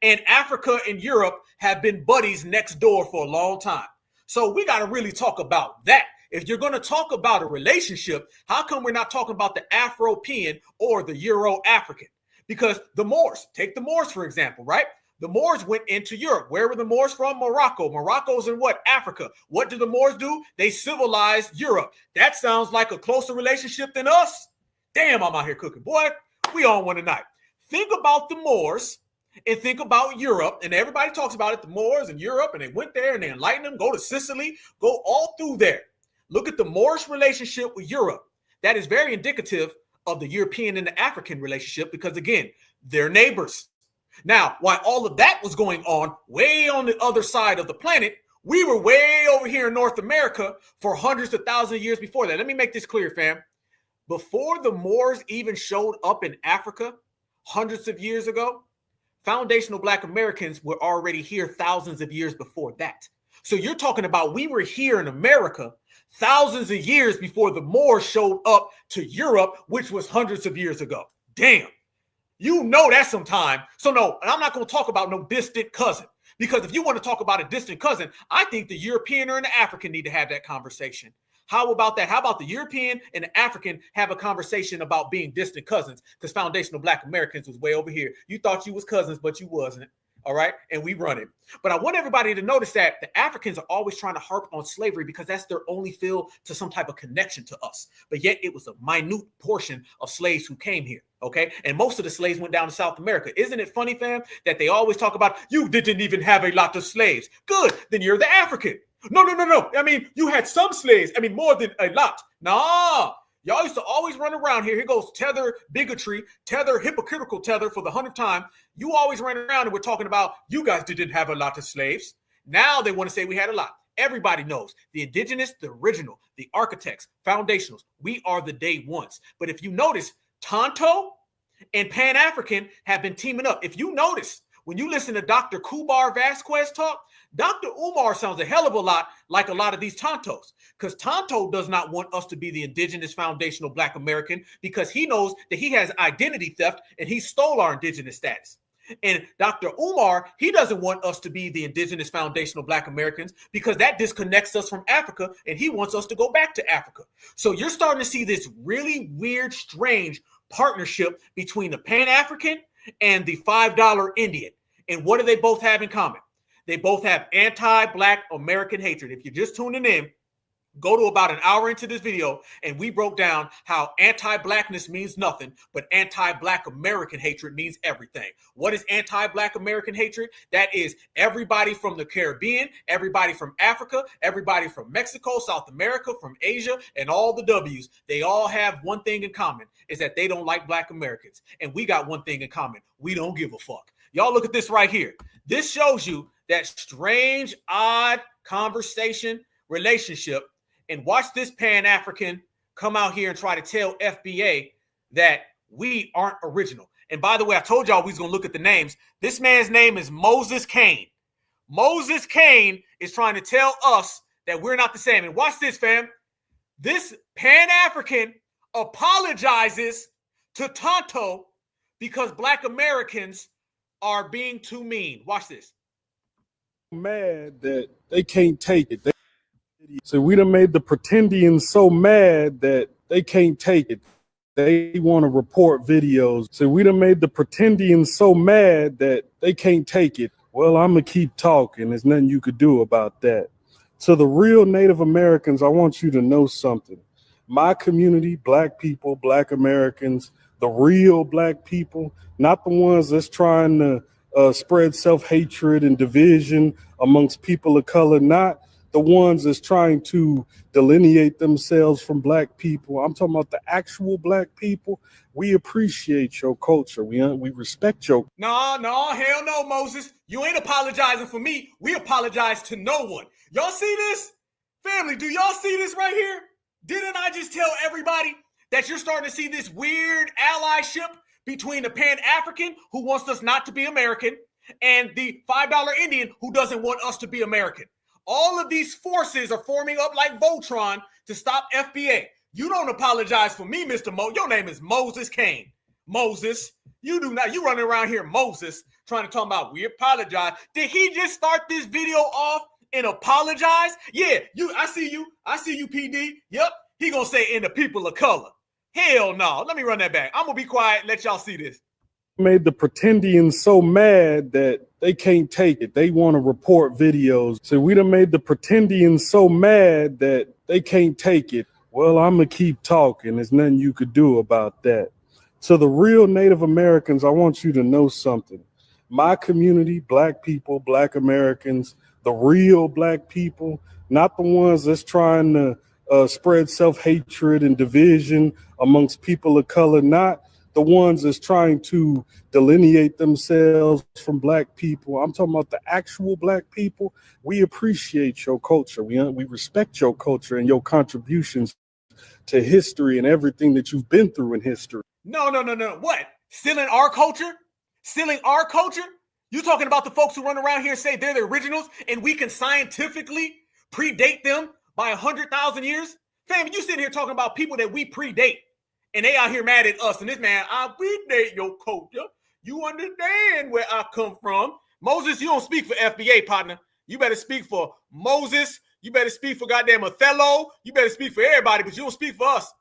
And Africa and Europe have been buddies next door for a long time. So we got to really talk about that. If you're going to talk about a relationship, how come we're not talking about the Afropean or the Euro-African? Because the Moors, take the Moors, for example, right? The Moors went into Europe. Where were the Moors from? Morocco. Morocco's in what? Africa. What did the Moors do? They civilized Europe. That sounds like a closer relationship than us. Damn, I'm out here cooking. Boy, we on one tonight. Think about the Moors and think about Europe. And everybody talks about it, the Moors and Europe, and they went there and they enlightened them. Go to Sicily. Go all through there. Look at the Moorish relationship with Europe. That is very indicative of the European and the African relationship because, again, they're neighbors. Now, while all of that was going on way on the other side of the planet, we were way over here in North America for hundreds of thousands of years before that. Let me make this clear, fam. Before the Moors even showed up in Africa hundreds of years ago, foundational Black Americans were already here thousands of years before that. So you're talking about we were here in America thousands of years before the Moors showed up to Europe, which was hundreds of years ago. Damn. You know that's some time. So no, I'm not going to talk about no distant cousin. Because if you want to talk about a distant cousin, I think the European or the African need to have that conversation. How about that? How about the European and the African have a conversation about being distant cousins? Because foundational Black Americans was way over here. You thought you was cousins, but you wasn't. All right. And we run it. But I want everybody to notice that the Africans are always trying to harp on slavery because that's their only feel to some type of connection to us. But yet it was a minute portion of slaves who came here. OK, and most of the slaves went down to South America. Isn't it funny, fam, that they always talk about you didn't even have a lot of slaves? Good. Then you're the African. No. I mean, you had some slaves. I mean, more than a lot. Nah. Y'all used to always run around here. Here goes tether bigotry, tether hypocritical tether for the 100th time. You always ran around and we're talking about you guys didn't have a lot of slaves. Now they want to say we had a lot. Everybody knows the indigenous, the original, the architects, foundationals. We are the day ones. But if you notice, Tonto and Pan-African have been teaming up. If you notice, when you listen to Dr. Kubar Vasquez talk, Dr. Umar sounds a hell of a lot like a lot of these Tontos, because Tonto does not want us to be the indigenous foundational Black American because he knows that he has identity theft and he stole our indigenous status. And Dr. Umar, he doesn't want us to be the indigenous foundational Black Americans because that disconnects us from Africa and he wants us to go back to Africa. So you're starting to see this really weird, strange partnership between the Pan-African and the $5 Indian. And what do they both have in common? They both have anti-Black American hatred. If you're just tuning in, go to about an hour into this video, and we broke down how anti-Blackness means nothing, but anti-Black American hatred means everything. What is anti-Black American hatred? That is everybody from the Caribbean, everybody from Africa, everybody from Mexico, South America, from Asia, and all the W's. They all have one thing in common, is that they don't like Black Americans. And we got one thing in common. We don't give a fuck. Y'all look at this right here. This shows you that strange, odd conversation, relationship. And watch this Pan-African come out here and try to tell FBA that we aren't original. And by the way, I told y'all we was going to look at the names. This man's name is Moses Kane. Moses Kane is trying to tell us that we're not the same. And watch this, fam. This Pan-African apologizes to Tonto because Black Americans are being too mean. Watch this. Mad that they can't take it. So we done made the pretendians so mad that they can't take it. They want to report videos. So we done made the pretendians so mad that they can't take it. Well, I'm going to keep talking. There's nothing you could do about that. So the real Native Americans, I want you to know something. My community, Black people, Black Americans, the real Black people, not the ones that's trying to spread self-hatred and division amongst people of color, not the ones that's trying to delineate themselves from Black people. I'm talking about the actual Black people. We appreciate your culture. We respect your. No, hell no, Moses. You ain't apologizing for me. We apologize to no one. Y'all see this? Family, do y'all see this right here? Didn't I just tell everybody that you're starting to see this weird allyship between the Pan-African who wants us not to be American and the $5 Indian who doesn't want us to be American? All of these forces are forming up like Voltron to stop FBA. You don't apologize for me, Mr. Mo. Your name is Moses Kane. Moses, you do not. You running around here, Moses, trying to talk about we apologize. Did he just start this video off and apologize? Yeah, I see you. I see you, PD. Yep, he gonna say in the people of color. Hell no. Let me run that back. I'm gonna be quiet. Let y'all see this. Made the pretendians so mad that they can't take it. They want to report videos. So we done made the pretendians so mad that they can't take it. Well, I'm going to keep talking. There's nothing you could do about that. So the real Native Americans, I want you to know something. My community, Black people, Black Americans, the real Black people, not the ones that's trying to spread self-hatred and division amongst people of color, not the ones that's trying to delineate themselves from Black people. I'm talking about the actual Black people. We appreciate your culture. We respect your culture and your contributions to history and everything that you've been through in history. No. What? Stealing our culture? Stealing our culture? You talking about the folks who run around here and say they're the originals and we can scientifically predate them by 100,000 years? Fam, you sitting here talking about people that we predate. And they out here mad at us. And this man, I predate your culture. You understand where I come from. Moses, you don't speak for FBA, partner. You better speak for Moses. You better speak for goddamn Othello. You better speak for everybody, but you don't speak for us.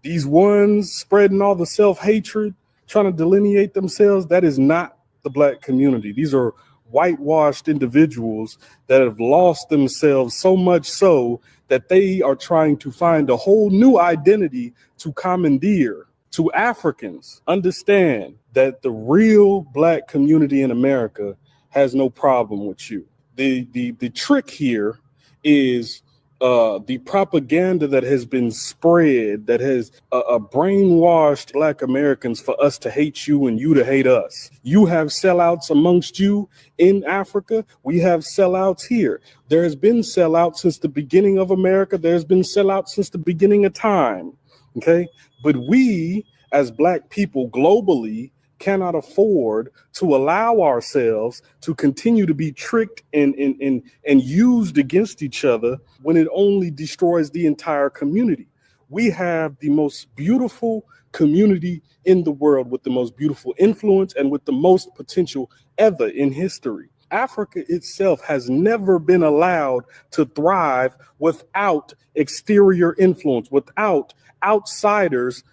These ones spreading all the self-hatred, trying to delineate themselves, that is not the Black community. These are whitewashed individuals that have lost themselves so much so that they are trying to find a whole new identity to commandeer. To Africans, understand that the real Black community in America has no problem with you. The trick here is the propaganda that has been spread that has brainwashed Black Americans for us to hate you and you to hate us. You have sellouts amongst you in Africa. We have sellouts here. There has been sellouts since the beginning of America. There's been sellouts since the beginning of time. Okay. But we as Black people globally cannot afford to allow ourselves to continue to be tricked and used against each other when it only destroys the entire community. We have the most beautiful community in the world with the most beautiful influence and with the most potential ever in history. Africa itself has never been allowed to thrive without exterior influence, without outsiders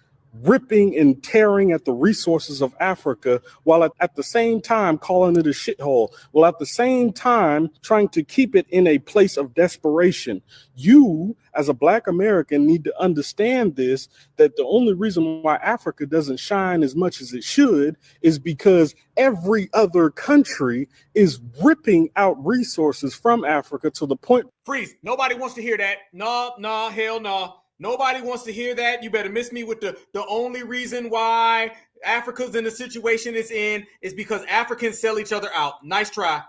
ripping and tearing at the resources of Africa, while at the same time calling it a shithole, while at the same time trying to keep it in a place of desperation. You, as a Black American, need to understand this, that the only reason why Africa doesn't shine as much as it should is because every other country is ripping out resources from Africa to the point. Freeze. Nobody wants to hear that. No, hell no. Nobody wants to hear that. You better miss me with the only reason why Africa's in the situation it's in is because Africans sell each other out. Nice try.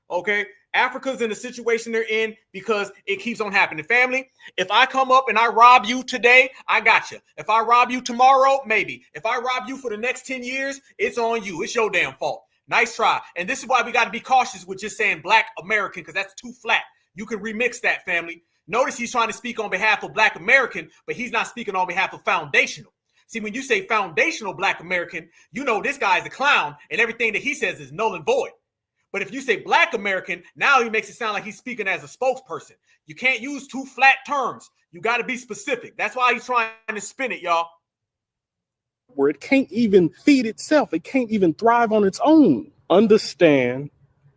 Okay? Africa's in the situation they're in because it keeps on happening. Family, if I come up and I rob you today, I got you. If I rob you tomorrow, maybe. If I rob you for the next 10 years, it's on you. It's your damn fault. Nice try. And this is why we got to be cautious with just saying Black American, because that's too flat. You can remix that, family. Notice he's trying to speak on behalf of Black American, but he's not speaking on behalf of foundational. See, when you say foundational Black American, you know this guy's a clown and everything that he says is null and void. But if you say Black American, now he makes it sound like he's speaking as a spokesperson. You can't use two flat terms. You got to be specific. That's why he's trying to spin it, y'all. Where it can't even feed itself. It can't even thrive on its own. Understand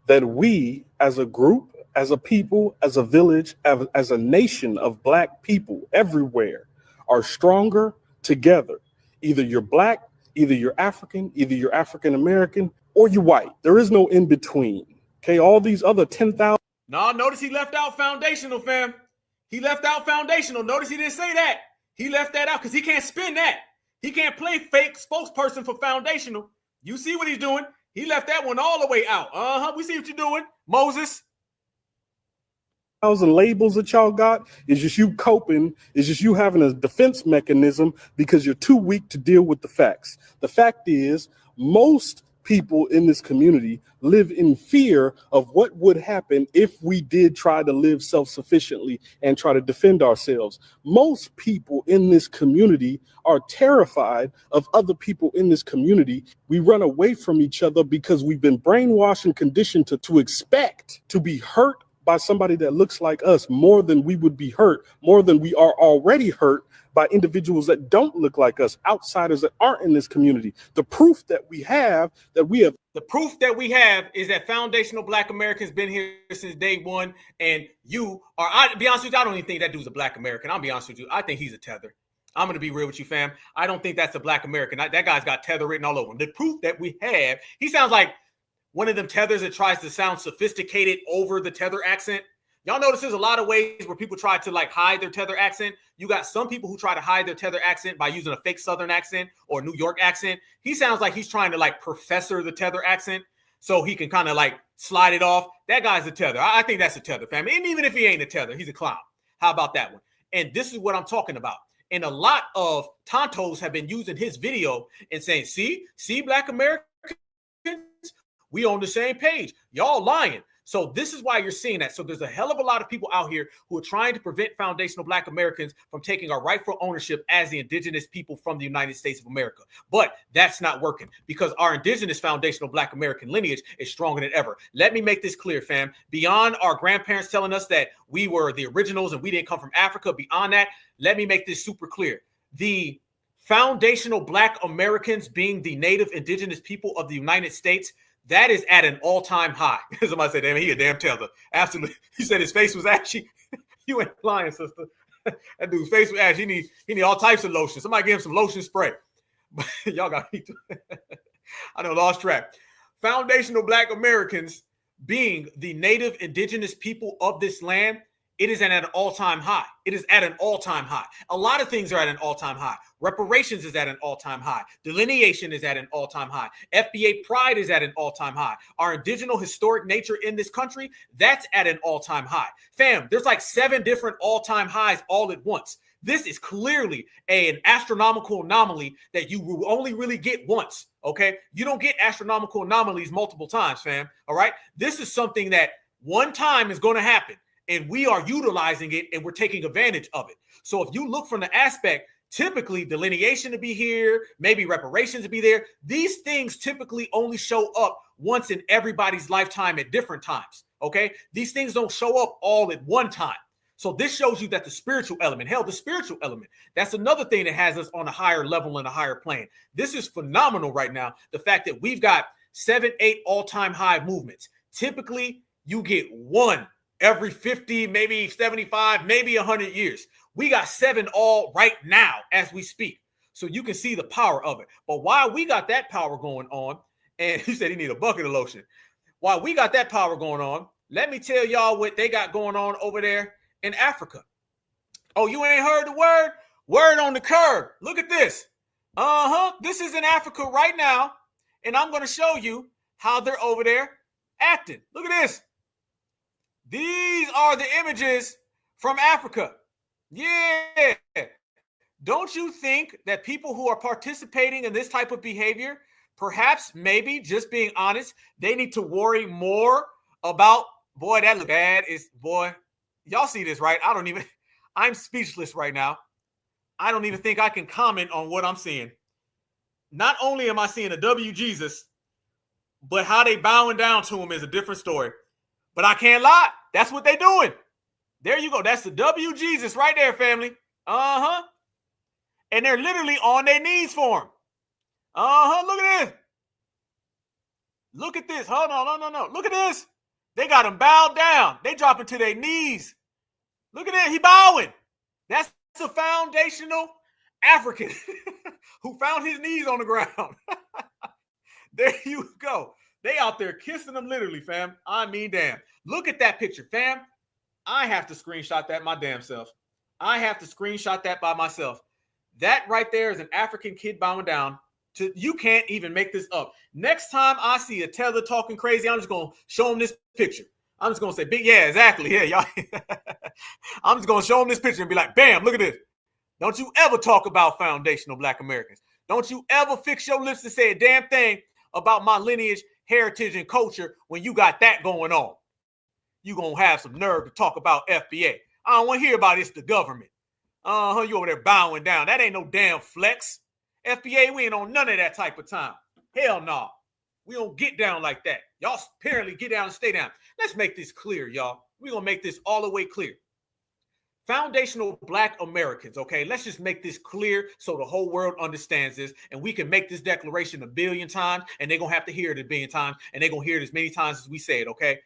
that we as a group, as a people, as a village, as a nation of Black people everywhere are stronger together. Either you're Black, either you're African, either you're African American, or you're white. There is no in between. Okay, all these other 10,000. No, notice he left out foundational, fam. He left out foundational. Notice he didn't say that. He left that out because he can't spin that. He can't play fake spokesperson for foundational. You see what he's doing? He left that one all the way out. We see what you're doing, Moses. 1,000 labels that y'all got is just you coping, is just you having a defense mechanism because you're too weak to deal with the facts. The fact is, most people in this community live in fear of what would happen if we did try to live self-sufficiently and try to defend ourselves. Most people in this community are terrified of other people in this community. We run away from each other because we've been brainwashed and conditioned to expect to be hurt by somebody that looks like us more than we would be hurt, more than we are already hurt by individuals that don't look like us, outsiders that aren't in this community. The proof that we have The proof that we have is that foundational Black Americans been here since day one. And you are, I'll be honest with you, I don't even think that dude's a Black American. I'll be honest with you. I think he's a tether. I'm going to be real with you, fam. I don't think that's a Black American. That guy's got tether written all over him. The proof that we have, he sounds like one of them tethers that tries to sound sophisticated over the tether accent. Y'all notice there's a lot of ways where people try to like hide their tether accent. You got some people who try to hide their tether accent by using a fake Southern accent or New York accent. He sounds like he's trying to like professor the tether accent so he can kind of like slide it off. That guy's a tether. I think that's a tether, family. And even if he ain't a tether, he's a clown. How about that one? And this is what I'm talking about. And a lot of Tontos have been using his video and saying, see, Black Americans, we on the same page. Y'all lying. So this is why you're seeing that. So there's a hell of a lot of people out here who are trying to prevent foundational Black Americans from taking our rightful ownership as the indigenous people from the United States of America. But that's not working because our indigenous foundational Black American lineage is stronger than ever. Let me make this clear, fam. Beyond our grandparents telling us that we were the originals and we didn't come from Africa, beyond that, let me make this super clear. The foundational Black Americans being the native indigenous people of the United States, that is at an all-time high. Somebody said, damn, he a damn tether. Absolutely. He said his face was ashy. You ain't lying, sister. That dude's face was ashy. He need all types of lotion. Somebody give him some lotion spray. Y'all got me. I know, lost track. Foundational Black Americans being the native indigenous people of this land, it is at an all-time high. It is at an all-time high. A lot of things are at an all-time high. Reparations is at an all-time high. Delineation is at an all-time high. FBA pride is at an all-time high. Our indigenous historic nature in this country, that's at an all-time high. Fam, there's like 7 different all-time highs all at once. This is clearly an astronomical anomaly that you will only really get once, okay? You don't get astronomical anomalies multiple times, fam, all right? This is something that one time is going to happen. And we are utilizing it and we're taking advantage of it. So if you look from the aspect, typically delineation to be here, maybe reparations to be there, these things typically only show up once in everybody's lifetime at different times, okay? These things don't show up all at one time. So this shows you that the spiritual element, hell, the spiritual element, that's another thing that has us on a higher level and a higher plane. This is phenomenal right now. The fact that we've got 7, 8 all-time high movements. Typically, you get one every 50, maybe 75, maybe 100 years. We got 7 all right now as we speak. So you can see the power of it. But while we got that power going on, and he said he need a bucket of lotion. While we got that power going on, let me tell y'all what they got going on over there in Africa. Oh, you ain't heard the word? Word on the curb. Look at this. This is in Africa right now. And I'm going to show you how they're over there acting. Look at this. These are the images from Africa. Yeah. Don't you think that people who are participating in this type of behavior, perhaps, maybe, just being honest, they need to worry more about, boy, that look bad. Boy, y'all see this, right? I'm speechless right now. I don't even think I can comment on what I'm seeing. Not only am I seeing a W Jesus, But how they bowing down to him is a different story. But I can't lie. That's what they doing. There you go. That's the W Jesus right there, family. Uh-huh. And they're literally on their knees for him. Uh-huh. Look at this. Look at this. Hold on. No. Look at this. They got him bowed down. They dropping to their knees. Look at that. He bowing. That's a foundational African who found his knees on the ground. There you go. They out there kissing them literally, fam. I mean, damn. Look at that picture, fam. I have to screenshot that my damn self. I have to screenshot that by myself. That right there is an African kid bowing down. You can't even make this up. Next time I see a Tether talking crazy, I'm just going to show him this picture. I'm just going to say, big, yeah, exactly. Yeah, y'all. I'm just going to show him this picture and be like, bam, look at this. Don't you ever talk about foundational Black Americans. Don't you ever fix your lips to say a damn thing about my lineage, heritage, and culture when you got that going on. You going to have some nerve to talk about FBA. I don't want to hear about it's the government. You over there bowing down. That ain't no damn flex. FBA, we ain't on none of that type of time. Hell no. We don't get down like that. Y'all apparently get down and stay down. Let's make this clear, y'all. We're going to make this all the way clear. Foundational Black Americans, okay? Let's just make this clear so the whole world understands this, and we can make this declaration 1 billion times, and they're going to have to hear it 1 billion times, and they're going to hear it as many times as we say it, okay?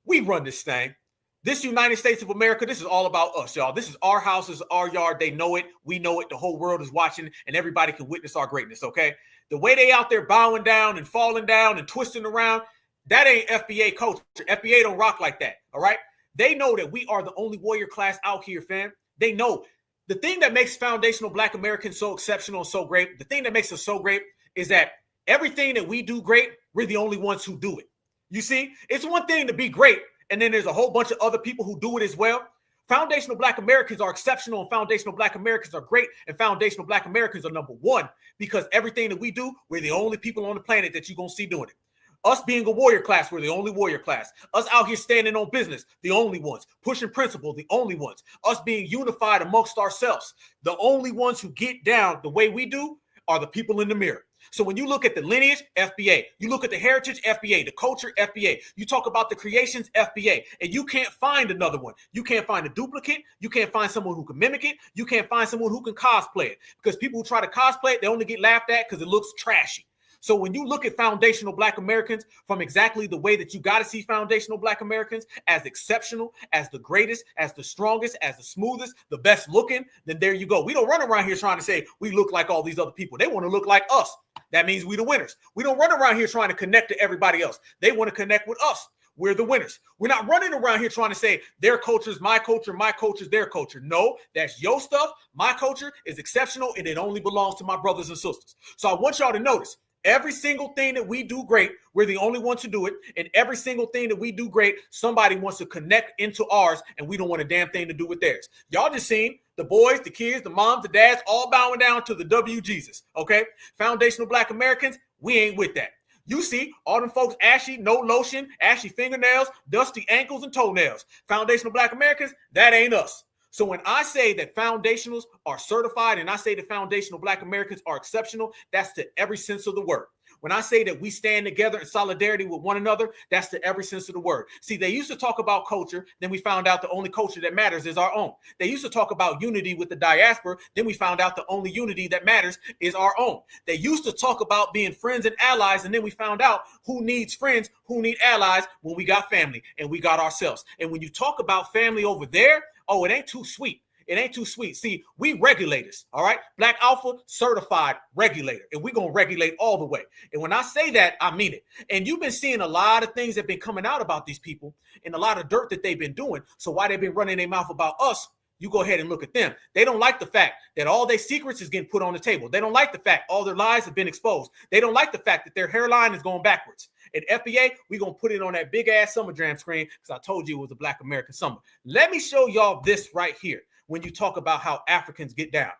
We run this thing. This United States of America, this is all about us, y'all. This is our house, this is our yard. They know it. We know it. The whole world is watching, and everybody can witness our greatness, okay? The way they out there bowing down and falling down and twisting around, that ain't FBA culture. FBA don't rock like that, all right? They know that we are the only warrior class out here, fam. They know. The thing that makes foundational Black Americans so exceptional and so great, the thing that makes us so great is that everything that we do great, we're the only ones who do it. You see, it's one thing to be great, and then there's a whole bunch of other people who do it as well. Foundational Black Americans are exceptional, and foundational Black Americans are great, and foundational Black Americans are number one because everything that we do, we're the only people on the planet that you're going to see doing it. Us being a warrior class, we're the only warrior class. Us out here standing on business, the only ones. Pushing principle, the only ones. Us being unified amongst ourselves, the only ones who get down the way we do are the people in the mirror. So when you look at the lineage, FBA. You look at the heritage, FBA. The culture, FBA. You talk about the creations, FBA. And you can't find another one. You can't find a duplicate. You can't find someone who can mimic it. You can't find someone who can cosplay it. Because people who try to cosplay it, they only get laughed at because it looks trashy. So when you look at foundational Black Americans from exactly the way that you got to see foundational Black Americans as exceptional, as the greatest, as the strongest, as the smoothest, the best looking, then there you go. We don't run around here trying to say we look like all these other people. They want to look like us. That means we the winners. We don't run around here trying to connect to everybody else. They want to connect with us. We're the winners. We're not running around here trying to say their culture's my culture, my culture's their culture. No, that's your stuff. My culture is exceptional and it only belongs to my brothers and sisters. So I want y'all to notice every single thing that we do great, we're the only ones to do it. And every single thing that we do great, somebody wants to connect into ours and we don't want a damn thing to do with theirs. Y'all just seen the boys, the kids, the moms, the dads, all bowing down to the W Jesus, okay? Foundational Black Americans, we ain't with that. You see all them folks ashy, no lotion, ashy fingernails, dusty ankles and toenails. Foundational Black Americans, that ain't us. So when I say that foundationals are certified and I say that foundational Black Americans are exceptional, that's to every sense of the word. When I say that we stand together in solidarity with one another, that's to every sense of the word. See, they used to talk about culture. Then we found out the only culture that matters is our own. They used to talk about unity with the diaspora. Then we found out the only unity that matters is our own. They used to talk about being friends and allies. And then we found out who needs friends, who need allies when we got family and we got ourselves. And when you talk about family over there, oh, it ain't too sweet. It ain't too sweet. See, we regulators, all right? Black Alpha certified regulator, and we're going to regulate all the way. And when I say that, I mean it. And you've been seeing a lot of things that have been coming out about these people and a lot of dirt that they've been doing. So why they've been running their mouth about us, you go ahead and look at them. They don't like the fact that all their secrets is getting put on the table. They don't like the fact all their lies have been exposed. They don't like the fact that their hairline is going backwards. At FBA, we're going to put it on that big-ass Summer Jam screen because I told you it was a Black American summer. Let me show y'all this right here when you talk about how Africans get down.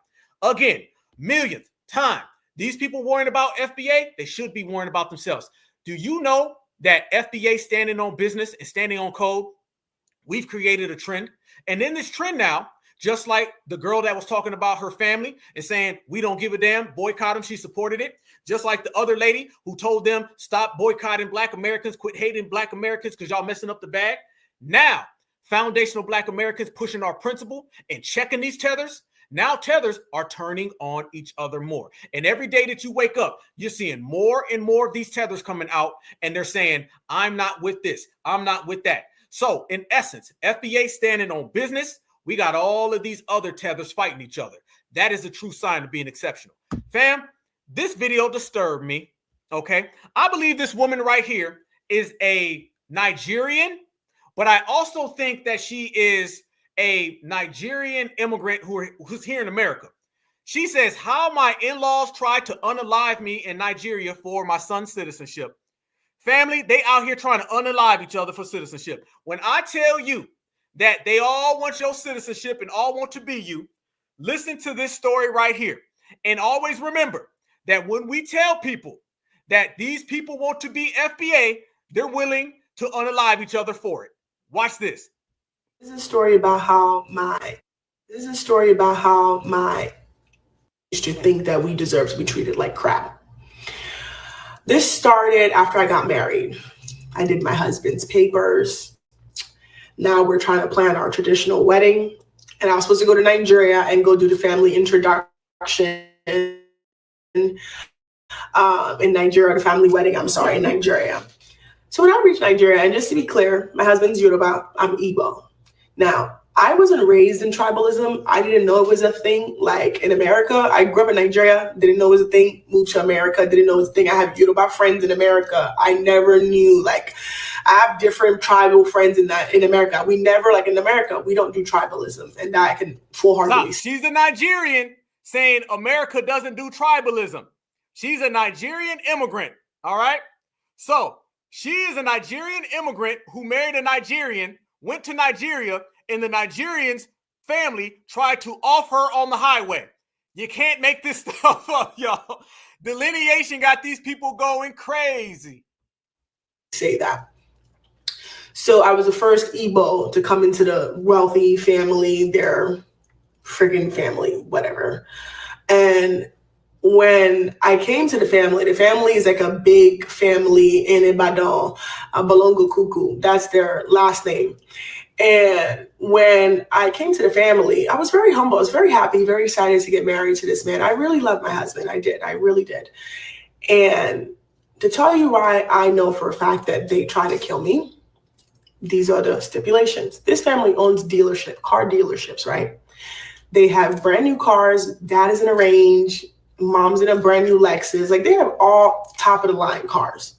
Again, millionth time, these people worrying about FBA, they should be worrying about themselves. Do you know that FBA standing on business and standing on code, we've created a trend? And in this trend now, Just like the girl that was talking about her family and saying, we don't give a damn, boycott them. She supported it. Just like the other lady who told them, stop boycotting Black Americans, quit hating Black Americans because y'all messing up the bag. Now, foundational Black Americans pushing our principle and checking these tethers. Now tethers are turning on each other more. And every day that you wake up, you're seeing more and more of these tethers coming out. And they're saying, I'm not with this. I'm not with that. So in essence, FBA standing on business. We got all of these other tethers fighting each other. That is a true sign of being exceptional. Fam, this video disturbed me, okay? I believe this woman right here is a Nigerian, but I also think that she is a Nigerian immigrant who's here in America. She says, how my in-laws tried to unalive me in Nigeria for my son's citizenship. Family, they out here trying to unalive each other for citizenship. When I tell you that they all want your citizenship and all want to be you, listen to this story right here. And always remember that when we tell people that these people want to be FBA, they're willing to unalive each other for it. Watch this. This is a story about how my used to think that we deserve to be treated like crap. This started after I got married. I did my husband's papers. Now we're trying to plan our traditional wedding. And I was supposed to go to Nigeria and go do the family introduction in Nigeria, the family wedding, in Nigeria. So when I reached Nigeria, and just to be clear, my husband's Yoruba, I'm Igbo. Now, I wasn't raised in tribalism. I didn't know it was a thing. Like in America, I grew up in Nigeria, didn't know it was a thing, moved to America, didn't know it was a thing. I have Yoruba friends in America. I never knew, like, I have different tribal friends in America. We never, like in America, we don't do tribalism. And that I can full-heartedly say. She's a Nigerian saying America doesn't do tribalism. She's a Nigerian immigrant, all right? So she is a Nigerian immigrant who married a Nigerian, went to Nigeria, and the Nigerian's family tried to off her on the highway. You can't make this stuff up, y'all. Delineation got these people going crazy. Say that. So I was the first Igbo to come into the wealthy family, their friggin' family, whatever. And when I came to the family is like a big family in Ibadan, Balongo Kuku. That's their last name. And when I came to the family, I was very humble. I was very happy, very excited to get married to this man. I really loved my husband. I did. I really did. And to tell you why I know for a fact that they try to kill me, these are the stipulations. This family owns car dealerships, right? They have brand new cars. Dad is in a Range. Mom's in a brand new Lexus. Like, they have all top of the line cars.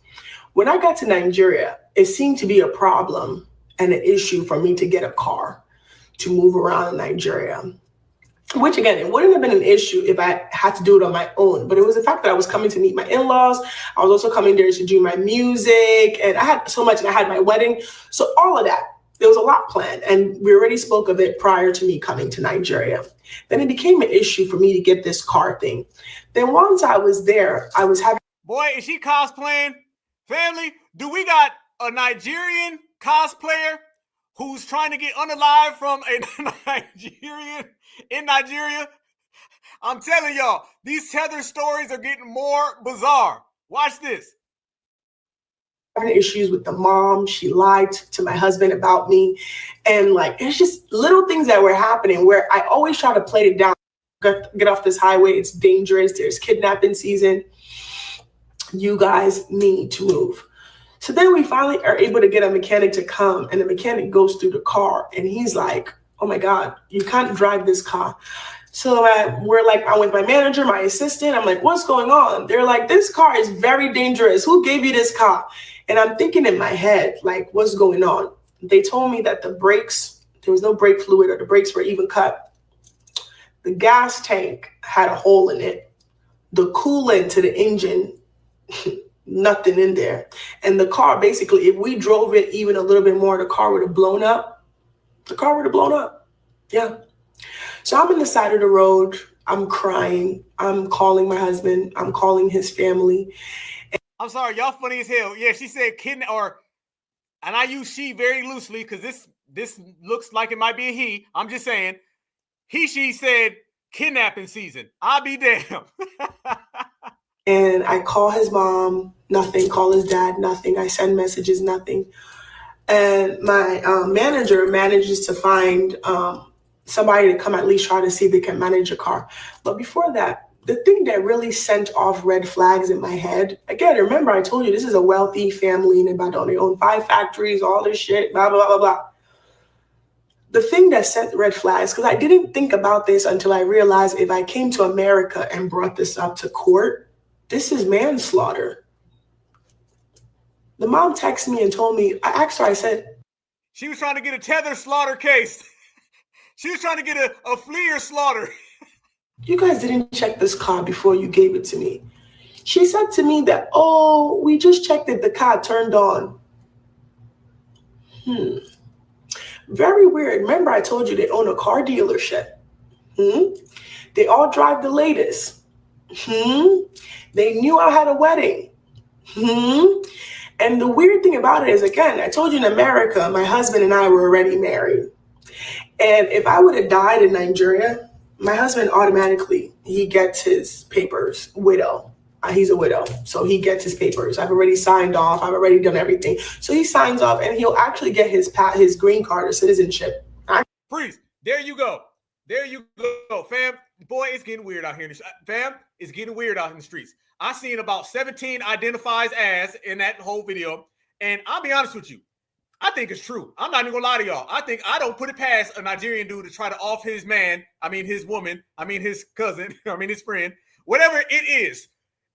When I got to Nigeria, it seemed to be a problem and an issue for me to get a car to move around in Nigeria, which again, it wouldn't have been an issue if I had to do it on my own, but it was the fact that I was coming to meet my in-laws. I was also coming there to do my music, and I had so much, and I had my wedding. So all of that, there was a lot planned, and we already spoke of it prior to me coming to Nigeria. Then it became an issue for me to get this car thing. Then once I was there, I was having... Boy, is she cosplaying? Family, do we got a Nigerian cosplayer who's trying to get unalive from a Nigerian in Nigeria? I'm telling y'all, these tether stories are getting more bizarre. Watch this. Having issues with the mom. She lied to my husband about me. And like, it's just little things that were happening where I always try to play it down. Get off this highway. It's dangerous. There's kidnapping season. You guys need to move. So then we finally are able to get a mechanic to come, and the mechanic goes through the car and he's like, oh my God, you can't drive this car. So we're like, I'm with my manager, my assistant. I'm like, what's going on? They're like, this car is very dangerous. Who gave you this car? And I'm thinking in my head, like, what's going on? They told me that the brakes, there was no brake fluid, or the brakes were even cut. The gas tank had a hole in it. The coolant to the engine, nothing in there. And the car, basically, if we drove it even a little bit more, the car would have blown up. The car would have blown up. Yeah. So I'm on the side of the road. I'm crying. I'm calling my husband. I'm calling his family. I'm sorry, y'all funny as hell. Yeah, she said kidnap, and I use she very loosely because this looks like it might be a he. I'm just saying, She said kidnapping season. I'll be damned. And I call his mom, nothing. Call his dad, nothing. I send messages, nothing. And my manager manages to find somebody to come at least try to see if they can manage a car. But before that, the thing that really sent off red flags in my head, again, remember I told you this is a wealthy family in Ibadan. They own 5 factories, all this shit, blah, blah, blah, blah. The thing that sent red flags, because I didn't think about this until I realized if I came to America and brought this up to court, this is manslaughter. The mom texted me and told me, I asked her, I said, she was trying to get a tether slaughter case. She was trying to get a fleer slaughter. You guys didn't check this car before you gave it to me. She said to me that, oh, we just checked if the car turned on. Very weird. Remember I told you they own a car dealership. They all drive the latest. They knew I had a wedding. And the weird thing about it is, again, I told you in America, my husband and I were already married. And if I would have died in Nigeria, my husband automatically, he gets his papers, widow. He's a widow, so he gets his papers. I've already signed off. I've already done everything. So he signs off, and he'll actually get his green card or citizenship. Freeze. There you go. There you go, fam. Boy, it's getting weird out here. Fam, it's getting weird out in the streets. I seen about 17 identifies as in that whole video, and I'll be honest with you. I think it's true. I'm not even gonna lie to y'all. I don't put it past a Nigerian dude to try to off his man, his woman, his cousin, his friend, whatever it is.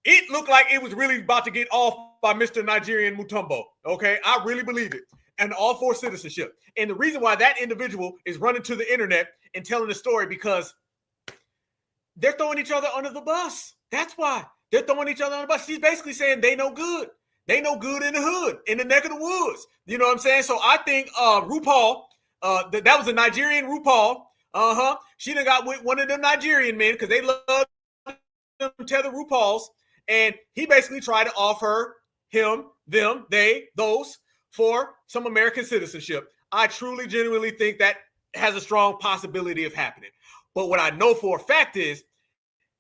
It looked like it was really about to get off by Mr. Nigerian Mutombo. Okay, I really believe it. And all for citizenship. And the reason why that individual is running to the internet and telling the story, because they're throwing each other under the bus. That's why they're throwing each other under the bus. She's basically saying they no good. They no good in the hood, in the neck of the woods. You know what I'm saying? So I think RuPaul, that was a Nigerian RuPaul. She done got with one of them Nigerian men because they love them Tether RuPauls. And he basically tried to offer him, them, they, those for some American citizenship. I truly, genuinely think that has a strong possibility of happening. But what I know for a fact is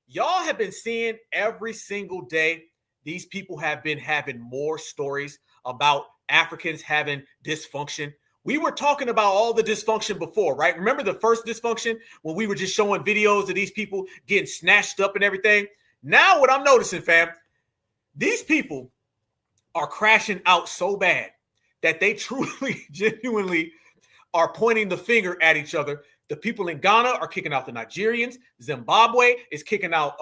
y'all have been seeing every single day, these people have been having more stories about Africans having dysfunction. We were talking about all the dysfunction before, right? Remember the first dysfunction when we were just showing videos of these people getting snatched up and everything? Now what I'm noticing, fam, these people are crashing out so bad that they truly, genuinely are pointing the finger at each other. The people in Ghana are kicking out the Nigerians. Zimbabwe is kicking out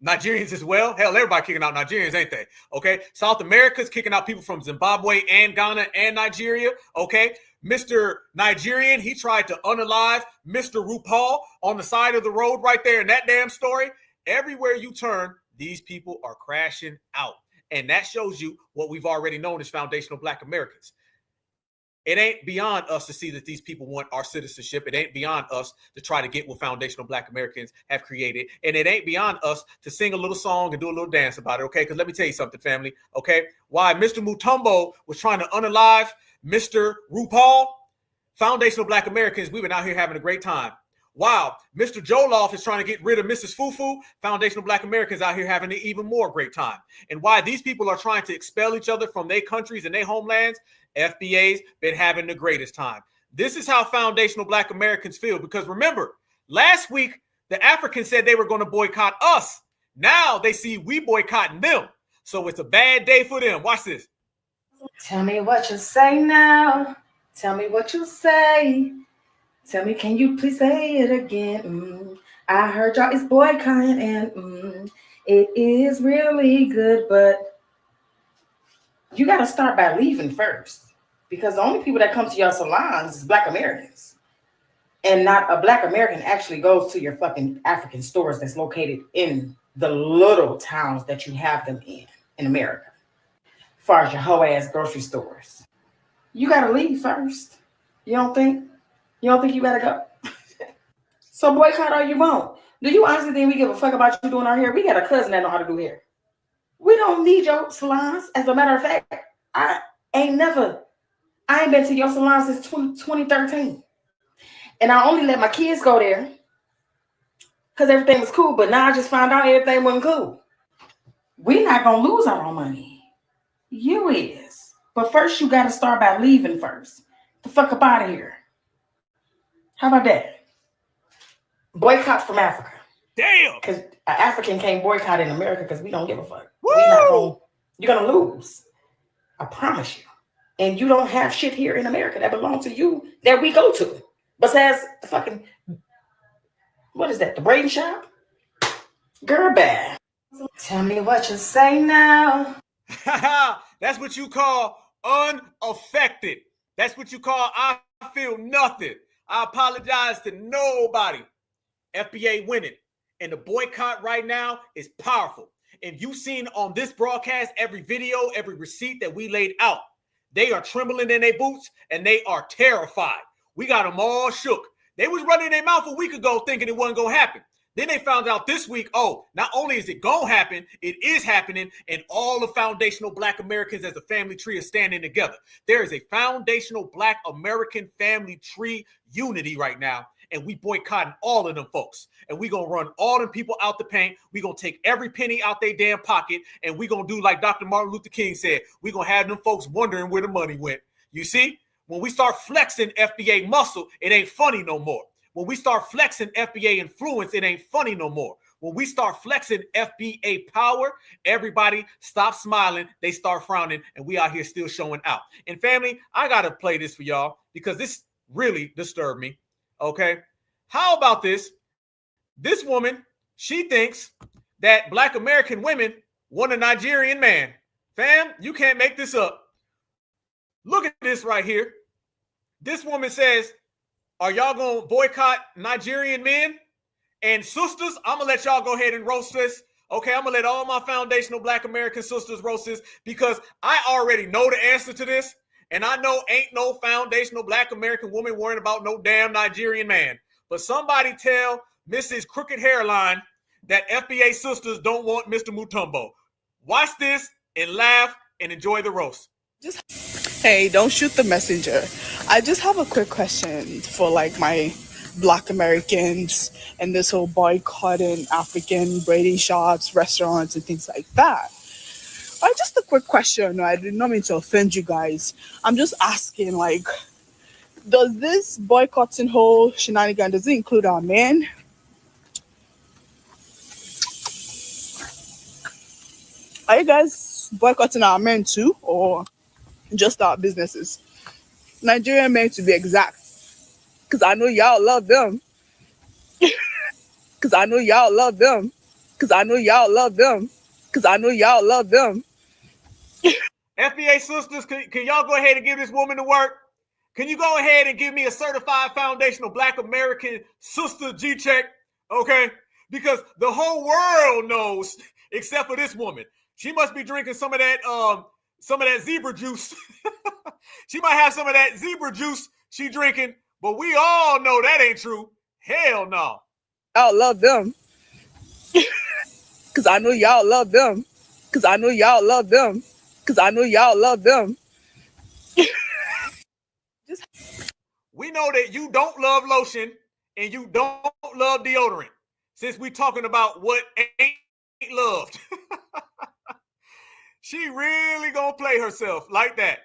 Nigerians as well. Hell, everybody kicking out Nigerians, ain't they? Okay. South America's kicking out people from Zimbabwe and Ghana and Nigeria. Okay. Mr. Nigerian, he tried to unalive Mr. RuPaul on the side of the road right there in that damn story. Everywhere you turn, these people are crashing out. And that shows you what we've already known as foundational Black Americans. It ain't beyond us to see that these people want our citizenship. It ain't beyond us to try to get what foundational Black Americans have created. And it ain't beyond us to sing a little song and do a little dance about it, okay? Because let me tell you something, family, okay? Why Mr. Mutombo was trying to unalive Mr. RuPaul, foundational Black Americans, we've been out here having a great time. Wow, Mr. Joloff is trying to get rid of Mrs. Fufu, foundational Black Americans out here having an even more great time. And why these people are trying to expel each other from their countries and their homelands, FBA's been having the greatest time. This is how foundational Black Americans feel. Because remember, last week, the Africans said they were going to boycott us. Now they see we boycotting them. So it's a bad day for them. Watch this. Tell me what you say now. Tell me what you say. Tell me, can you please say it again? I heard y'all is boycotting and it is really good, but you got to start by leaving first, because the only people that come to your salons is Black Americans, and not a Black American actually goes to your fucking African stores that's located in the little towns that you have them in America. As far as your hoe ass grocery stores, you got to leave first. You don't think you gotta go? So boycott all you want. Do you honestly think we give a fuck about you doing our hair? We got a cousin that know how to do hair. We don't need your salons. As a matter of fact, I ain't been to your salon since 2013. And I only let my kids go there because everything was cool. But now I just found out everything wasn't cool. We're not gonna lose our own money. You is. But first you gotta start by leaving first. The fuck up out of here. How about that? Boycott from Africa. Damn. Because an African can't boycott in America because we don't give a fuck. We not gonna, you're gonna lose. I promise you. And you don't have shit here in America that belongs to you that we go to. Besides the fucking, what is that? The brain shop? Girl, bad. Tell me what you say now. That's what you call unaffected. That's what you call I feel nothing. I apologize to nobody. FBA winning. And the boycott right now is powerful. And you've seen on this broadcast, every video, every receipt that we laid out, they are trembling in their boots and they are terrified. We got them all shook. They was running their mouth a week ago thinking it wasn't going to happen. Then they found out this week, oh, not only is it going to happen, it is happening, and all the foundational Black Americans as a family tree are standing together. There is a foundational Black American family tree unity right now, and we boycotting all of them folks. And we going to run all them people out the paint. We going to take every penny out their damn pocket, and we going to do like Dr. Martin Luther King said. We going to have them folks wondering where the money went. You see? When we start flexing FBA muscle, it ain't funny no more. When we start flexing FBA influence, it ain't funny no more. When we start flexing FBA power, everybody stops smiling, they start frowning, and we out here still showing out. And family, I got to play this for y'all because this really disturbed me, okay? How about this? This woman, she thinks that Black American women want a Nigerian man. Fam, you can't make this up. Look at this right here. This woman says, are y'all going to boycott Nigerian men? And sisters, I'm going to let y'all go ahead and roast this. Okay, I'm going to let all my foundational Black American sisters roast this because I already know the answer to this. And I know ain't no foundational Black American woman worrying about no damn Nigerian man. But somebody tell Mrs. Crooked Hairline that FBA sisters don't want Mr. Mutombo. Watch this and laugh and enjoy the roast. Hey, don't shoot the messenger. I just have a quick question for like my Black Americans and this whole boycotting African braiding shops, restaurants, and things like that. Just a quick question. I did not mean to offend you guys. I'm just asking, like, does this boycotting whole shenanigan, does it include our men? Are you guys boycotting our men too, or just our businesses? Nigerian men to be exact, because I know y'all love them. Because I know y'all love them. Because I know y'all love them. Because I know y'all love them. FBA sisters, can y'all go ahead and give this woman the work? Can you go ahead and give me a certified foundational Black American sister G-check? Okay? Because the whole world knows, except for this woman. She must be drinking some of that zebra juice. She might have some of that zebra juice she drinking, but we all know that ain't true. Hell no. Y'all love them. Because I know y'all love them. Because I know y'all love them. Because I know y'all love them. We know that you don't love lotion and you don't love deodorant, since we talking about what ain't loved. She really gonna play herself like that.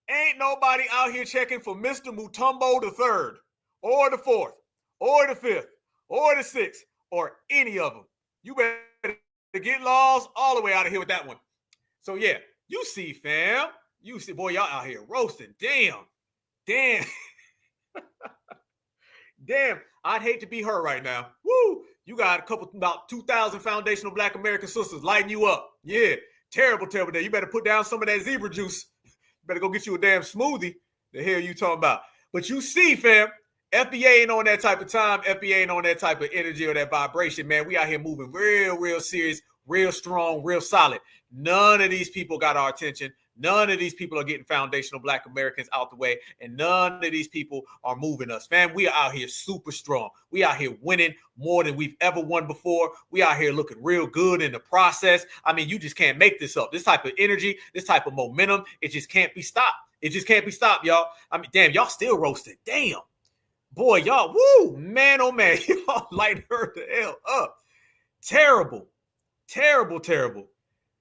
Ain't nobody out here checking for Mr. Mutombo the 3rd, or the 4th, or the 5th, or the 6th, or any of them. You better get lost all the way out of here with that one. So yeah, you see, fam. You see, boy, y'all out here roasting. Damn. Damn, I'd hate to be her right now. Woo! You got about 2,000 foundational Black American sisters lighting you up. Yeah, terrible day. You better put down some of that zebra juice. You better go get you a damn smoothie. The hell you talking about? But you see, fam, FBA ain't on that type of time. FBA ain't on that type of energy or that vibration, man. We out here moving real serious, real strong, real solid. None of these people got our attention. None of these people are getting foundational Black Americans out the way, and none of these people are moving us. Fam, we are out here super strong. We out here winning more than we've ever won before. We out here looking real good in the process. I mean, you just can't make this up. This type of energy, this type of momentum, it just can't be stopped. It just can't be stopped, y'all. I mean, damn, y'all still roasting. Damn. Boy, y'all, woo, man, oh man, y'all light her the hell up. Terrible, terrible, terrible.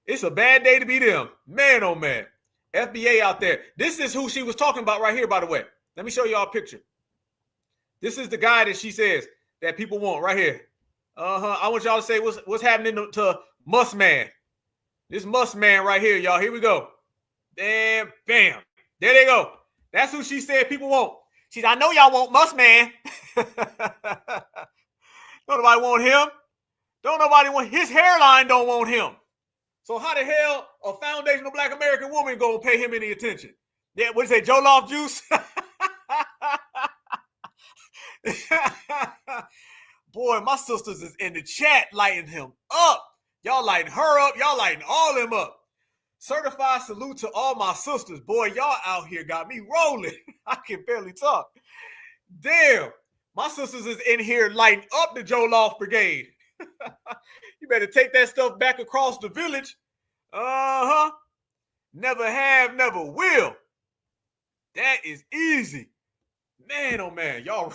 It's a bad day to be them. Man, oh man. FBA out there. This is who she was talking about right here, by the way. Let me show y'all a picture. This is the guy that she says that people want right here. I want y'all to say what's happening to Must Man. This Must Man right here, y'all. Here we go. Bam, bam. There they go. That's who she said people want. She's, I know y'all want Must Man. Don't nobody want him. Don't nobody want his hairline. Don't want him. So how the hell a foundational Black American woman gonna pay him any attention? Yeah, what do you say, Jollof juice? Boy, my sisters is in the chat lighting him up. Y'all lighting her up. Y'all lighting all them up. Certified salute to all my sisters. Boy, y'all out here got me rolling. I can barely talk. Damn. My sisters is in here lighting up the Jollof Brigade. You better take that stuff back across the village. Never have, never will. That is easy. Man, oh man, y'all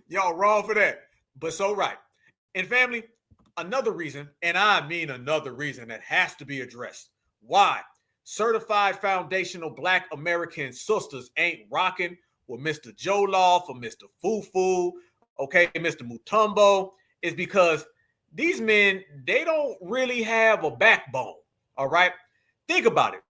y'all wrong for that. But so right. And family, another reason, and I mean another reason that has to be addressed. Why certified foundational Black American sisters ain't rocking with Mr. Jollof or Mr. Fufu, okay, Mr. Mutombo, is because these men, they don't really have a backbone, all right? Think about it.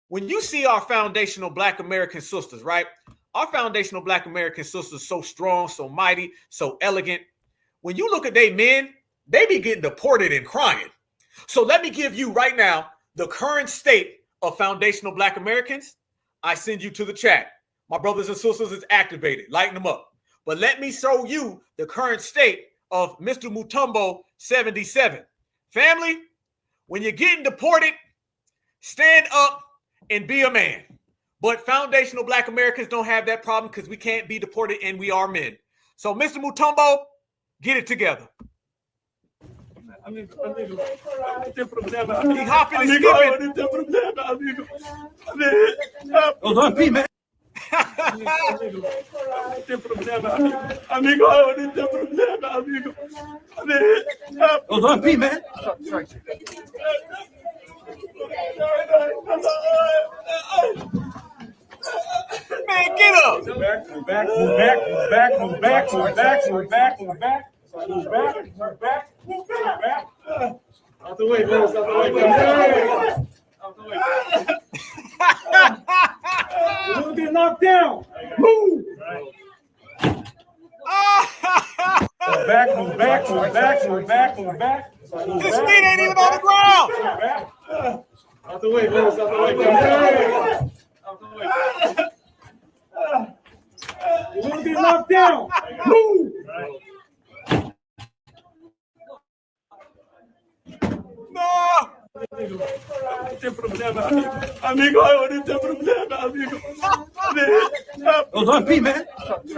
When you see our foundational Black American sisters, right? Our foundational Black American sisters so strong, so mighty, so elegant. When you look at they men, they be getting deported and crying. So let me give you right now the current state of foundational Black Americans. I send you to the chat. My brothers and sisters is activated. Lighten them up. But let me show you the current state of Mr. Mutombo 77. Family, when you're getting deported, stand up and be a man. But foundational Black Americans don't have that problem because we can't be deported and we are men. So Mr. Mutombo, get it together. He hopping and skipping. Man, get up! Move back, move back, move back, move back, move back, move back, move back, move back, move back, move back, move back. Out the way, boys. Out the way, boys. Out the way. You're gonna get knocked down. Move. Move back, move back, move back, move back, move back. His feet ain't even on the ground. Out the way, boys. Out the way, boys. Out the way. You're gonna get knocked down. Move. No. Não tem problema, amigo. Eu não tenho problema, amigo. Hold on, P, man. If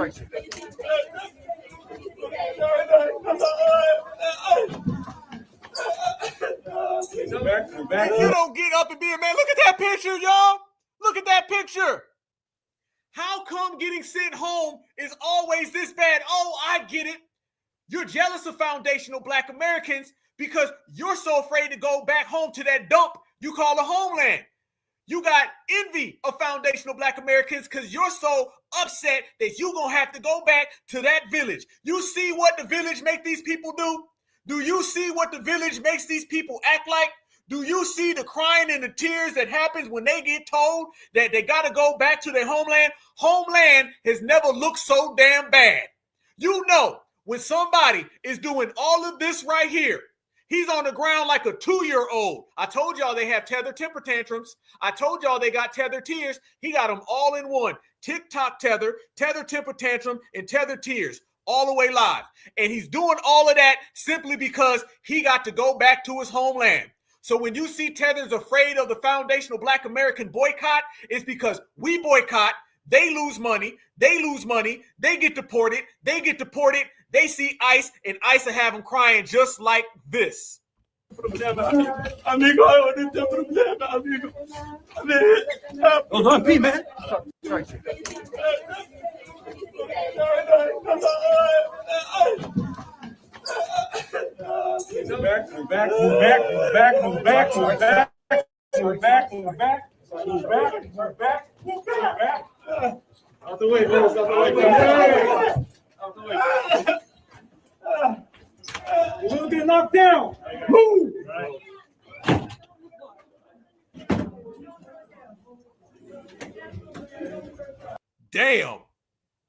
you don't get up and be a man, look at that picture, y'all. Look at that picture. How come getting sent home is always this bad? Oh, I get it. You're jealous of foundational Black Americans because you're so afraid to go back home to that dump you call a homeland. You got envy of foundational Black Americans because you're so upset that you're going to have to go back to that village. You see what the village make these people do? Do you see what the village makes these people act like? Do you see the crying and the tears that happens when they get told that they got to go back to their homeland? Homeland has never looked so damn bad. You know, when somebody is doing all of this right here, he's on the ground like a 2-year-old. I told y'all they have tether temper tantrums. I told y'all they got tether tears. He got them all in one. TikTok tether, tether temper tantrum, and tether tears. All the way live. And he's doing all of that simply because he got to go back to his homeland. So when you see Tethers afraid of the foundational Black American boycott, it's because we boycott, they lose money, they get deported, they see ICE, and ICE will have them crying just like this. Amigo, hold on, P, man. Out the way, boys. Out the way, guys. Out the way. We'll get knocked down. Move. Damn.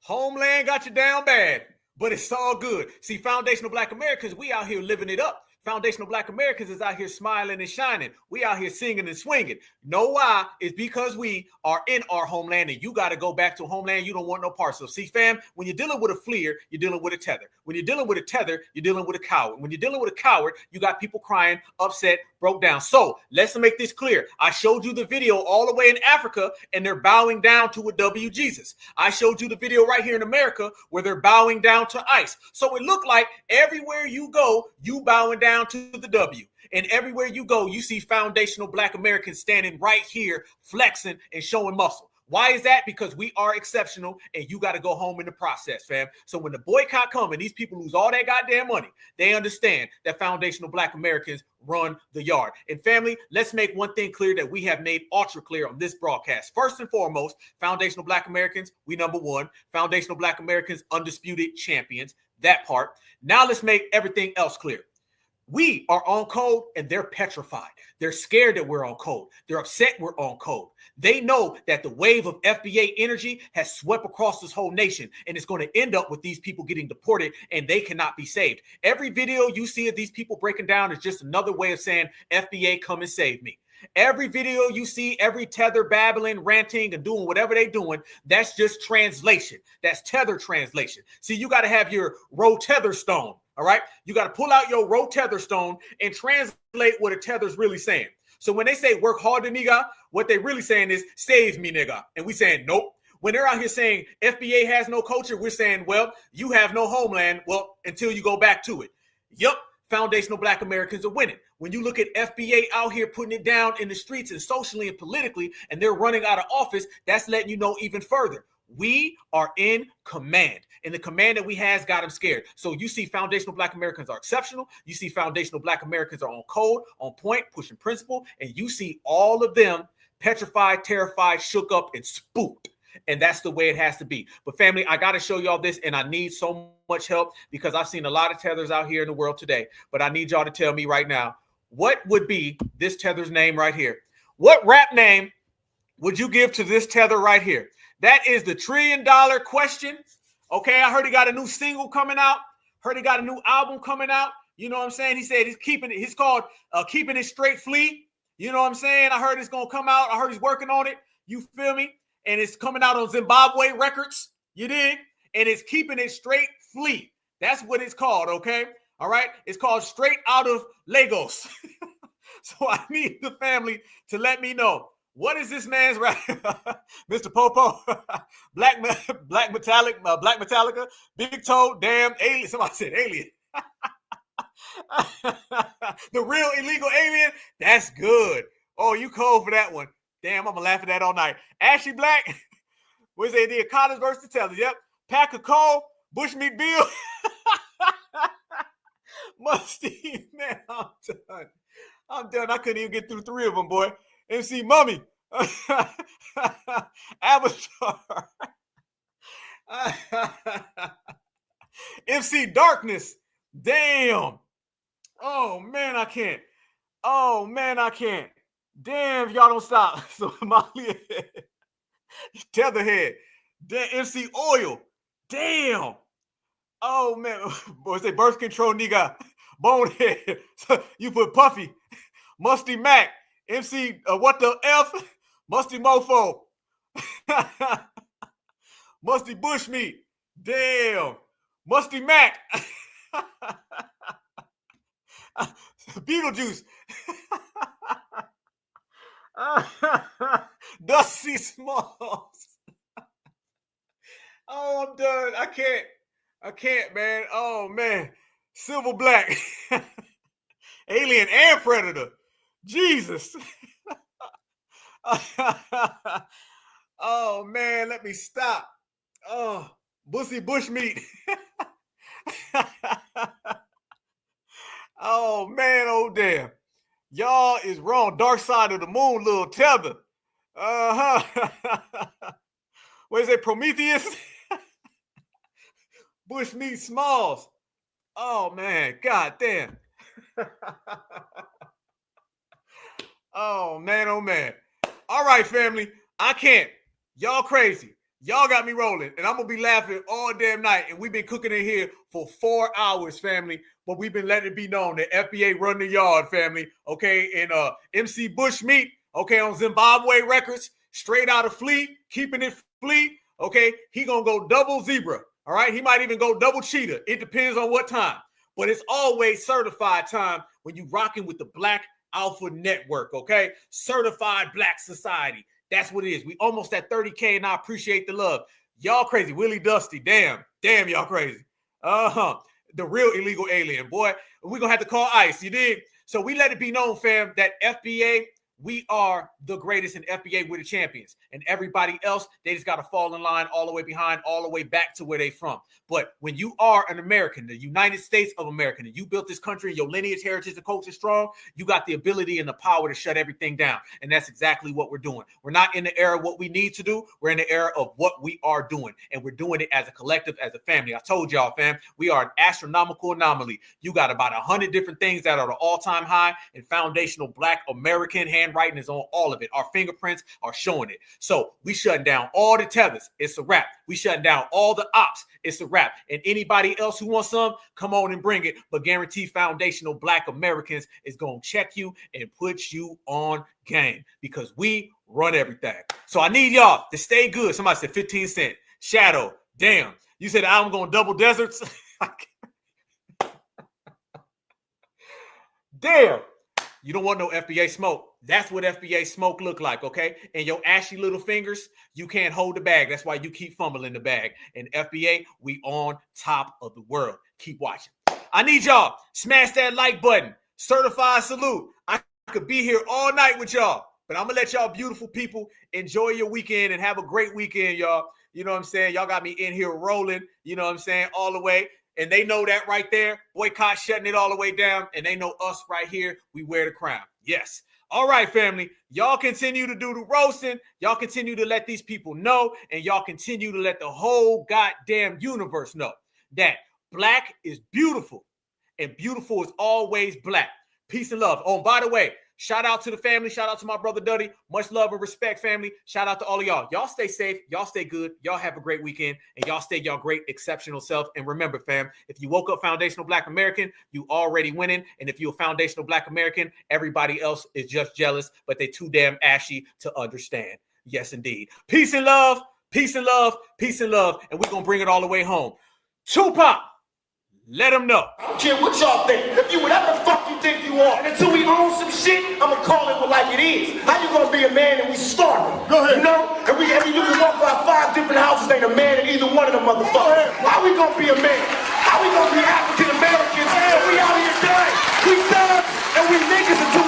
Homeland got you down bad, but it's all good. See, foundational Black Americans, we out here living it up. Foundational Black Americans is out here smiling and shining. We out here singing and swinging. Know why? It's because we are in our homeland, and you got to go back to a homeland you don't want no parts of. See, fam, when you're dealing with a fleer, you're dealing with a tether. When you're dealing with a tether, you're dealing with a coward. When you're dealing with a coward, you got people crying, upset, broke down. So let's make this clear. I showed you the video all the way in Africa, and they're bowing down to a W Jesus. I showed you the video right here in America where they're bowing down to ICE. So it looked like everywhere you go, you bowing down to the W. And everywhere you go, you see foundational Black Americans standing right here, flexing and showing muscle. Why is that? Because we are exceptional, and you got to go home in the process, fam. So when the boycott comes and these people lose all that goddamn money, they understand that foundational Black Americans run the yard. And family, let's make one thing clear that we have made ultra clear on this broadcast. First and foremost, foundational Black Americans, we number one. Foundational Black Americans, undisputed champions. That part. Now let's make everything else clear. We are on code, and they're petrified. They're scared that we're on code. They're upset we're on code. They know that the wave of FBA energy has swept across this whole nation, and it's going to end up with these people getting deported, and they cannot be saved. Every video you see of these people breaking down is just another way of saying, FBA, come and save me. Every video you see, every tether babbling, ranting, and doing whatever they're doing, that's just translation. That's tether translation. See, you got to have your row tether stone. All right. You got to pull out your row tether stone and translate what a tether's really saying. So when they say work harder, nigga, what they really saying is save me, nigga. And we saying nope. When they're out here saying FBA has no culture, we're saying, well, you have no homeland. Well, until you go back to it. Yup. Foundational Black Americans are winning. When you look at FBA out here putting it down in the streets and socially and politically, and they're running out of office, that's letting you know even further. We are in command, and the command that we has got them scared. So you see foundational Black Americans are exceptional. You see foundational Black Americans are on code, on point, pushing principle, and you see all of them petrified, terrified, shook up, and spooked. And that's the way it has to be. But family, I got to show y'all this, and I need so much help because I've seen a lot of tethers out here in the world today. But I need y'all to tell me right now, what would be this tether's name right here? What rap name would you give to this tether right here? That is the $1 trillion question. Okay, I heard he got a new single coming out. Heard he got a new album coming out. You know what I'm saying? He said he's keeping it. He's called Keeping It Straight Flee. You know what I'm saying? I heard it's going to come out. I heard he's working on it. You feel me? And it's coming out on Zimbabwe Records. You dig? And it's Keeping It Straight Flee. That's what it's called, okay? All right? It's called Straight Out of Lagos. So I need the family to let me know. What is this man's rap? Mr. Popo, Black Metallica, Big Toe, damn alien. Somebody said alien. The real illegal alien. That's good. Oh, you cold for that one. Damn, I'm gonna laugh at that all night. Ashley Black. What is it? The Collins versus the Tethers. Yep. Pack of Cole, Bushmeat Bill. Musty, man, I'm done. I'm done. I couldn't even get through 3 of them, boy. MC Mummy. Avatar. MC Darkness. Damn. Oh, man, I can't. Oh, man, I can't. Damn, if y'all don't stop. So, Molly Tetherhead. Damn, MC Oil. Damn. Oh, man. Boy, say birth control, nigga. Bonehead. You put Puffy. Musty Mac. MC, what the F? Musty Mofo. Musty Bushmeat. Damn. Musty Mac. Beetlejuice. Dusty Smalls. Oh, I'm done. I can't, man. Oh, man. Silver Black. Alien and Predator. Jesus. Oh man, let me stop. Oh, Bussy Bushmeat. Oh man, oh damn. Y'all is wrong. Dark side of the moon, little Tether. What is it, Prometheus? Bushmeat Smalls. Oh man, god damn. Oh man, oh man. All right, family. I can't. Y'all crazy. Y'all got me rolling, and I'm gonna be laughing all damn night. And we've been cooking in here for 4 hours, family. But we've been letting it be known that FBA run the yard, family. Okay, and MC Bushmeat, okay, on Zimbabwe Records, straight out of Fleet, keeping it Fleet. Okay, he gonna go double zebra. All right, he might even go double cheetah. It depends on what time. But it's always certified time when you rocking with the Black Alpha Network, okay? Certified Black Society. That's what it is. We almost at 30K, and I appreciate the love. Y'all crazy. Willie Dusty, damn, y'all crazy. The real illegal alien, boy. We're going to have to call ICE, you dig? So we let it be known, fam, that FBA, we are the greatest, and FBA, we're the champions. And everybody else, they just got to fall in line all the way behind, all the way back to where they from. But when you are an American, the United States of America, and you built this country, your lineage, heritage, and culture is strong, you got the ability and the power to shut everything down. And that's exactly what we're doing. We're not in the era of what we need to do. We're in the era of what we are doing. And we're doing it as a collective, as a family. I told y'all, fam, we are an astronomical anomaly. You got about 100 different things that are the all-time high, and foundational Black American handwriting is on all of it. Our fingerprints are showing it. So we shutting down all the tethers. It's a wrap. We shutting down all the ops. It's a wrap. And anybody else who wants some, come on and bring it. But guarantee foundational Black Americans is going to check you and put you on game, because we run everything. So I need y'all to stay good. Somebody said 15 cent. Shadow. Damn. You said I'm going double deserts. Damn. You don't want no FBA smoke. That's what FBA smoke look like, okay? And your ashy little fingers, you can't hold the bag. That's why you keep fumbling the bag. And FBA, we on top of the world. Keep watching. I need y'all. Smash that like button. Certified salute. I could be here all night with y'all, but I'm going to let y'all beautiful people enjoy your weekend and have a great weekend, y'all. You know what I'm saying? Y'all got me in here rolling, you know what I'm saying, all the way. And they know that right there. Boycott shutting it all the way down. And they know us right here. We wear the crown. Yes. All right, family. Y'all continue to do the roasting. Y'all continue to let these people know. And y'all continue to let the whole goddamn universe know that Black is beautiful. And beautiful is always Black. Peace and love. Oh, by the way, shout out to the family. Shout out to my brother Duddy. Much love and respect, family. Shout out to all of y'all. Y'all stay safe. Y'all stay good. Y'all have a great weekend. And y'all stay y'all great, exceptional self. And remember, fam, if you woke up foundational Black American, you already winning. And if you're a foundational Black American, everybody else is just jealous, but they too damn ashy to understand. Yes, indeed. Peace and love. Peace and love. Peace and love. And we're going to bring it all the way home. Tupac. Let them know. I don't care what y'all think. If you whatever the fuck you think you are. And until we own some shit, I'ma call it like it is. How you gonna be a man and we starving? Go ahead. You know? And you can walk by 5 different houses, ain't a man in either one of them motherfuckers. How we gonna be a man? How we gonna be African Americans? And we out here dying. We thugs and we niggas until